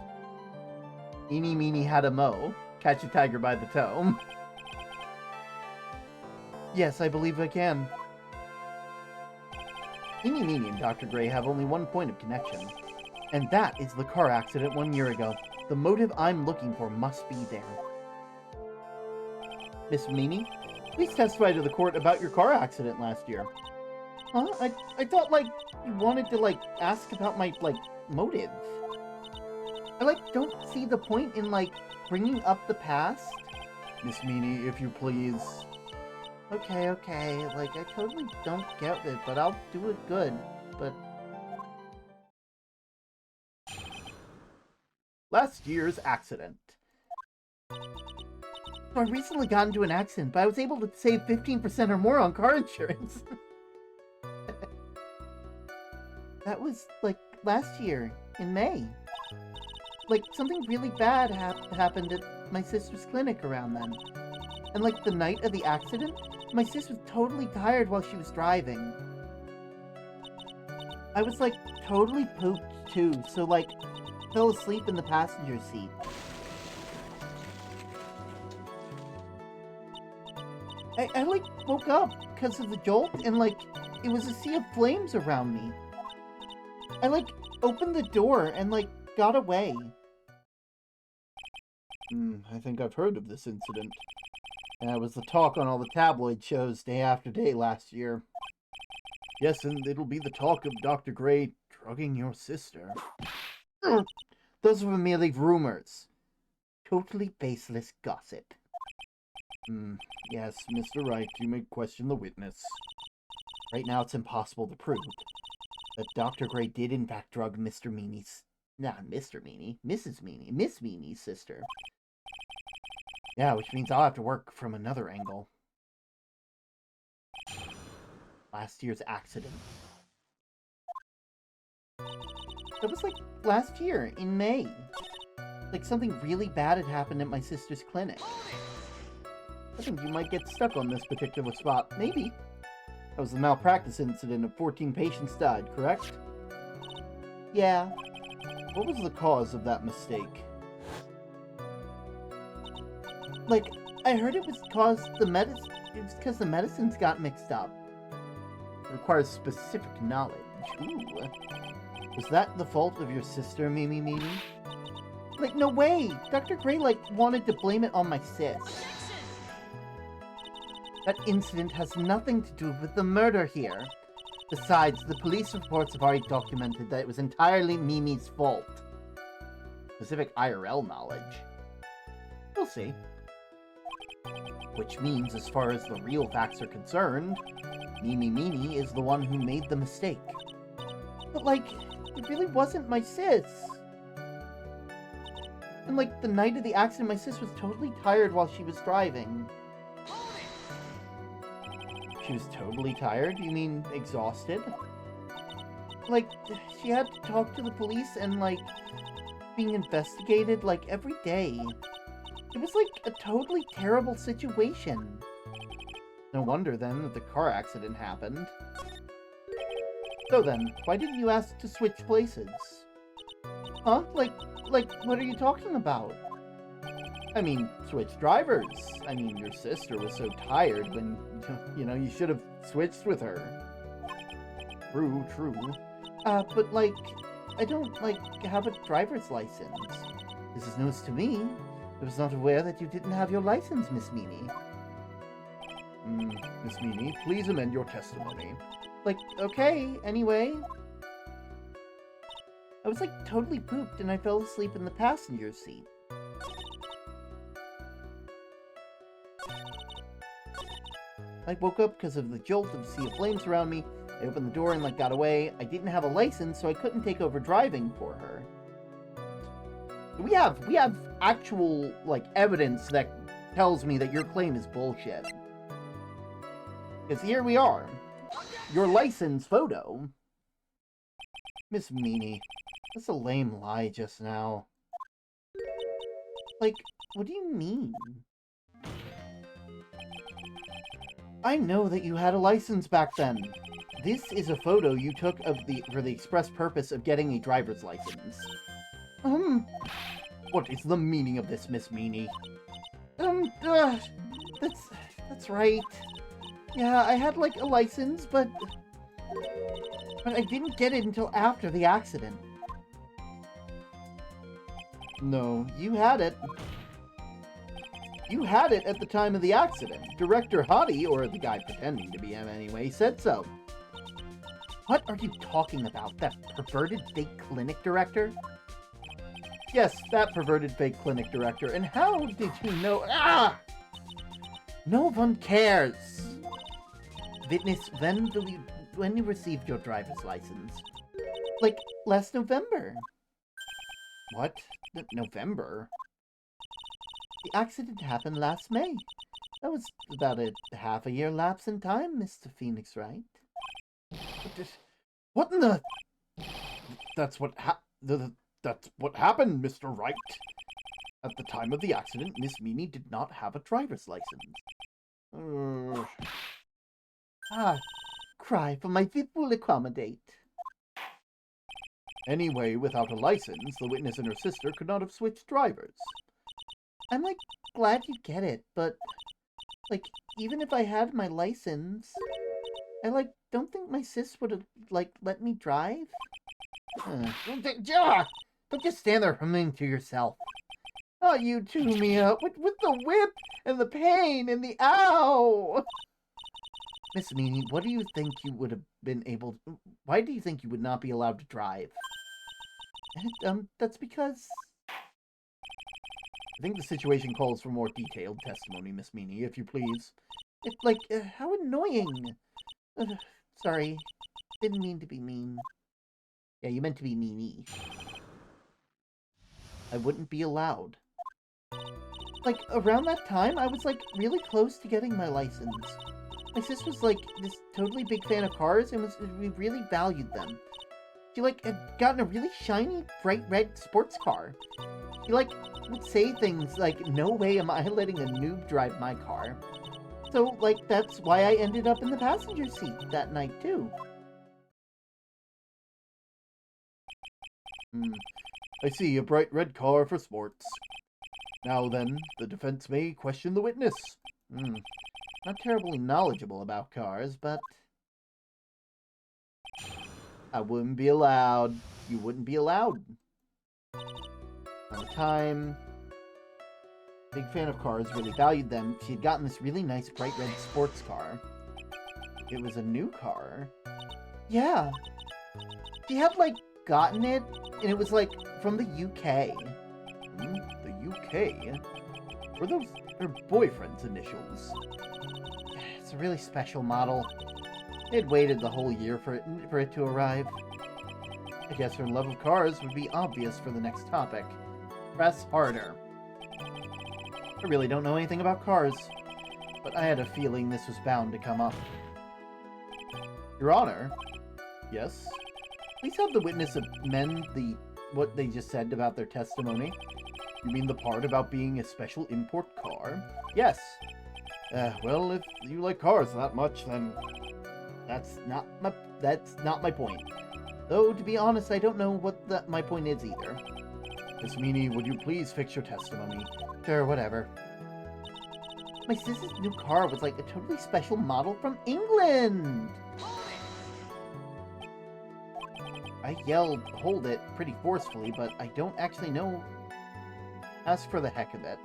Eeny Meeny had a mo. Catch a tiger by the toe. Yes, I believe I can. Eeny Meeny and Dr. Gray have only one point of connection, and that is the car accident 1 year ago. The motive I'm looking for must be there. Miss Meeny, please testify to the court about your car accident last year. Huh? I thought, like, you wanted to, like, ask about my, like, motive. I, like, don't see the point in, like, bringing up the past. Miss Meany, if you please. Okay, like, I totally don't get it, but I'll do it good, but... Last year's accident. So I recently got into an accident, but I was able to save 15% or more on car insurance. That was, like, last year, in May. Like, something really bad happened at my sister's clinic around then. And, like, the night of the accident, my sis was totally tired while she was driving. I was, like, totally pooped, too, so, like, fell asleep in the passenger seat. I like, woke up because of the jolt, and, like, it was a sea of flames around me. I, like, opened the door and, like, got away. I think I've heard of this incident. That was the talk on all the tabloid shows day after day last year. Yes, and it'll be the talk of Dr. Gray drugging your sister. Those were merely rumors. Totally baseless gossip. Yes, Mr. Wright, you may question the witness. Right now it's impossible to prove that Dr. Gray did in fact drug Miss Meany's sister. Yeah, which means I'll have to work from another angle. Last year's accident. That was like last year, in May. Like something really bad had happened at my sister's clinic. I think you might get stuck on this particular spot. Maybe. That was the malpractice incident of 14 patients died, correct? Yeah. What was the cause of that mistake? Like, I heard it was because the medicines got mixed up. It requires specific knowledge. Ooh. Was that the fault of your sister, Mimi? Like, no way! Dr. Gray, like, wanted to blame it on my sis. That incident has nothing to do with the murder here. Besides, the police reports have already documented that it was entirely Mimi's fault. Specific IRL knowledge. We'll see. Which means, as far as the real facts are concerned, Mimi is the one who made the mistake. But, like, it really wasn't my sis. And, like, the night of the accident, my sis was totally tired while she was driving. She was totally tired? You mean exhausted? Like, she had to talk to the police and, like, being investigated, like, every day. It was, like, a totally terrible situation. No wonder, then, that the car accident happened. So then, why didn't you ask to switch places? Huh? Like, what are you talking about? I mean, switch drivers. I mean, your sister was so tired when, you know, you should have switched with her. True. But, like, I don't, like, have a driver's license. This is news to me. I was not aware that you didn't have your license, Miss Meany. Miss Meany, please amend your testimony. Like, okay, anyway. I was, like, totally pooped and I fell asleep in the passenger seat. I woke up because of the jolt of a sea of flames around me. I opened the door and, like, got away. I didn't have a license, so I couldn't take over driving for her. We have actual, like, evidence that tells me that your claim is bullshit. Because here we are. Your license photo. Miss Meany, that's a lame lie just now. Like, what do you mean? I know that you had a license back then. This is a photo you took for the express purpose of getting a driver's license. What is the meaning of this, Miss Meanie? That's right. Yeah, I had, like, a license, but I didn't get it until after the accident. No, you had it. You had it at the time of the accident. Director Hottie, or the guy pretending to be him anyway, said so. What are you talking about? That perverted fake clinic director? Yes, that perverted fake clinic director. And how did you know? No one cares. Witness, when you received your driver's license? Like, last November. What? November? The accident happened last May. That was about a half a year lapse in time, Mr. Phoenix, Wright? What in the... That's what happened, Mr. Wright. At the time of the accident, Miss Meanie did not have a driver's license. Cry for my VIP will accommodate. Anyway, without a license, the witness and her sister could not have switched drivers. I'm, like, glad you get it, but, like, even if I had my license, I, like, don't think my sis would have, like, let me drive. Don't just stand there humming to yourself. Oh, you too, Mia, with the whip and the pain and the ow! Miss Meanie, what do you think you would have been able to... Why do you think you would not be allowed to drive? That's because... I think the situation calls for more detailed testimony, Miss Meanie, if you please. How annoying! Sorry, didn't mean to be mean. Yeah, you meant to be meanie. I wouldn't be allowed. Like, around that time, I was, like, really close to getting my license. My sis was, like, this totally big fan of cars and we really valued them. She, like, had gotten a really shiny, bright red sports car. She, like, would say things like, no way am I letting a noob drive my car. So, like, that's why I ended up in the passenger seat that night, too. I see, a bright red car for sports. Now then, the defense may question the witness. Not terribly knowledgeable about cars, but... I wouldn't be allowed. You wouldn't be allowed. At the time, big fan of cars, really valued them. She had gotten this really nice bright red sports car. It was a new car. Yeah. She had, like, gotten it, and it was, like, from the UK. The UK? Were those her boyfriend's initials? It's a really special model. They'd waited the whole year for it to arrive. I guess her love of cars would be obvious for the next topic. Press harder. I really don't know anything about cars, but I had a feeling this was bound to come up. Your Honor? Yes? Please have the witness amend what they just said about their testimony. You mean the part about being a special import car? Yes. Well, if you like cars that much, then... That's not my point. Though, to be honest, I don't know what my point is either. Miss Meanie, would you please fix your testimony? Sure, whatever. My sister's new car was like a totally special model from England! I yelled, hold it, pretty forcefully, but I don't actually know. Ask for the heck of it.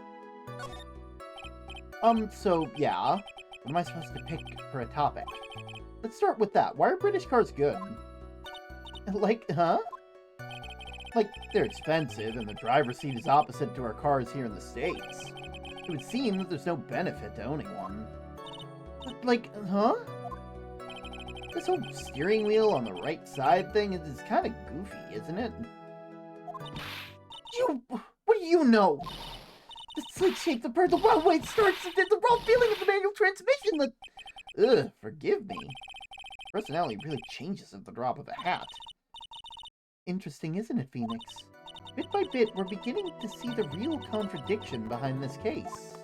So, yeah. What am I supposed to pick for a topic? Let's start with that. Why are British cars good? Like, huh? Like, they're expensive, and the driver's seat is opposite to our cars here in the States. It would seem that there's no benefit to owning one. Like, huh? This whole steering wheel on the right side thing is kind of goofy, isn't it? What do you know? The slick shape, the bird, the wrong way it starts, the wrong feeling of the manual transmission, forgive me. Personality really changes at the drop of a hat. Interesting, isn't it, Phoenix? Bit by bit, we're beginning to see the real contradiction behind this case.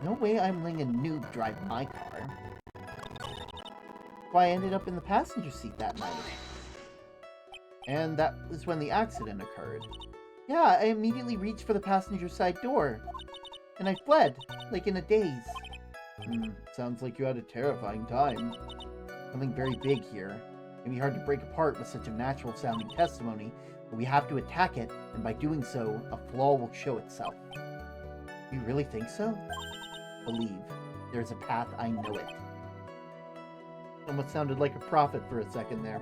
No way I'm letting a noob drive my car. why I ended up in the passenger seat that night. And that was when the accident occurred. Yeah, I immediately reached for the passenger side door. And I fled, like in a daze. Sounds like you had a terrifying time. Something very big here. It'd be hard to break apart with such a natural-sounding testimony, but we have to attack it, and by doing so, a flaw will show itself. You really think so? Believe. There's a path, I know it. Almost sounded like a prophet for a second there.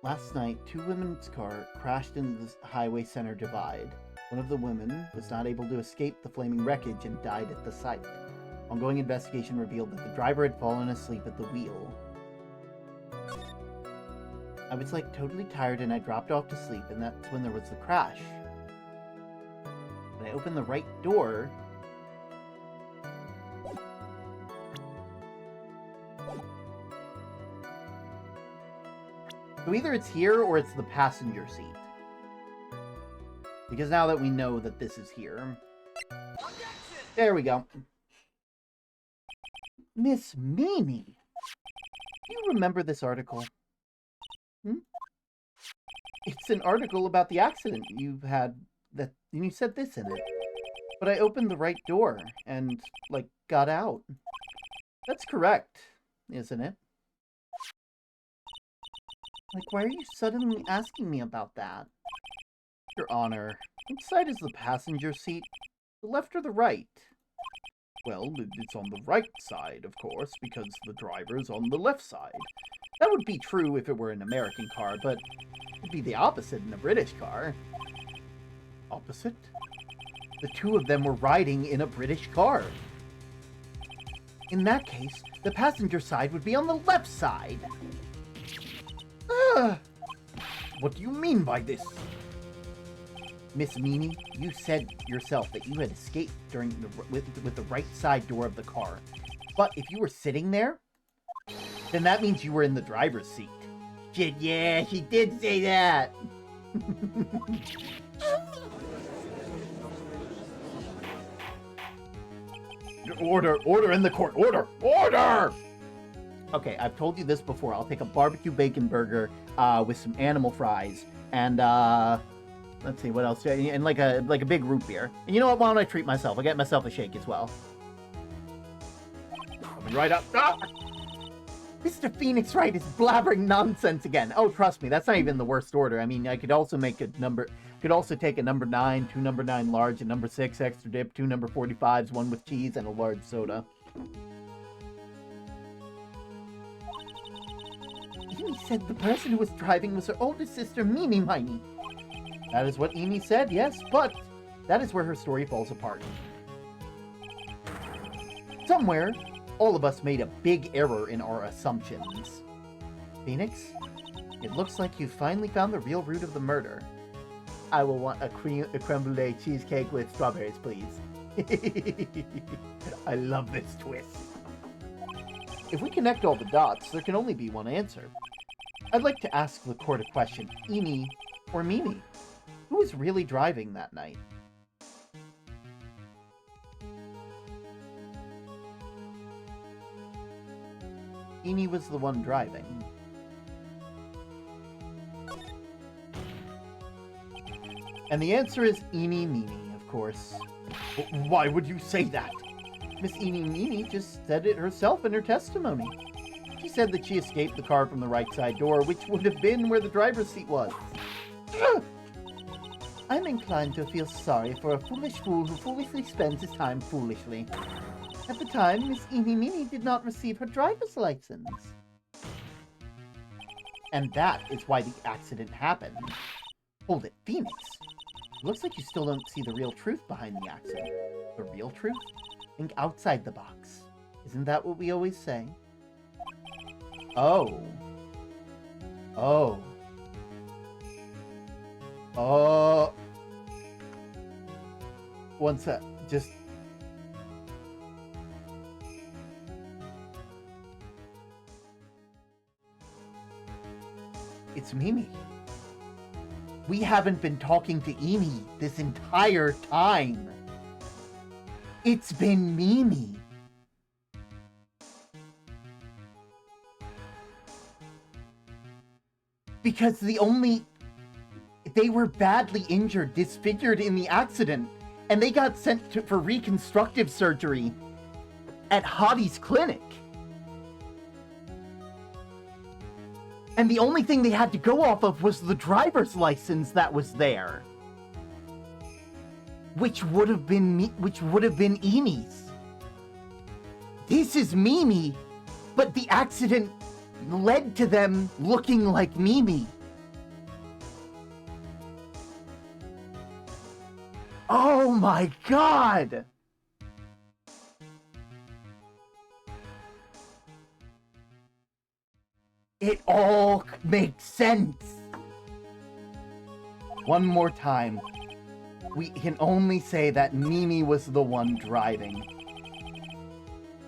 Last night, 2 women's car crashed into the highway center divide. One of the women was not able to escape the flaming wreckage and died at the site. Ongoing investigation revealed that the driver had fallen asleep at the wheel. I was like totally tired and I dropped off to sleep, and that's when there was the crash. When I opened the right door, so either it's here or it's the passenger seat. Because now that we know that this is here. There we go. Miss Mimi! Do you remember this article? It's an article about the accident you had, and you said this in it. But I opened the right door and, like, got out. That's correct, isn't it? Like, why are you suddenly asking me about that? Your Honor, which side is the passenger seat? The left or the right? Well, it's on the right side, of course, because the driver's on the left side. That would be true if it were an American car, but it'd be the opposite in a British car. Opposite? The 2 of them were riding in a British car. In that case, the passenger side would be on the left side. What do you mean by this? Miss Mimi, you said yourself that you had escaped with the right side door of the car. But if you were sitting there, then that means you were in the driver's seat. Shit, yeah, she did say that. Order in the court. Order! Okay, I've told you this before. I'll take a barbecue bacon burger with some animal fries and let's see what else. And like a big root beer. And you know what? Why don't I treat myself? I'll get myself a shake as well. Coming right up. Ah! Mr. Phoenix Wright is blabbering nonsense again. Oh, trust me, that's not even the worst order. I mean, I could also take a number 9, 2 number 9 large, a number 6 extra dip, 2 number 45s, 1 with cheese, and a large soda. Amy said the person who was driving was her older sister, Mimi Miney. That is what Amy said, yes, but that is where her story falls apart. Somewhere, all of us made a big error in our assumptions. Phoenix, it looks like you finally found the real root of the murder. I will want a creme brulee cheesecake with strawberries, please. I love this twist. If we connect all the dots, there can only be one answer. I'd like to ask the court a question. Amy or Mimi? Who was really driving that night? Amy was the one driving. And the answer is Eeny Meeny, of course. Why would you say that? Miss Eeny Meeny just said it herself in her testimony. She said that she escaped the car from the right side door, which would have been where the driver's seat was. I'm inclined to feel sorry for a foolish fool who foolishly spends his time foolishly. At the time, Miss Eeny Meeny did not receive her driver's license. And that is why the accident happened. Hold it, Phoenix. It looks like you still don't see the real truth behind the accident. The real truth? Think outside the box. Isn't that what we always say? Oh. Oh. Oh. One sec. Just... It's Mimi. We haven't been talking to Amy this entire time. It's been Mimi. Because they were badly injured, disfigured in the accident, and they got sent for reconstructive surgery at Hottie's clinic. And the only thing they had to go off of was the driver's license that was there. Which would have been Amy's. This is Mimi, but the accident led to them looking like Mimi. Oh my god! It all makes sense. One more time. We can only say that Mimi was the one driving.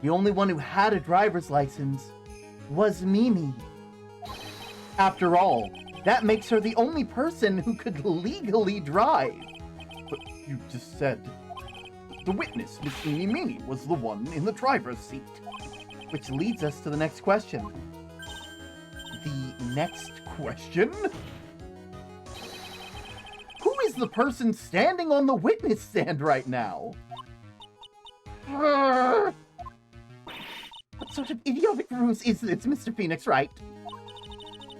The only one who had a driver's license was Mimi. After all, that makes her the only person who could legally drive. But you just said the witness, Miss Eeny Meeny, was the one in the driver's seat. Which leads us to the next question. The next question? Who is the person standing on the witness stand right now? What sort of idiotic ruse is this, Mr. Phoenix Wright?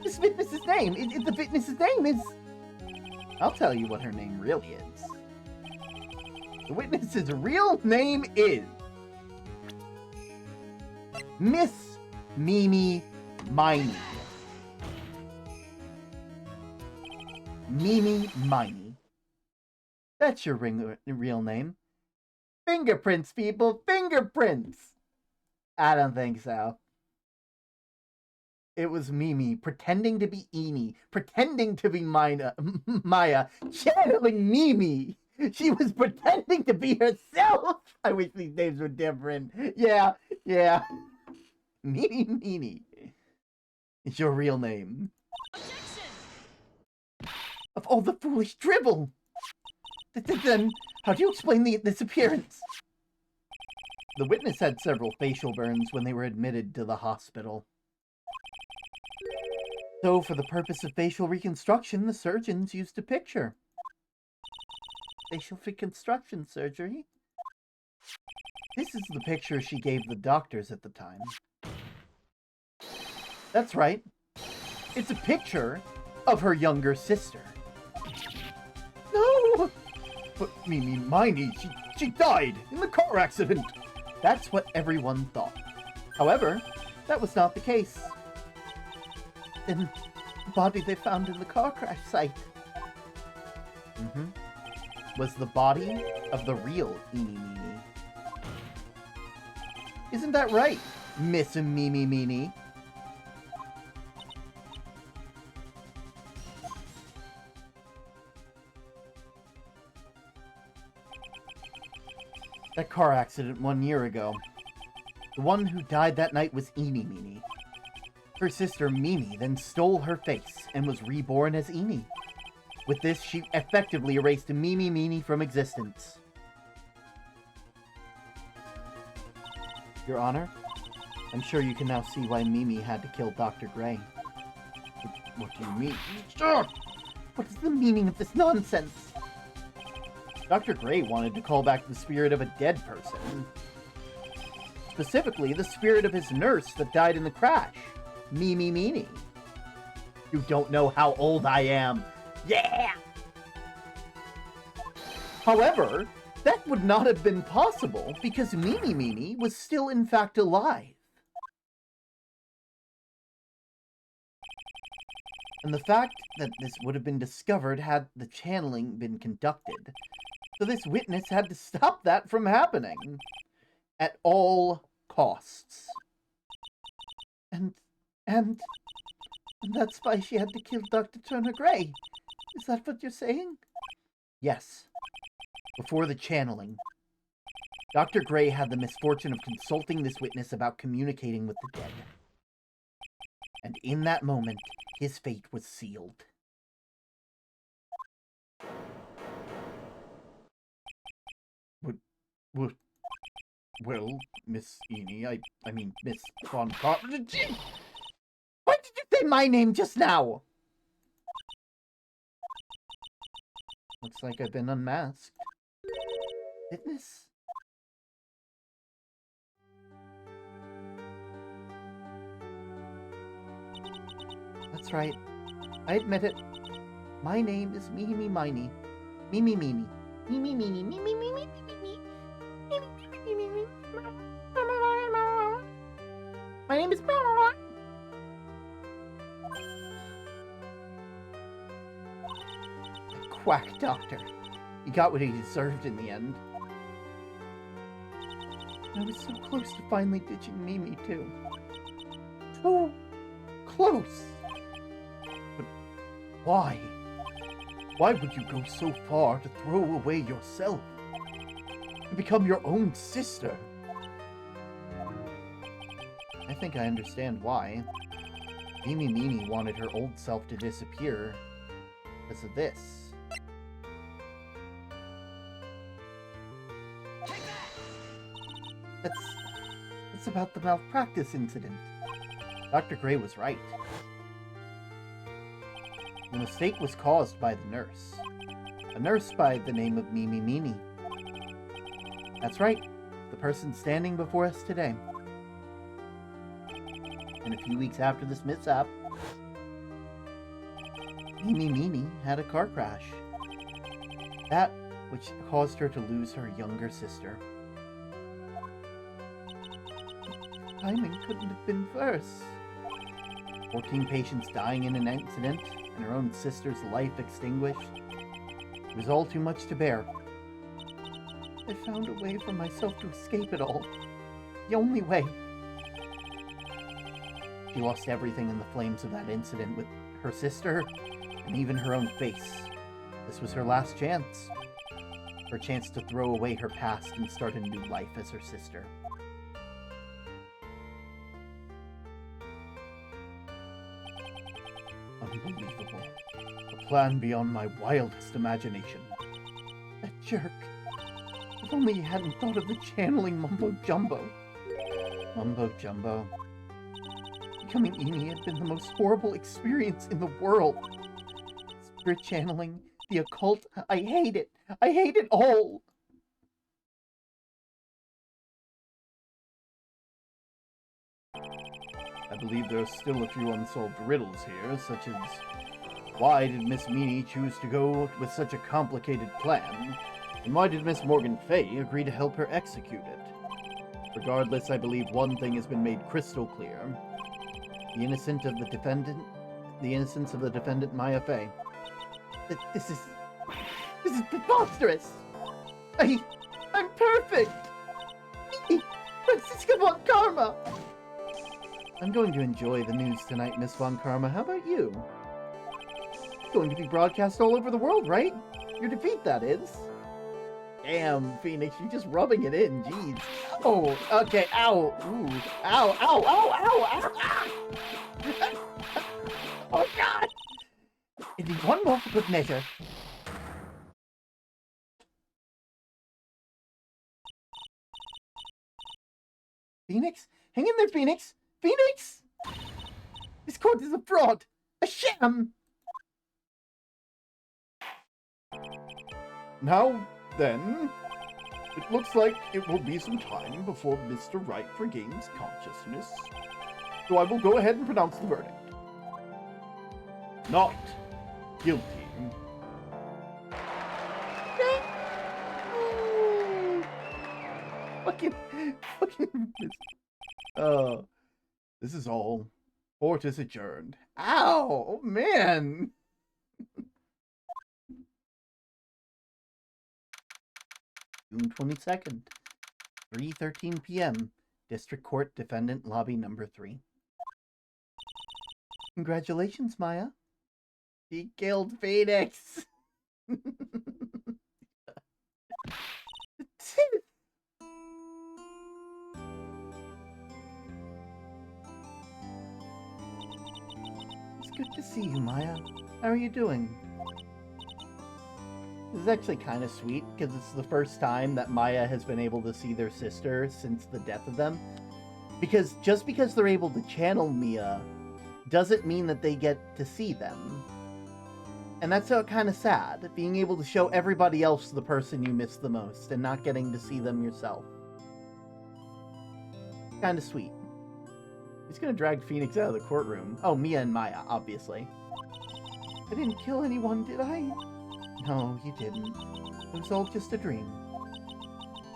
This witness's name, the witness's name is... I'll tell you what her name really is. The witness's real name is Miss Mimi Miney. Mimi Miney. That's your real name. Fingerprints, people, fingerprints! I don't think so. It was Mimi pretending to be Eeny, pretending to be Maya, channeling Mimi. She was pretending to be herself. I wish these names were different. Yeah. Mimi Meeny. It's your real name. Objection! Of all the foolish dribble! Then, how do you explain this appearance? The witness had several facial burns when they were admitted to the hospital. So, for the purpose of facial reconstruction, the surgeons used a picture. Facial reconstruction surgery? This is the picture she gave the doctors at the time. That's right. It's a picture of her younger sister. No! But Mimi Miney, she died in the car accident. That's what everyone thought. However, that was not the case. Then, the body they found in the car crash site was the body of the real Eeny Meeny. Isn't that right, Miss Mimi Meeny? That car accident 1 year ago. The one who died that night was Eeny Meeny. Her sister Mimi then stole her face and was reborn as Eeny. With this, she effectively erased Mimi Meeny from existence. Your Honor, I'm sure you can now see why Mimi had to kill Dr. Gray. What do you mean? Stop! What is the meaning of this nonsense? Dr. Gray wanted to call back the spirit of a dead person. Specifically, the spirit of his nurse that died in the crash, Mimi Meeny. You don't know how old I am. Yeah! However, that would not have been possible because Mimi Meeny was still in fact alive. And the fact that this would have been discovered had the channeling been conducted. So this witness had to stop that from happening. At all costs. And that's why she had to kill Dr. Turner Gray. Is that what you're saying? Yes. Before the channeling, Dr. Gray had the misfortune of consulting this witness about communicating with the dead. And in that moment, his fate was sealed. Well, Miss Eenie, I mean, Miss Von Carpenter. Why did you say my name just now? Looks like I've been unmasked. Fitness? That's right. I admit it. My name is Mimi Miney. Mimi Meanie. Mimi Meanie. Mimi Mimi Mimi. My name is the quack doctor. He got what he deserved in the end. I was so close to finally ditching Mimi, too. So close! But why? Why would you go so far to throw away yourself? To become your own sister? I think I understand why. Mimi Meanie wanted her old self to disappear because of this. That's about the malpractice incident. Dr. Gray was right. The mistake was caused by the nurse. A nurse by the name of Mimi Meanie. That's right, the person standing before us today. And a few weeks after this mishap, Mimi Meanie had a car crash. That which caused her to lose her younger sister. Timing couldn't have been worse. 14 patients dying in an accident, and her own sister's life extinguished. It was all too much to bear. I found a way for myself to escape it all. The only way. She lost everything in the flames of that incident with her sister, and even her own face. This was her last chance. Her chance to throw away her past and start a new life as her sister. Unbelievable. A plan beyond my wildest imagination. That jerk. If only he hadn't thought of the channeling mumbo-jumbo. Mumbo-jumbo. Becoming Eenie had been the most horrible experience in the world. Spirit channeling, the occult, I hate it. I hate it all. I believe there are still a few unsolved riddles here, such as why did Miss Meanie choose to go with such a complicated plan, and why did Miss Morgan Fay agree to help her execute it? Regardless, I believe one thing has been made crystal clear. The innocence of the defendant Maya Fay. This is preposterous! I'm perfect! Me, Francisca Von Karma! I'm going to enjoy the news tonight, Miss Von Karma. How about you? It's going to be broadcast all over the world, right? Your defeat, that is. Damn, Phoenix, you're just rubbing it in. Jeez. Oh, okay. Ow. Ooh. Ow, ow, ow, ow, ow, ow. Oh, God. It is one more for good measure. Phoenix? Hang in there, Phoenix! Phoenix! This court is a fraud! A sham! Now, then, it looks like it will be some time before Mr. Wright regains consciousness. So I will go ahead and pronounce the verdict. Not guilty. Fucking. This is all. Court is adjourned. Ow, man. June 22nd, 3:13 p.m. District Court Defendant Lobby Number 3. Congratulations, Maya. He killed Phoenix. good to see you, Maya. How are you doing? This is actually kind of sweet because it's the first time that Maya has been able to see their sister since the death of them. Because just because they're able to channel Mia doesn't mean that they get to see them. And that's kind of sad, being able to show everybody else the person you miss the most and not getting to see them yourself. Kind of sweet. He's gonna drag Phoenix out of the courtroom. Oh, Mia and Maya, obviously. I didn't kill anyone, did I? No, you didn't. It was all just a dream.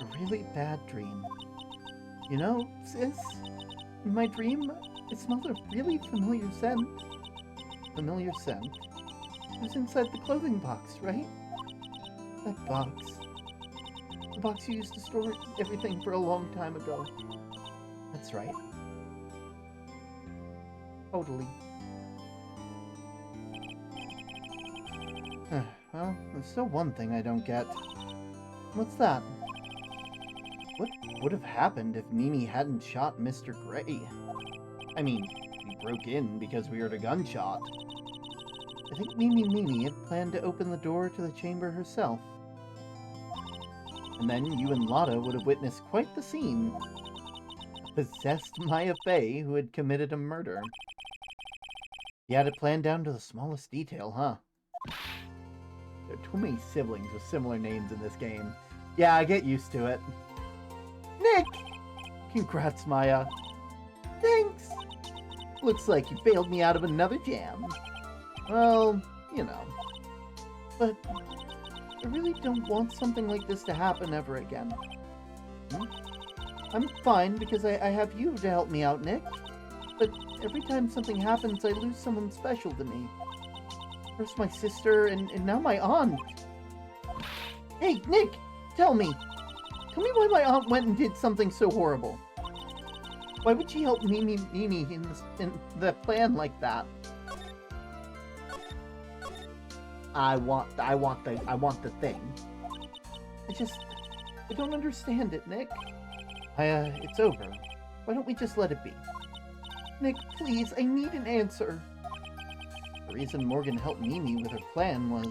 A really bad dream. You know, sis, in my dream, I smelled a really familiar scent. Familiar scent? It was inside the clothing box, right? That box. The box you used to store everything for a long time ago. That's right. Totally. Well, there's still one thing I don't get. What's that? What would have happened if Mimi hadn't shot Mr. Gray? I mean, we broke in because we heard a gunshot. I think Mimi had planned to open the door to the chamber herself. And then you and Lotta would have witnessed quite the scene. A possessed Maya Fey who had committed a murder. You had it planned down to the smallest detail, huh? There are too many siblings with similar names in this game. Yeah, I get used to it. Nick! Congrats, Maya. Thanks! Looks like you bailed me out of another jam. Well, you know. But I really don't want something like this to happen ever again. I'm fine because I have you to help me out, Nick. But every time something happens, I lose someone special to me. First my sister, and now my aunt. Hey, Nick! Tell me why my aunt went and did something so horrible. Why would she help Mimi in the plan like that? I want the thing. I don't understand it, Nick. It's over. Why don't we just let it be? Nick, please, I need an answer. The reason Morgan helped Mimi with her plan was...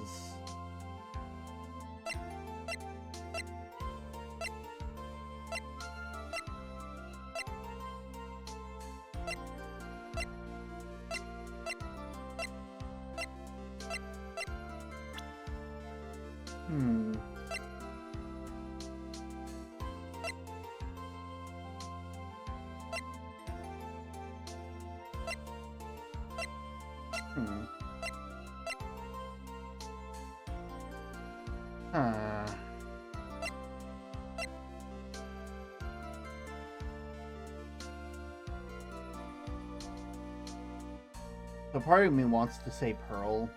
So part of me wants to say Pearl,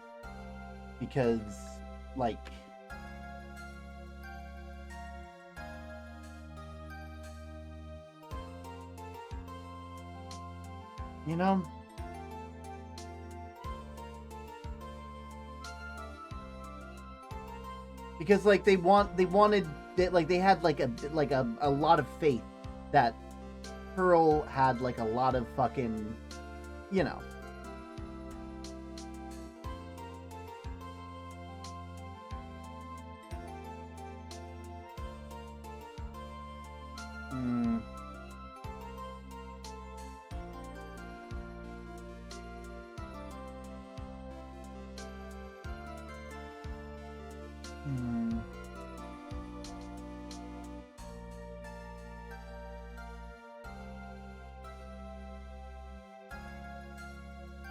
because, like... You know? Because, like, they had, like, a lot of faith that Pearl had, like, a lot of fucking, you know.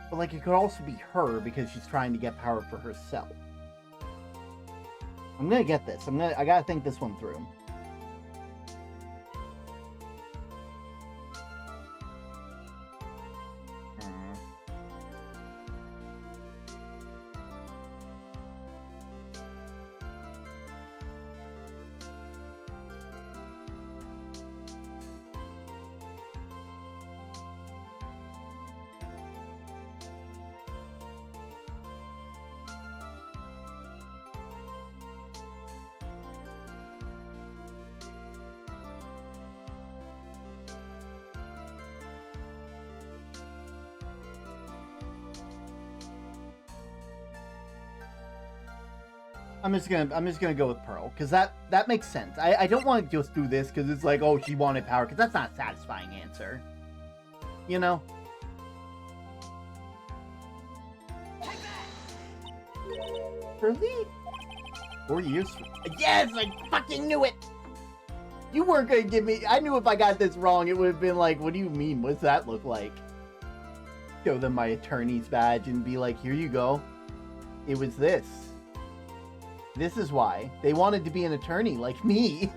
But, like, it could also be her because she's trying to get power for herself. I'm gonna get this. I gotta think this one through. I'm just gonna go with Pearl, because that makes sense. I don't want to just do this because it's like, oh, she wanted power, because that's not a satisfying answer. You know? Pearly? 4 years from... Yes! I fucking knew it! You weren't gonna give me... I knew if I got this wrong, it would have been like, what do you mean? What's that look like? Show them my attorney's badge and be like, here you go. It was this. This is why. They wanted to be an attorney like me.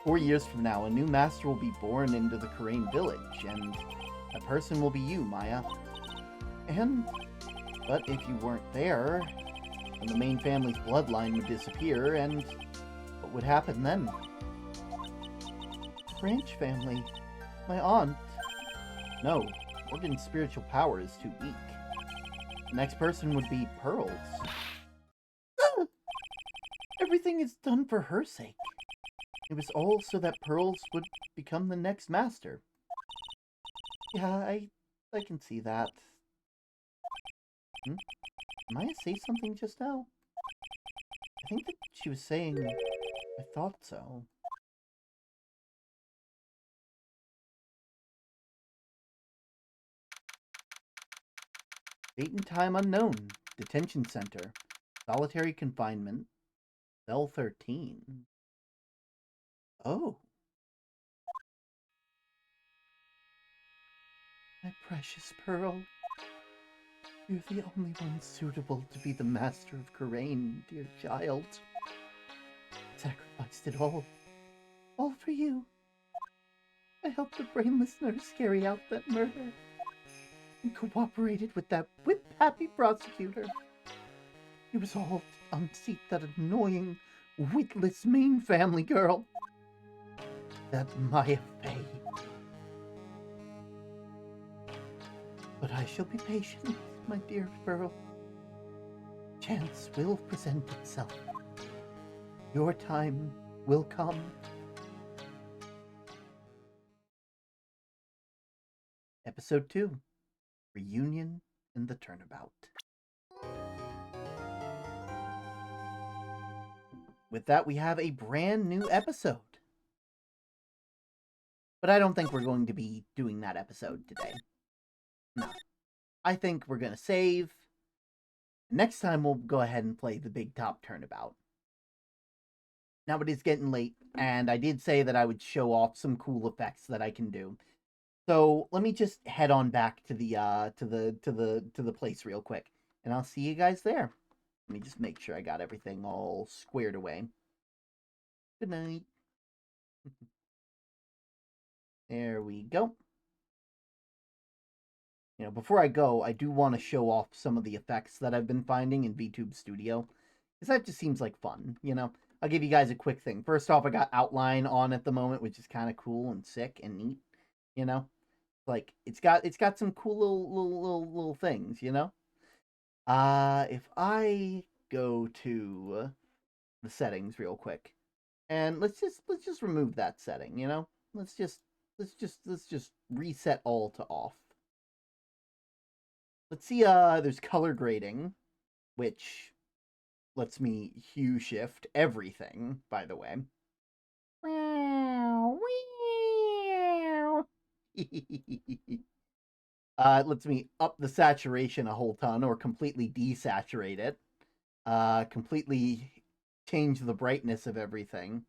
4 years from now, a new master will be born into the Karain village, and that person will be you, Maya. But if you weren't there, then the main family's bloodline would disappear, and what would happen then? The branch family. My aunt. No, Morgan's spiritual power is too weak. The next person would be Pearl's. Everything is done for her sake. It was all so that Pearls would become the next master. Yeah, I can see that. Did Maya say something just now? I think that she was saying, I thought so. Date and time unknown. Detention center. Solitary confinement. Cell 13. Oh. My precious Pearl. You're the only one suitable to be the master of Karain, dear child. I sacrificed it all. All for you. I helped the brainless nurse carry out that murder. And cooperated with that whip-happy prosecutor. It was all to unseat that annoying, witless main family girl. That Maya Fey. But I shall be patient, my dear Pearl. Chance will present itself. Your time will come. Episode 2. Reunion in the Turnabout. With that, we have a brand new episode. But I don't think we're going to be doing that episode today. No. I think we're going to save. Next time, we'll go ahead and play the Big Top Turnabout. Now it is getting late, and I did say that I would show off some cool effects that I can do. So let me just head on back to the place real quick, and I'll see you guys there. Let me just make sure I got everything all squared away. Good night. There we go. You know, before I go, I do want to show off some of the effects that I've been finding in VTube Studio, because that just seems like fun, you know? I'll give you guys a quick thing. First off, I got Outline on at the moment, which is kind of cool and sick and neat, you know? Like, it's got some cool little things, you know? If I go to the settings real quick, and let's just remove that setting, you know? Let's just reset all to off. Let's see, there's color grading, which lets me hue shift everything, by the way. It lets me up the saturation a whole ton, or completely desaturate it. Completely change the brightness of everything,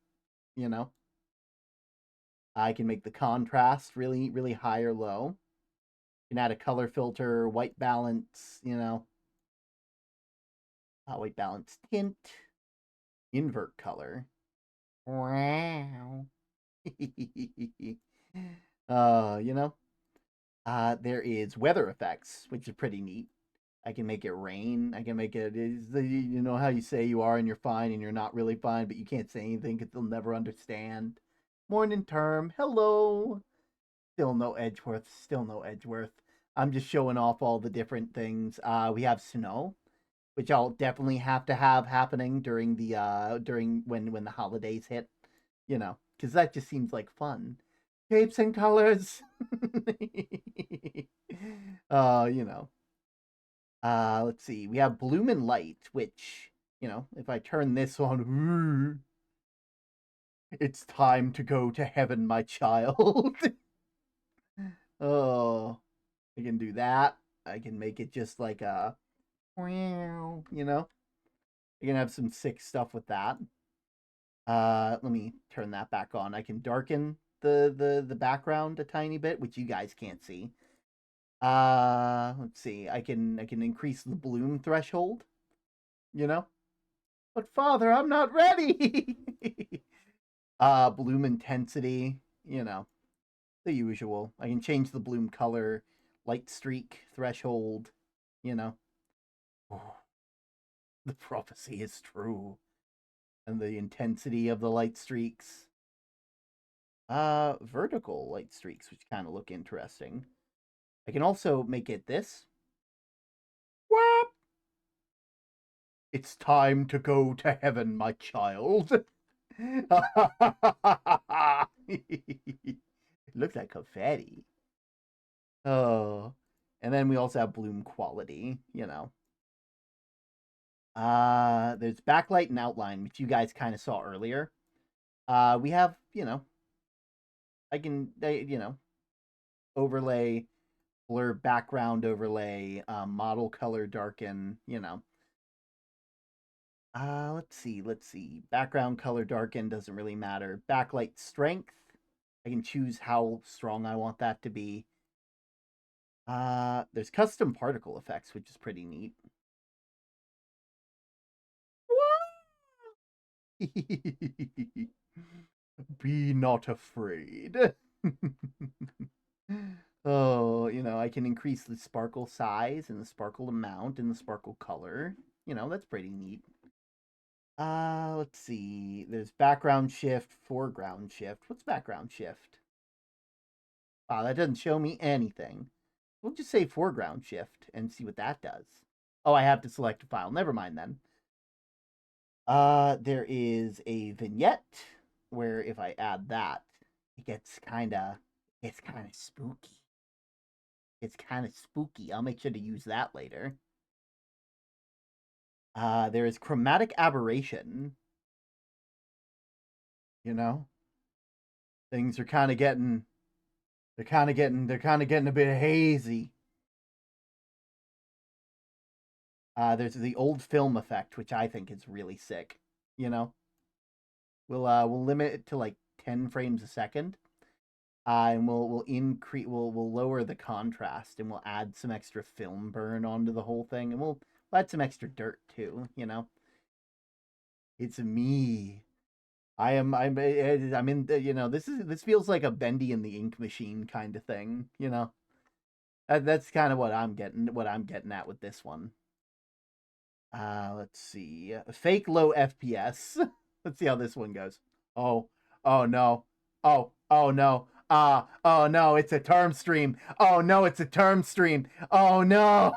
you know? I can make the contrast really, really high or low. You can add a color filter, white balance, you know. White balance tint. Invert color. Wow. You know. There is weather effects, which is pretty neat. I can make it rain. I can make it, you know how you say you are and you're fine and you're not really fine, but you can't say anything because they'll never understand. Morning term. Hello. Still no Edgeworth. Still no Edgeworth. I'm just showing off all the different things. We have snow, which I'll definitely have to have happening during the when the holidays hit. You know, because that just seems like fun. Shapes and colors. You know. Let's see. We have Bloom and Light, which if I turn this on, it's time to go to heaven, my child. Oh, I can do that. I can make it just like a, I can have some sick stuff with that. Let me turn that back on. I can darken the background a tiny bit, which you guys can't see. Let's see. I can increase the bloom threshold, But father, I'm not ready. Bloom intensity, the usual. I can change the bloom color, light streak threshold, Oh, the prophecy is true. And the intensity of the light streaks. Vertical light streaks, which kind of look interesting. I can also make it this. Whoop! It's time to go to heaven, my child. It looks like confetti. Oh. And then we also have bloom quality, There's backlight and outline, which you guys kind of saw earlier. We have, I can, overlay, blur background overlay, model color darken, let's see. Background color darken doesn't really matter. Backlight strength, I can choose how strong I want that to be. There's custom particle effects, which is pretty neat. Be not afraid. Oh, I can increase the sparkle size and the sparkle amount and the sparkle color. That's pretty neat. Let's see. There's background shift, foreground shift. What's background shift? Wow, that doesn't show me anything. We'll just say foreground shift and see what that does. Oh, I have to select a file. Never mind then. There is a vignette where if I add that, it gets kind of spooky. It's kind of spooky. I'll make sure to use that later. There is chromatic aberration. Things are kind of getting a bit hazy. There's the old film effect, which I think is really sick. We'll limit it to like 10 frames a second. And we'll lower the contrast, and we'll add some extra film burn onto the whole thing, and we'll add some extra dirt too. It's me. I'm in. This feels like a Bendy and the Ink Machine kind of thing. That's kind of what I'm getting at with this one. Let's see. Fake low FPS. Let's see how this one goes. Oh no. Oh no. Oh no, it's a term stream. Oh no, it's a term stream. Oh no.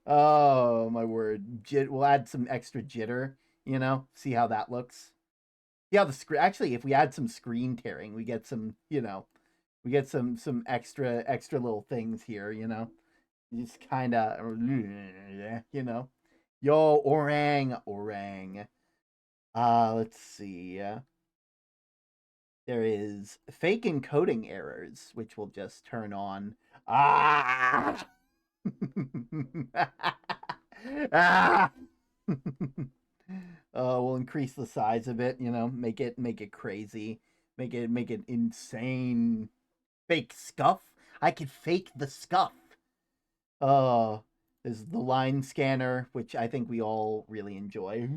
Oh my word. We'll add some extra jitter, see how that looks. See how the screen, actually, if we add some screen tearing, we get some, we get some extra little things here, just kind of, yo, orang. Let's see. There is fake encoding errors, which will just turn on. Ah! Ah! We'll increase the size of it, make it crazy, make it insane. Fake scuff. I could fake the scuff. There's the line scanner, which I think we all really enjoy.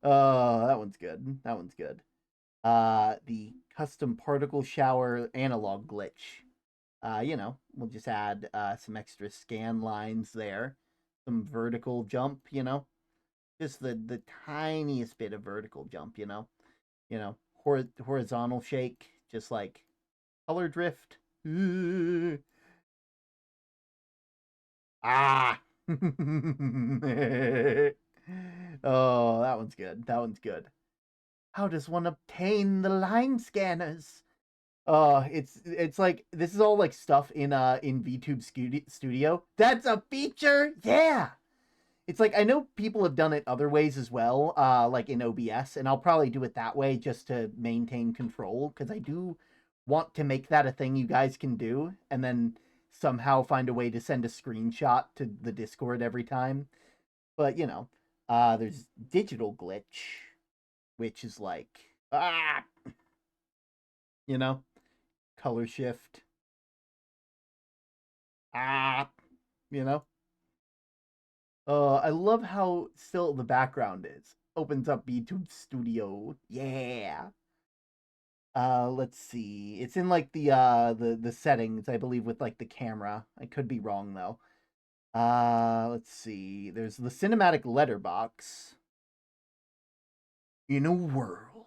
That one's good. That one's good. The custom particle shower analog glitch. We'll just add some extra scan lines there. Some vertical jump, just the tiniest bit of vertical jump, horizontal shake, just like color drift. Ah. Oh, that one's good. That one's good. How does one obtain the line scanners? It's like this is all like stuff in VTube Studio. That's a feature, yeah. It's like I know people have done it other ways as well, like in OBS, and I'll probably do it that way just to maintain control because I do want to make that a thing you guys can do, and then somehow find a way to send a screenshot to the Discord every time. But you know, there's digital glitch, which is like you know, color shift, you know. I love how still the background is. Opens up VTube Studio. Yeah. Let's see. It's in like the settings, I believe, with like the camera. I could be wrong though. Let's see. There's the cinematic letterbox. In a world.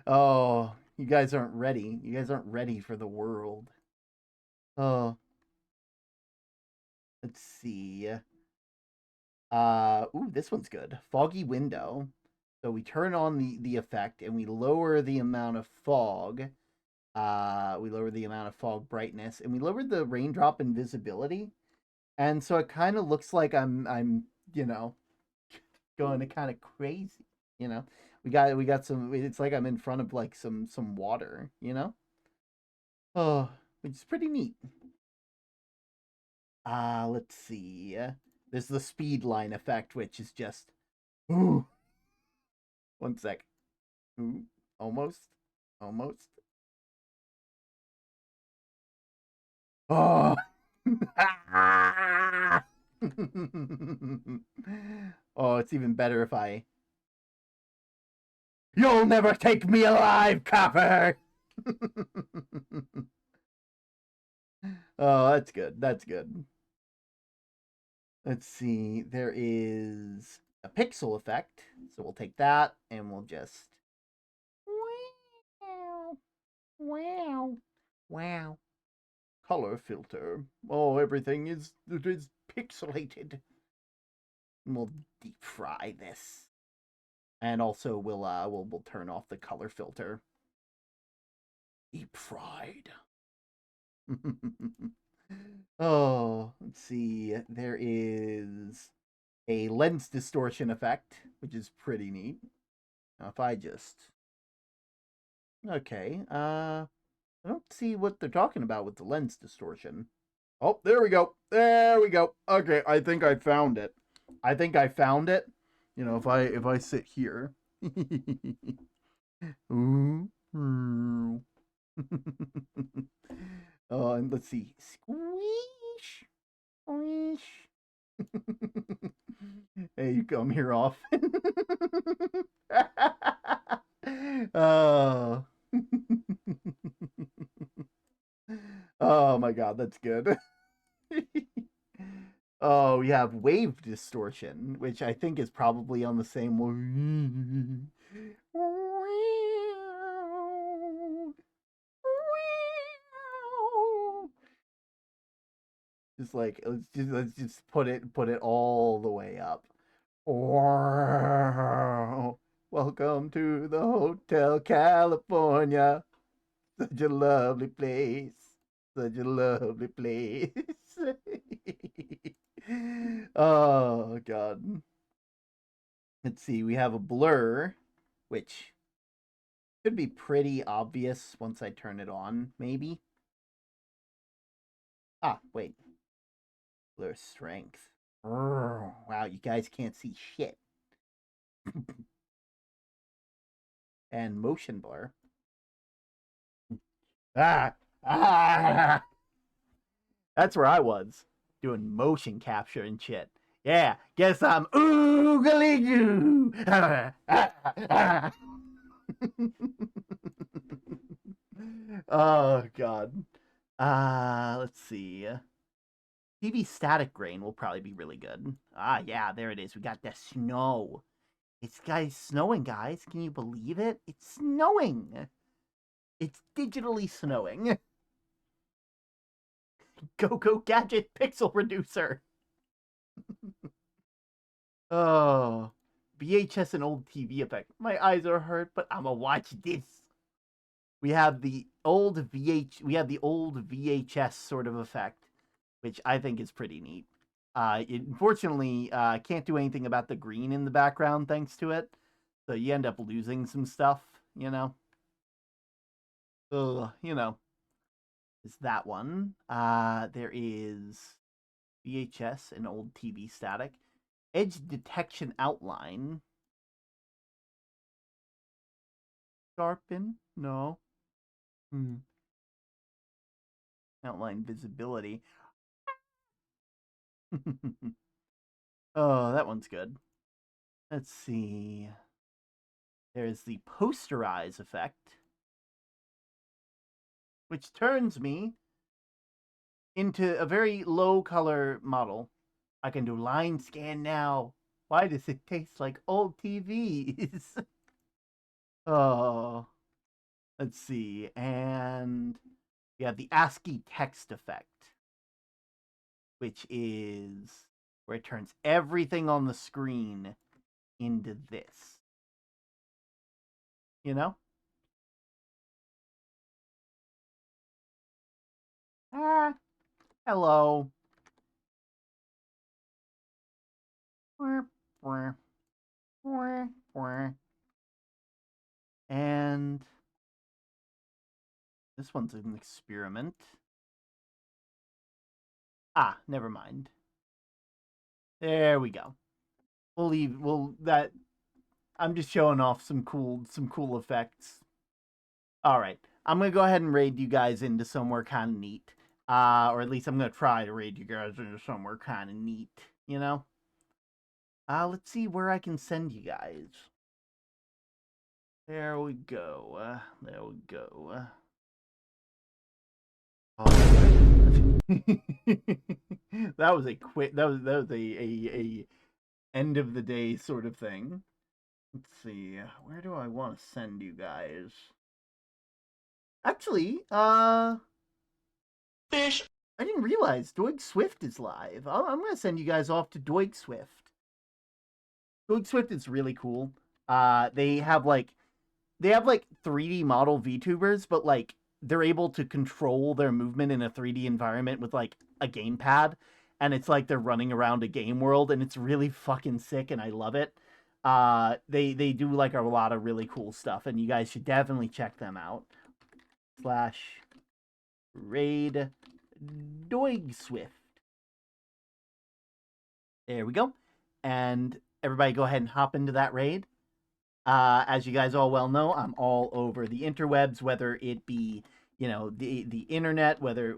Oh, you guys aren't ready. You guys aren't ready for the world. Oh. Let's see. Ooh, this one's good. Foggy window. So we turn on the effect and we lower the amount of fog. We lower the amount of fog brightness and we lower the raindrop invisibility. And so it kind of looks like I'm, you know, going kind of crazy, you know. We got some it's like I'm in front of like some water, you know? Oh, which is pretty neat. Let's see. There's the speed line effect, which is just ooh. One sec. Ooh, almost. Almost. Oh. Oh, it's even better if I. You'll never take me alive, copper. Oh, that's good. That's good. Let's see. There is a pixel effect. So we'll take that and we'll just. Wow. Wow. Wow. Color filter. Oh, everything is pixelated. And we'll deep fry this. And also we'll turn off the color filter. Deep fried. Oh, let's see. There is a lens distortion effect, which is pretty neat. Now if I just okay, I don't see what they're talking about with the lens distortion. Oh, there we go. There we go. Okay, I think I found it. I think I found it. You know, if I sit here. Ooh. Oh, and let's see. Squish. Squish. Hey, you come here often. Oh. Oh my god, that's good. Oh, we have wave distortion, which I think is probably on the same one. Just like let's just put it all the way up. Welcome to the Hotel California. Such a lovely place. Such a lovely place. Oh god. Let's see, we have a blur, which should be pretty obvious once I turn it on, maybe. Ah, wait. Blur strength. Wow, you guys can't see shit. And motion blur. Ah! That's where I was. Doing motion capture and shit. Yeah, guess I'm oogly goo. Oh god. Let's see. TV static grain will probably be really good. Ah, yeah, there it is. We got the snow. It's guys snowing, guys. Can you believe it? It's snowing. It's digitally snowing. Go Gadget Pixel Reducer. Oh, VHS and old TV effect. My eyes are hurt, but I'ma watch this. we have the old VHS sort of effect, which I think is pretty neat. Unfortunately, can't do anything about the green in the background thanks to it, so you end up losing some stuff. Is that one. There is VHS and old TV static. Edge detection outline. Sharpen? No. Outline visibility. Oh, that one's good. Let's see. There's the posterize effect, which turns me into a very low color model. I can do line scan now. Why does it taste like old TVs? Oh, let's see. And we have the ASCII text effect, which is where it turns everything on the screen into this. Hello. And this one's an experiment. Never mind. There we go. I'm just showing off some cool effects. All right. I'm going to go ahead and raid you guys into somewhere kind of neat. Or at least I'm going to try to raid you guys into somewhere kind of neat, Let's see where I can send you guys. There we go. That was a end of the day sort of thing. Let's see. Where do I want to send you guys? Actually, Fish. I didn't realize Doig Swift is live. I'm gonna send you guys off to Doig Swift. Doig Swift is really cool. They have like 3D model VTubers, but like they're able to control their movement in a 3D environment with like a gamepad, and it's like they're running around a game world, and it's really fucking sick, and I love it. They do like a lot of really cool stuff, and you guys should definitely check them out. /raid Doig Swift. There we go. And everybody go ahead and hop into that raid. As you guys all well know, I'm all over the interwebs, whether it be, the internet, whether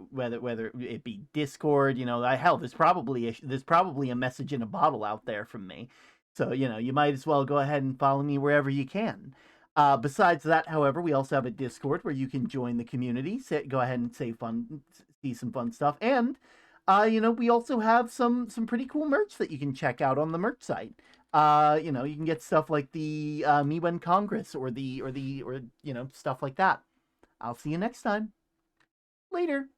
it be Discord, hell, there's probably a message in a bottle out there from me. So, you might as well go ahead and follow me wherever you can. Besides that, however, we also have a Discord where you can join the community, go ahead and see some fun stuff. And, we also have some pretty cool merch that you can check out on the merch site. You can get stuff like the Miwen Congress or stuff like that. I'll see you next time. Later.